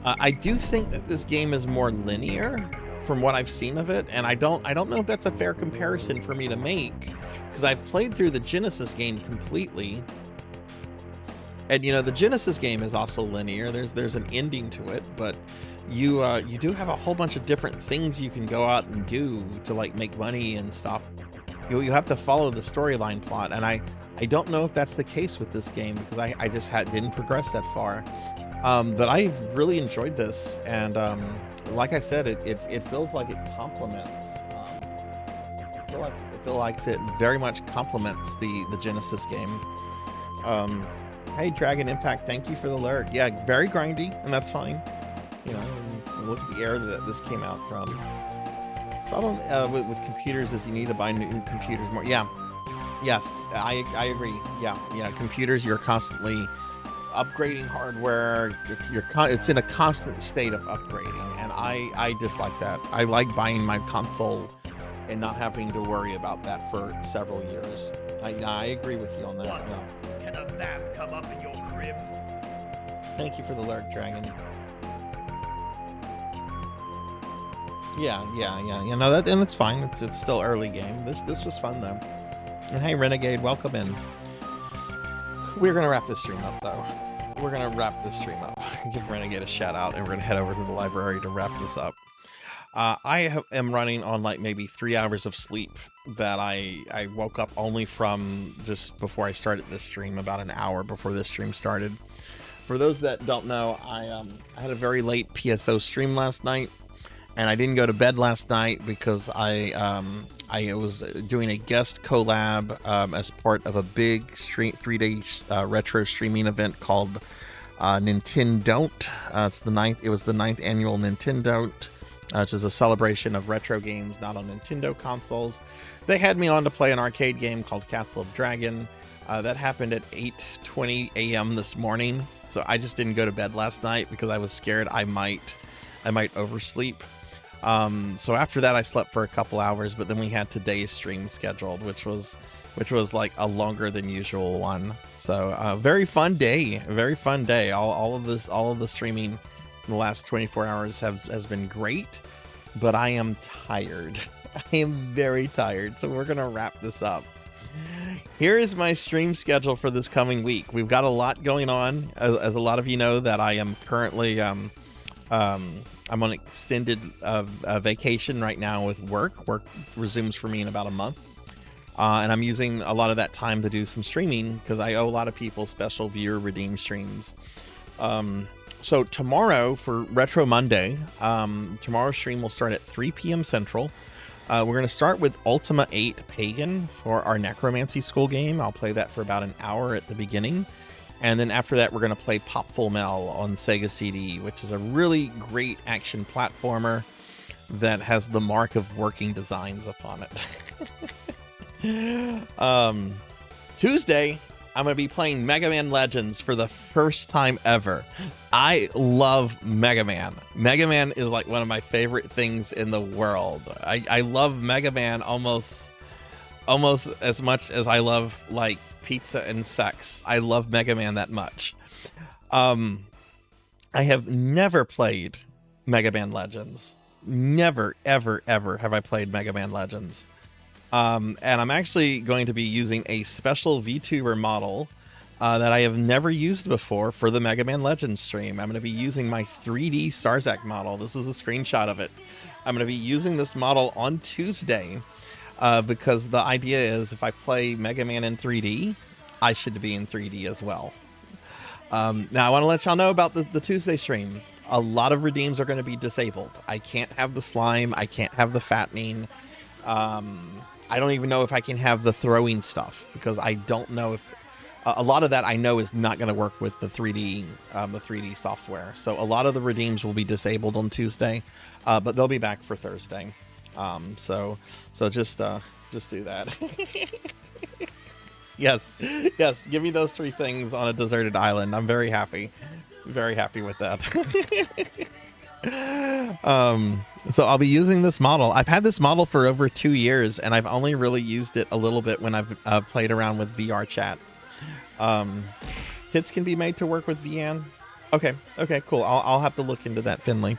I do think that this game is more linear from what I've seen of it, and I don't know if that's a fair comparison for me to make, because I've played through the Genesis game completely, and you know the Genesis game is also linear. There's an ending to it, but you do have a whole bunch of different things you can go out and do to like make money and stuff. You have to follow the storyline plot, and I don't know if that's the case with this game, because I just didn't progress that far. But I've really enjoyed this, and like I said, it feels like it complements. I feel like it very much complements the Genesis game. Hey, Dragon Impact, thank you for the lurk. Yeah, very grindy, and that's fine. You know, look at the era that this came out from. Problem with computers is you need to buy new computers more. Yeah, yes, I agree. Yeah, computers, you're constantly upgrading hardware. It's in a constant state of upgrading, and I dislike that. I like buying my console and not having to worry about that for several years. I agree with you on that. Awesome. Can a vamp come up in your crib? Thank you for the lurk, Dragon. Yeah. No, that's fine. It's still early game. This was fun though. And hey, Renegade, welcome in. We're gonna wrap this stream up though. We're gonna wrap this stream up. Give Renegade a shout out, and we're gonna head over to the library to wrap this up. I am running on like maybe 3 hours of sleep that I woke up only from just before I started this stream, about an hour before this stream started. For those that don't know, I had a very late PSO stream last night, and I didn't go to bed last night because I was doing a guest collab as part of a big 3-day retro streaming event called Nintendo. It was the 9th annual Nintendo, which is a celebration of retro games not on Nintendo consoles. They had me on to play an arcade game called Castle of Dragon. That happened at 8:20 a.m. this morning, so I just didn't go to bed last night because I was scared I might oversleep. So after that I slept for a couple hours, but then we had today's stream scheduled, which was like a longer than usual one. So very fun day. All of the streaming in the last 24 hours has been great, but I am tired. I am very tired, so we're gonna wrap this up. Here is my stream schedule for this coming week. We've got a lot going on. As a lot of you know, that I am currently I'm on extended vacation right now with work. Work resumes for me in about a month. And I'm using a lot of that time to do some streaming because I owe a lot of people special viewer redeem streams. So tomorrow for Retro Monday, tomorrow's stream will start at 3 p.m. Central. We're going to start with Ultima 8 Pagan for our Necromancy School game. I'll play that for about an hour at the beginning. And then after that, we're going to play Pop Full Mel on Sega CD, which is a really great action platformer that has the mark of working designs upon it. Tuesday, I'm going to be playing Mega Man Legends for the first time ever. I love Mega Man. Mega Man is like one of my favorite things in the world. I love Mega Man almost as much as I love like pizza and sex. I love Mega Man that much. I have never played Mega Man Legends. Never, ever, ever have I played Mega Man Legends. And I'm actually going to be using a special VTuber model that I have never used before for the Mega Man Legends stream. I'm going to be using my 3D Sarzac model. This is a screenshot of it. I'm going to be using this model on Tuesday because the idea is if I play Mega Man in 3D, I should be in 3D as well. Now, I want to let y'all know about the Tuesday stream. A lot of redeems are going to be disabled. I can't have the slime. I can't have the fattening. I don't even know if I can have the throwing stuff because I don't know if a lot of that I know is not going to work with the 3D software. So a lot of the redeems will be disabled on Tuesday, but they'll be back for Thursday. So just do that. Yes. Give me those 3 things on a deserted island. I'm very happy with that. So I'll be using this model. I've had this model for over 2 years, and I've only really used it a little bit when I've played around with VR chat. Kits can be made to work with VN. Okay, cool. I'll have to look into that, Finley.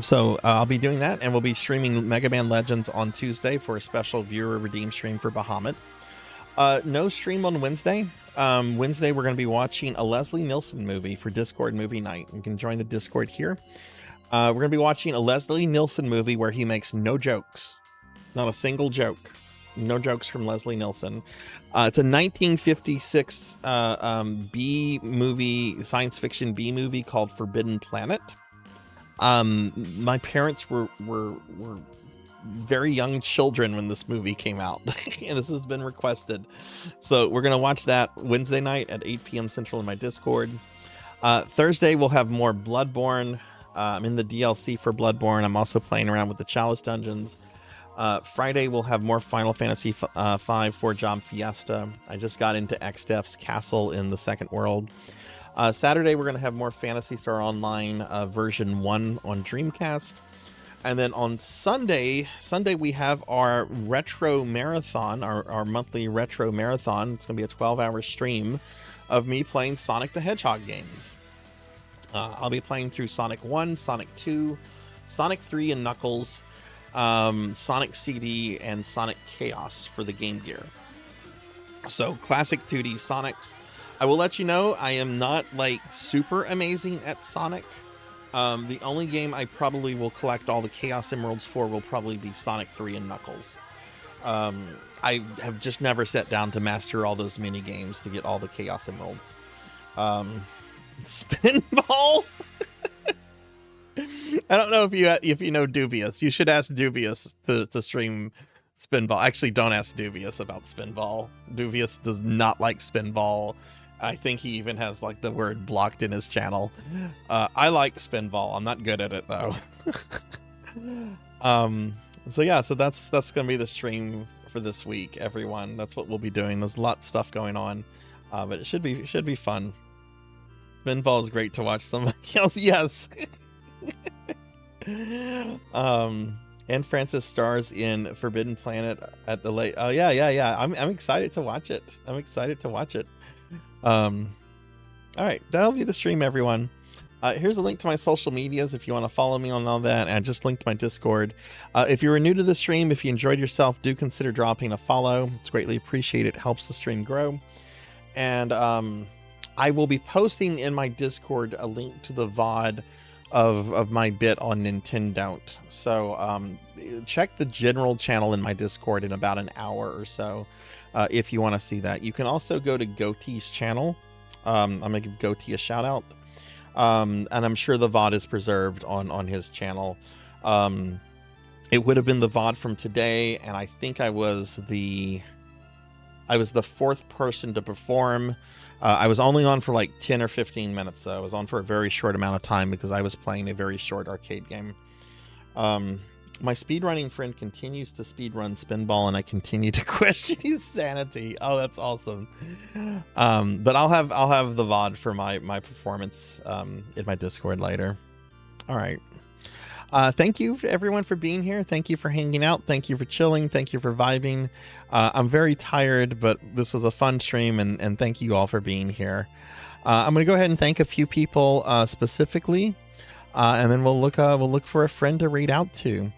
So I'll be doing that, and we'll be streaming Mega Man Legends on Tuesday for a special viewer redeem stream for Bahamut. No stream on Wednesday. Wednesday, we're going to be watching a Leslie Nielsen movie for Discord Movie Night. You can join the Discord here. We're going to be watching a Leslie Nielsen movie where he makes no jokes. Not a single joke. No jokes from Leslie Nielsen. It's a 1956 B movie, science fiction B movie called Forbidden Planet. My parents were very young children when this movie came out, and this has been requested. So we're going to watch that Wednesday night at 8 p.m. Central in my Discord. Thursday, we'll have more Bloodborne. I'm in the DLC for Bloodborne. I'm also playing around with the Chalice Dungeons. Friday, we'll have more Final Fantasy V 4 Job Fiesta. I just got into XDef's Castle in the Second World. Saturday, we're going to have more Phantasy Star Online version 1 on Dreamcast. And then on Sunday we have our retro marathon, our monthly retro marathon. It's going to be a 12-hour stream of me playing Sonic the Hedgehog games. I'll be playing through Sonic 1, Sonic 2, Sonic 3 and Knuckles, Sonic CD, and Sonic Chaos for the Game Gear. So classic 2D Sonics. I will let you know I am not like super amazing at Sonic. The only game I probably will collect all the Chaos Emeralds for will probably be Sonic 3 and Knuckles. I have just never sat down to master all those mini games to get all the Chaos Emeralds. Spinball? I don't know if you know Dubious. You should ask Dubious to stream Spinball. Actually, don't ask Dubious about Spinball. Dubious does not like Spinball. I think he even has like the word blocked in his channel. I like Spinball. I'm not good at it though. So that's gonna be the stream for this week, everyone. That's what we'll be doing. There's a lot of stuff going on, but it should be fun. Spinball is great to watch somebody else. Yes. And Francis stars in Forbidden Planet at the late. Oh yeah. I'm excited to watch it. All right, that'll be the stream, everyone. Here's a link to my social medias if you want to follow me on all that. And I just linked my Discord. If you were new to the stream, if you enjoyed yourself, do consider dropping a follow. It's greatly appreciated. It helps the stream grow. And I will be posting in my Discord a link to the VOD of my bit on Nintendo. So check the general channel in my Discord in about an hour or so if you want to see that. You can also go to Goatee's channel. I'm going to give Goatee a shout out. And I'm sure the VOD is preserved on his channel. It would have been the VOD from today, and I think I was the fourth person to perform. I was only on for like 10 or 15 minutes, so I was on for a very short amount of time because I was playing a very short arcade game. My speedrunning friend continues to speedrun Spinball, and I continue to question his sanity. Oh, that's awesome. But I'll have the VOD for my performance in my Discord later. All right. Thank you everyone for being here. Thank you for hanging out. Thank you for chilling. Thank you for vibing. I'm very tired, but this was a fun stream, and thank you all for being here. I'm going to go ahead and thank a few people specifically, and then we'll look for a friend to read out to.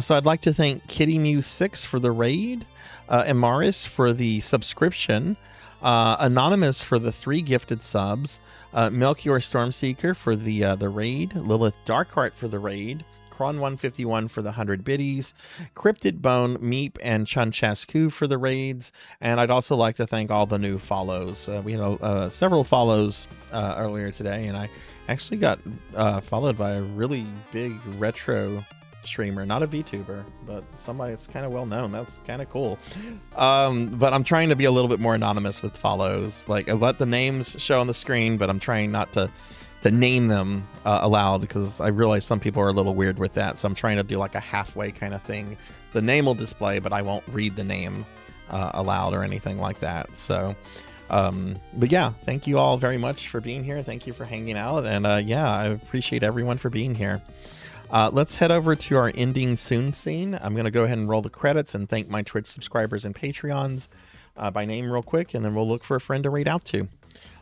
So I'd like to thank KittyMew6 for the raid, Amaris for the subscription, Anonymous for the 3 gifted subs, Melchior Stormseeker for the raid, Lilith Darkheart for the raid, Kron151 for the 100 biddies, Cryptid Bone, Meep, and Chunchasku for the raids. And I'd also like to thank all the new follows. We had several follows earlier today, and I actually got followed by a really big retro streamer, not a VTuber, but somebody that's kind of well known. That's kind of cool. But I'm trying to be a little bit more anonymous with follows. Like, I let the names show on the screen, but I'm trying not to name them aloud, because I realize some people are a little weird with that. So I'm trying to do like a halfway kind of thing. The name will display, but I won't read the name aloud or anything like that. So but yeah, thank you all very much for being here. Thank you for hanging out, and yeah, I appreciate everyone for being here. Let's head over to our ending soon scene. I'm going to go ahead and roll the credits and thank my Twitch subscribers and Patreons by name real quick, and then we'll look for a friend to read out to.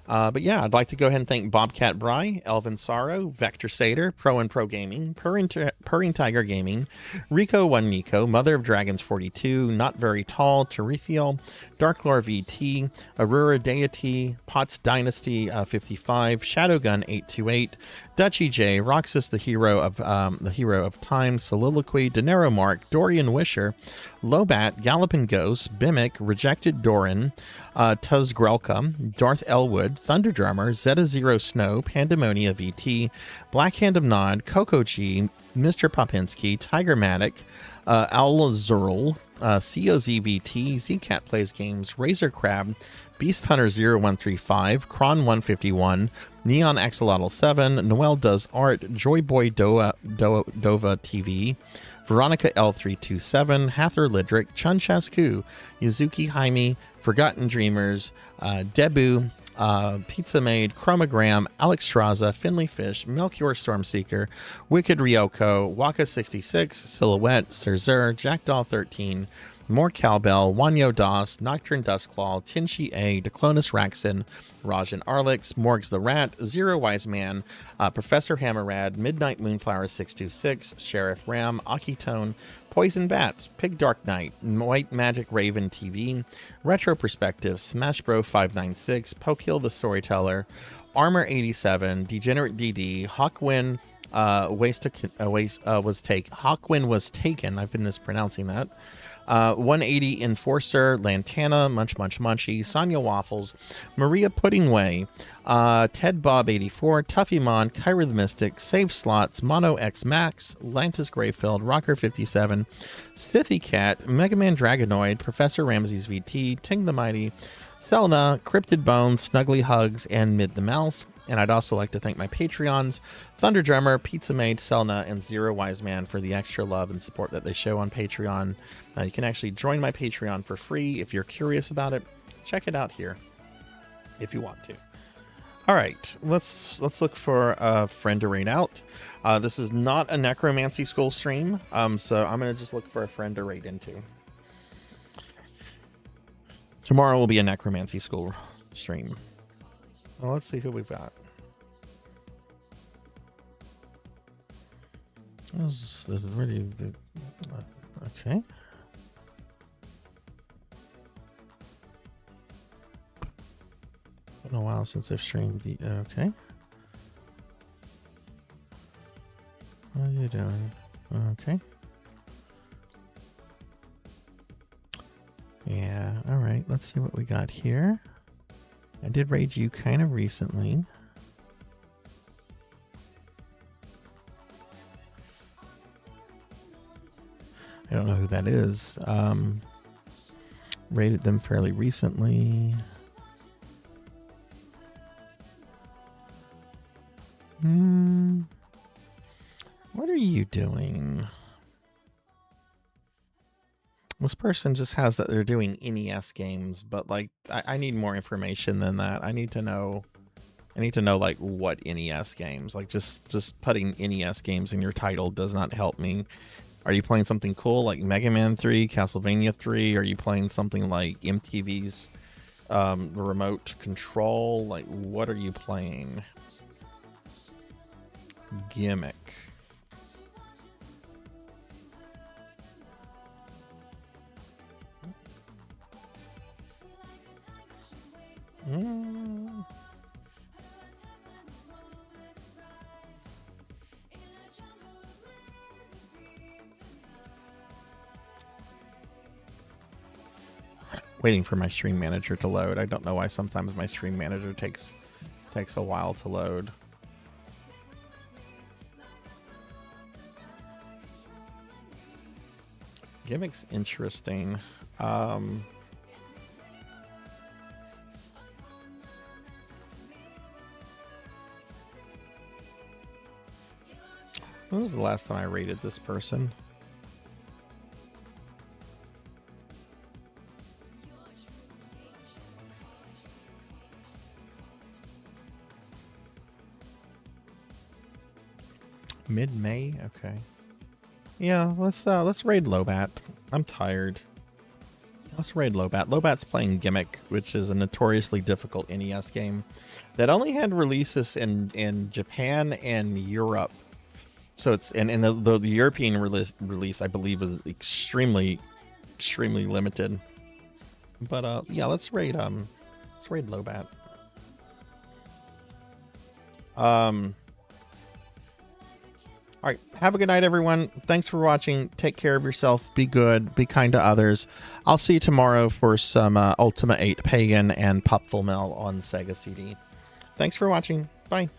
But yeah, I'd like to go ahead and thank Bobcat Bry, Elvin Sorrow, Vector Sater, Pro and Pro Gaming, Purring Tiger Gaming, Rico One Nico, Mother of Dragons 42, Not Very Tall, Terethiel, Darklore VT, Aurora Deity, Potts Dynasty 55, Shadowgun 828, Dutchy J, Roxas the Hero of Time, Soliloquy, Denero Mark, Dorian Wisher, Lobat, Galloping Ghost, Bimic, Rejected Doran, Tuz Grelka, Darth Elwood, Thunder Drummer, Zeta Zero Snow, Pandemonia VT, Black Hand of Nod, Coco G, Mr. Popinski, Tiger Matic, Alazurl, COZVT, Zcat Plays Games, Razor Crab, Beast Hunter 0135, Kron 151, Neon Axolotl 7, Noel Does Art, Joyboy Dova TV, Veronica L327, Hather Lidrick, Chunchasku, Yuzuki Jaime, Forgotten Dreamers, Debu, Pizza Maid, Chromogram, Alex Straza, Finley Fish, Melchior Stormseeker, Wicked Ryoko, Waka66, Silhouette, Cerzur, Jackdaw 13, More Cowbell, Wanyo Das, Nocturne Dustclaw, Tinshi A, Declonus Raxon, Rajan Arlix, Morgs the Rat, Zero Wise Man, Professor Hammerrad, Midnight Moonflower 626, Sheriff Ram, Akitone, Poison Bats, Pig Dark Knight, White Magic Raven TV, Retro Perspective, Smash Bro 596, Pokehill the Storyteller, Armor 87, Degenerate DD, Hawkwin Hawkwin was taken. I've been mispronouncing that. 180 Enforcer, Lantana, Munch Munchy, Sonya Waffles, Maria Puddingway, Ted Bob 84, Tuffymon, Kyra the Mystic, Save Slots, Mono X Max, Lantis Greyfield, Rocker 57, Scythy Cat, Mega Man Dragonoid, Professor Ramses VT, Ting the Mighty, Selna, Cryptid Bones, Snuggly Hugs, and Mid the Mouse. And I'd also like to thank my Patreons, Thunder Drummer, Pizza Maid, Selna, and Zero Wise Man for the extra love and support that they show on Patreon. You can actually join my Patreon for free if you're curious about it. Check it out here if you want to. All right, let's look for a friend to raid out. This is not a Necromancy School stream, so I'm going to just look for a friend to raid into. Tomorrow will be a Necromancy School stream. Well, let's see who we've got. This is really okay. Been a while since I've streamed the okay. How are you doing? Okay. Yeah, alright, let's see what we got here. I did raid you kind of recently. I don't know who that is. Rated them fairly recently. What are you doing? This person just has that they're doing NES games, but like I need more information than that. I need to know like what NES games. Like just putting NES games in your title does not help me. Are you playing something cool like Mega Man 3, Castlevania 3? Are you playing something like MTV's Remote Control? Like what are you playing? Gimmick. Waiting for my stream manager to load. I don't know why sometimes my stream manager takes a while to load. Gimmick's interesting. When was the last time I rated this person? Mid-May? Okay. Yeah, let's raid Lobat. I'm tired. Let's raid Lobat. Lobat's playing Gimmick, which is a notoriously difficult NES game that only had releases in Japan and Europe. So it's and the European release I believe was extremely limited. But yeah, let's raid Lobat. All right, have a good night, everyone. Thanks for watching. Take care of yourself. Be good. Be kind to others. I'll see you tomorrow for some Ultima 8 Pagan and Pop Full Mel on Sega CD. Thanks for watching. Bye.